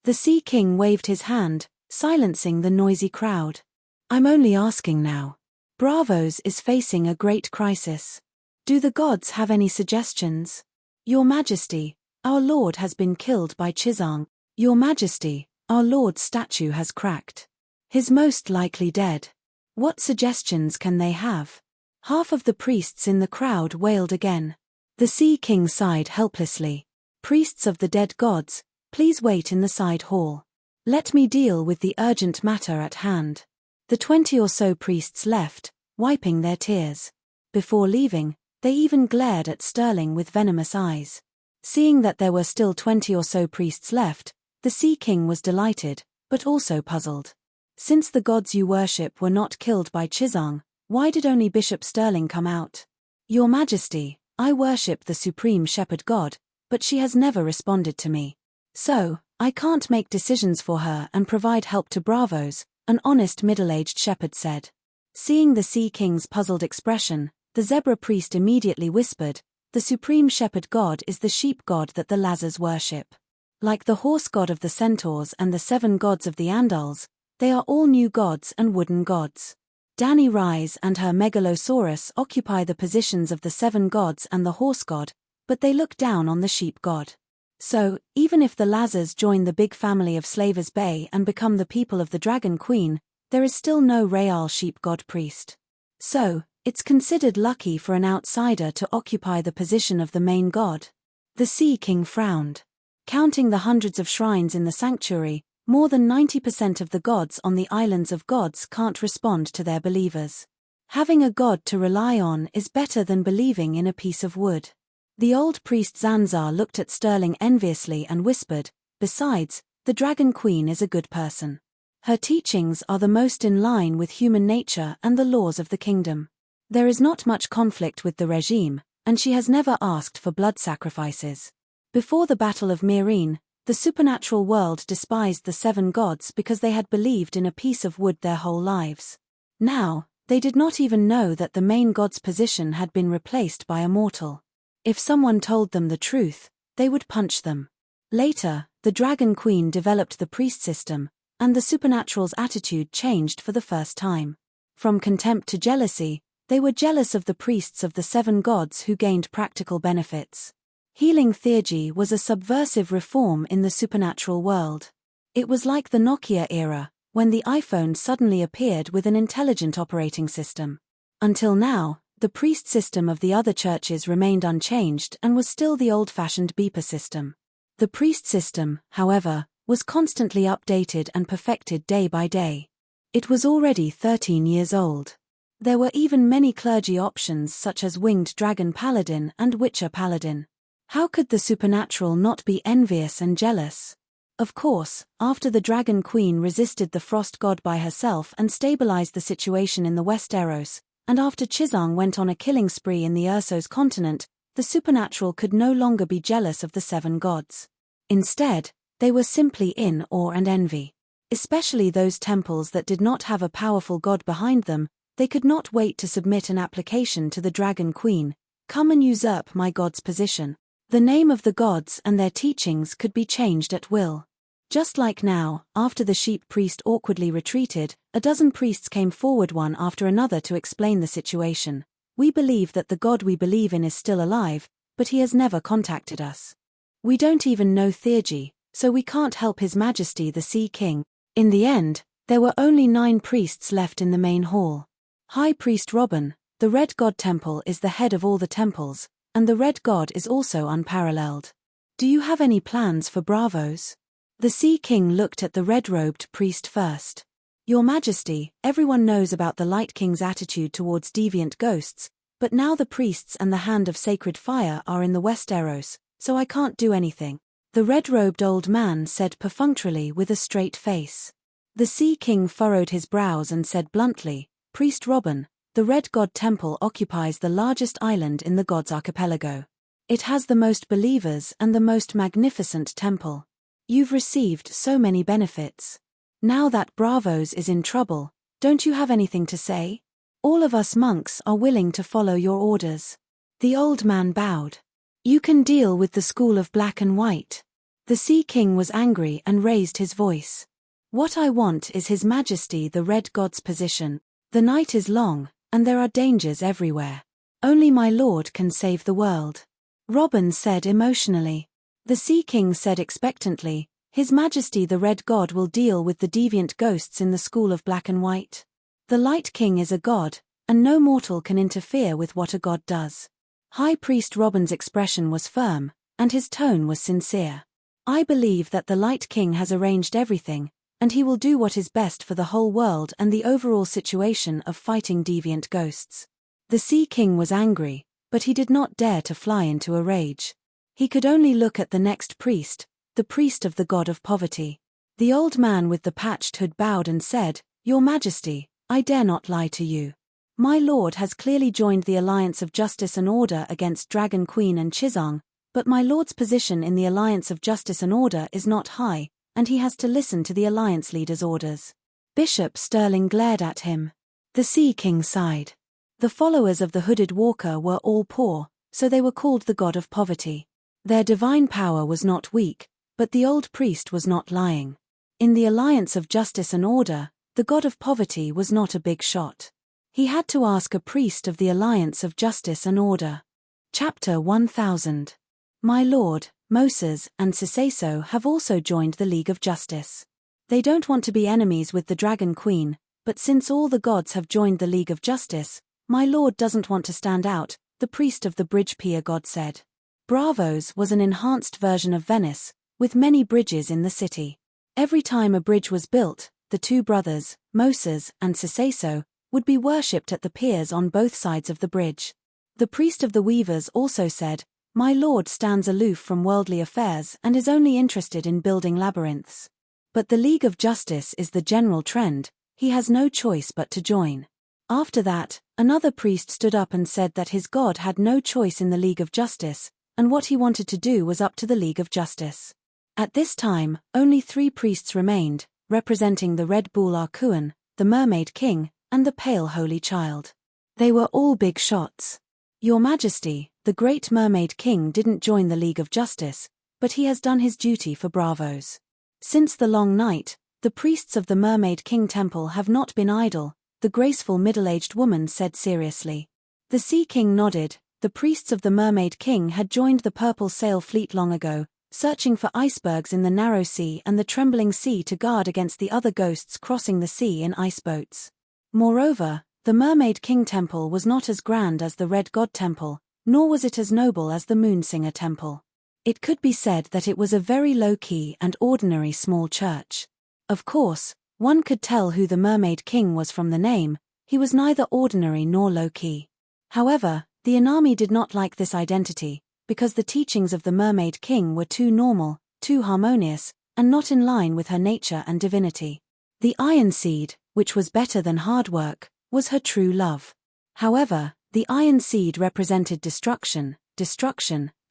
The Sea King waved his hand, silencing the noisy crowd. I'm only asking now. Braavos is facing a great crisis. Do the gods have any suggestions? Your Majesty, our Lord has been killed by Chizang. Your Majesty, our Lord's statue has cracked. He's most likely dead. What suggestions can they have? Half of the priests in the crowd wailed again. The Sea King sighed helplessly. Priests of the dead gods, please wait in the side hall. Let me deal with the urgent matter at hand. The 20 or so priests left, wiping their tears. Before leaving, they even glared at Sterling with venomous eyes. Seeing that there were still 20 or so priests left, the Sea King was delighted, but also puzzled. Since the gods you worship were not killed by Chizang, why did only Bishop Sterling come out? Your Majesty, I worship the Supreme Shepherd God, but she has never responded to me. So, I can't make decisions for her and provide help to Braavos, an honest middle-aged shepherd said. Seeing the Sea King's puzzled expression, the zebra priest immediately whispered, "The supreme shepherd god is the sheep god that the Lazars worship. Like the horse god of the centaurs and the 7 gods of the Andals, they are all new gods and wooden gods. Dani Rise and her megalosaurus occupy the positions of the 7 gods and the horse god, but they look down on the sheep god. So, even if the Lazars join the big family of Slavers Bay and become the people of the Dragon Queen, there is still no real sheep god priest. So, it's considered lucky for an outsider to occupy the position of the main god." The Sea King frowned. Counting the hundreds of shrines in the sanctuary, more than 90% of the gods on the Islands of Gods can't respond to their believers. Having a god to rely on is better than believing in a piece of wood. The old priest Zanzar looked at Sterling enviously and whispered, "Besides, the Dragon Queen is a good person. Her teachings are the most in line with human nature and the laws of the kingdom. There is not much conflict with the regime, and she has never asked for blood sacrifices. Before the Battle of Myrene, the supernatural world despised the 7 gods because they had believed in a piece of wood their whole lives. Now, they did not even know that the main god's position had been replaced by a mortal. If someone told them the truth, they would punch them." Later, the Dragon Queen developed the priest system, and the supernatural's attitude changed for the first time. From contempt to jealousy, they were jealous of the priests of the 7 gods who gained practical benefits. Healing theurgy was a subversive reform in the supernatural world. It was like the Nokia era, when the iPhone suddenly appeared with an intelligent operating system. Until now, the priest system of the other churches remained unchanged and was still the old-fashioned beeper system. The priest system, however, was constantly updated and perfected day by day. It was already 13 years old. There were even many clergy options such as Winged Dragon Paladin and Witcher Paladin. How could the supernatural not be envious and jealous? Of course, after the Dragon Queen resisted the Frost God by herself and stabilized the situation in the Westeros, and after Chizang went on a killing spree in the Ursos continent, the supernatural could no longer be jealous of the 7 gods. Instead, they were simply in awe and envy. Especially those temples that did not have a powerful god behind them, they could not wait to submit an application to the Dragon Queen, "Come and usurp my god's position." The name of the gods and their teachings could be changed at will. Just like now, after the sheep priest awkwardly retreated, a dozen priests came forward one after another to explain the situation. "We believe that the God we believe in is still alive, but he has never contacted us. We don't even know theurgy, so we can't help His Majesty the Sea King." In the end, there were only 9 priests left in the main hall. High Priest Robin, the Red God Temple is the head of all the temples, and the Red God is also unparalleled. "Do you have any plans for bravos?" The Sea King looked at the red-robed priest first. "Your Majesty, everyone knows about the Light King's attitude towards deviant ghosts, but now the priests and the Hand of Sacred Fire are in the Westeros, so I can't do anything," the red-robed old man said perfunctorily with a straight face. The Sea King furrowed his brows and said bluntly, "Priest Robin, the Red God Temple occupies the largest island in the Gods Archipelago. It has the most believers and the most magnificent temple. You've received so many benefits. Now that Bravos is in trouble, don't you have anything to say? All of us monks are willing to follow your orders." The old man bowed. "You can deal with the school of black and white." The Sea King was angry and raised his voice. "What I want is His Majesty the Red God's position. The night is long, and there are dangers everywhere. Only my lord can save the world." Robin said emotionally. The Sea King said expectantly, "His Majesty the Red God will deal with the deviant ghosts in the school of black and white. The Light King is a god, and no mortal can interfere with what a god does." High Priest Robin's expression was firm, and his tone was sincere. "I believe that the Light King has arranged everything, and he will do what is best for the whole world and the overall situation of fighting deviant ghosts." The Sea King was angry, but he did not dare to fly into a rage. He could only look at the next priest, the priest of the god of poverty. The old man with the patched hood bowed and said, "Your Majesty, I dare not lie to you. My lord has clearly joined the alliance of justice and order against Dragon Queen and Chizang, but my lord's position in the alliance of justice and order is not high, and he has to listen to the alliance leader's orders. Bishop Sterling glared at him. The Sea King sighed. The followers of the hooded walker were all poor, so they were called the god of poverty. Their divine power was not weak, but the old priest was not lying. In the alliance of justice and order, the god of poverty was not a big shot. He had to ask a priest of the alliance of justice and order. Chapter 1000. My lord, Moses and Sisaso have also joined the League of Justice. They don't want to be enemies with the Dragon Queen, but since all the gods have joined the League of Justice, my lord doesn't want to stand out, the priest of the bridge pier god said. Bravos was an enhanced version of Venice, with many bridges in the city. Every time a bridge was built, the two brothers, Moses and Sisaso, would be worshipped at the piers on both sides of the bridge. The priest of the weavers also said, my lord stands aloof from worldly affairs and is only interested in building labyrinths. But the League of Justice is the general trend, he has no choice but to join. After that, another priest stood up and said that his god had no choice in the League of Justice, and what he wanted to do was up to the League of Justice. At this time, only 3 priests remained, representing the Red Bull Arkuan, the Mermaid King, and the Pale Holy Child. They were all big shots. Your Majesty, the Great Mermaid King didn't join the League of Justice, but he has done his duty for Bravos. Since the long night, the priests of the Mermaid King Temple have not been idle, the graceful middle-aged woman said seriously. The Sea King nodded. The priests of the Mermaid King had joined the Purple Sail Fleet long ago, searching for icebergs in the narrow sea and the trembling sea to guard against the other ghosts crossing the sea in ice boats. Moreover, the Mermaid King Temple was not as grand as the Red God Temple, nor was it as noble as the Moonsinger Temple. It could be said that it was a very low-key and ordinary small church. Of course, one could tell who the Mermaid King was from the name. He was neither ordinary nor low-key. However, the Inami did not like this identity, because the teachings of the Mermaid King were too normal, too harmonious, and not in line with her nature and divinity. The Iron Seed, which was better than hard work, was her true love. However, the Iron Seed represented destruction,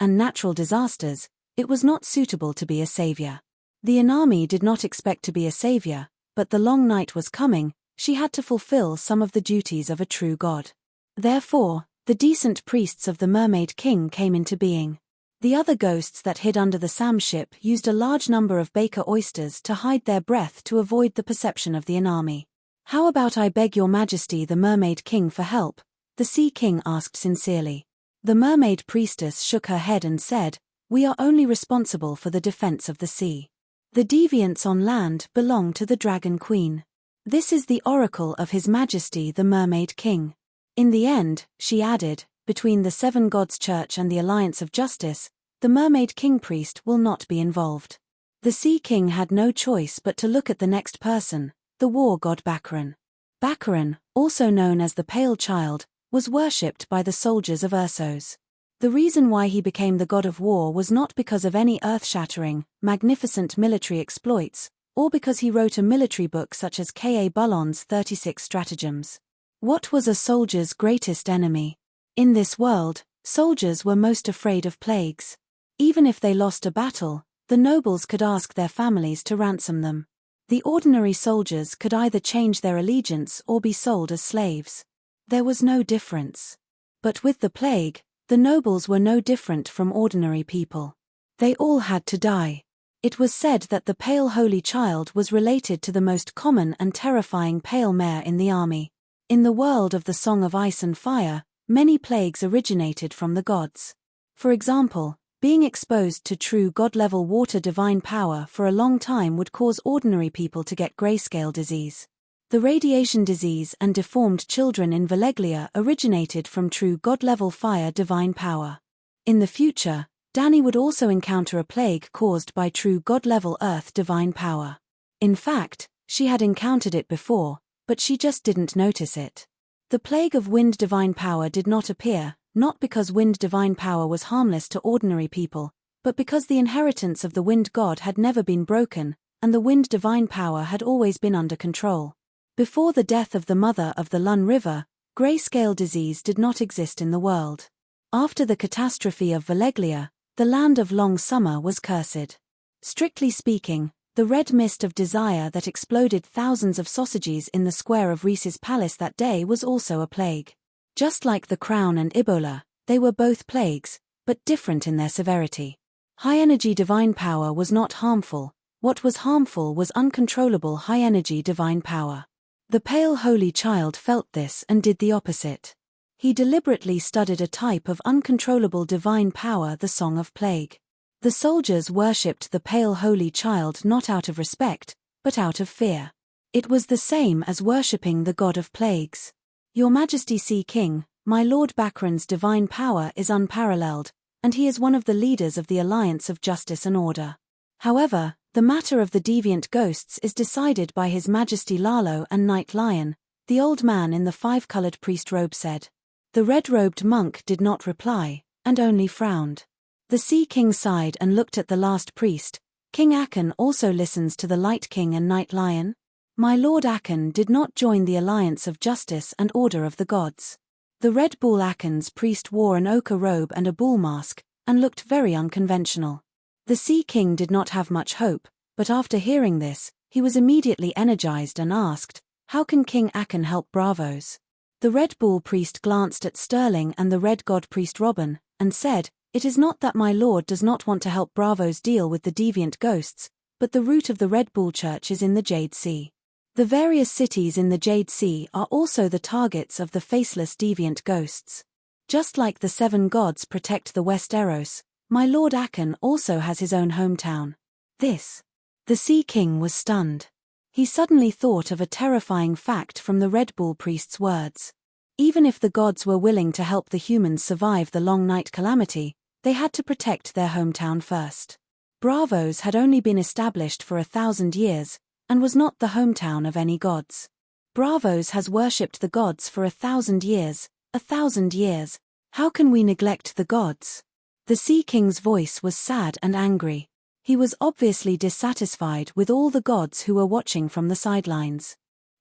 and natural disasters. It was not suitable to be a savior. The Inami did not expect to be a savior, but the long night was coming, she had to fulfill some of the duties of a true god. Therefore, the decent priests of the Mermaid King came into being. The other ghosts that hid under the Sam ship used a large number of baker oysters to hide their breath to avoid the perception of the Inami. How about I beg your Majesty the Mermaid King for help? The Sea King asked sincerely. The Mermaid Priestess shook her head and said, we are only responsible for the defense of the sea. The deviants on land belong to the Dragon Queen. This is the oracle of His Majesty the Mermaid King. In the end, she added, between the Seven Gods Church and the Alliance of Justice, the Mermaid King priest will not be involved. The Sea King had no choice but to look at the next person, the war god Baccarin. Baccarin, also known as the Pale Child, was worshipped by the soldiers of Ursos. The reason why he became the god of war was not because of any earth-shattering, magnificent military exploits, or because he wrote a military book such as K.A. Bullon's 36 Stratagems. What was a soldier's greatest enemy? In this world, soldiers were most afraid of plagues. Even if they lost a battle, the nobles could ask their families to ransom them. The ordinary soldiers could either change their allegiance or be sold as slaves. There was no difference. But with the plague, the nobles were no different from ordinary people. They all had to die. It was said that the Pale Holy Child was related to the most common and terrifying Pale Mare in the army. In the world of the Song of Ice and Fire, many plagues originated from the gods. For example, being exposed to true god-level water divine power for a long time would cause ordinary people to get grayscale disease. The radiation disease and deformed children in Valeglia originated from true god-level fire divine power. In the future, Danny would also encounter a plague caused by true god-level earth divine power. In fact, she had encountered it before, but she just didn't notice it. The plague of wind divine power did not appear, not because wind divine power was harmless to ordinary people, but because the inheritance of the wind god had never been broken, and the wind divine power had always been under control. Before the death of the mother of the Lun River, grayscale disease did not exist in the world. After the catastrophe of Valeglia, the land of long summer was cursed. Strictly speaking, The red mist of desire that exploded thousands of sausages in the square of Reese's palace that day was also a plague. Just like the crown and Ebola, they were both plagues, but different in their severity. High-energy divine power was not harmful. What was harmful was uncontrollable high-energy divine power. The pale holy child felt this and did the opposite. He deliberately studied a type of uncontrollable divine power, the Song of Plague. The soldiers worshipped the pale holy child not out of respect, but out of fear. It was the same as worshipping the god of plagues. Your Majesty, Sea King, my Lord Bakran's divine power is unparalleled, and he is one of the leaders of the Alliance of Justice and Order. However, the matter of the deviant ghosts is decided by His Majesty Lalo and Night Lion, the old man in the five-colored priest robe said. The red-robed monk did not reply, and only frowned. The Sea King sighed and looked at the last priest. King Akan also listens to the Light King and Night Lion? My Lord Akan did not join the Alliance of Justice and Order of the Gods. The Red Bull Akan's priest wore an ochre robe and a bull mask, and looked very unconventional. The Sea King did not have much hope, but after hearing this, he was immediately energized and asked, how can King Akan help Bravos? The Red Bull priest glanced at Sterling and the Red God priest Robin, and said, it is not that my lord does not want to help Bravos deal with the deviant ghosts, but the root of the Red Bull Church is in the Jade Sea. The various cities in the Jade Sea are also the targets of the faceless deviant ghosts. Just like the seven gods protect the West Eros, my Lord Akan also has his own hometown. The Sea King was stunned. He suddenly thought of a terrifying fact from the Red Bull priest's words. Even if the gods were willing to help the humans survive the long night calamity, they had to protect their hometown first. Bravos had only been established for 1,000 years, and was not the hometown of any gods. Bravos has worshipped the gods for 1,000 years, 1,000 years. How can we neglect the gods? The Sea King's voice was sad and angry. He was obviously dissatisfied with all the gods who were watching from the sidelines.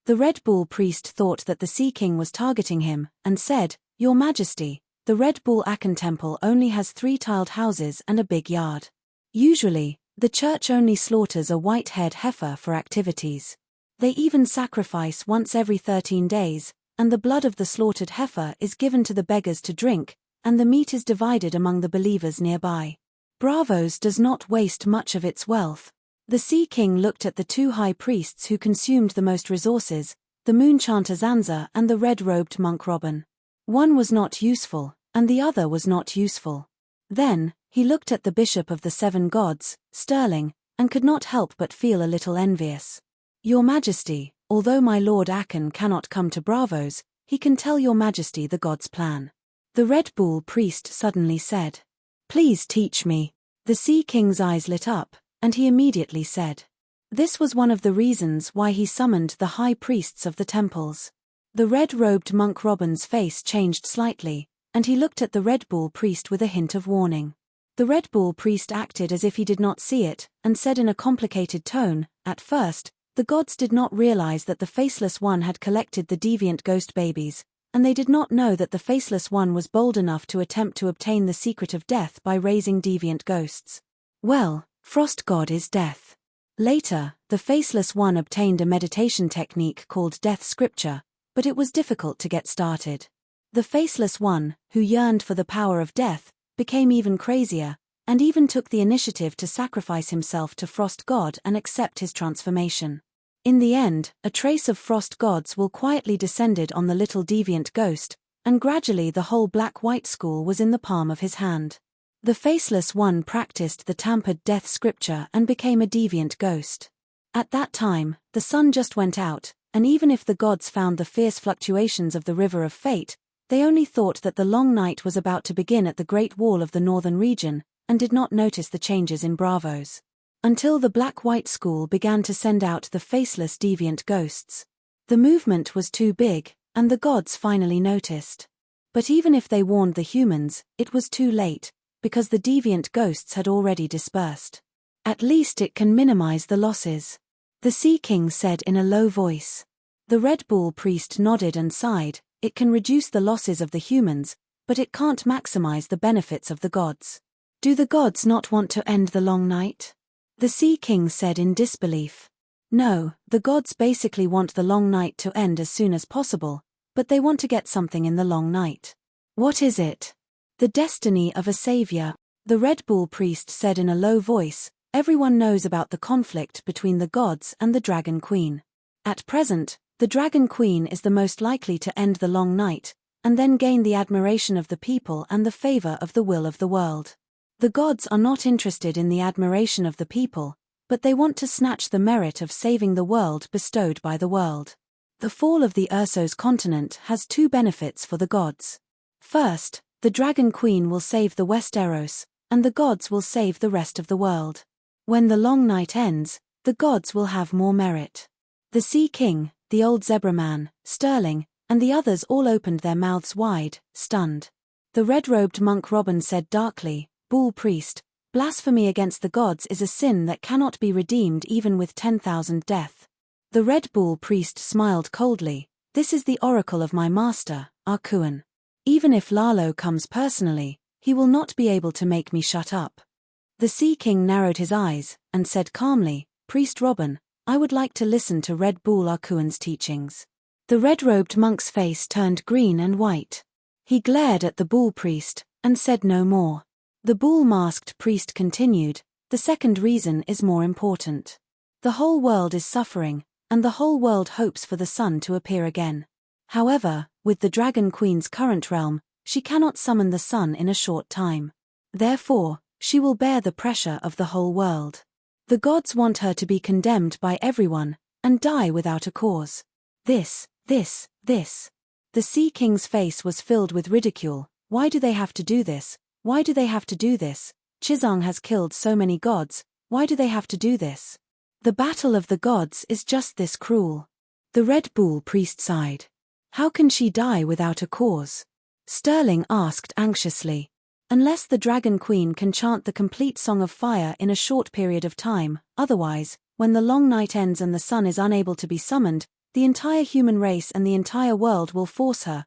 The Red Bull priest thought that the Sea King was targeting him, and said, Your Majesty, the Red Bull Akan temple only has 3 tiled houses and a big yard. Usually, the church only slaughters a white-haired heifer for activities. They even sacrifice once every 13 days, and the blood of the slaughtered heifer is given to the beggars to drink, and the meat is divided among the believers nearby. Bravos does not waste much of its wealth. The Sea King looked at the 2 high priests who consumed the most resources, the moon chanter Zanza and the red-robed monk Robin. One was not useful, and the other was not useful. Then, he looked at the bishop of the 7 gods, Sterling, and could not help but feel a little envious. Your Majesty, although my Lord Akan cannot come to Bravos, he can tell Your Majesty the god's plan. The Red Bull priest suddenly said. Please teach me. The Sea King's eyes lit up, and he immediately said. This was one of the reasons why he summoned the high priests of the temples. The red-robed monk Robin's face changed slightly, and he looked at the Red Bull priest with a hint of warning. The Red Bull priest acted as if he did not see it, and said in a complicated tone, at first, the gods did not realize that the Faceless One had collected the deviant ghost babies, and they did not know that the Faceless One was bold enough to attempt to obtain the secret of death by raising deviant ghosts. Well, Frost God is death. Later, the Faceless One obtained a meditation technique called Death Scripture, but it was difficult to get started. The Faceless One, who yearned for the power of death, became even crazier, and even took the initiative to sacrifice himself to Frost God and accept his transformation. In the end, a trace of Frost Gods will quietly descended on the little deviant ghost, and gradually the whole black-white school was in the palm of his hand. The Faceless One practiced the tampered Death Scripture and became a deviant ghost. At that time, the sun just went out, and even if the gods found the fierce fluctuations of the River of Fate, they only thought that the long night was about to begin at the Great Wall of the northern region, and did not notice the changes in Bravos. Until the black-white school began to send out the faceless deviant ghosts. The movement was too big, and the gods finally noticed. But even if they warned the humans, it was too late, because the deviant ghosts had already dispersed. At least it can minimize the losses. The Sea King said in a low voice. The Red Bull priest nodded and sighed. It can reduce the losses of the humans, but it can't maximize the benefits of the gods. Do the gods not want to end the long night? The Sea King said in disbelief. No, the gods basically want the long night to end as soon as possible, but they want to get something in the long night. What is it? The destiny of a savior. The Red Bull priest said in a low voice. Everyone knows about the conflict between the gods and the Dragon Queen. At present, the Dragon Queen is the most likely to end the long night, and then gain the admiration of the people and the favor of the will of the world. The gods are not interested in the admiration of the people, but they want to snatch the merit of saving the world bestowed by the world. The fall of the Ursos continent has two benefits for the gods. First, the Dragon Queen will save the Westeros, and the gods will save the rest of the world. When the long night ends, the gods will have more merit. The Sea King, the old zebra man, Sterling, and the others all opened their mouths wide, stunned. The red-robed monk Robin said darkly, Bull priest, blasphemy against the gods is a sin that cannot be redeemed even with 10,000 death. The Red Bull priest smiled coldly, this is the oracle of my master, Arkuan. Even if Lalo comes personally, he will not be able to make me shut up. The Sea King narrowed his eyes, and said calmly, Priest Robin, I would like to listen to Red Bull Arkuan's teachings. The red-robed monk's face turned green and white. He glared at the bull priest, and said no more. The bull-masked priest continued, the second reason is more important. The whole world is suffering, and the whole world hopes for the sun to appear again. However, with the Dragon Queen's current realm, she cannot summon the sun in a short time. Therefore, she will bear the pressure of the whole world. The gods want her to be condemned by everyone, and die without a cause. This. The Sea King's face was filled with ridicule. Why do they have to do this? Why do they have to do this? Chizang has killed so many gods, why do they have to do this? The battle of the gods is just this cruel. The Red Bull priest sighed. How can she die without a cause? Sterling asked anxiously. Unless the Dragon Queen can chant the complete Song of Fire in a short period of time, otherwise, when the long night ends and the sun is unable to be summoned, the entire human race and the entire world will force her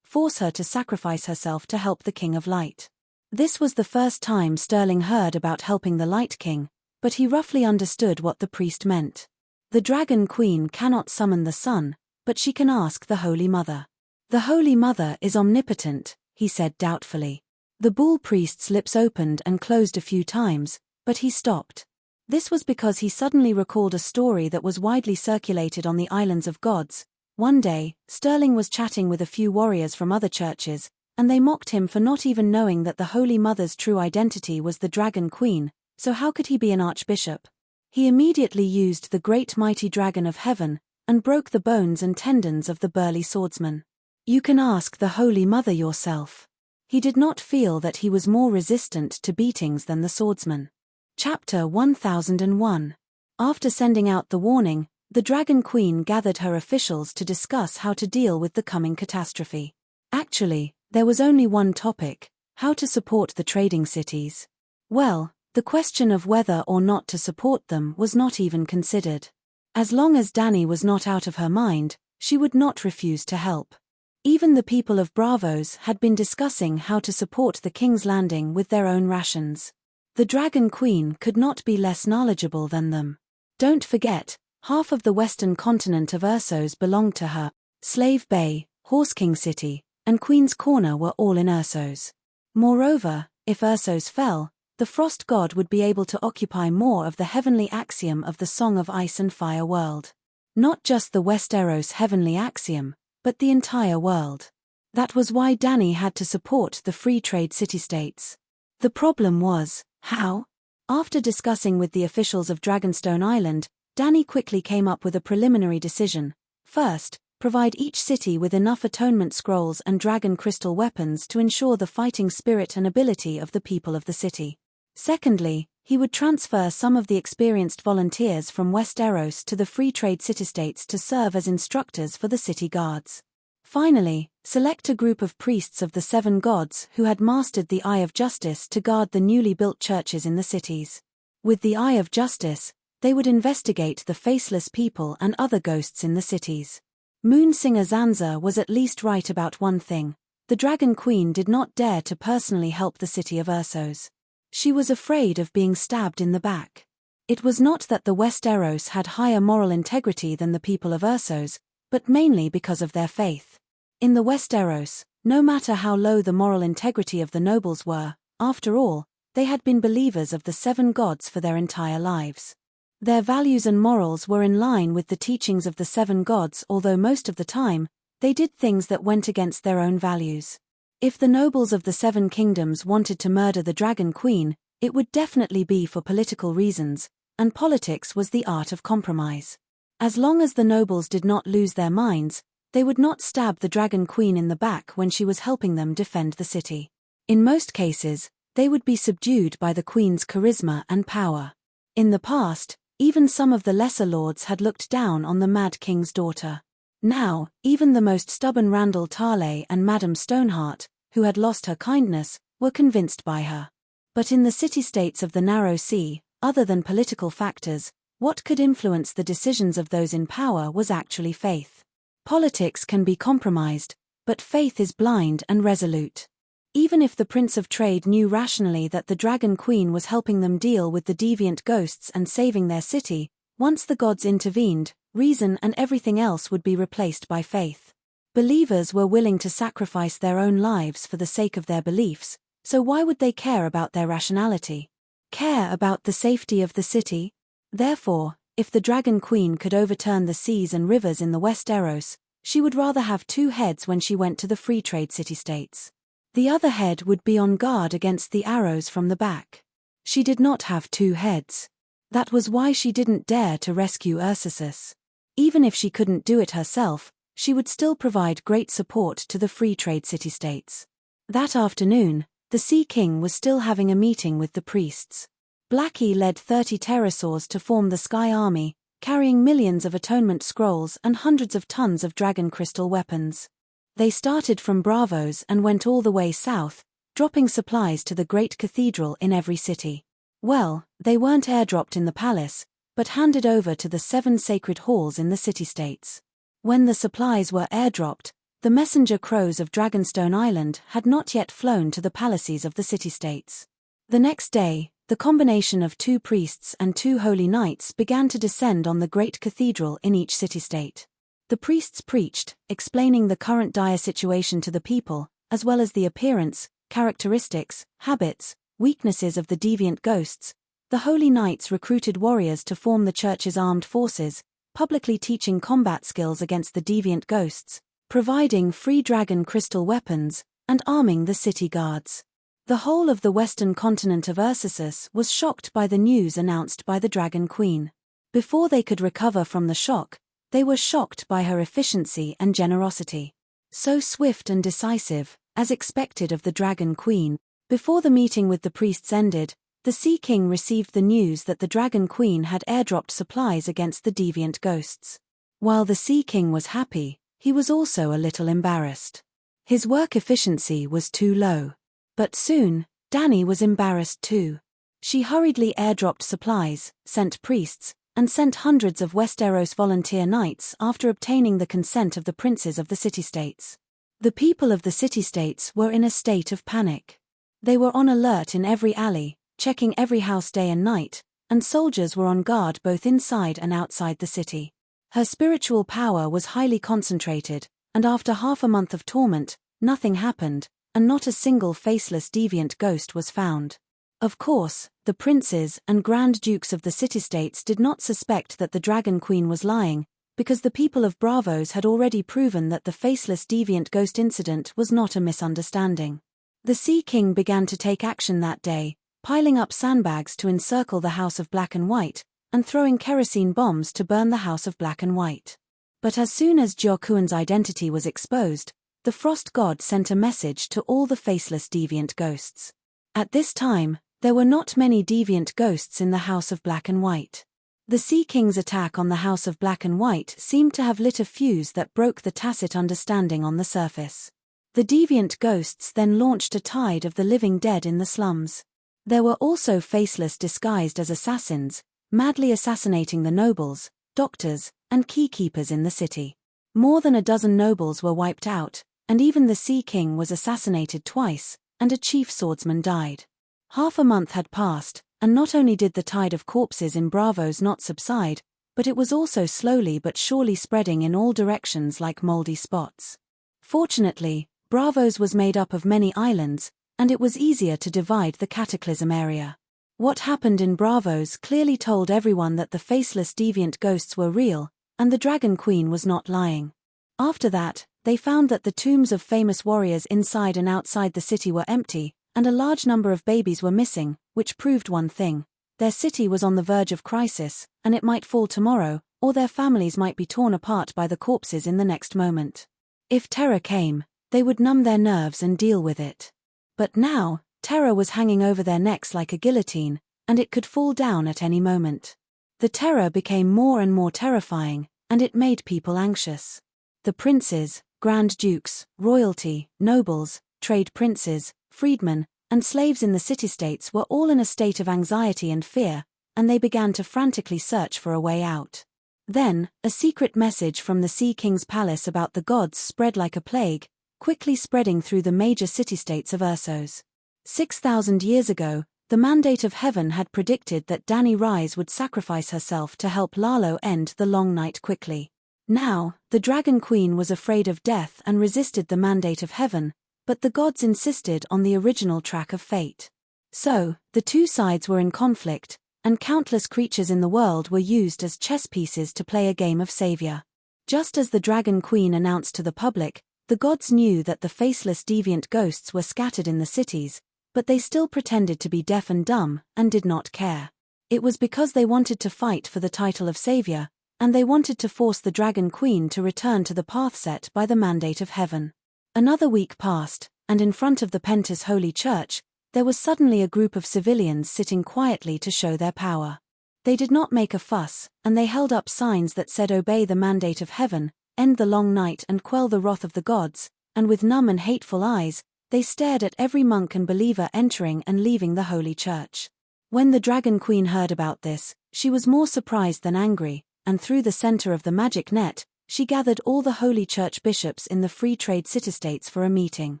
to sacrifice herself to help the King of Light. This was the first time Sterling heard about helping the Light King, but he roughly understood what the priest meant. The Dragon Queen cannot summon the sun, but she can ask the Holy Mother. The Holy Mother is omnipotent, he said doubtfully. The bull priest's lips opened and closed a few times, but he stopped. This was because he suddenly recalled a story that was widely circulated on the Islands of Gods. One day, Sterling was chatting with a few warriors from other churches, and they mocked him for not even knowing that the Holy Mother's true identity was the Dragon Queen, so how could he be an archbishop? He immediately used the great mighty dragon of heaven, and broke the bones and tendons of the burly swordsman. You can ask the Holy Mother yourself. He did not feel that he was more resistant to beatings than the swordsman. Chapter 1001. After sending out the warning, the Dragon Queen gathered her officials to discuss how to deal with the coming catastrophe. Actually, there was only one topic: how to support the trading cities. Well, the question of whether or not to support them was not even considered. As long as Dany was not out of her mind, she would not refuse to help. Even the people of Bravos had been discussing how to support the King's Landing with their own rations. The Dragon Queen could not be less knowledgeable than them. Don't forget, half of the western continent of Ursos belonged to her. Slave Bay, Horse King City, and Queen's Corner were all in Ursos. Moreover, if Ursos fell, the Frost God would be able to occupy more of the heavenly axiom of the Song of Ice and Fire world. Not just the Westeros heavenly axiom, but the entire world. That was why Dany had to support the free trade city-states. The problem was, how? After discussing with the officials of Dragonstone Island, Dany quickly came up with a preliminary decision. First, provide each city with enough atonement scrolls and dragon crystal weapons to ensure the fighting spirit and ability of the people of the city. Secondly, he would transfer some of the experienced volunteers from Westeros to the free trade city-states to serve as instructors for the city guards. Finally, select a group of priests of the seven gods who had mastered the Eye of Justice to guard the newly built churches in the cities. With the Eye of Justice, they would investigate the faceless people and other ghosts in the cities. Moonsinger Zanza was at least right about one thing: the Dragon Queen did not dare to personally help the city of Ursos. She was afraid of being stabbed in the back. It was not that the Westeros had higher moral integrity than the people of Essos, but mainly because of their faith. In the Westeros, no matter how low the moral integrity of the nobles were, after all, they had been believers of the 7 gods for their entire lives. Their values and morals were in line with the teachings of the 7 gods, although most of the time, they did things that went against their own values. If the nobles of the 7 kingdoms wanted to murder the Dragon Queen, it would definitely be for political reasons, and politics was the art of compromise. As long as the nobles did not lose their minds, they would not stab the Dragon Queen in the back when she was helping them defend the city. In most cases, they would be subdued by the Queen's charisma and power. In the past, even some of the lesser lords had looked down on the Mad King's daughter. Now, even the most stubborn Randall Tarley and Madame Stoneheart, who had lost her kindness, were convinced by her. But in the city-states of the Narrow Sea, other than political factors, what could influence the decisions of those in power was actually faith. Politics can be compromised, but faith is blind and resolute. Even if the Prince of Trade knew rationally that the Dragon Queen was helping them deal with the deviant ghosts and saving their city, once the gods intervened, reason and everything else would be replaced by faith. Believers were willing to sacrifice their own lives for the sake of their beliefs, so why would they care about their rationality? Care about the safety of the city? Therefore, if the Dragon Queen could overturn the seas and rivers in the Westeros, she would rather have 2 heads when she went to the free trade city-states. The other head would be on guard against the arrows from the back. She did not have 2 heads. That was why she didn't dare to rescue Ursus. Even if she couldn't do it herself, she would still provide great support to the free trade city-states. That afternoon, the Sea King was still having a meeting with the priests. Blackie led 30 pterosaurs to form the Sky Army, carrying millions of atonement scrolls and hundreds of tons of dragon crystal weapons. They started from Bravos and went all the way south, dropping supplies to the great cathedral in every city. Well, they weren't airdropped in the palace, but handed over to the 7 sacred halls in the city-states. When the supplies were airdropped, the messenger crows of Dragonstone Island had not yet flown to the palaces of the city-states. The next day, the combination of 2 priests and 2 holy knights began to descend on the great cathedral in each city-state. The priests preached, explaining the current dire situation to the people, as well as the appearance, characteristics, habits, weaknesses of the deviant ghosts. The holy knights recruited warriors to form the church's armed forces, publicly teaching combat skills against the deviant ghosts, providing free dragon crystal weapons, and arming the city guards. The whole of the western continent of Ursus was shocked by the news announced by the Dragon Queen. Before they could recover from the shock, they were shocked by her efficiency and generosity. So swift and decisive, as expected of the Dragon Queen. Before the meeting with the priests ended, the Sea King received the news that the Dragon Queen had airdropped supplies against the deviant ghosts. While the Sea King was happy, he was also a little embarrassed. His work efficiency was too low. But soon, Dany was embarrassed too. She hurriedly airdropped supplies, sent priests, and sent hundreds of Westeros volunteer knights after obtaining the consent of the princes of the city-states. The people of the city-states were in a state of panic. They were on alert in every alley, checking every house day and night, and soldiers were on guard both inside and outside the city. Her spiritual power was highly concentrated, and after half a month of torment, nothing happened, and not a single faceless deviant ghost was found. Of course, the princes and grand dukes of the city-states did not suspect that the Dragon Queen was lying, because the people of Bravos had already proven that the faceless deviant ghost incident was not a misunderstanding. The Sea King began to take action that day, piling up sandbags to encircle the House of Black and White, and throwing kerosene bombs to burn the House of Black and White. But as soon as Jokuan's identity was exposed, the Frost God sent a message to all the faceless deviant ghosts. At this time, there were not many deviant ghosts in the House of Black and White. The Sea King's attack on the House of Black and White seemed to have lit a fuse that broke the tacit understanding on the surface. The deviant ghosts then launched a tide of the living dead in the slums. There were also faceless disguised as assassins, madly assassinating the nobles, doctors, and keykeepers in the city. More than a dozen nobles were wiped out, and even the Sea King was assassinated twice, and a chief swordsman died. Half a month had passed, And not only did the tide of corpses in Bravos not subside, but it was also slowly but surely spreading in all directions like moldy spots. Fortunately, Bravos was made up of many islands, and it was easier to divide the cataclysm area. What happened in Bravos clearly told everyone that the faceless deviant ghosts were real, and the Dragon Queen was not lying. After that, they found that the tombs of famous warriors inside and outside the city were empty, and a large number of babies were missing, which proved one thing: their city was on the verge of crisis, and it might fall tomorrow, or their families might be torn apart by the corpses in the next moment. If terror came, they would numb their nerves and deal with it. But now, terror was hanging over their necks like a guillotine, and it could fall down at any moment. The terror became more and more terrifying, and it made people anxious. The princes, grand dukes, royalty, nobles, trade princes, freedmen, and slaves in the city-states were all in a state of anxiety and fear, and they began to frantically search for a way out. Then, a secret message from the Sea King's palace about the gods spread like a plague, quickly spreading through the major city-states of Ursos. 6,000 years ago, the mandate of heaven had predicted that Dani Rise would sacrifice herself to help Lalo end the long night quickly. Now, the Dragon Queen was afraid of death and resisted the mandate of heaven, but the gods insisted on the original track of fate. So, the two sides were in conflict, and countless creatures in the world were used as chess pieces to play a game of savior. Just as the Dragon Queen announced to the public, the gods knew that the faceless deviant ghosts were scattered in the cities, but they still pretended to be deaf and dumb, and did not care. It was because they wanted to fight for the title of savior, and they wanted to force the Dragon Queen to return to the path set by the mandate of heaven. Another week passed, and in front of the Pentus Holy Church, there was suddenly a group of civilians sitting quietly to show their power. They did not make a fuss, and they held up signs that said obey the mandate of heaven, end the long night and quell the wrath of the gods, and with numb and hateful eyes, they stared at every monk and believer entering and leaving the Holy Church. When the Dragon Queen heard about this, she was more surprised than angry, and through the center of the magic net, she gathered all the Holy Church bishops in the free trade city-states for a meeting.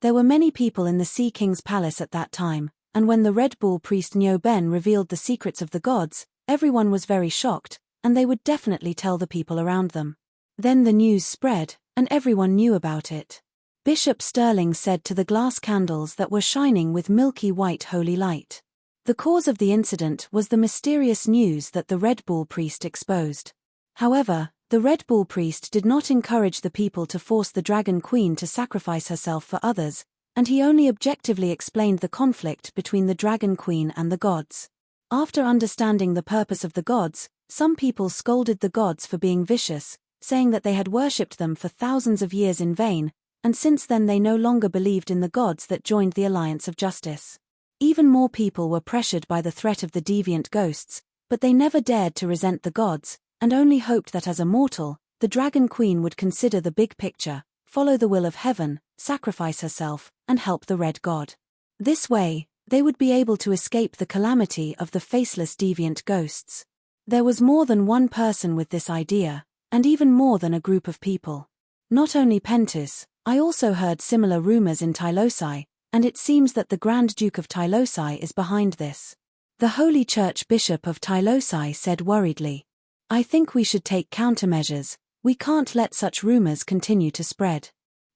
There were many people in the Sea King's palace at that time, and when the Red Bull priest Nyo Ben revealed the secrets of the gods, everyone was very shocked, and they would definitely tell the people around them. Then the news spread, and everyone knew about it. Bishop Sterling said to the glass candles that were shining with milky white holy light. The cause of the incident was the mysterious news that the Red Bull priest exposed. However, the Red Bull priest did not encourage the people to force the Dragon Queen to sacrifice herself for others, and he only objectively explained the conflict between the Dragon Queen and the gods. After understanding the purpose of the gods, some people scolded the gods for being vicious, saying that they had worshipped them for thousands of years in vain, and since then they no longer believed in the gods that joined the Alliance of Justice. Even more people were pressured by the threat of the deviant ghosts, but they never dared to resent the gods, and only hoped that as a mortal, the Dragon Queen would consider the big picture, follow the will of heaven, sacrifice herself, and help the Red God. This way, they would be able to escape the calamity of the faceless deviant ghosts. There was more than one person with this idea, and even more than a group of people. Not only Pentus, I also heard similar rumors in Tylosai, and it seems that the Grand Duke of Tylosai is behind this. The Holy Church Bishop of Tylosai said worriedly, "I think we should take countermeasures. We can't let such rumors continue to spread."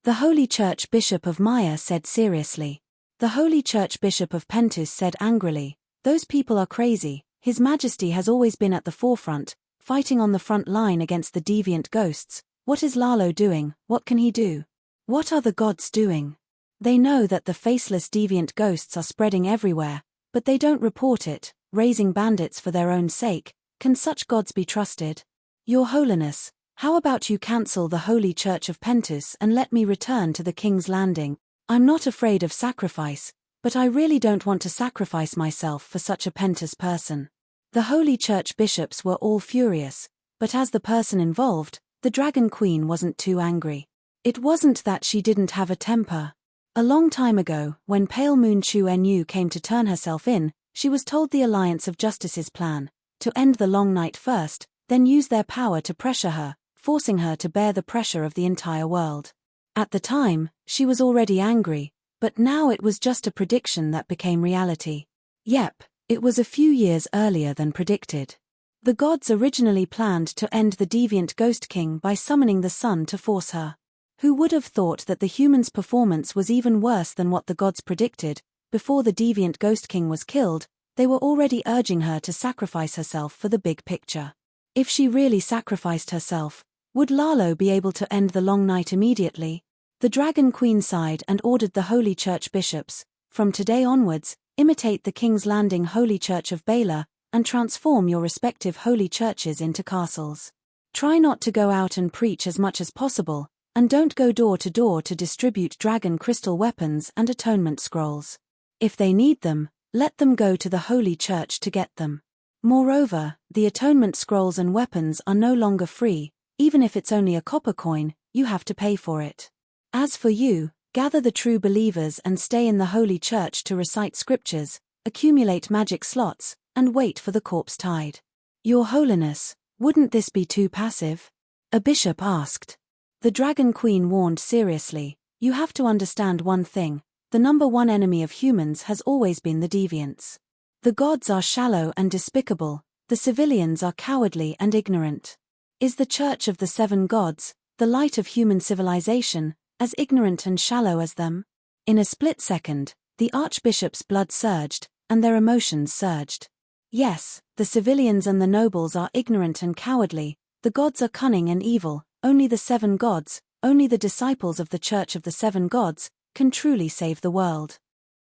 The Holy Church Bishop of Maya said seriously. The Holy Church Bishop of Pentus said angrily, "Those people are crazy. His Majesty has always been at the forefront, fighting on the front line against the deviant ghosts. What is Lalo doing? What can he do? What are the gods doing? They know that the faceless deviant ghosts are spreading everywhere, but they don't report it, raising bandits for their own sake. Can such gods be trusted? Your Holiness, how about you cancel the Holy Church of Pentus and let me return to the King's Landing? I'm not afraid of sacrifice, but I really don't want to sacrifice myself for such a Pentus person." The Holy Church bishops were all furious, but as the person involved, the Dragon Queen wasn't too angry. It wasn't that she didn't have a temper. A long time ago, when Pale Moon Chu Nu came to turn herself in, she was told the Alliance of Justice's plan, to end the long night first, then use their power to pressure her, forcing her to bear the pressure of the entire world. At the time, she was already angry, but now it was just a prediction that became reality. Yep, it was a few years earlier than predicted. The gods originally planned to end the deviant Ghost King by summoning the sun to force her. Who would have thought that the human's performance was even worse than what the gods predicted? Before the deviant Ghost King was killed, they were already urging her to sacrifice herself for the big picture. If she really sacrificed herself, would Lalo be able to end the long night immediately? The Dragon Queen sighed and ordered the Holy Church bishops, from today onwards, imitate the King's Landing Holy Church of Baylor, and transform your respective holy churches into castles. Try not to go out and preach as much as possible, and don't go door to door to distribute dragon crystal weapons and atonement scrolls. If they need them, let them go to the Holy Church to get them. Moreover, the atonement scrolls and weapons are no longer free, even if it's only a copper coin, you have to pay for it. As for you, gather the true believers and stay in the Holy Church to recite scriptures, accumulate magic slots, and wait for the corpse tide. Your Holiness, wouldn't this be too passive? A bishop asked. The Dragon Queen warned seriously, you have to understand one thing, the number one enemy of humans has always been the deviants. The gods are shallow and despicable, the civilians are cowardly and ignorant. Is the Church of the Seven Gods, the light of human civilization, as ignorant and shallow as them? In a split second, the Archbishop's blood surged, and their emotions surged. Yes, the civilians and the nobles are ignorant and cowardly, the gods are cunning and evil, only the seven gods, only the disciples of the Church of the Seven Gods, can truly save the world.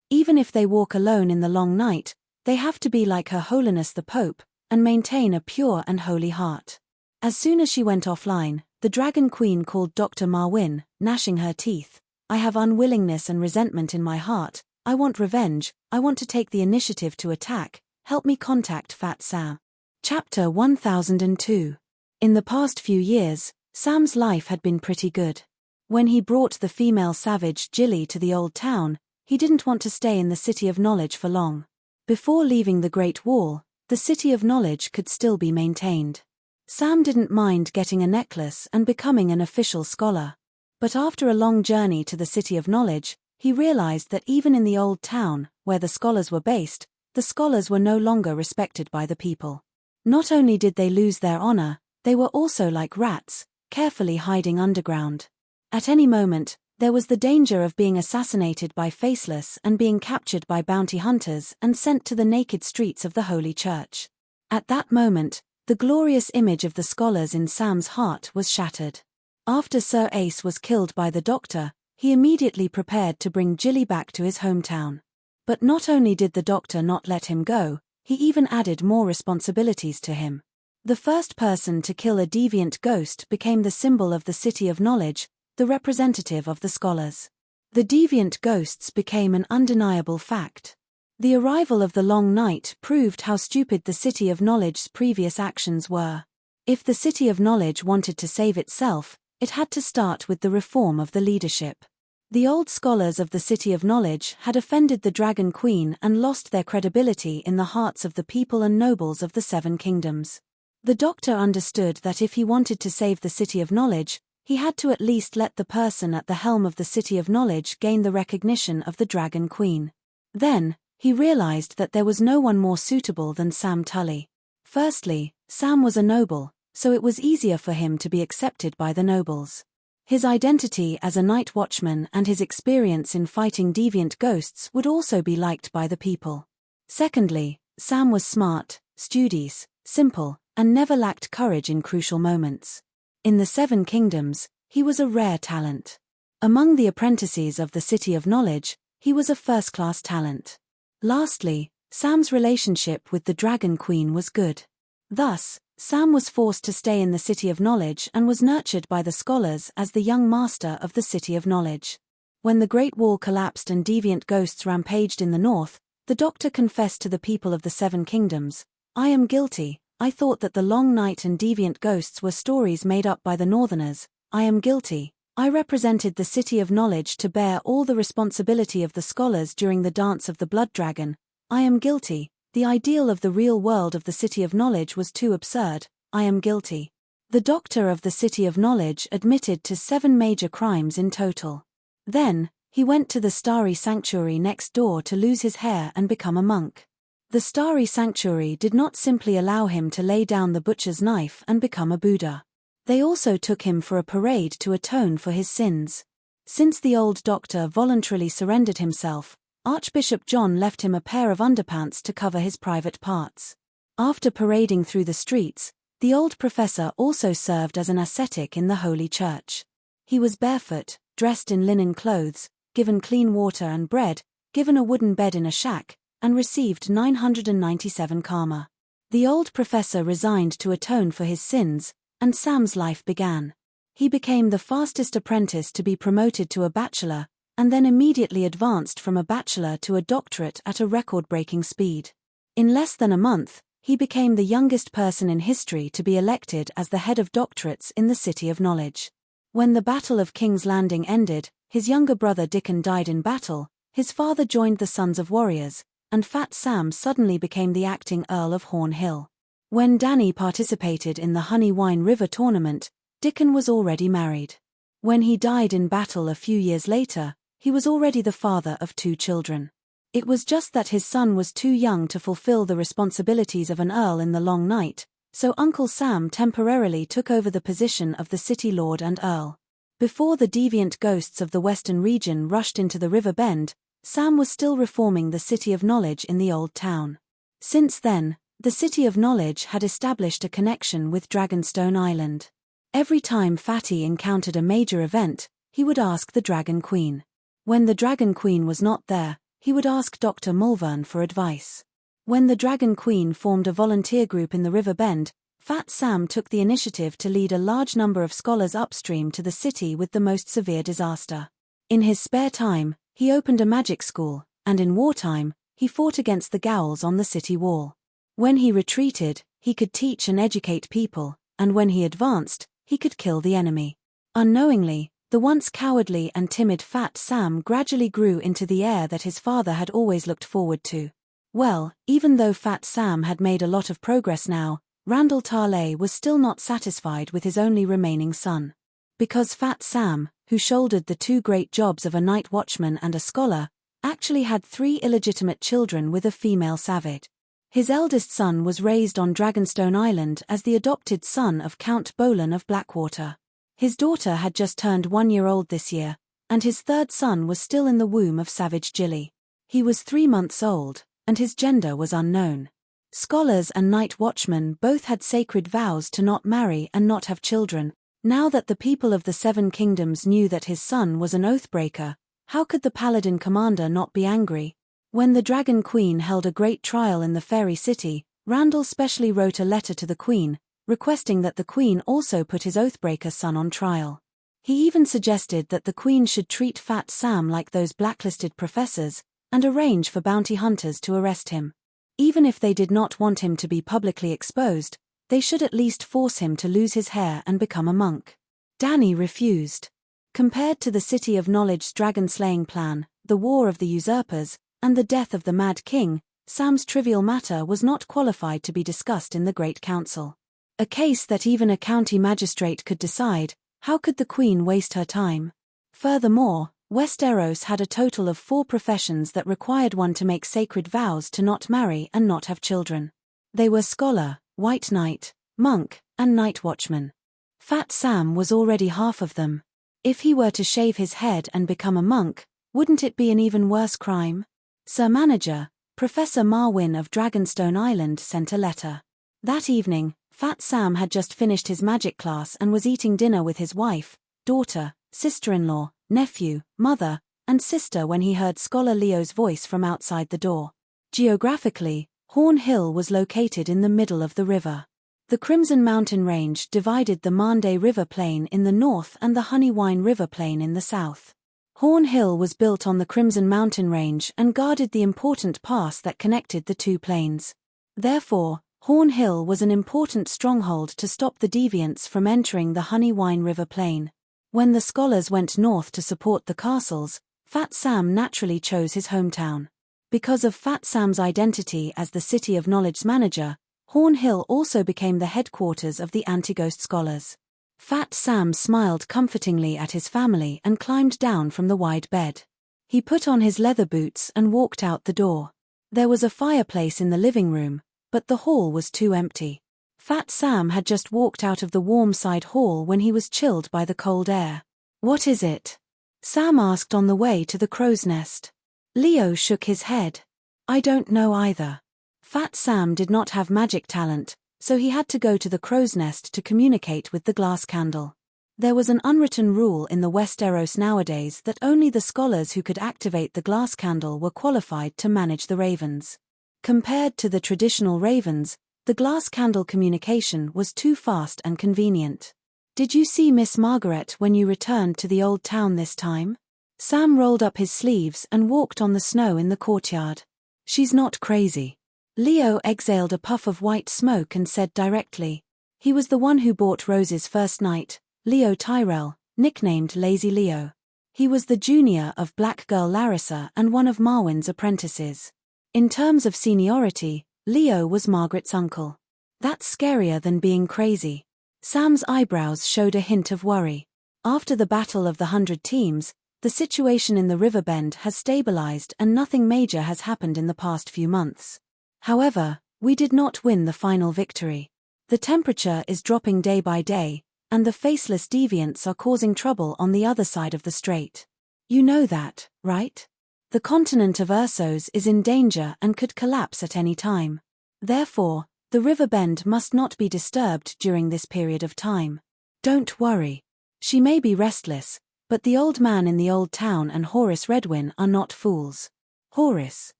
Even if they walk alone in the long night, they have to be like Her Holiness the Pope, and maintain a pure and holy heart. As soon as she went offline, the Dragon Queen called Dr. Marwyn, gnashing her teeth. I have unwillingness and resentment in my heart, I want revenge, I want to take the initiative to attack, help me contact Fat Sam. Chapter 1002. In the past few years, Sam's life had been pretty good. When he brought the female savage Jilly to the old town, he didn't want to stay in the City of Knowledge for long. Before leaving the Great Wall, the City of Knowledge could still be maintained. Sam didn't mind getting a necklace and becoming an official scholar. But after a long journey to the City of Knowledge, he realized that even in the old town, where the scholars were based, the scholars were no longer respected by the people. Not only did they lose their honor, they were also like rats, carefully hiding underground. At any moment, there was the danger of being assassinated by Faceless and being captured by bounty hunters and sent to the naked streets of the Holy Church. At that moment, the glorious image of the scholars in Sam's heart was shattered. After Sir Ace was killed by the doctor, he immediately prepared to bring Jilly back to his hometown. But not only did the doctor not let him go, he even added more responsibilities to him. The first person to kill a deviant ghost became the symbol of the City of Knowledge, the representative of the scholars. The deviant ghosts became an undeniable fact. The arrival of the long night proved how stupid the City of Knowledge's previous actions were. If the City of Knowledge wanted to save itself, it had to start with the reform of the leadership. The old scholars of the City of Knowledge had offended the Dragon Queen and lost their credibility in the hearts of the people and nobles of the Seven Kingdoms. The doctor understood that if he wanted to save the City of Knowledge, he had to at least let the person at the helm of the City of Knowledge gain the recognition of the Dragon Queen. Then, he realized that there was no one more suitable than Sam Tully. Firstly, Sam was a noble, so it was easier for him to be accepted by the nobles. His identity as a night watchman and his experience in fighting deviant ghosts would also be liked by the people. Secondly, Sam was smart, studious, simple, and never lacked courage in crucial moments. In the Seven Kingdoms, he was a rare talent. Among the apprentices of the City of Knowledge, he was a first-class talent. Lastly, Sam's relationship with the Dragon Queen was good. Thus, Sam was forced to stay in the City of Knowledge and was nurtured by the scholars as the young master of the City of Knowledge. When the Great Wall collapsed and deviant ghosts rampaged in the north, the doctor confessed to the people of the Seven Kingdoms, "I am guilty. I thought that the long night and deviant ghosts were stories made up by the northerners. I am guilty. I represented the City of Knowledge to bear all the responsibility of the scholars during the dance of the blood dragon. I am guilty. The ideal of the real world of the City of Knowledge was too absurd. I am guilty." The doctor of the City of Knowledge admitted to 7 major crimes in total. Then, he went to the starry sanctuary next door to lose his hair and become a monk. The starry sanctuary did not simply allow him to lay down the butcher's knife and become a Buddha. They also took him for a parade to atone for his sins. Since the old doctor voluntarily surrendered himself, Archbishop John left him a pair of underpants to cover his private parts. After parading through the streets, the old professor also served as an ascetic in the Holy Church. He was barefoot, dressed in linen clothes, given clean water and bread, given a wooden bed in a shack, and received 997 karma. The old professor resigned to atone for his sins, and Sam's life began. He became the fastest apprentice to be promoted to a bachelor, and then immediately advanced from a bachelor to a doctorate at a record-breaking speed. In less than a month, he became the youngest person in history to be elected as the head of doctorates in the City of Knowledge. When the Battle of King's Landing ended, his younger brother Dickon died in battle, his father joined the Sons of Warriors, and Fat Sam suddenly became the acting Earl of Horn Hill. When Danny participated in the Honey Wine River tournament, Dickon was already married. When he died in battle a few years later, he was already the father of 2 children. It was just that his son was too young to fulfill the responsibilities of an earl in the long night, so Uncle Sam temporarily took over the position of the city lord and earl. Before the deviant ghosts of the western region rushed into the river bend, Sam was still reforming the City of Knowledge in the old town. Since then, the City of Knowledge had established a connection with Dragonstone Island. Every time Fatty encountered a major event, he would ask the Dragon Queen. When the Dragon Queen was not there, he would ask Dr. Mulvern for advice. When the Dragon Queen formed a volunteer group in the river bend, Fat Sam took the initiative to lead a large number of scholars upstream to the city with the most severe disaster. In his spare time, he opened a magic school, and in wartime, he fought against the Gowls on the city wall. When he retreated, he could teach and educate people, and when he advanced, he could kill the enemy. Unknowingly, the once cowardly and timid Fat Sam gradually grew into the heir that his father had always looked forward to. Well, even though Fat Sam had made a lot of progress now, Randall Tarley was still not satisfied with his only remaining son. Because Fat Sam, who shouldered the 2 great jobs of a night watchman and a scholar, actually had 3 illegitimate children with a female savage. His eldest son was raised on Dragonstone Island as the adopted son of Count Bolan of Blackwater. His daughter had just turned 1 year old this year, and his 3rd son was still in the womb of Savage Jilly. He was 3 months old, and his gender was unknown. Scholars and night watchmen both had sacred vows to not marry and not have children. Now that the people of the 7 kingdoms knew that his son was an oathbreaker, how could the paladin commander not be angry? When the Dragon Queen held a great trial in the fairy city, Randall specially wrote a letter to the Queen, requesting that the Queen also put his oathbreaker son on trial. He even suggested that the Queen should treat Fat Sam like those blacklisted professors, and arrange for bounty hunters to arrest him. Even if they did not want him to be publicly exposed, they should at least force him to lose his hair and become a monk. Danny refused. Compared to the City of Knowledge's dragon-slaying plan, the War of the Usurpers, and the death of the Mad King, Sam's trivial matter was not qualified to be discussed in the Great Council. A case that even a county magistrate could decide, how could the Queen waste her time? Furthermore, Westeros had a total of 4 professions that required one to make sacred vows to not marry and not have children. They were scholar, white knight, monk, and night watchman. Fat Sam was already half of them. If he were to shave his head and become a monk, wouldn't it be an even worse crime? Sir Manager, Professor Marwyn of Dragonstone Island sent a letter. That evening, Fat Sam had just finished his magic class and was eating dinner with his wife, daughter, sister-in-law, nephew, mother, and sister when he heard Scholar Leo's voice from outside the door. Geographically, Horn Hill was located in the middle of the river. The Crimson Mountain Range divided the Mande River Plain in the north and the Honeywine River Plain in the south. Horn Hill was built on the Crimson Mountain Range and guarded the important pass that connected the 2 plains. Therefore, Horn Hill was an important stronghold to stop the deviants from entering the Honeywine River Plain. When the scholars went north to support the castles, Fat Sam naturally chose his hometown. Because of Fat Sam's identity as the City of Knowledge's manager, Horn Hill also became the headquarters of the Anti-Ghost Scholars. Fat Sam smiled comfortingly at his family and climbed down from the wide bed. He put on his leather boots and walked out the door. There was a fireplace in the living room, but the hall was too empty. Fat Sam had just walked out of the warm side hall when he was chilled by the cold air. "What is it?" Sam asked on the way to the crow's nest. Leo shook his head. "I don't know either." Fat Sam did not have magic talent, so he had to go to the crow's nest to communicate with the glass candle. There was an unwritten rule in the Westeros nowadays that only the scholars who could activate the glass candle were qualified to manage the ravens. Compared to the traditional ravens, the glass candle communication was too fast and convenient. "Did you see Miss Margaret when you returned to the old town this time?" Sam rolled up his sleeves and walked on the snow in the courtyard. "She's not crazy." Leo exhaled a puff of white smoke and said directly. He was the one who bought Rose's first night, Leo Tyrell, nicknamed Lazy Leo. He was the junior of Black Girl Larissa and one of Marwyn's apprentices. In terms of seniority, Leo was Margaret's uncle. That's scarier than being crazy. Sam's eyebrows showed a hint of worry. After the Battle of the 100 Teams, the situation in the Riverbend has stabilized and nothing major has happened in the past few months. However, we did not win the final victory. The temperature is dropping day by day, and the faceless deviants are causing trouble on the other side of the strait. You know that, right? The continent of Ursos is in danger and could collapse at any time. Therefore, the Riverbend must not be disturbed during this period of time. Don't worry. She may be restless, but the old man in the old town and Horace Redwyn are not fools. Horace?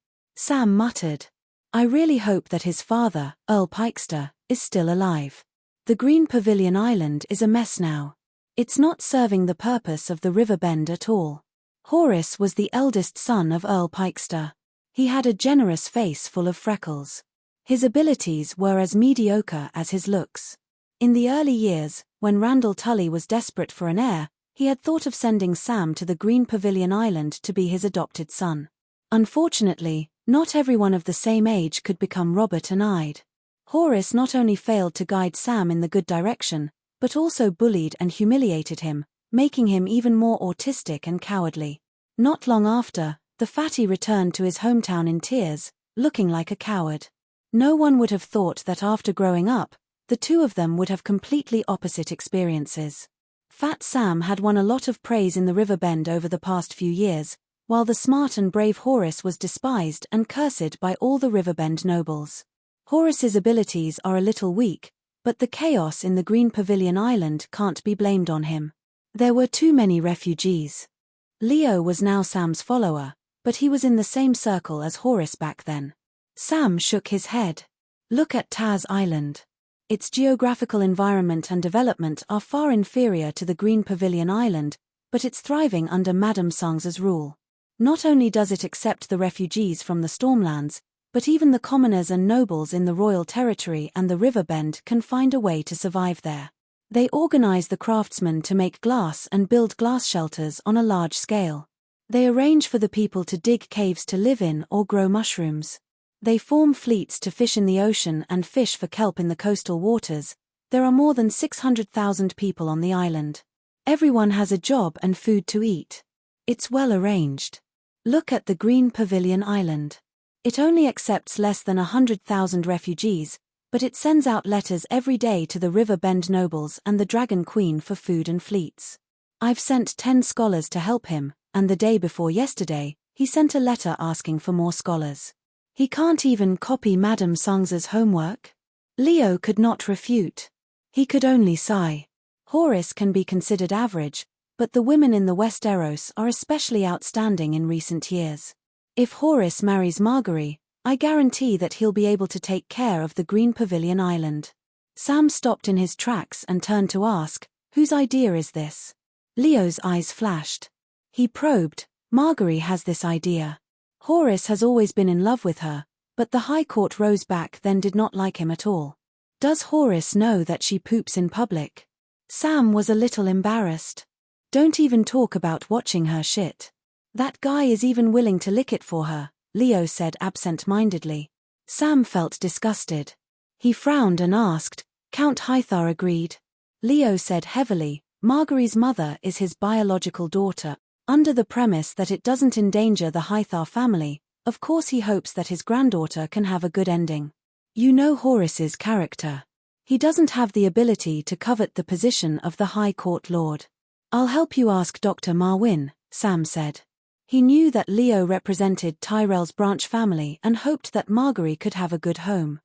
Sam muttered. I really hope that his father, Earl Pikester, is still alive. The Green Pavilion Island is a mess now. It's not serving the purpose of the Riverbend at all. Horace was the eldest son of Earl Pikester. He had a generous face full of freckles. His abilities were as mediocre as his looks. In the early years, when Randall Tully was desperate for an heir, he had thought of sending Sam to the Green Pavilion Island to be his adopted son. Unfortunately, not everyone of the same age could become Robert and Ide. Horace not only failed to guide Sam in the good direction, but also bullied and humiliated him, making him even more autistic and cowardly. Not long after, the fatty returned to his hometown in tears, looking like a coward. No one would have thought that after growing up, the two of them would have completely opposite experiences. Fat Sam had won a lot of praise in the Riverbend over the past few years, while the smart and brave Horace was despised and cursed by all the Riverbend nobles. Horace's abilities are a little weak, but the chaos in the Green Pavilion Island can't be blamed on him. There were too many refugees. Leo was now Sam's follower, but he was in the same circle as Horace back then. Sam shook his head. Look at Taz Island. Its geographical environment and development are far inferior to the Green Pavilion Island, but it's thriving under Madame Sangs's rule. Not only does it accept the refugees from the Stormlands, but even the commoners and nobles in the royal territory and the Riverbend can find a way to survive there. They organize the craftsmen to make glass and build glass shelters on a large scale. They arrange for the people to dig caves to live in or grow mushrooms. They form fleets to fish in the ocean and fish for kelp in the coastal waters. There are more than 600,000 people on the island. Everyone has a job and food to eat. It's well arranged. Look at the Green Pavilion Island. It only accepts less than 100,000 refugees, but it sends out letters every day to the Riverbend nobles and the Dragon Queen for food and fleets. I've sent 10 scholars to help him, and the day before yesterday, he sent a letter asking for more scholars. He can't even copy Madame Sangs's homework? Leo could not refute. He could only sigh. Horace can be considered average, but the women in the Westeros are especially outstanding in recent years. If Horace marries Margaery, I guarantee that he'll be able to take care of the Green Pavilion Island. Sam stopped in his tracks and turned to ask, whose idea is this? Leo's eyes flashed. He probed, Margaery has this idea. Horace has always been in love with her, but the High Court rose back then did not like him at all. Does Horace know that she poops in public? Sam was a little embarrassed. Don't even talk about watching her shit. That guy is even willing to lick it for her, Leo said absent-mindedly. Sam felt disgusted. He frowned and asked, Count Hythar agreed. Leo said heavily, Margaery's mother is his biological daughter. Under the premise that it doesn't endanger the Hythar family, Of course he hopes that his granddaughter can have a good ending. You know Horus's character. He doesn't have the ability to covet the position of the High Court Lord. I'll help you ask Dr. Marwyn, Sam said. He knew that Leo represented Tyrell's branch family and hoped that Margaery could have a good home.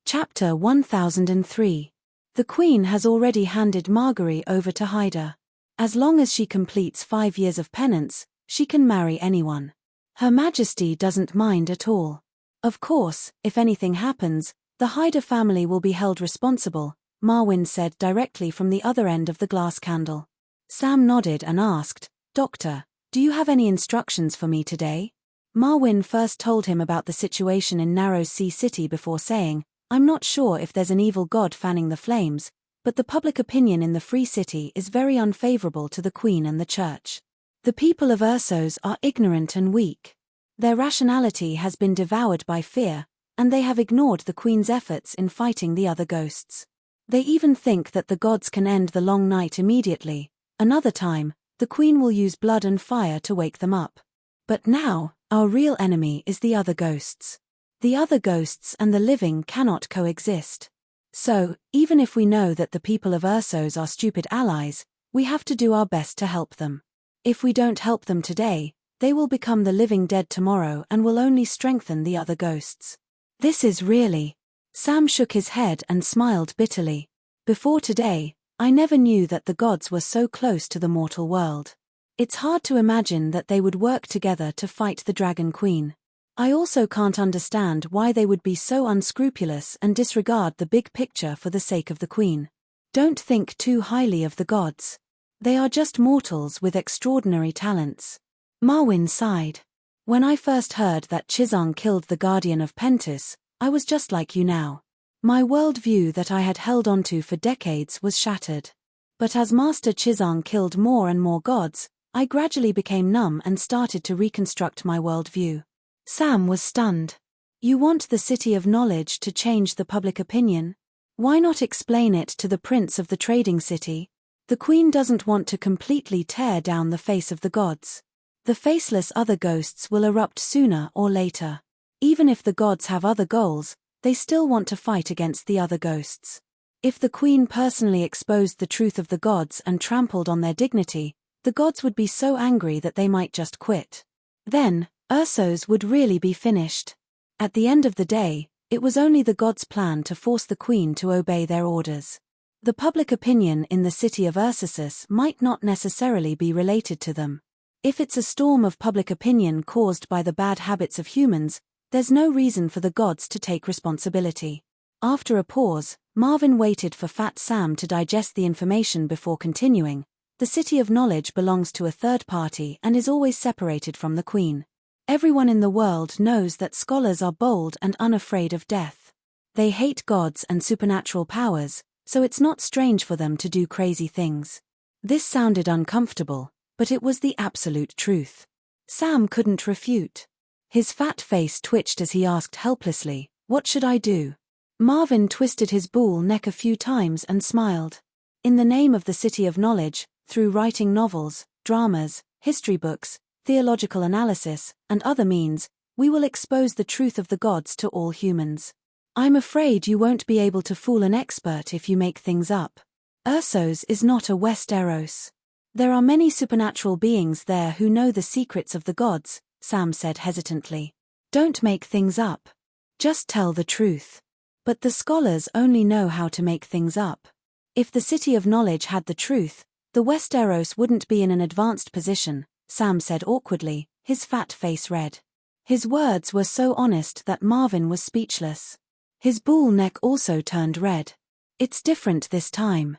Chapter 1003. The Queen has already handed Margaery over to Hyder. As long as she completes 5 years of penance, she can marry anyone. Her Majesty doesn't mind at all. Of course, if anything happens, the Hyder family will be held responsible, Marwyn said directly from the other end of the glass candle. Sam nodded and asked, Doctor, do you have any instructions for me today? Marwyn first told him about the situation in Narrow Sea City before saying, I'm not sure if there's an evil god fanning the flames, but the public opinion in the Free City is very unfavorable to the Queen and the Church. The people of Essos are ignorant and weak. Their rationality has been devoured by fear, and they have ignored the Queen's efforts in fighting the other ghosts. They even think that the gods can end the long night immediately. Another time, the Queen will use blood and fire to wake them up. But now, our real enemy is the other ghosts. The other ghosts and the living cannot coexist. So, even if we know that the people of Essos are stupid allies, we have to do our best to help them. If we don't help them today, they will become the living dead tomorrow and will only strengthen the other ghosts. This is really... Sam shook his head and smiled bitterly. Before today, I never knew that the gods were so close to the mortal world. It's hard to imagine that they would work together to fight the Dragon Queen. I also can't understand why they would be so unscrupulous and disregard the big picture for the sake of the Queen. Don't think too highly of the gods. They are just mortals with extraordinary talents. Marwyn sighed. When I first heard that Chizong killed the Guardian of Pentus, I was just like you now. My worldview that I had held onto for decades was shattered. But as Master Chizong killed more and more gods, I gradually became numb and started to reconstruct my worldview. Sam was stunned. You want the City of Knowledge to change the public opinion? Why not explain it to the Prince of the Trading City? The Queen doesn't want to completely tear down the face of the gods. The faceless other ghosts will erupt sooner or later. Even if the gods have other goals, they still want to fight against the other ghosts. If the Queen personally exposed the truth of the gods and trampled on their dignity, the gods would be so angry that they might just quit. Then, Essos would really be finished. At the end of the day, it was only the gods' plan to force the Queen to obey their orders. The public opinion in the city of Essos might not necessarily be related to them. If it's a storm of public opinion caused by the bad habits of humans, there's no reason for the gods to take responsibility. After a pause, Marvin waited for Fat Sam to digest the information before continuing. The City of Knowledge belongs to a third party and is always separated from the Queen. Everyone in the world knows that scholars are bold and unafraid of death. They hate gods and supernatural powers, so it's not strange for them to do crazy things. This sounded uncomfortable, but it was the absolute truth. Sam couldn't refute. His fat face twitched as he asked helplessly, "What should I do?" Marvin twisted his bull neck a few times and smiled. In the name of the City of Knowledge, through writing novels, dramas, history books, theological analysis, and other means, we will expose the truth of the gods to all humans. I'm afraid you won't be able to fool an expert if you make things up. Essos is not a Westeros. There are many supernatural beings there who know the secrets of the gods, Sam said hesitantly. Don't make things up. Just tell the truth. But the scholars only know how to make things up. If the City of Knowledge had the truth, the Westeros wouldn't be in an advanced position, Sam said awkwardly, his fat face red. His words were so honest that Marvin was speechless. His bull neck also turned red. It's different this time.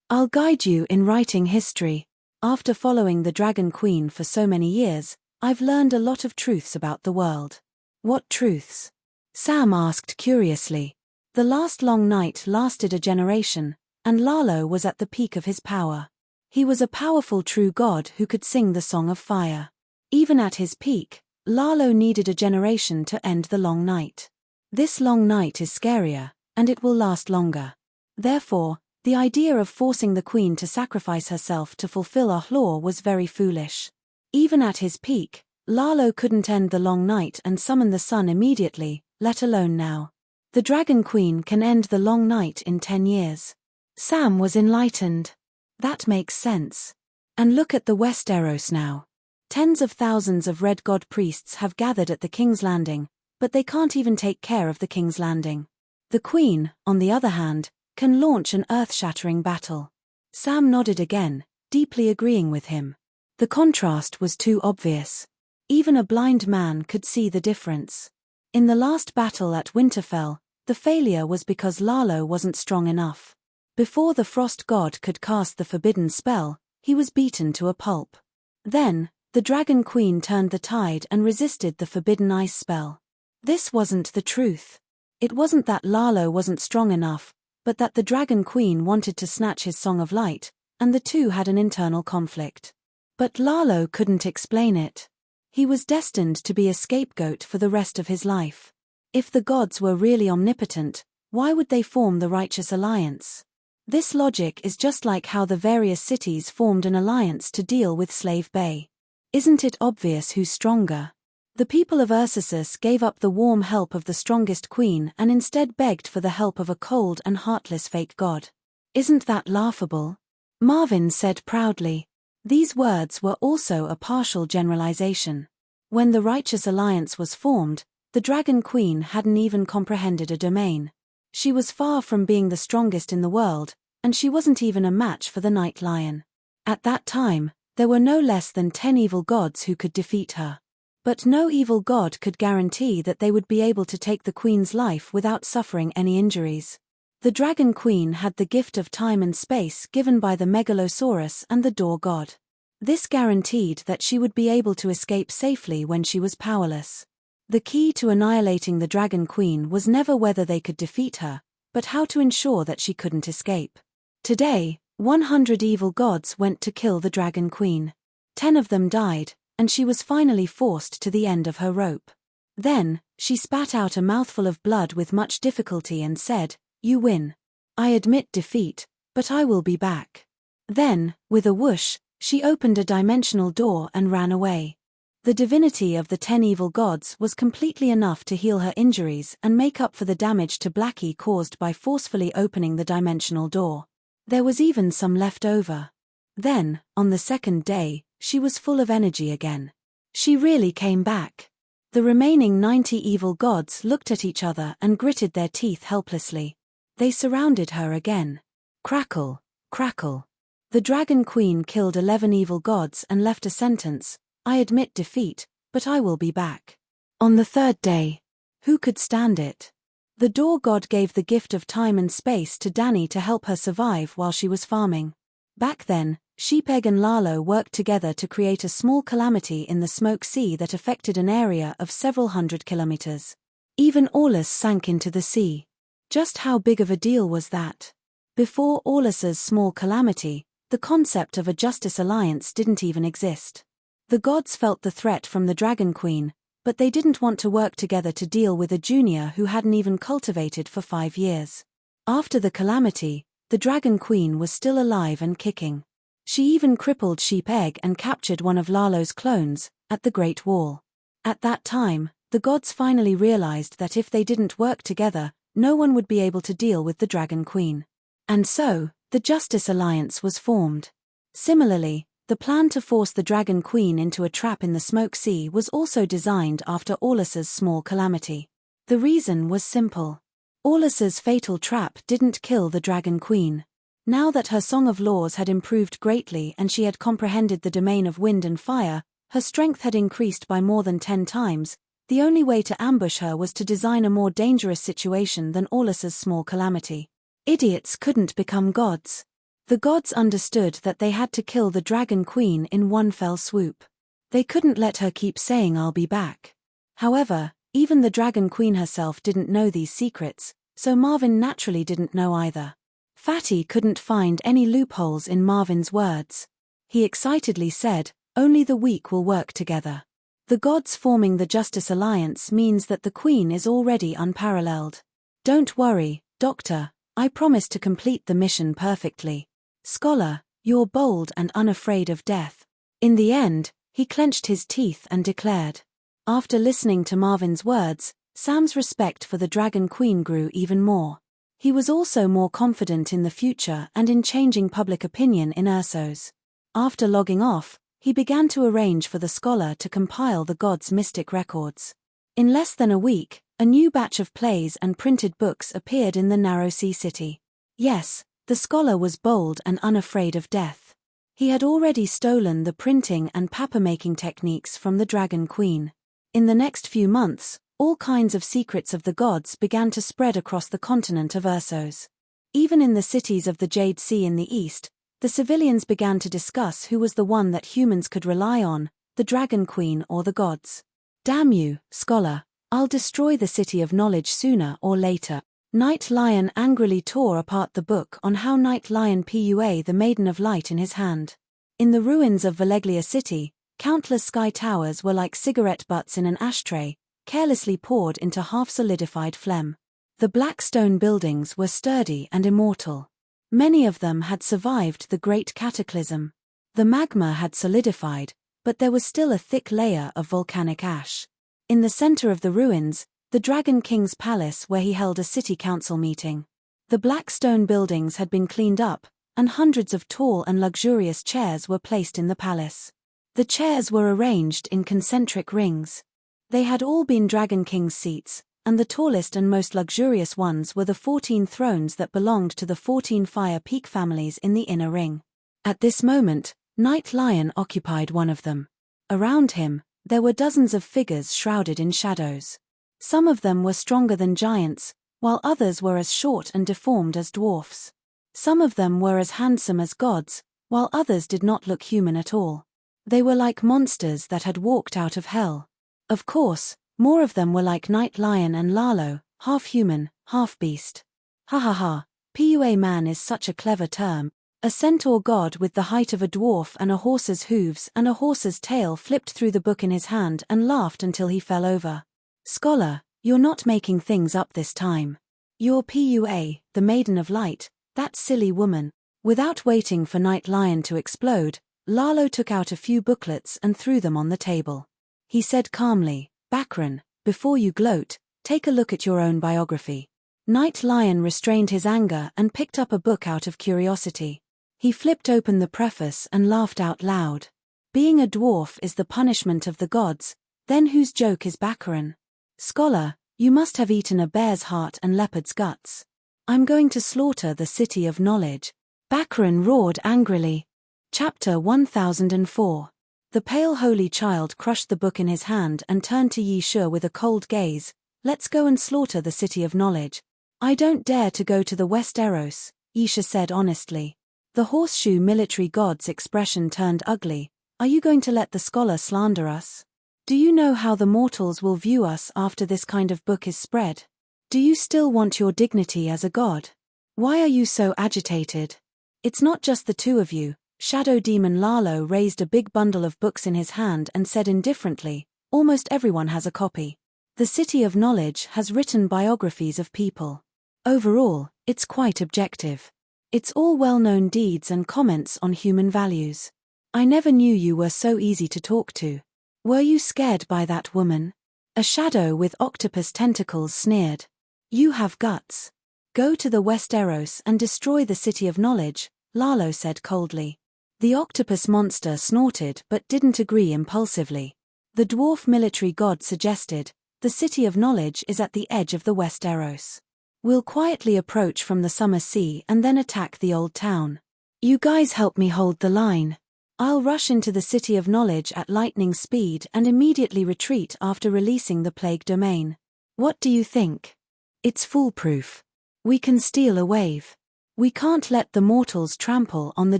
I'll guide you in writing history. After following the Dragon Queen for so many years, I've learned a lot of truths about the world. What truths? Sam asked curiously. The last long night lasted a generation, and Lalo was at the peak of his power. He was a powerful true god who could sing the Song of Fire. Even at his peak, Lalo needed a generation to end the long night. This long night is scarier, and it will last longer. Therefore, the idea of forcing the Queen to sacrifice herself to fulfill our law was very foolish. Even at his peak, Lalo couldn't end the long night and summon the sun immediately, let alone now. The Dragon Queen can end the long night in 10 years. Sam was enlightened. That makes sense. And look at the Westeros now. Tens of thousands of Red God priests have gathered at the King's Landing, but they can't even take care of the King's Landing. The Queen, on the other hand, can launch an earth-shattering battle. Sam nodded again, deeply agreeing with him. The contrast was too obvious. Even a blind man could see the difference. In the last battle at Winterfell, the failure was because Lalo wasn't strong enough. Before the Frost God could cast the forbidden spell, he was beaten to a pulp. Then, the Dragon Queen turned the tide and resisted the forbidden ice spell. This wasn't the truth. It wasn't that Lalo wasn't strong enough, but that the Dragon Queen wanted to snatch his Song of Light, and the two had an internal conflict. But Lalo couldn't explain it. He was destined to be a scapegoat for the rest of his life. If the gods were really omnipotent, why would they form the Righteous Alliance? This logic is just like how the various cities formed an alliance to deal with Slave Bay. Isn't it obvious who's stronger? The people of Ursussus gave up the warm help of the strongest queen and instead begged for the help of a cold and heartless fake god. Isn't that laughable? Marvin said proudly. These words were also a partial generalization. When the Righteous Alliance was formed, the Dragon Queen hadn't even comprehended a domain. She was far from being the strongest in the world, and she wasn't even a match for the Night Lion. At that time, there were no less than 10 evil gods who could defeat her. But no evil god could guarantee that they would be able to take the Queen's life without suffering any injuries. The Dragon Queen had the gift of time and space given by the Megalosaurus and the Door God. This guaranteed that she would be able to escape safely when she was powerless. The key to annihilating the Dragon Queen was never whether they could defeat her, but how to ensure that she couldn't escape. Today, 100 evil gods went to kill the Dragon Queen. 10 of them died, and she was finally forced to the end of her rope. Then, she spat out a mouthful of blood with much difficulty and said, "You win. I admit defeat, but I will be back." Then, with a whoosh, she opened a dimensional door and ran away. The divinity of the 10 evil gods was completely enough to heal her injuries and make up for the damage to Blackie caused by forcefully opening the dimensional door. There was even some left over. Then, on the second day, she was full of energy again. She really came back. The remaining 90 evil gods looked at each other and gritted their teeth helplessly. They surrounded her again. Crackle, crackle. The Dragon Queen killed 11 evil gods and left a sentence, "I admit defeat, but I will be back." On the third day, who could stand it? The Door God gave the gift of time and space to Dany to help her survive while she was farming. Back then, Sheepegg and Lalo worked together to create a small calamity in the Smoke Sea that affected an area of several hundred kilometers. Even Aulus sank into the sea. Just how big of a deal was that? Before Aulus's small calamity, the concept of a Justice Alliance didn't even exist. The gods felt the threat from the Dragon Queen, but they didn't want to work together to deal with a junior who hadn't even cultivated for 5 years. After the calamity, the Dragon Queen was still alive and kicking. She even crippled Sheepegg and captured one of Lalo's clones, at the Great Wall. At that time, the gods finally realized that if they didn't work together, no one would be able to deal with the Dragon Queen. And so, the Justice Alliance was formed. Similarly, the plan to force the Dragon Queen into a trap in the Smoke Sea was also designed after Aulus's small calamity. The reason was simple. Aulus's fatal trap didn't kill the Dragon Queen. Now that her Song of Laws had improved greatly and she had comprehended the domain of wind and fire, her strength had increased by more than 10 times, the only way to ambush her was to design a more dangerous situation than Aulus's small calamity. Idiots couldn't become gods. The gods understood that they had to kill the Dragon Queen in one fell swoop. They couldn't let her keep saying "I'll be back." However, even the Dragon Queen herself didn't know these secrets, so Marvin naturally didn't know either. Fatty couldn't find any loopholes in Marvin's words. He excitedly said, "Only the weak will work together. The gods forming the Justice Alliance means that the Queen is already unparalleled. Don't worry, Doctor, I promise to complete the mission perfectly. Scholar, you're bold and unafraid of death." In the end, He clenched his teeth and declared. After listening to Marvin's words, Sam's respect for the Dragon Queen grew even more. He was also more confident in the future and in changing public opinion in Ursos. After logging off, he began to arrange for the scholar to compile the gods' mystic records. In less than a week, a new batch of plays and printed books appeared in the narrow sea city. Yes, the scholar was bold and unafraid of death. He had already stolen the printing and paper-making techniques from the Dragon Queen. In the next few months, all kinds of secrets of the gods began to spread across the continent of Ursos. Even in the cities of the Jade Sea in the east, the civilians began to discuss who was the one that humans could rely on, the Dragon Queen or the gods. Damn you, scholar, I'll destroy the city of knowledge sooner or later. Night Lion angrily tore apart the book on how Night Lion Pua the Maiden of Light in his hand. In the ruins of Valeglia City, countless sky towers were like cigarette butts in an ashtray, carelessly poured into half-solidified phlegm. The black stone buildings were sturdy and immortal. Many of them had survived the Great Cataclysm. The magma had solidified, but there was still a thick layer of volcanic ash. In the center of the ruins, the Dragon King's palace where he held a city council meeting. The black stone buildings had been cleaned up, and hundreds of tall and luxurious chairs were placed in the palace. The chairs were arranged in concentric rings. They had all been Dragon King's seats, and the tallest and most luxurious ones were the 14 thrones that belonged to the 14 Fire Peak families in the inner ring. At this moment, Night Lion occupied one of them. Around him, there were dozens of figures shrouded in shadows. Some of them were stronger than giants, while others were as short and deformed as dwarfs. Some of them were as handsome as gods, while others did not look human at all. They were like monsters that had walked out of hell. Of course, more of them were like Night Lion and Lalo, half human, half beast. Ha ha ha, Pua man is such a clever term. A centaur god with the height of a dwarf and a horse's hooves and a horse's tail flipped through the book in his hand and laughed until he fell over. Scholar, you're not making things up this time. You're Pua, the Maiden of Light, that silly woman. Without waiting for Night Lion to explode, Lalo took out a few booklets and threw them on the table. He said calmly, Bakran, before you gloat, take a look at your own biography. Night Lion restrained his anger and picked up a book out of curiosity. He flipped open the preface and laughed out loud. Being a dwarf is the punishment of the gods, then whose joke is Bakran? Scholar, you must have eaten a bear's heart and leopard's guts. I'm going to slaughter the city of knowledge. Bakran roared angrily. Chapter 1004. The pale holy child crushed the book in his hand and turned to Yi Shi with a cold gaze. Let's go and slaughter the city of knowledge. I don't dare to go to the West Eros, Yi Shi said honestly. The horseshoe military god's expression turned ugly. Are you going to let the scholar slander us? Do you know how the mortals will view us after this kind of book is spread? Do you still want your dignity as a god? Why are you so agitated? It's not just the two of you. Shadow Demon Lalo raised a big bundle of books in his hand and said indifferently, almost everyone has a copy. The City of Knowledge has written biographies of people. Overall, it's quite objective. It's all well-known deeds and comments on human values. I never knew you were so easy to talk to. Were you scared by that woman? A shadow with octopus tentacles sneered. You have guts. Go to the West Eros and destroy the City of Knowledge, Lalo said coldly. The octopus monster snorted but didn't agree impulsively. The dwarf military god suggested, the City of Knowledge is at the edge of the West Eros. We'll quietly approach from the summer sea and then attack the old town. You guys help me hold the line. I'll rush into the City of Knowledge at lightning speed and immediately retreat after releasing the plague domain. What do you think? It's foolproof. We can steal a wave. We can't let the mortals trample on the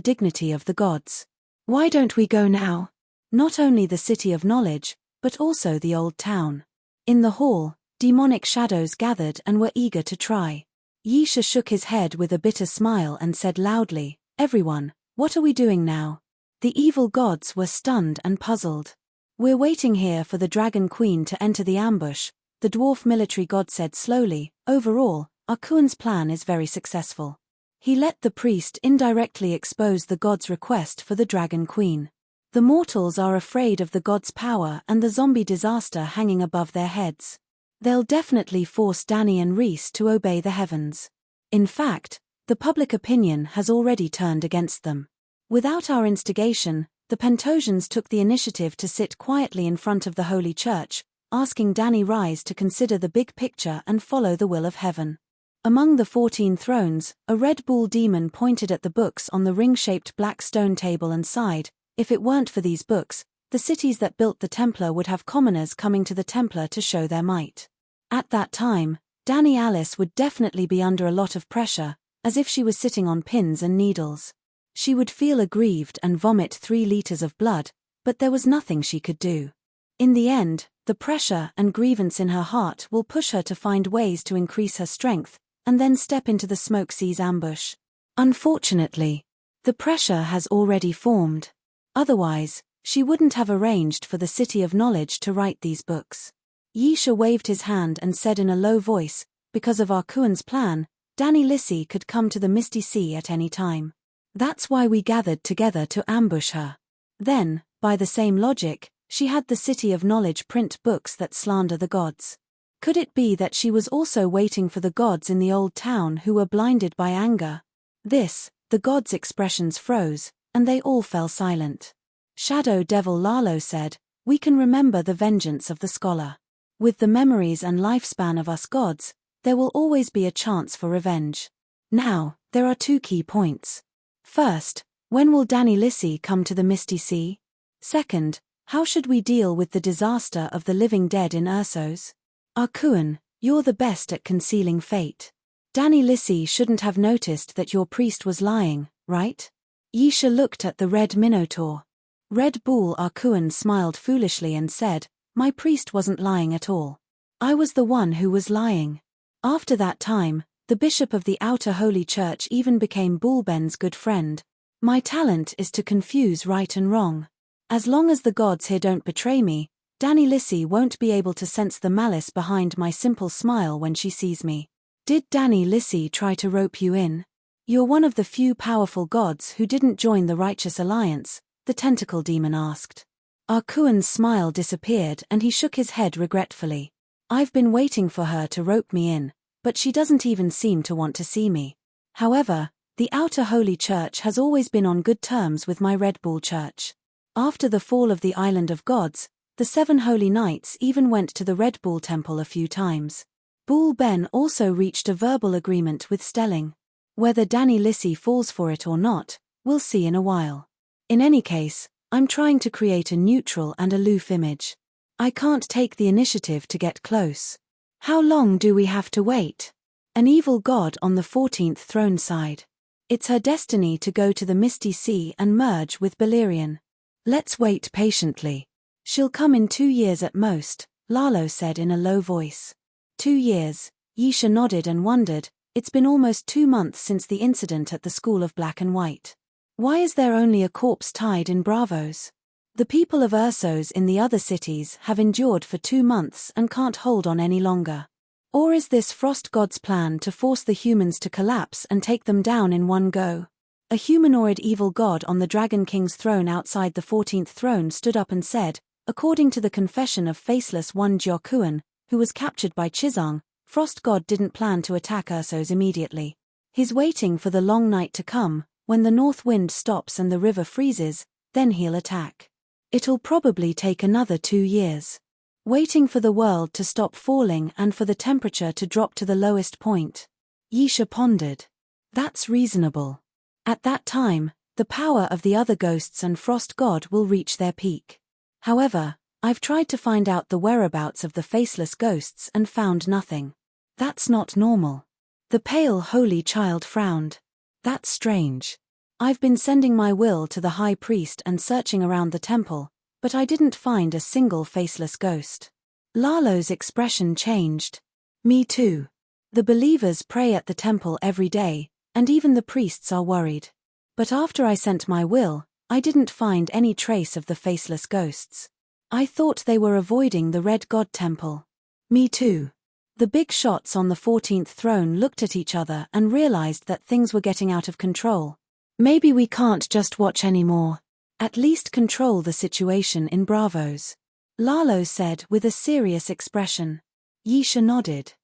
dignity of the gods. Why don't we go now? Not only the City of Knowledge, but also the old town. In the hall, demonic shadows gathered and were eager to try. Yi Shi shook his head with a bitter smile and said loudly, Everyone, what are we doing now? The evil gods were stunned and puzzled. We're waiting here for the Dragon Queen to enter the ambush, the dwarf military god said slowly. Overall, Akuan's plan is very successful. He let the priest indirectly expose the god's request for the Dragon Queen. The mortals are afraid of the gods' power and the zombie disaster hanging above their heads. They'll definitely force Dany and Rhys to obey the heavens. In fact, the public opinion has already turned against them. Without our instigation, the Pentosians took the initiative to sit quietly in front of the Holy Church, asking Dany Rhys to consider the big picture and follow the will of heaven. Among the 14 thrones, a red bull demon pointed at the books on the ring-shaped black stone table and sighed, "If it weren't for these books, the cities that built the Templar would have commoners coming to the Templar to show their might." At that time, Dany Alice would definitely be under a lot of pressure, as if she was sitting on pins and needles. She would feel aggrieved and vomit 3 liters of blood, but there was nothing she could do. In the end, the pressure and grievance in her heart will push her to find ways to increase her strength, and then step into the Smokesea's ambush. Unfortunately, the pressure has already formed. Otherwise, she wouldn't have arranged for the City of Knowledge to write these books. Ysha waved his hand and said in a low voice, "Because of Arcuan's plan, Dany Lissy could come to the Misty Sea at any time. That's why we gathered together to ambush her. Then, by the same logic, she had the City of Knowledge print books that slander the gods. Could it be that she was also waiting for the gods in the old town who were blinded by anger?" The gods' expressions froze, and they all fell silent. Shadow Devil Lalo said, "We can remember the vengeance of the scholar. With the memories and lifespan of us gods, there will always be a chance for revenge. Now, there are 2 key points. First, when will Dany Lissy come to the Misty Sea? Second, how should we deal with the disaster of the living dead in Ursos? Arcuan, you're the best at concealing fate. Dany Lissy shouldn't have noticed that your priest was lying, right?" Ysha looked at the red minotaur. Red Bull Arcuan smiled foolishly and said, "My priest wasn't lying at all. I was the one who was lying." After that time, the bishop of the Outer Holy Church even became Bullben's good friend. "My talent is to confuse right and wrong. As long as the gods here don't betray me, Dany Lissy won't be able to sense the malice behind my simple smile when she sees me." "Did Dany Lissy try to rope you in? You're one of the few powerful gods who didn't join the Righteous Alliance," the tentacle demon asked. Arcuan's smile disappeared and he shook his head regretfully. "I've been waiting for her to rope me in, but she doesn't even seem to want to see me. However, the Outer Holy Church has always been on good terms with my Red Bull Church. After the fall of the Island of Gods, the 7 Holy Knights even went to the Red Bull Temple a few times. Bull Ben also reached a verbal agreement with Stelling. Whether Dany Lissy falls for it or not, we'll see in a while. In any case, I'm trying to create a neutral and aloof image. I can't take the initiative to get close. How long do we have to wait?" An evil god on the 14th throne sighed. "It's her destiny to go to the Misty Sea and merge with Balerion. Let's wait patiently. She'll come in 2 years at most," Lalo said in a low voice. 2 years, Ysha nodded and wondered. It's been almost 2 months since the incident at the School of Black and White. Why is there only a corpse tied in Bravos? The people of Ursos in the other cities have endured for 2 months and can't hold on any longer. Or is this Frost God's plan to force the humans to collapse and take them down in one go? A humanoid evil god on the Dragon King's throne outside the 14th throne stood up and said, according to the confession of faceless one Jiokuan, who was captured by Chizang, Frost God didn't plan to attack Ursos immediately. He's waiting for the long night to come, when the north wind stops and the river freezes, then he'll attack. It'll probably take another 2 years. Waiting for the world to stop falling and for the temperature to drop to the lowest point. Ysha pondered. That's reasonable. At that time, the power of the other ghosts and Frost God will reach their peak. However, I've tried to find out the whereabouts of the faceless ghosts and found nothing. That's not normal. The pale holy child frowned. That's strange. I've been sending my will to the high priest and searching around the temple, but I didn't find a single faceless ghost. Lalo's expression changed. Me too. The believers pray at the temple every day, and even the priests are worried. But after I sent my will, I didn't find any trace of the faceless ghosts. I thought they were avoiding the Red God Temple. Me too. The big shots on the 14th throne looked at each other and realized that things were getting out of control. Maybe we can't just watch anymore. At least control the situation in Bravos. Lalo said with a serious expression. Yisha nodded.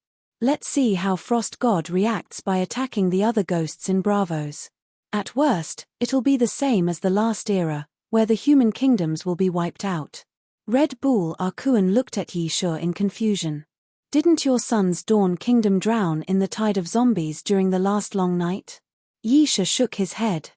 Let's see how Frost God reacts by attacking the other ghosts in Bravos. At worst, it'll be the same as the last era, where the human kingdoms will be wiped out. Red Bull Arkuan looked at Yisha in confusion. Didn't your son's Dawn Kingdom drown in the tide of zombies during the last long night? Yisha shook his head.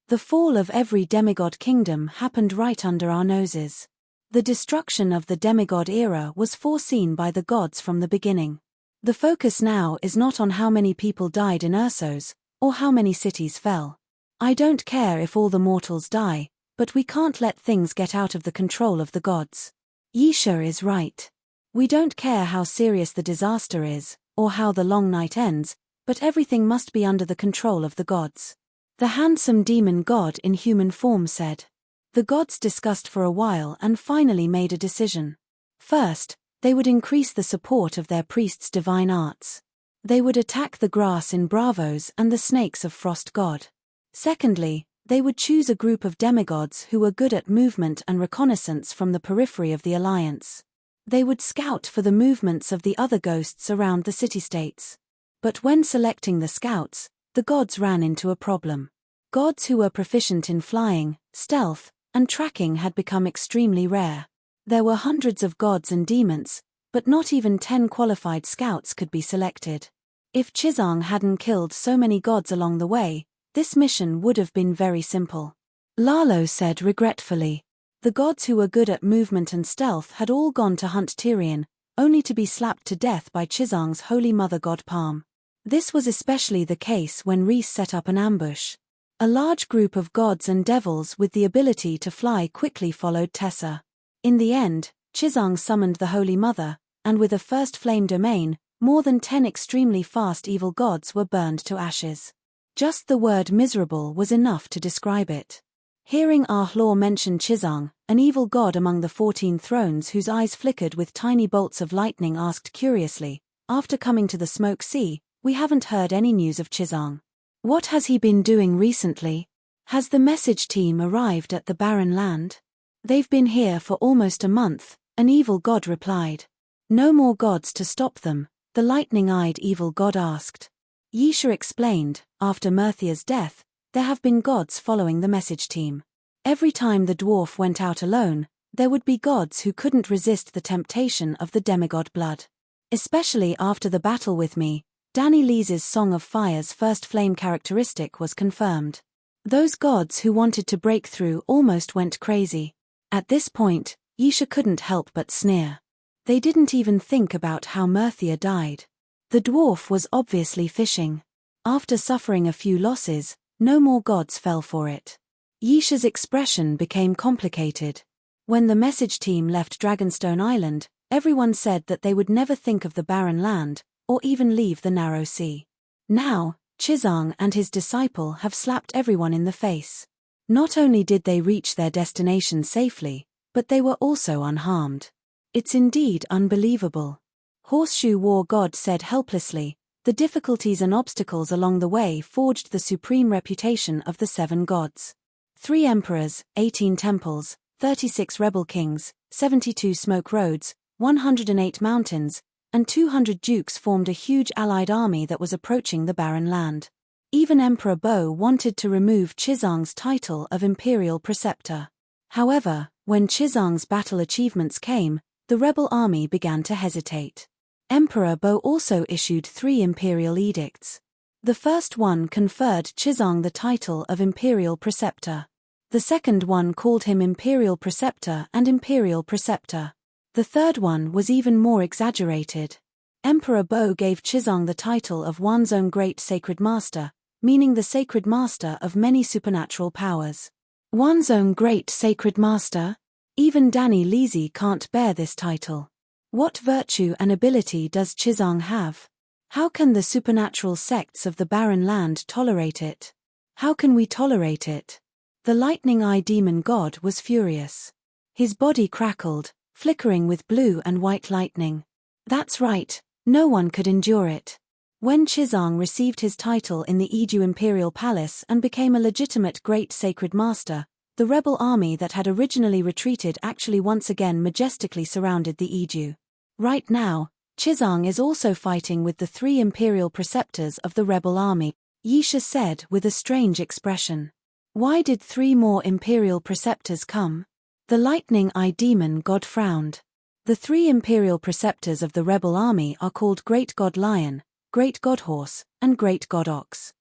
The fall of every demigod kingdom happened right under our noses. The destruction of the demigod era was foreseen by the gods from the beginning. The focus now is not on how many people died in Ursos, or how many cities fell. I don't care if all the mortals die, but we can't let things get out of the control of the gods. Yisha is right. We don't care how serious the disaster is, or how the long night ends, but everything must be under the control of the gods. The handsome demon god in human form said. The gods discussed for a while and finally made a decision. First, they would increase the support of their priests' divine arts. They would attack the grass in Bravos and the snakes of Frost God. Secondly, they would choose a group of demigods who were good at movement and reconnaissance from the periphery of the alliance. They would scout for the movements of the other ghosts around the city-states. But when selecting the scouts, the gods ran into a problem. Gods who were proficient in flying, stealth, and tracking had become extremely rare. There were hundreds of gods and demons, but not even 10 qualified scouts could be selected. If Chizang hadn't killed so many gods along the way, this mission would have been very simple. Lalo said regretfully. The gods who were good at movement and stealth had all gone to hunt Tyrion, only to be slapped to death by Chizang's holy mother god Palm. This was especially the case when Rhys set up an ambush. A large group of gods and devils with the ability to fly quickly followed Tessa. In the end, Chizang summoned the Holy Mother, and with a first flame domain, more than 10 extremely fast evil gods were burned to ashes. Just the word miserable was enough to describe it. Hearing Ahlor mention Chizang, an evil god among the 14 thrones whose eyes flickered with tiny bolts of lightning, asked curiously, after coming to the Smoke Sea, we haven't heard any news of Chizang. What has he been doing recently? Has the message team arrived at the barren land? They've been here for almost a month, an evil god replied. No more gods to stop them, the lightning-eyed evil god asked. Yisha explained, after Myrthia's death, there have been gods following the message team. Every time the dwarf went out alone, there would be gods who couldn't resist the temptation of the demigod blood. Especially after the battle with me, Danny Lees's Song of Fire's first flame characteristic was confirmed. Those gods who wanted to break through almost went crazy. At this point, Yisha couldn't help but sneer. They didn't even think about how Myrthia died. The dwarf was obviously fishing. After suffering a few losses, no more gods fell for it. Yisha's expression became complicated. When the message team left Dragonstone Island, everyone said that they would never think of the barren land, or even leave the narrow sea. Now, Chizang and his disciple have slapped everyone in the face. Not only did they reach their destination safely, but they were also unharmed. It's indeed unbelievable. Horseshoe War God said helplessly, the difficulties and obstacles along the way forged the supreme reputation of the 7 gods. 3 emperors, 18 temples, 36 rebel kings, 72 smoke roads, 108 mountains, and 200 dukes formed a huge allied army that was approaching the barren land. Even Emperor Bo wanted to remove Chizang's title of Imperial Preceptor. However, when Chizang's battle achievements came, the rebel army began to hesitate. Emperor Bo also issued 3 imperial edicts. The first one conferred Chizang the title of Imperial Preceptor. The second one called him Imperial Preceptor and Imperial Preceptor. The third one was even more exaggerated. Emperor Bo gave Chizang the title of Wanzong Great Sacred Master, meaning the Sacred Master of many supernatural powers. Wanzong Great Sacred Master? Even Danny Leesy can't bear this title. What virtue and ability does Chizang have? How can the supernatural sects of the barren land tolerate it? How can we tolerate it? The lightning-eye demon god was furious. His body crackled, flickering with blue and white lightning. That's right, no one could endure it. When Chizang received his title in the Edu Imperial Palace and became a legitimate Great Sacred Master, The rebel army that had originally retreated actually once again majestically surrounded the Eju. Right now, Chizang is also fighting with the 3 imperial preceptors of the rebel army, Yisha said with a strange expression. Why did 3 more imperial preceptors come? The lightning-eye demon god frowned. The 3 imperial preceptors of the rebel army are called Great God Lion, Great God Horse, and Great God Ox.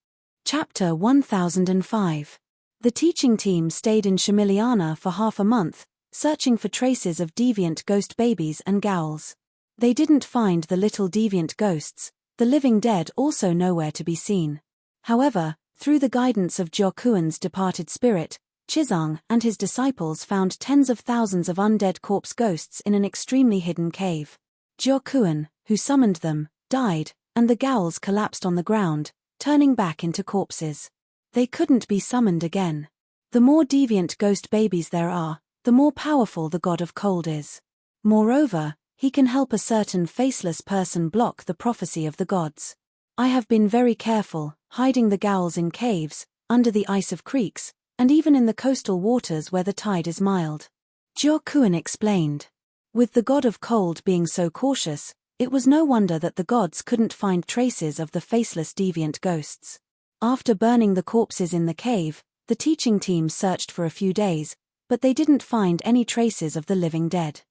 Chapter 1005. The teaching team stayed in Shamiliana for half a month, searching for traces of deviant ghost babies and ghouls. They didn't find the little deviant ghosts, the living dead also nowhere to be seen. However, through the guidance of Jiaokuan's departed spirit, Chizang and his disciples found tens of thousands of undead corpse ghosts in an extremely hidden cave. Jiaokuan, who summoned them, died, and the ghouls collapsed on the ground, turning back into corpses. They couldn't be summoned again. The more deviant ghost babies there are, the more powerful the god of cold is. Moreover, he can help a certain faceless person block the prophecy of the gods. I have been very careful, hiding the ghouls in caves, under the ice of creeks, and even in the coastal waters where the tide is mild. Jiaokuan explained. With the god of cold being so cautious, it was no wonder that the gods couldn't find traces of the faceless deviant ghosts. After burning the corpses in the cave, the teaching team searched for a few days, but they didn't find any traces of the living dead.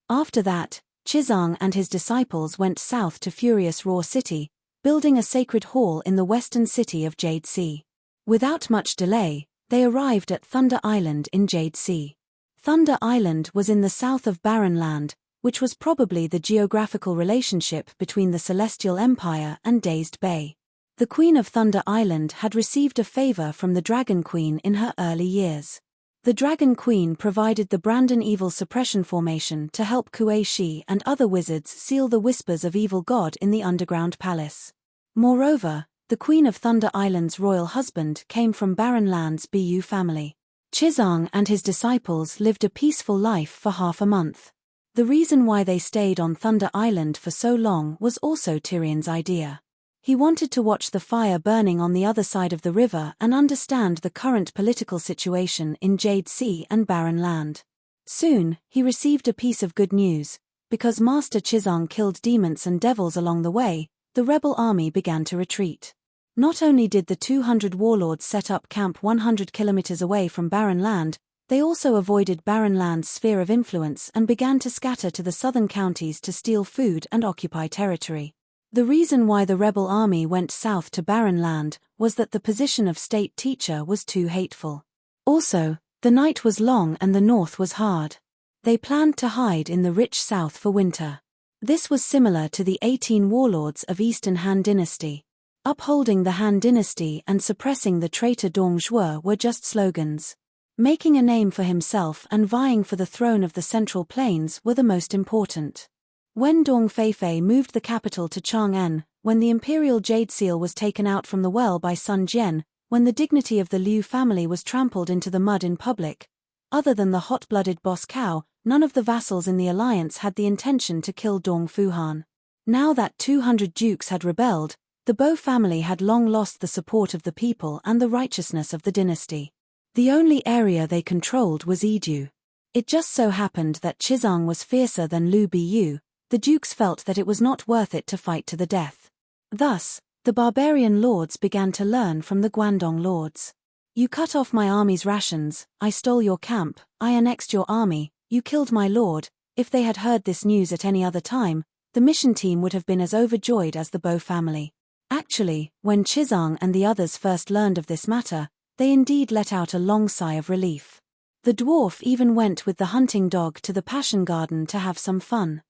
After that, Chizang and his disciples went south to Furious Roar City, building a sacred hall in the western city of Jade Sea. Without much delay, they arrived at Thunder Island in Jade Sea. Thunder Island was in the south of Barren Land, which was probably the geographical relationship between the Celestial Empire and Dazed Bay. The Queen of Thunder Island had received a favor from the Dragon Queen in her early years. The Dragon Queen provided the Brandon Evil Suppression Formation to help Kuei Shi and other wizards seal the whispers of Evil God in the underground palace. Moreover, the Queen of Thunder Island's royal husband came from Barren Land's Bu family. Chizang and his disciples lived a peaceful life for half a month. The reason why they stayed on Thunder Island for so long was also Tyrion's idea. He wanted to watch the fire burning on the other side of the river and understand the current political situation in Jade Sea and Barren Land. Soon, he received a piece of good news. Because Master Chizang killed demons and devils along the way, the rebel army began to retreat. Not only did the 200 warlords set up camp 100 kilometers away from Barren Land, they also avoided Barren Land's sphere of influence and began to scatter to the southern counties to steal food and occupy territory. The reason why the rebel army went south to Barren Land was that the position of state teacher was too hateful. Also, the night was long and the north was hard. They planned to hide in the rich south for winter. This was similar to the 18 warlords of Eastern Han Dynasty. Upholding the Han Dynasty and suppressing the traitor Dong Zhuo were just slogans. Making a name for himself and vying for the throne of the Central Plains were the most important. When Dong Feifei moved the capital to Chang'an, when the imperial jade seal was taken out from the well by Sun Jian, when the dignity of the Liu family was trampled into the mud in public, other than the hot-blooded boss Cao, none of the vassals in the alliance had the intention to kill Dong Fuhan. Now that 200 dukes had rebelled, the Bo family had long lost the support of the people and the righteousness of the dynasty. The only area they controlled was Eju. It just so happened that Chizang was fiercer than Lu Bu. The dukes felt that it was not worth it to fight to the death. Thus, the barbarian lords began to learn from the Guangdong lords. You cut off my army's rations, I stole your camp, I annexed your army, you killed my lord. If they had heard this news at any other time, the mission team would have been as overjoyed as the Bo family. Actually, when Chizang and the others first learned of this matter, they indeed let out a long sigh of relief. The dwarf even went with the hunting dog to the Passion Garden to have some fun.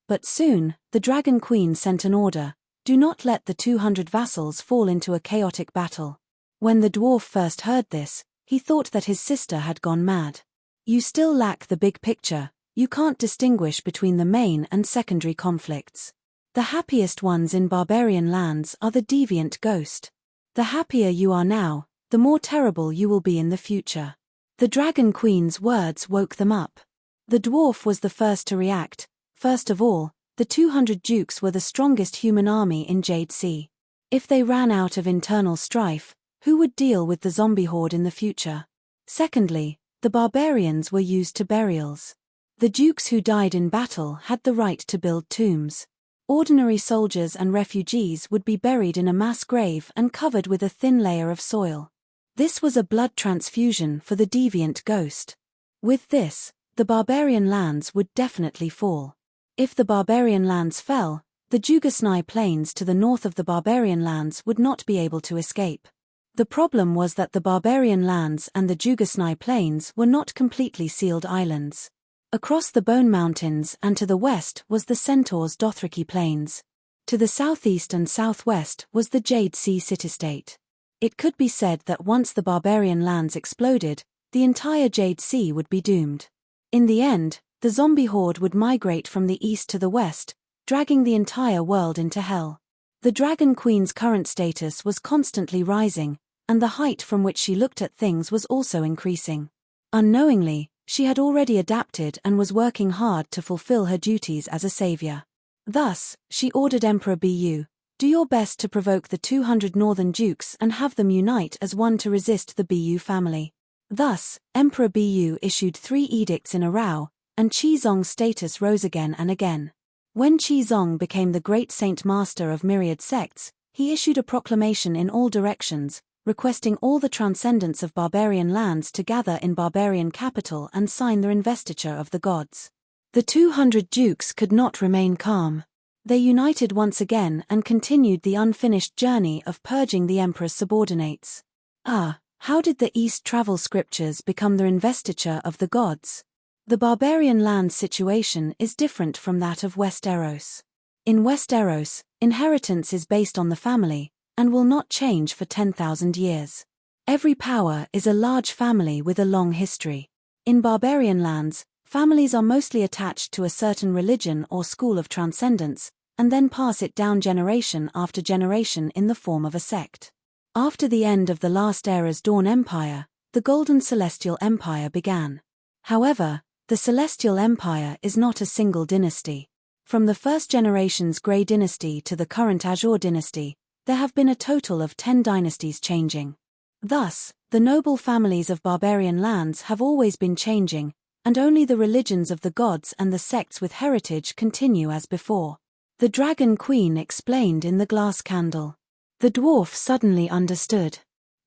But soon, the Dragon Queen sent an order: do not let the 200 vassals fall into a chaotic battle. When the dwarf first heard this, he thought that his sister had gone mad. You still lack the big picture, you can't distinguish between the main and secondary conflicts. The happiest ones in barbarian lands are the deviant ghost. The happier you are now, the more terrible you will be in the future. The Dragon Queen's words woke them up. The dwarf was the first to react. First of all, the 200 dukes were the strongest human army in Jade Sea. If they ran out of internal strife, who would deal with the zombie horde in the future? Secondly, The barbarians were used to burials. The dukes who died in battle had the right to build tombs. Ordinary soldiers and refugees would be buried in a mass grave and covered with a thin layer of soil. This was a blood transfusion for the deviant ghost. With this, the barbarian lands would definitely fall. If the barbarian lands fell, the Jugasnai plains to the north of the barbarian lands would not be able to escape. The problem was that the barbarian lands and the Jugasnai plains were not completely sealed islands. Across the Bone Mountains and to the west was the Centaur's Dothraki Plains. To the southeast and southwest was the Jade Sea city-state. It could be said that once the barbarian lands exploded, the entire Jade Sea would be doomed. In the end, the zombie horde would migrate from the east to the west, dragging the entire world into hell. The Dragon Queen's current status was constantly rising, and the height from which she looked at things was also increasing. Unknowingly, she had already adapted and was working hard to fulfill her duties as a savior. Thus, she ordered Emperor Bu, "Do your best to provoke the 200 northern dukes and have them unite as one to resist the Bu family." Thus, Emperor Bu issued 3 edicts in a row, and Qizong's status rose again and again. When Qizong became the great saint master of myriad sects, he issued a proclamation in all directions, requesting all the transcendents of barbarian lands to gather in barbarian capital and sign their investiture of the gods. The 200 dukes could not remain calm. They united once again and continued the unfinished journey of purging the emperor's subordinates. How did the East travel scriptures become their investiture of the gods? The barbarian land situation is different from that of Westeros. In Westeros, inheritance is based on the family, and will not change for 10,000 years. Every power is a large family with a long history. In barbarian lands, families are mostly attached to a certain religion or school of transcendence, and then pass it down generation after generation in the form of a sect. After the end of the last era's Dawn Empire, the Golden Celestial Empire began. However, the Celestial Empire is not a single dynasty. From the first generation's Grey Dynasty to the current Azure Dynasty, there have been a total of 10 dynasties changing. Thus, the noble families of barbarian lands have always been changing, and only the religions of the gods and the sects with heritage continue as before. The Dragon Queen explained in the glass candle. The dwarf suddenly understood.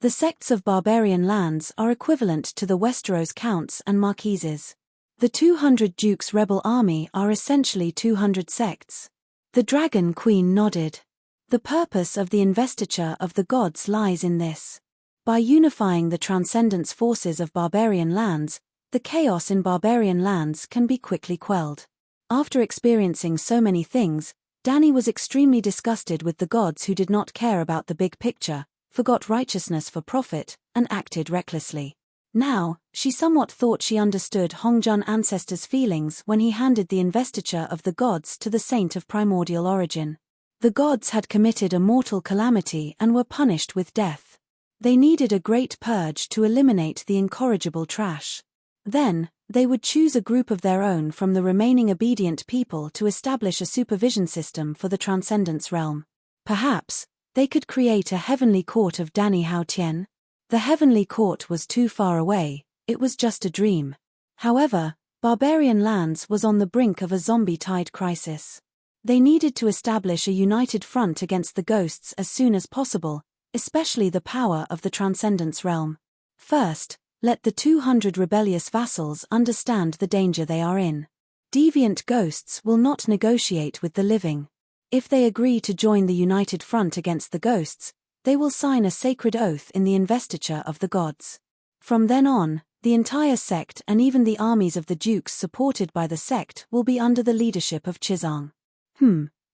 The sects of barbarian lands are equivalent to the Westeros counts and marquises. The 200 dukes' rebel army are essentially 200 sects. The Dragon Queen nodded. The purpose of the investiture of the gods lies in this. By unifying the transcendence forces of barbarian lands, the chaos in barbarian lands can be quickly quelled. After experiencing so many things, Dany was extremely disgusted with the gods who did not care about the big picture, forgot righteousness for profit, and acted recklessly. Now, she somewhat thought she understood Hongjun ancestors' feelings when he handed the investiture of the gods to the saint of primordial origin. The gods had committed a mortal calamity and were punished with death. They needed a great purge to eliminate the incorrigible trash. Then, they would choose a group of their own from the remaining obedient people to establish a supervision system for the Transcendence realm. Perhaps, they could create a heavenly court of Dany Hao Tien. The heavenly court was too far away, it was just a dream. However, barbarian lands was on the brink of a zombie-tide crisis. They needed to establish a united front against the ghosts as soon as possible, especially the power of the Transcendence realm. First, let the 200 rebellious vassals understand the danger they are in. Deviant ghosts will not negotiate with the living. If they agree to join the united front against the ghosts, they will sign a sacred oath in the investiture of the gods. From then on, the entire sect and even the armies of the dukes supported by the sect will be under the leadership of Qizong.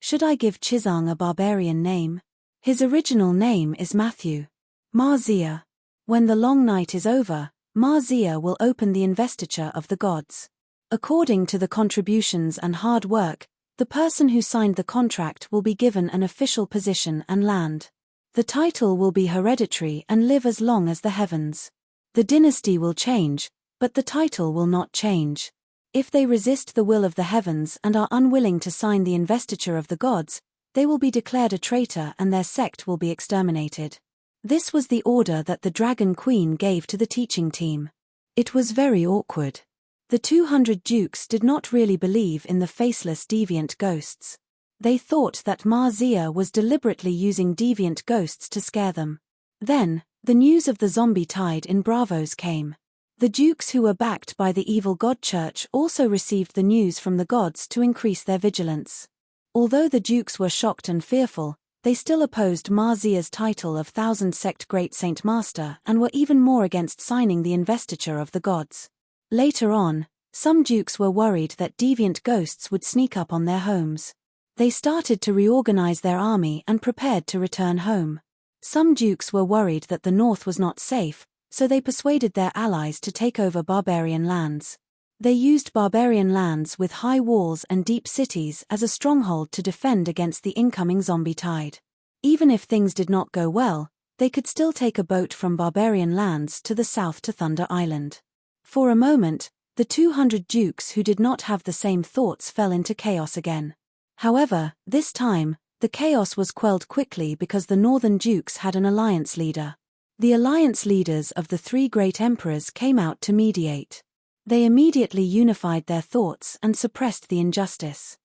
Should I give Qizong a barbarian name? His original name is Matthew. Marzia. When the long night is over, Marzia will open the investiture of the gods. According to the contributions and hard work, the person who signed the contract will be given an official position and land. The title will be hereditary and live as long as the heavens. The dynasty will change, but the title will not change. If they resist the will of the heavens and are unwilling to sign the investiture of the gods, they will be declared a traitor and their sect will be exterminated. This was the order that the Dragon Queen gave to the teaching team. It was very awkward. The 200 dukes did not really believe in the faceless deviant ghosts. They thought that Marzia was deliberately using deviant ghosts to scare them. Then, the news of the zombie tide in Bravos came. The dukes who were backed by the evil god church also received the news from the gods to increase their vigilance. Although the dukes were shocked and fearful, they still opposed Marzia's title of Thousand Sect Great Saint Master and were even more against signing the investiture of the gods. Later on, some dukes were worried that deviant ghosts would sneak up on their homes. They started to reorganize their army and prepared to return home. Some dukes were worried that the north was not safe, so they persuaded their allies to take over barbarian lands. They used barbarian lands with high walls and deep cities as a stronghold to defend against the incoming zombie tide. Even if things did not go well, they could still take a boat from barbarian lands to the south to Thunder Island. For a moment, the 200 dukes who did not have the same thoughts fell into chaos again. However, this time, the chaos was quelled quickly because the northern dukes had an alliance leader. The alliance leaders of the three great emperors came out to mediate. They immediately unified their thoughts and suppressed the injustice.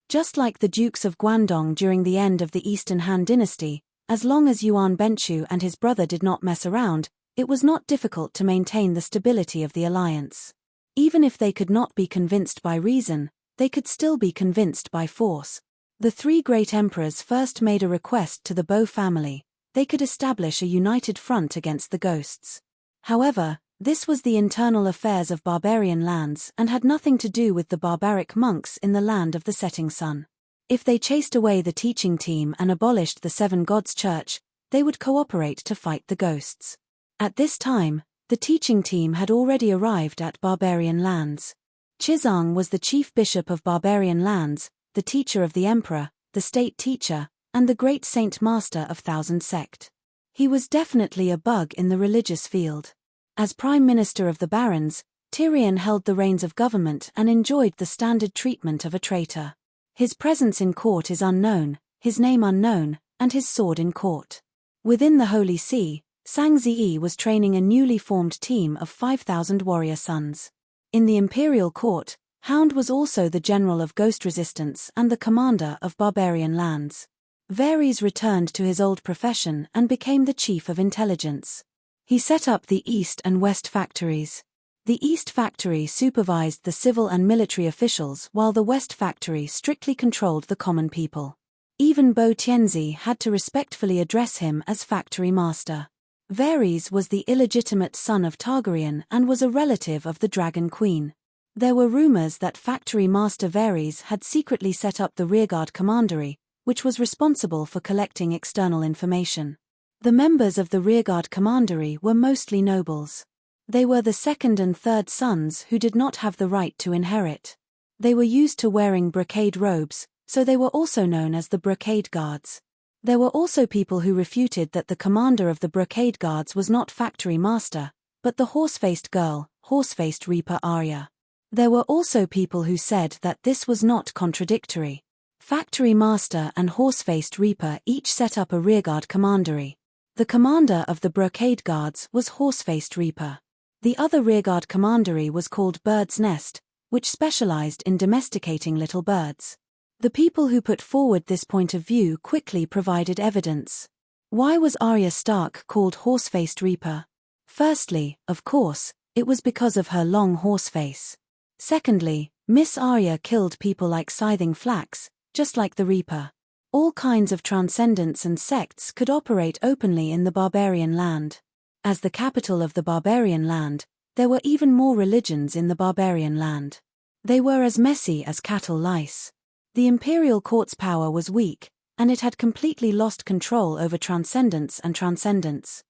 Just like the dukes of Guangdong during the end of the Eastern Han dynasty, as long as Yuan Benchu and his brother did not mess around, it was not difficult to maintain the stability of the alliance. Even if they could not be convinced by reason, they could still be convinced by force. The three great emperors first made a request to the Bo family. They could establish a united front against the ghosts. However, this was the internal affairs of barbarian lands and had nothing to do with the barbaric monks in the land of the setting sun. If they chased away the teaching team and abolished the Seven Gods Church, they would cooperate to fight the ghosts. At this time, the teaching team had already arrived at barbarian lands. Chizang was the chief bishop of barbarian lands, the teacher of the emperor, the state teacher, and the great saint master of Thousand Sect. He was definitely a bug in the religious field. As prime minister of the barons, Tyrion held the reins of government and enjoyed the standard treatment of a traitor. His presence in court is unknown, his name unknown, and his sword in court. Within the Holy See, Sang Zi was training a newly formed team of 5,000 warrior sons. In the imperial court, Hound was also the general of ghost resistance and the commander of barbarian lands. Varys returned to his old profession and became the chief of intelligence. He set up the East and West factories. The East factory supervised the civil and military officials while the West factory strictly controlled the common people. Even Bo Tianzi had to respectfully address him as factory master. Varys was the illegitimate son of Targaryen and was a relative of the Dragon Queen. There were rumors that factory master Varys had secretly set up the rearguard commandery, which was responsible for collecting external information. The members of the rearguard commandery were mostly nobles. They were the second and third sons who did not have the right to inherit. They were used to wearing brocade robes, so they were also known as the brocade guards. There were also people who refuted that the commander of the brocade guards was not factory master, but the horse-faced girl, horse-faced Reaper Arya. There were also people who said that this was not contradictory. Factory Master and Horse-Faced Reaper each set up a rearguard commandery. The commander of the Brocade Guards was Horse-Faced Reaper. The other rearguard commandery was called Bird's Nest, which specialized in domesticating little birds. The people who put forward this point of view quickly provided evidence. Why was Arya Stark called Horse-Faced Reaper? Firstly, of course, it was because of her long horse face. Secondly, Miss Arya killed people like Scything Flax, just like the Reaper. All kinds of transcendents and sects could operate openly in the barbarian land. As the capital of the barbarian land, there were even more religions in the barbarian land. They were as messy as cattle lice. The imperial court's power was weak, and it had completely lost control over transcendents and transcendents.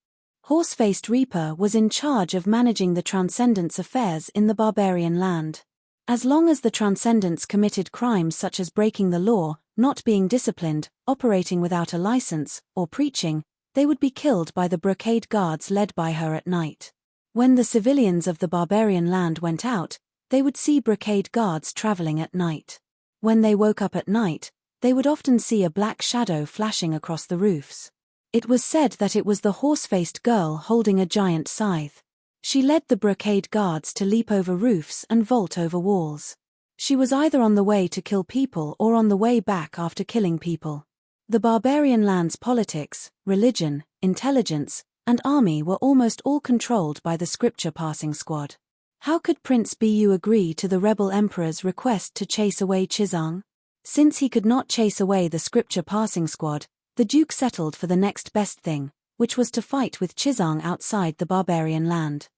Horse-Faced Reaper was in charge of managing the transcendents' affairs in the barbarian land. As long as the transcendents committed crimes such as breaking the law, not being disciplined, operating without a license, or preaching, they would be killed by the brocade guards led by her at night. When the civilians of the barbarian land went out, they would see brocade guards traveling at night. When they woke up at night, they would often see a black shadow flashing across the roofs. It was said that it was the horse-faced girl holding a giant scythe. She led the brocade guards to leap over roofs and vault over walls. She was either on the way to kill people or on the way back after killing people. The barbarian land's politics, religion, intelligence, and army were almost all controlled by the scripture-passing squad. How could Prince Bu agree to the rebel emperor's request to chase away Chizang? Since he could not chase away the scripture-passing squad, the duke settled for the next best thing, which was to fight with Chizang outside the barbarian land.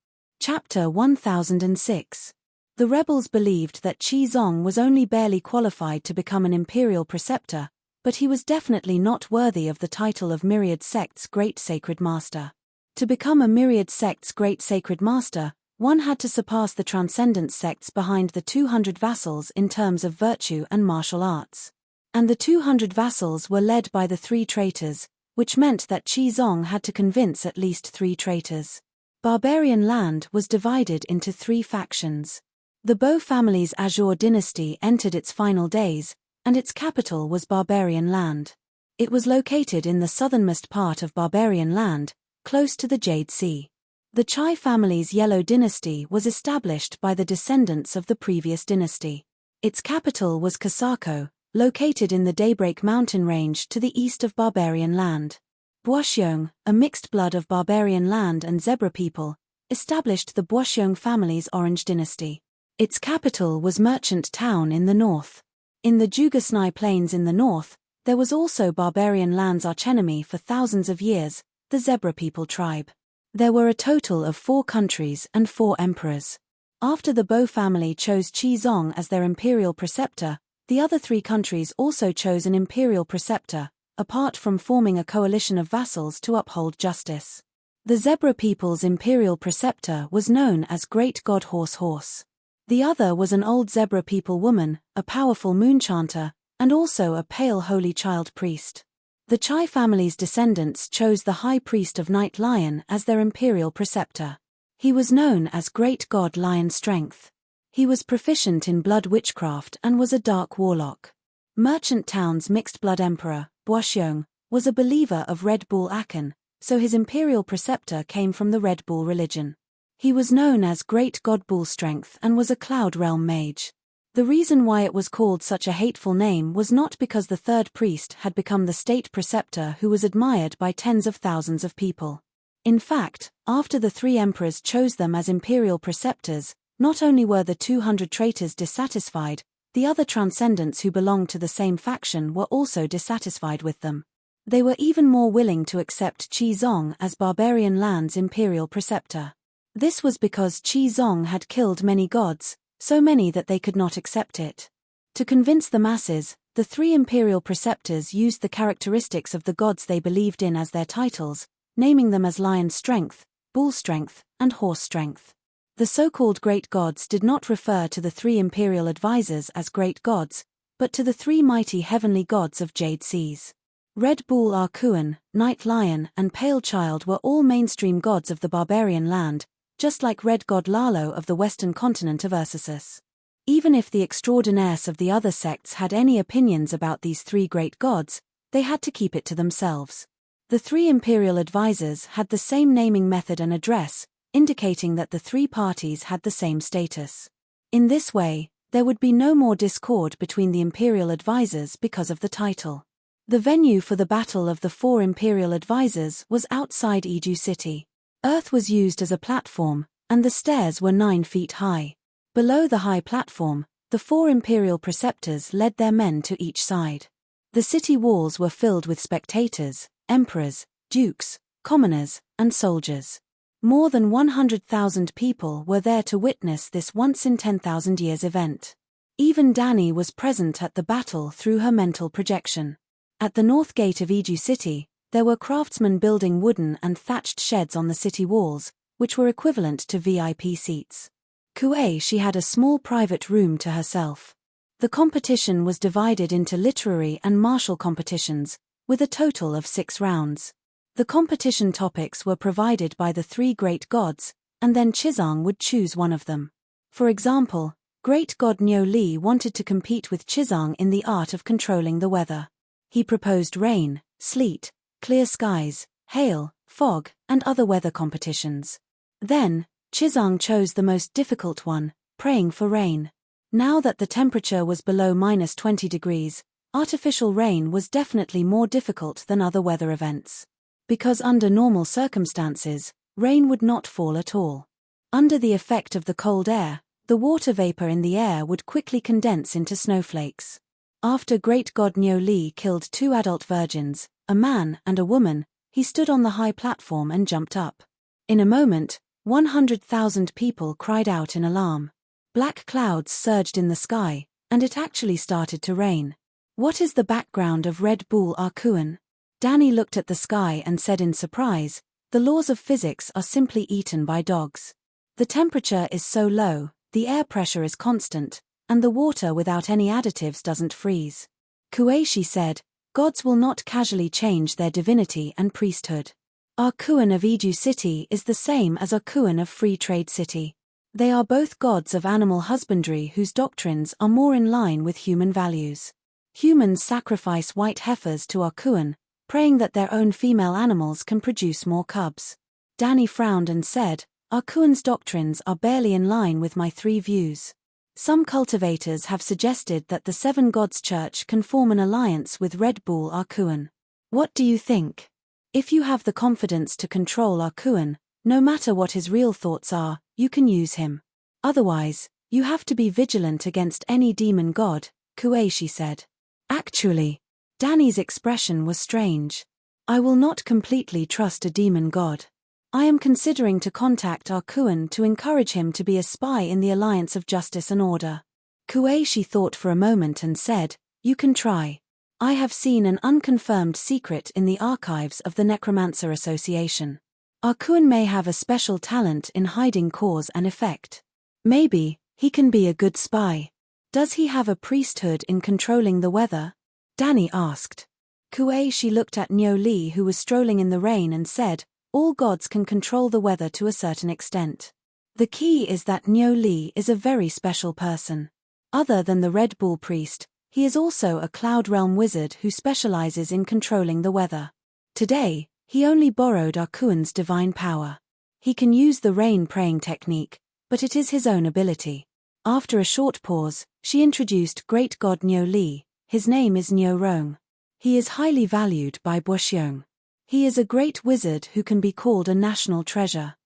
Chapter 1006. The rebels believed that Chizang was only barely qualified to become an imperial preceptor, but he was definitely not worthy of the title of Myriad Sect's Great Sacred Master. To become a Myriad Sect's Great Sacred Master, one had to surpass the Transcendent sects behind the 200 vassals in terms of virtue and martial arts. And the 200 vassals were led by the 3 traitors, which meant that Chizang had to convince at least 3 traitors. Barbarian land was divided into 3 factions. The Bo family's Azure dynasty entered its final days, and its capital was Barbarian Land. It was located in the southernmost part of Barbarian Land, close to the Jade Sea. The Chai family's Yellow dynasty was established by the descendants of the previous dynasty. Its capital was Kasako, located in the Daybreak mountain range to the east of Barbarian Land. Boishiong, a mixed blood of Barbarian Land and Zebra people, established the Boishiong family's Orange dynasty. Its capital was Merchant Town in the north. In the Jugasnai Plains in the north, there was also Barbarian Land's archenemy for thousands of years, the Zebra people tribe. There were a total of 4 countries and 4 emperors. After the Bo family chose Chizang as their imperial preceptor, the other 3 countries also chose an imperial preceptor, apart from forming a coalition of vassals to uphold justice. The Zebra people's imperial preceptor was known as Great God Horse. The other was an old Zebra people woman, a powerful moonchanter, and also a pale holy child priest. The Chai family's descendants chose the high priest of Night Lion as their imperial preceptor. He was known as Great God Lion Strength. He was proficient in blood witchcraft and was a dark warlock. Merchant Town's mixed blood emperor, Boishiong, was a believer of Red Bull Akan, so his imperial preceptor came from the Red Bull religion. He was known as Great God Bull Strength and was a Cloud Realm mage. The reason why it was called such a hateful name was not because the third priest had become the state preceptor who was admired by tens of thousands of people. In fact, after the 3 emperors chose them as imperial preceptors, not only were the 200 traitors dissatisfied, the other transcendents who belonged to the same faction were also dissatisfied with them. They were even more willing to accept Chizang as Barbarian Land's imperial preceptor. This was because Chizang had killed many gods, so many that they could not accept it. To convince the masses, the 3 imperial preceptors used the characteristics of the gods they believed in as their titles, naming them as Lion Strength, Bull Strength, and Horse Strength. The so-called great gods did not refer to the 3 imperial advisors as great gods, but to the 3 mighty heavenly gods of Jade Seas. Red Bull Arkuan, Night Lion, and Pale Child were all mainstream gods of the Barbarian Land, just like Red God Lalo of the western continent of Ursus. Even if the extraordinaires of the other sects had any opinions about these 3 great gods, they had to keep it to themselves. The 3 imperial advisors had the same naming method and address, indicating that the 3 parties had the same status. In this way, there would be no more discord between the imperial advisors because of the title. The venue for the battle of the 4 imperial advisors was outside Iju City. Earth was used as a platform, and the stairs were 9 feet high. Below the high platform, the 4 imperial preceptors led their men to each side. The city walls were filled with spectators, emperors, dukes, commoners, and soldiers. More than 100,000 people were there to witness this once-in-10,000 years event. Even Dani was present at the battle through her mental projection. At the north gate of Iju City, there were craftsmen building wooden and thatched sheds on the city walls, which were equivalent to VIP seats. Kuei she had a small private room to herself. The competition was divided into literary and martial competitions, with a total of 6 rounds. The competition topics were provided by the 3 great gods, and then Chizang would choose one of them. For example, Great God Nyo Li wanted to compete with Chizang in the art of controlling the weather. He proposed rain, sleet, clear skies, hail, fog, and other weather competitions. Then, Chizang chose the most difficult one, praying for rain. Now that the temperature was below -20 degrees, artificial rain was definitely more difficult than other weather events. Because under normal circumstances, rain would not fall at all. Under the effect of the cold air, the water vapor in the air would quickly condense into snowflakes. After great god Nyo Li killed 2 adult virgins, a man and a woman, he stood on the high platform and jumped up. In a moment, 100,000 people cried out in alarm. Black clouds surged in the sky, and it actually started to rain. What is the background of Red Bull Arkuan? Danny looked at the sky and said in surprise, the laws of physics are simply eaten by dogs. The temperature is so low, the air pressure is constant, and the water without any additives doesn't freeze. Kueishi said, gods will not casually change their divinity and priesthood. Arkuan of Iju City is the same as Arkuan of Free Trade City. They are both gods of animal husbandry whose doctrines are more in line with human values. Humans sacrifice white heifers to Arkuan, praying that their own female animals can produce more cubs. Danny frowned and said, Arkuan's doctrines are barely in line with my 3 views. Some cultivators have suggested that the Seven Gods Church can form an alliance with Red Bull Arkuan. What do you think? If you have the confidence to control Arkuan, no matter what his real thoughts are, you can use him. Otherwise, you have to be vigilant against any demon god, Kueishi said. Actually, Danny's expression was strange. I will not completely trust a demon god. I am considering to contact Arkuan to encourage him to be a spy in the Alliance of Justice and Order. Kueishi thought for a moment and said, you can try. I have seen an unconfirmed secret in the archives of the Necromancer Association. Arkuan may have a special talent in hiding cause and effect. Maybe, he can be a good spy. Does he have a priesthood in controlling the weather? Danny asked. Kueishi looked at Nyo Li who was strolling in the rain and said, all gods can control the weather to a certain extent. The key is that Nyo Li is a very special person. Other than the Red Bull priest, he is also a Cloud Realm wizard who specializes in controlling the weather. Today, he only borrowed Arkuan's divine power. He can use the rain praying technique, but it is his own ability. After a short pause, she introduced great god Nyo Li. His name is Nyo Rong. He is highly valued by Buxiong. He is a great wizard who can be called a national treasure.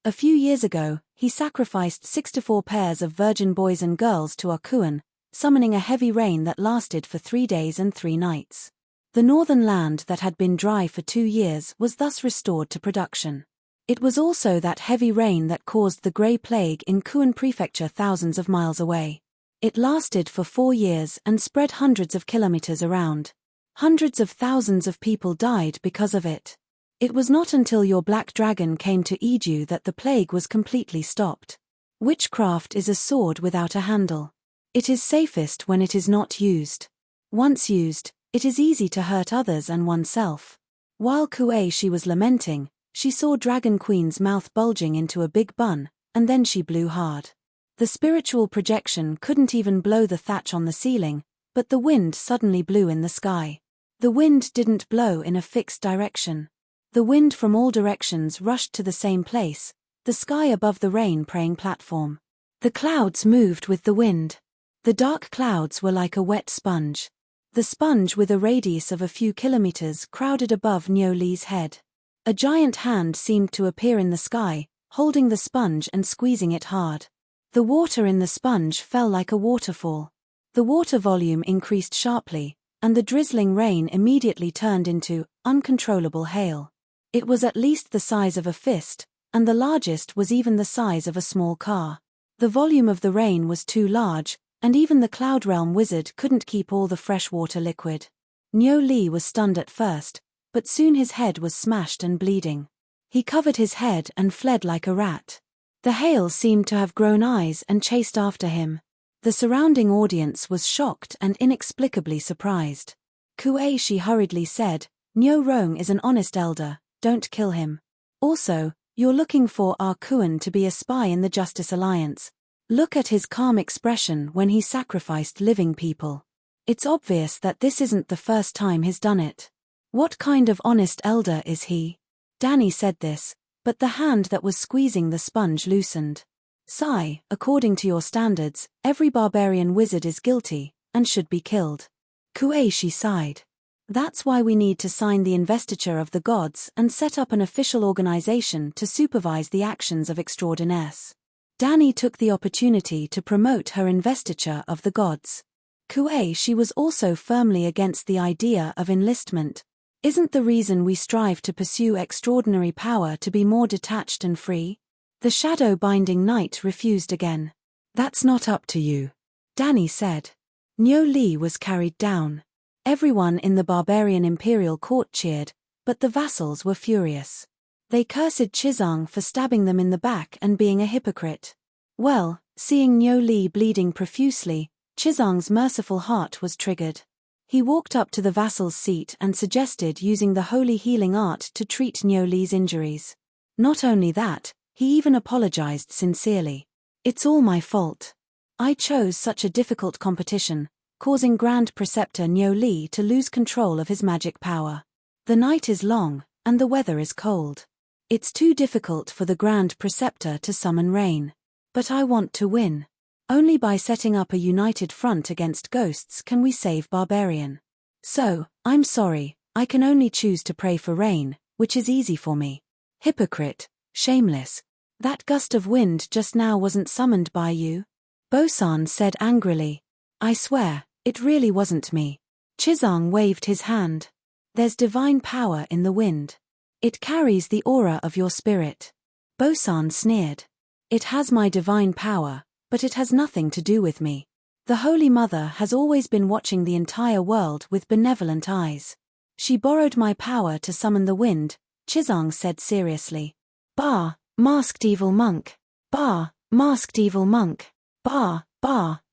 A few years ago, he sacrificed 64 pairs of virgin boys and girls to Arkuan, summoning a heavy rain that lasted for 3 days and 3 nights. The northern land that had been dry for 2 years was thus restored to production. It was also that heavy rain that caused the Grey Plague in Kuan Prefecture thousands of miles away. It lasted for 4 years and spread hundreds of kilometers around. Hundreds of thousands of people died because of it. It was not until your black dragon came to Iju that the plague was completely stopped. Witchcraft is a sword without a handle. It is safest when it is not used. Once used, it is easy to hurt others and oneself. While Kueishi was lamenting, she saw Dragon Queen's mouth bulging into a big bun, and then she blew hard. The spiritual projection couldn't even blow the thatch on the ceiling, but the wind suddenly blew in the sky. The wind didn't blow in a fixed direction. The wind from all directions rushed to the same place, the sky above the rain-praying platform. The clouds moved with the wind. The dark clouds were like a wet sponge. The sponge with a radius of a few kilometers crowded above Nyo Li's head. A giant hand seemed to appear in the sky, holding the sponge and squeezing it hard. The water in the sponge fell like a waterfall. The water volume increased sharply, and the drizzling rain immediately turned into uncontrollable hail. It was at least the size of a fist, and the largest was even the size of a small car. The volume of the rain was too large, and even the Cloud Realm wizard couldn't keep all the fresh water liquid. Nyo Li was stunned at first, but soon his head was smashed and bleeding. He covered his head and fled like a rat. The hail seemed to have grown eyes and chased after him. The surrounding audience was shocked and inexplicably surprised. Kueishi hurriedly said, Nyo Rong is an honest elder, don't kill him. Also, you're looking for Arkuan to be a spy in the Justice Alliance. Look at his calm expression when he sacrificed living people. It's obvious that this isn't the first time he's done it. What kind of honest elder is he? Danny said this, but the hand that was squeezing the sponge loosened. Sigh, according to your standards, every barbarian wizard is guilty, and should be killed. Kuei, she sighed. That's why we need to sign the investiture of the gods and set up an official organization to supervise the actions of extraordinaires. Danny took the opportunity to promote her investiture of the gods. Kuei, she was also firmly against the idea of enlistment. Isn't the reason we strive to pursue extraordinary power to be more detached and free? The shadow-binding knight refused again. That's not up to you, Danny said. Niu Li was carried down. Everyone in the barbarian imperial court cheered, but the vassals were furious. They cursed Chizang for stabbing them in the back and being a hypocrite. Well, seeing Niu Li bleeding profusely, Chizang's merciful heart was triggered. He walked up to the vassal's seat and suggested using the holy healing art to treat Niu Li's injuries. Not only that, he even apologized sincerely. It's all my fault. I chose such a difficult competition, causing Grand Preceptor Niu Li to lose control of his magic power. The night is long, and the weather is cold. It's too difficult for the Grand Preceptor to summon rain. But I want to win. Only by setting up a united front against ghosts can we save Barbarian. So, I'm sorry, I can only choose to pray for rain, which is easy for me. Hypocrite, shameless. That gust of wind just now wasn't summoned by you? Bosan said angrily. I swear, it really wasn't me. Chizang waved his hand. There's divine power in the wind. It carries the aura of your spirit. Bosan sneered. It has my divine power, but it has nothing to do with me. The Holy Mother has always been watching the entire world with benevolent eyes. She borrowed my power to summon the wind, Chizang said seriously. Bah, masked evil monk. Bah, masked evil monk. Bah,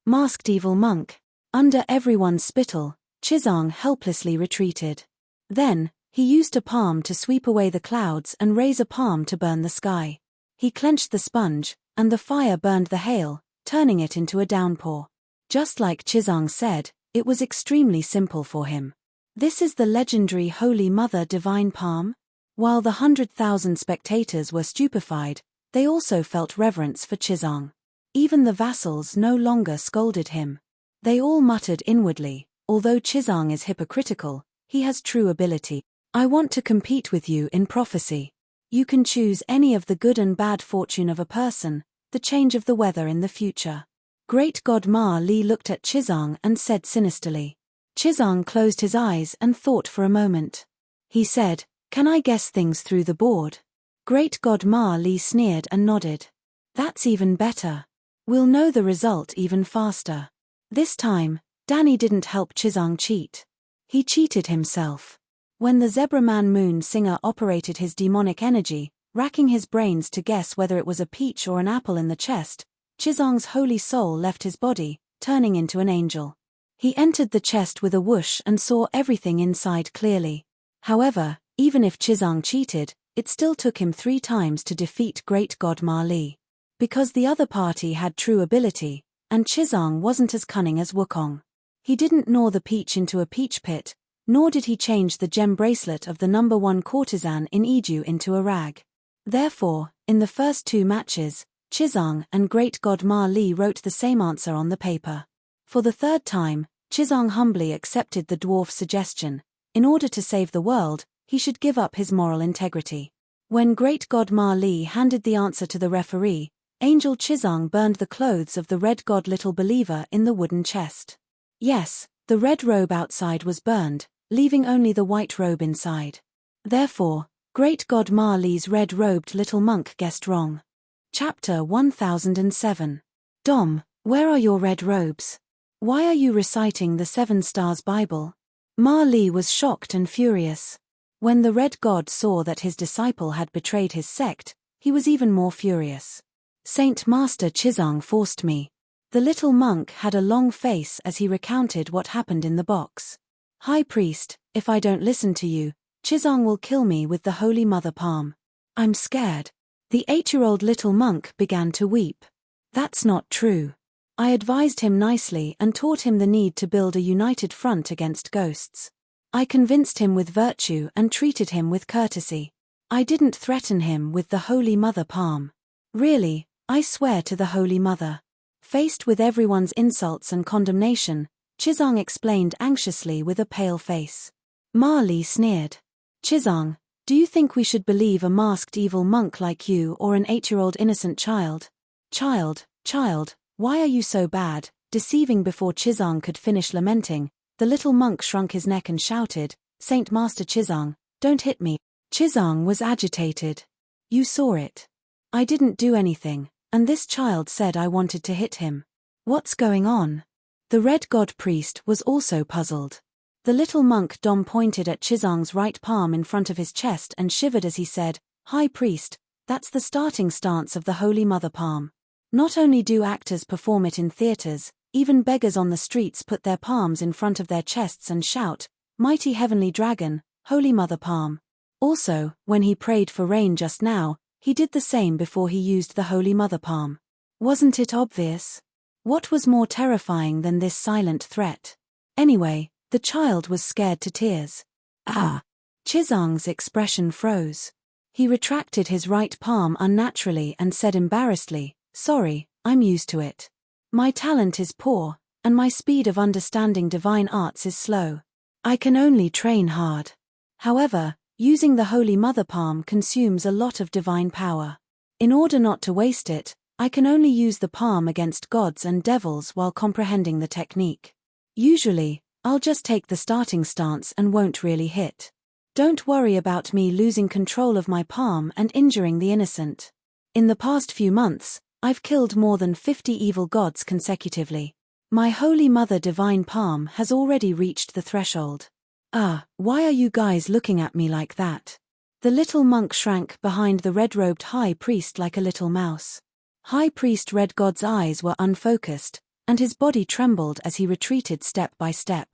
masked evil monk. Under everyone's spittle, Chizang helplessly retreated. Then, he used a palm to sweep away the clouds and raise a palm to burn the sky. He clenched the sponge, and the fire burned the hail, turning it into a downpour. Just like Chizang said, it was extremely simple for him. This is the legendary Holy Mother Divine Palm? While the 100,000 spectators were stupefied, they also felt reverence for Chizang. Even the vassals no longer scolded him. They all muttered inwardly, although Chizang is hypocritical, he has true ability. I want to compete with you in prophecy. You can choose any of the good and bad fortune of a person, the change of the weather in the future. Great God Ma Li looked at Chizang and said sinisterly. Chizang closed his eyes and thought for a moment. He said, Can I guess things through the board? Great God Ma Li sneered and nodded. That's even better. We'll know the result even faster. This time, Danny didn't help Chizang cheat. He cheated himself. When the Zebra Man Moon Singer operated his demonic energy, racking his brains to guess whether it was a peach or an apple in the chest, Chizang's holy soul left his body, turning into an angel. He entered the chest with a whoosh and saw everything inside clearly. However, even if Chizang cheated, it still took him 3 times to defeat Great God Ma Li. Because the other party had true ability, and Chizang wasn't as cunning as Wukong. He didn't gnaw the peach into a peach pit, nor did he change the gem bracelet of the #1 courtesan in Eju into a rag. Therefore, in the first 2 matches, Chizang and Great God Ma Li wrote the same answer on the paper. For the 3rd time, Chizang humbly accepted the dwarf's suggestion. In order to save the world, he should give up his moral integrity. When Great God Ma Li handed the answer to the referee, Angel Chizang burned the clothes of the Red God Little Believer in the wooden chest. Yes, the red robe outside was burned, leaving only the white robe inside. Therefore, Great God Ma Li's red-robed little monk guessed wrong. Chapter 1007. Dom, where are your red robes? Why are you reciting the 7 Stars Bible? Ma Li was shocked and furious. When the Red God saw that his disciple had betrayed his sect, he was even more furious. Saint Master Chizang forced me. The little monk had a long face as he recounted what happened in the box. High Priest, if I don't listen to you, Chizang will kill me with the Holy Mother Palm. I'm scared. The 8-year-old little monk began to weep. That's not true. I advised him nicely and taught him the need to build a united front against ghosts. I convinced him with virtue and treated him with courtesy. I didn't threaten him with the Holy Mother palm. Really, I swear to the Holy Mother. Faced with everyone's insults and condemnation, Chizong explained anxiously with a pale face. Ma Li sneered. Chizong, do you think we should believe a masked evil monk like you or an 8-year-old innocent child? Child, why are you so bad? Deceiving. Before Chizong could finish lamenting, the little monk shrunk his neck and shouted, Saint Master Chizong, don't hit me. Chizong was agitated. You saw it. I didn't do anything, and this child said I wanted to hit him. What's going on? The Red God priest was also puzzled. The little monk Dom pointed at Chizong's right palm in front of his chest and shivered as he said, High Priest, that's the starting stance of the Holy Mother palm. Not only do actors perform it in theaters, even beggars on the streets put their palms in front of their chests and shout, Mighty Heavenly Dragon, Holy Mother palm. Also, when he prayed for rain just now, he did the same before he used the Holy Mother palm. Wasn't it obvious? What was more terrifying than this silent threat? Anyway, the child was scared to tears. Ah! Chizong's expression froze. He retracted his right palm unnaturally and said embarrassedly, Sorry, I'm used to it. My talent is poor, and my speed of understanding divine arts is slow. I can only train hard. However, using the Holy Mother palm consumes a lot of divine power. In order not to waste it, I can only use the palm against gods and devils while comprehending the technique. Usually, I'll just take the starting stance and won't really hit. Don't worry about me losing control of my palm and injuring the innocent. In the past few months, I've killed more than 50 evil gods consecutively. My Holy Mother divine palm has already reached the threshold. Why are you guys looking at me like that? The little monk shrank behind the red-robed high priest like a little mouse. High Priest Red God's eyes were unfocused, and his body trembled as he retreated step by step.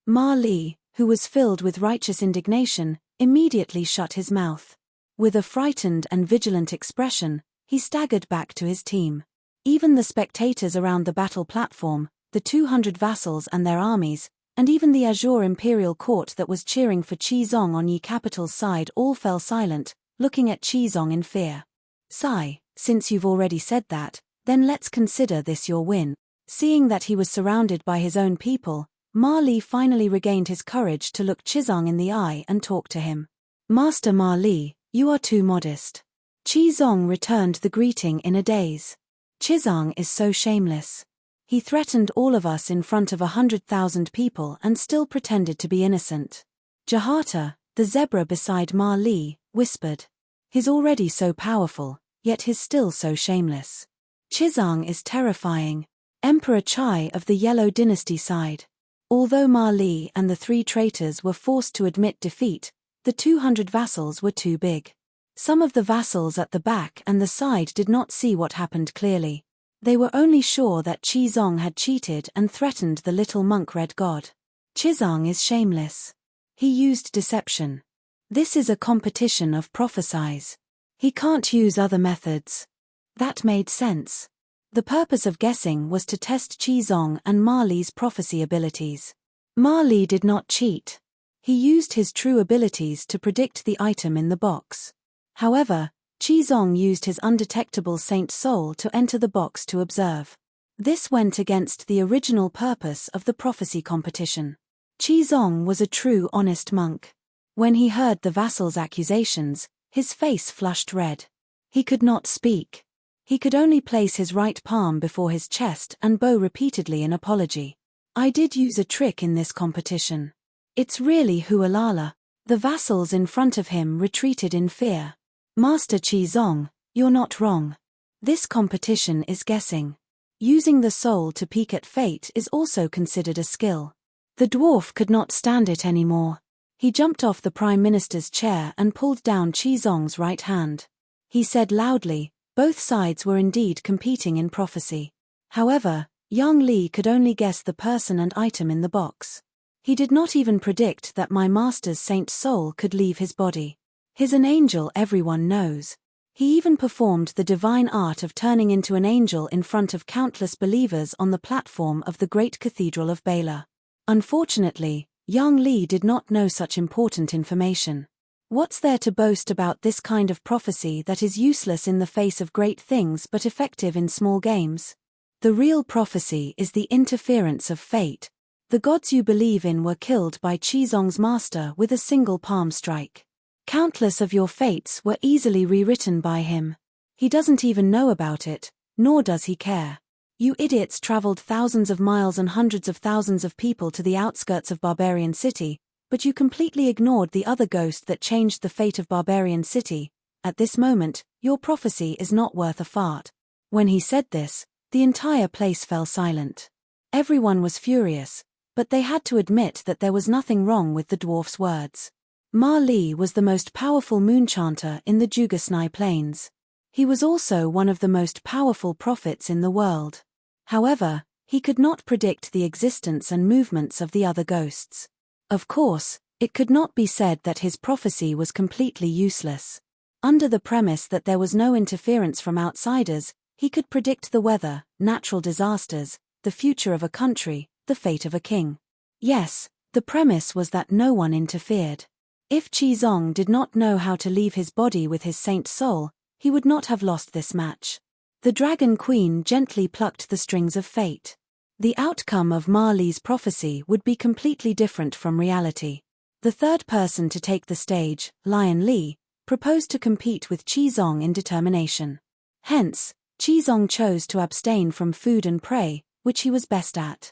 Ma Li, who was filled with righteous indignation, immediately shut his mouth. With a frightened and vigilant expression, he staggered back to his team. Even the spectators around the battle platform, the 200 vassals and their armies, and even the Azure Imperial Court that was cheering for Chizong on Yi Capital's side all fell silent, looking at Chizong in fear. Sigh, since you've already said that, then let's consider this your win. Seeing that he was surrounded by his own people, Ma Li finally regained his courage to look Chizong in the eye and talk to him. Master Ma Li, you are too modest. Chizong returned the greeting in a daze. Chizong is so shameless. He threatened all of us in front of 100,000 people and still pretended to be innocent. Jahata, the zebra beside Ma Li, whispered. He's already so powerful, yet he's still so shameless. Chizong is terrifying. Emperor Chai of the Yellow Dynasty sighed. Although Ma Li and the 3 traitors were forced to admit defeat, the 200 vassals were too big. Some of the vassals at the back and the side did not see what happened clearly. They were only sure that Chizong had cheated and threatened the little monk Red God. Chizong is shameless. He used deception. This is a competition of prophesies. He can't use other methods. That made sense. The purpose of guessing was to test Chizong and Ma Li's prophecy abilities. Ma Li did not cheat. He used his true abilities to predict the item in the box. However, Chizong used his undetectable saint soul to enter the box to observe. This went against the original purpose of the prophecy competition. Chizong was a true honest monk. When he heard the vassal's accusations, his face flushed red. He could not speak. He could only place his right palm before his chest and bow repeatedly in apology. I did use a trick in this competition. It's really Hualala. The vassals in front of him retreated in fear. Master Chizong, you're not wrong. This competition is guessing. Using the soul to peek at fate is also considered a skill. The dwarf could not stand it anymore. He jumped off the Prime Minister's chair and pulled down Chizong's right hand. He said loudly, both sides were indeed competing in prophecy. However, Yang Li could only guess the person and item in the box. He did not even predict that my master's saint soul could leave his body. He's an angel, everyone knows. He even performed the divine art of turning into an angel in front of countless believers on the platform of the great cathedral of Bela. Unfortunately, Yang Li did not know such important information. What's there to boast about this kind of prophecy that is useless in the face of great things but effective in small games? The real prophecy is the interference of fate. The gods you believe in were killed by Qizong's master with a single palm strike. Countless of your fates were easily rewritten by him. He doesn't even know about it, nor does he care. You idiots traveled thousands of miles and hundreds of thousands of people to the outskirts of Barbarian City, but you completely ignored the other ghost that changed the fate of Barbarian City. At this moment, your prophecy is not worth a fart. When he said this, the entire place fell silent. Everyone was furious, but they had to admit that there was nothing wrong with the dwarf's words. Ma Li was the most powerful moonchanter in the Jugasnai Plains. He was also one of the most powerful prophets in the world. However, he could not predict the existence and movements of the other ghosts. Of course, it could not be said that his prophecy was completely useless. Under the premise that there was no interference from outsiders, he could predict the weather, natural disasters, the future of a country, the fate of a king. Yes, the premise was that no one interfered. If Qizong did not know how to leave his body with his saint soul, he would not have lost this match. The Dragon Queen gently plucked the strings of fate. The outcome of Ma Li's prophecy would be completely different from reality. The third person to take the stage, Lion Li, proposed to compete with Qizong in determination. Hence, Qizong chose to abstain from food and prey, which he was best at.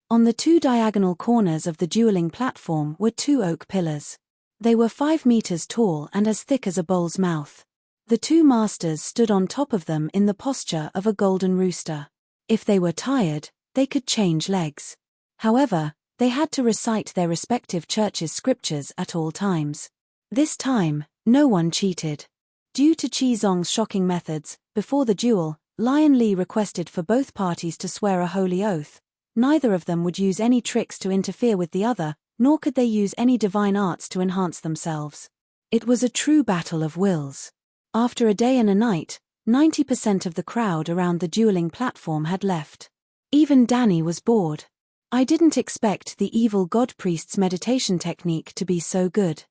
On the two diagonal corners of the dueling platform were two oak pillars. They were 5 meters tall and as thick as a bull's mouth. The two masters stood on top of them in the posture of a golden rooster. If they were tired, they could change legs. However, they had to recite their respective churches' scriptures at all times. This time, no one cheated. Due to Qizong's shocking methods, before the duel, Lion Li requested for both parties to swear a holy oath. Neither of them would use any tricks to interfere with the other, nor could they use any divine arts to enhance themselves. It was a true battle of wills. After a day and a night, 90% of the crowd around the dueling platform had left. Even Danny was bored. I didn't expect the evil god priest's meditation technique to be so good.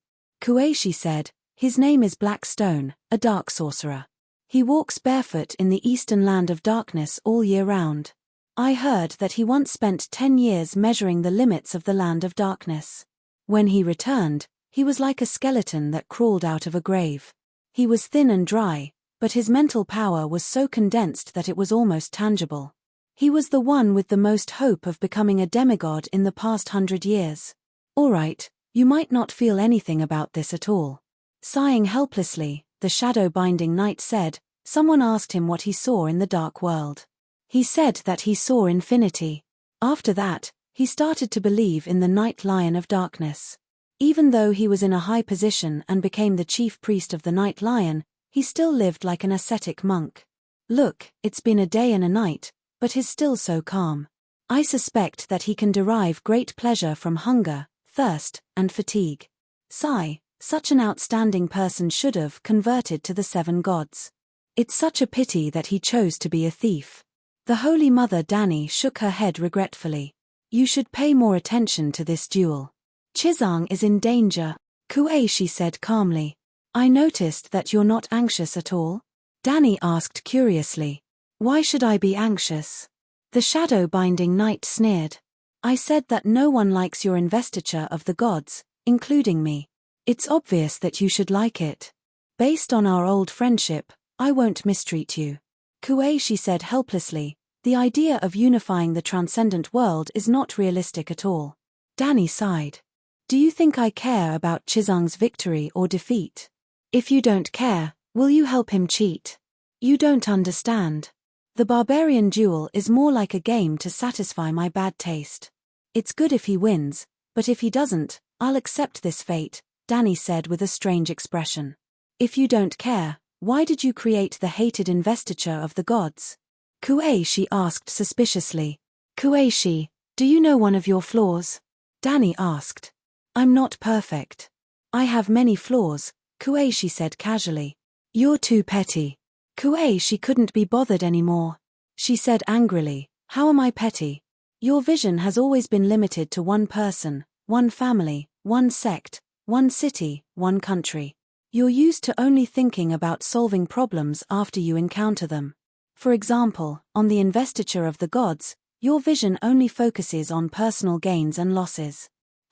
Kueishi said, his name is Blackstone, a dark sorcerer. He walks barefoot in the eastern land of darkness all year round. I heard that he once spent 10 years measuring the limits of the land of darkness. When he returned, he was like a skeleton that crawled out of a grave. He was thin and dry, but his mental power was so condensed that it was almost tangible. He was the one with the most hope of becoming a demigod in the past 100 years. Alright, you might not feel anything about this at all. Sighing helplessly, the shadow-binding knight said, someone asked him what he saw in the dark world. He said that he saw infinity. After that, he started to believe in the Night Lion of Darkness. Even though he was in a high position and became the chief priest of the Night Lion, he still lived like an ascetic monk. Look, it's been a day and a night, but he's still so calm. I suspect that he can derive great pleasure from hunger, thirst, and fatigue. Sigh, such an outstanding person should have converted to the 7 gods. It's such a pity that he chose to be a thief. The Holy Mother Danny shook her head regretfully. You should pay more attention to this duel. Qizong is in danger, Kueishi said calmly. I noticed that you're not anxious at all. Danny asked curiously. Why should I be anxious? The shadow-binding knight sneered. I said that no one likes your investiture of the gods, including me. It's obvious that you should like it. Based on our old friendship, I won't mistreat you. Kueishi said helplessly, the idea of unifying the transcendent world is not realistic at all. Danny sighed. Do you think I care about Qizong's victory or defeat? If you don't care, will you help him cheat? You don't understand. The barbarian duel is more like a game to satisfy my bad taste. It's good if he wins, but if he doesn't, I'll accept this fate, Danny said with a strange expression. If you don't care, why did you create the hated investiture of the gods? Kueishi asked suspiciously. Kueishi, do you know one of your flaws? Danny asked. I'm not perfect. I have many flaws, Kueishi said casually. You're too petty. Kueishi couldn't be bothered anymore. She said angrily, how am I petty? Your vision has always been limited to one person, one family, one sect, one city, one country. You're used to only thinking about solving problems after you encounter them. For example, on the investiture of the gods, your vision only focuses on personal gains and losses.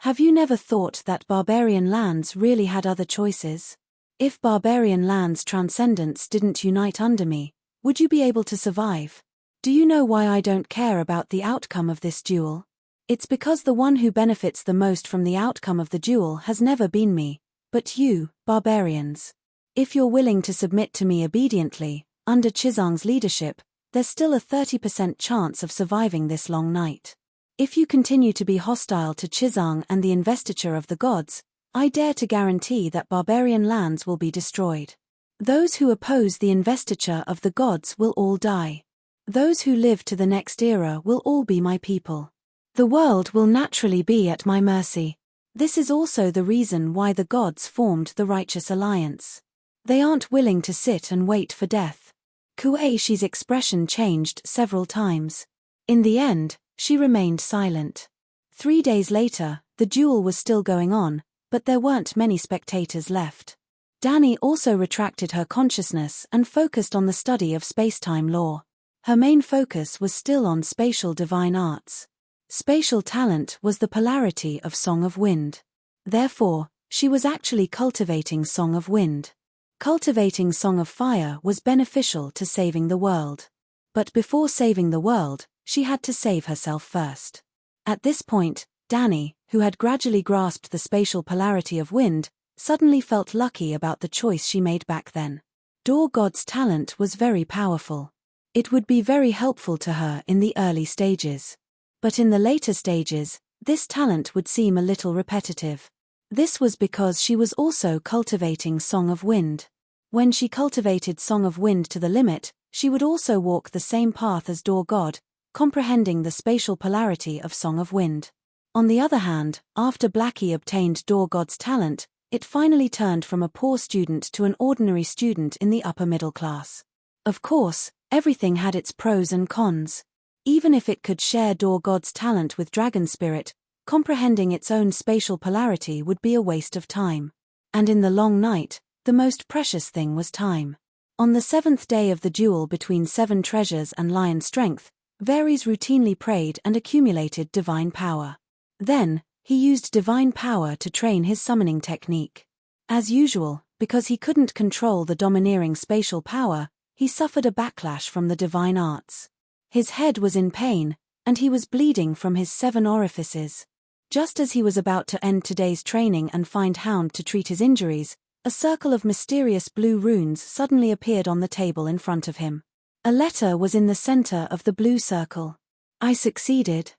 Have you never thought that barbarian lands really had other choices? If barbarian lands' transcendence didn't unite under me, would you be able to survive? Do you know why I don't care about the outcome of this duel? It's because the one who benefits the most from the outcome of the duel has never been me, but you, barbarians. If you're willing to submit to me obediently, under Chizang's leadership, there's still a 30% chance of surviving this long night. If you continue to be hostile to Chizang and the investiture of the gods, I dare to guarantee that barbarian lands will be destroyed. Those who oppose the investiture of the gods will all die. Those who live to the next era will all be my people. The world will naturally be at my mercy. This is also the reason why the gods formed the righteous alliance. They aren't willing to sit and wait for death. Kueishi's expression changed several times. In the end, she remained silent. 3 days later, the duel was still going on, but there weren't many spectators left. Dani also retracted her consciousness and focused on the study of spacetime law. Her main focus was still on spatial divine arts. Spatial talent was the polarity of Song of Wind. Therefore, she was actually cultivating Song of Wind. Cultivating Song of Fire was beneficial to saving the world. But before saving the world, she had to save herself first. At this point, Dani, who had gradually grasped the spatial polarity of wind, suddenly felt lucky about the choice she made back then. Door God's talent was very powerful. It would be very helpful to her in the early stages. But in the later stages, this talent would seem a little repetitive. This was because she was also cultivating Song of Wind. When she cultivated Song of Wind to the limit, she would also walk the same path as Door God, comprehending the spatial polarity of Song of Wind. On the other hand, after Blackie obtained Door God's talent, it finally turned from a poor student to an ordinary student in the upper middle class. Of course, everything had its pros and cons. Even if it could share Door God's talent with Dragon Spirit, comprehending its own spatial polarity would be a waste of time. And in the long night, the most precious thing was time. On the 7th day of the duel between Seven Treasures and Lion Strength, Varys routinely prayed and accumulated divine power. Then, he used divine power to train his summoning technique. As usual, because he couldn't control the domineering spatial power, he suffered a backlash from the divine arts. His head was in pain, and he was bleeding from his 7 orifices. Just as he was about to end today's training and find Hound to treat his injuries, a circle of mysterious blue runes suddenly appeared on the table in front of him. A letter was in the center of the blue circle. I succeeded.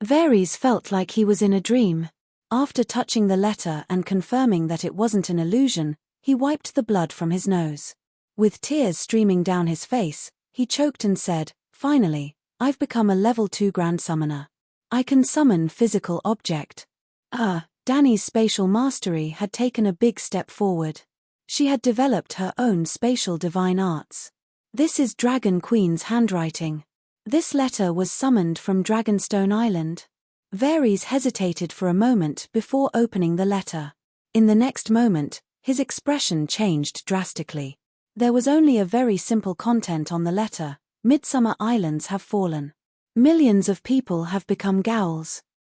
Varys felt like he was in a dream. After touching the letter and confirming that it wasn't an illusion, he wiped the blood from his nose. With tears streaming down his face, he choked and said, "Finally, I've become a level 2 Grand Summoner. I can summon physical object." Dani's spatial mastery had taken a big step forward. She had developed her own spatial divine arts. This is Dragon Queen's handwriting. This letter was summoned from Dragonstone Island. Varys hesitated for a moment before opening the letter. In the next moment, his expression changed drastically. There was only a very simple content on the letter: Midsummer Islands have fallen. Millions of people have become ghouls.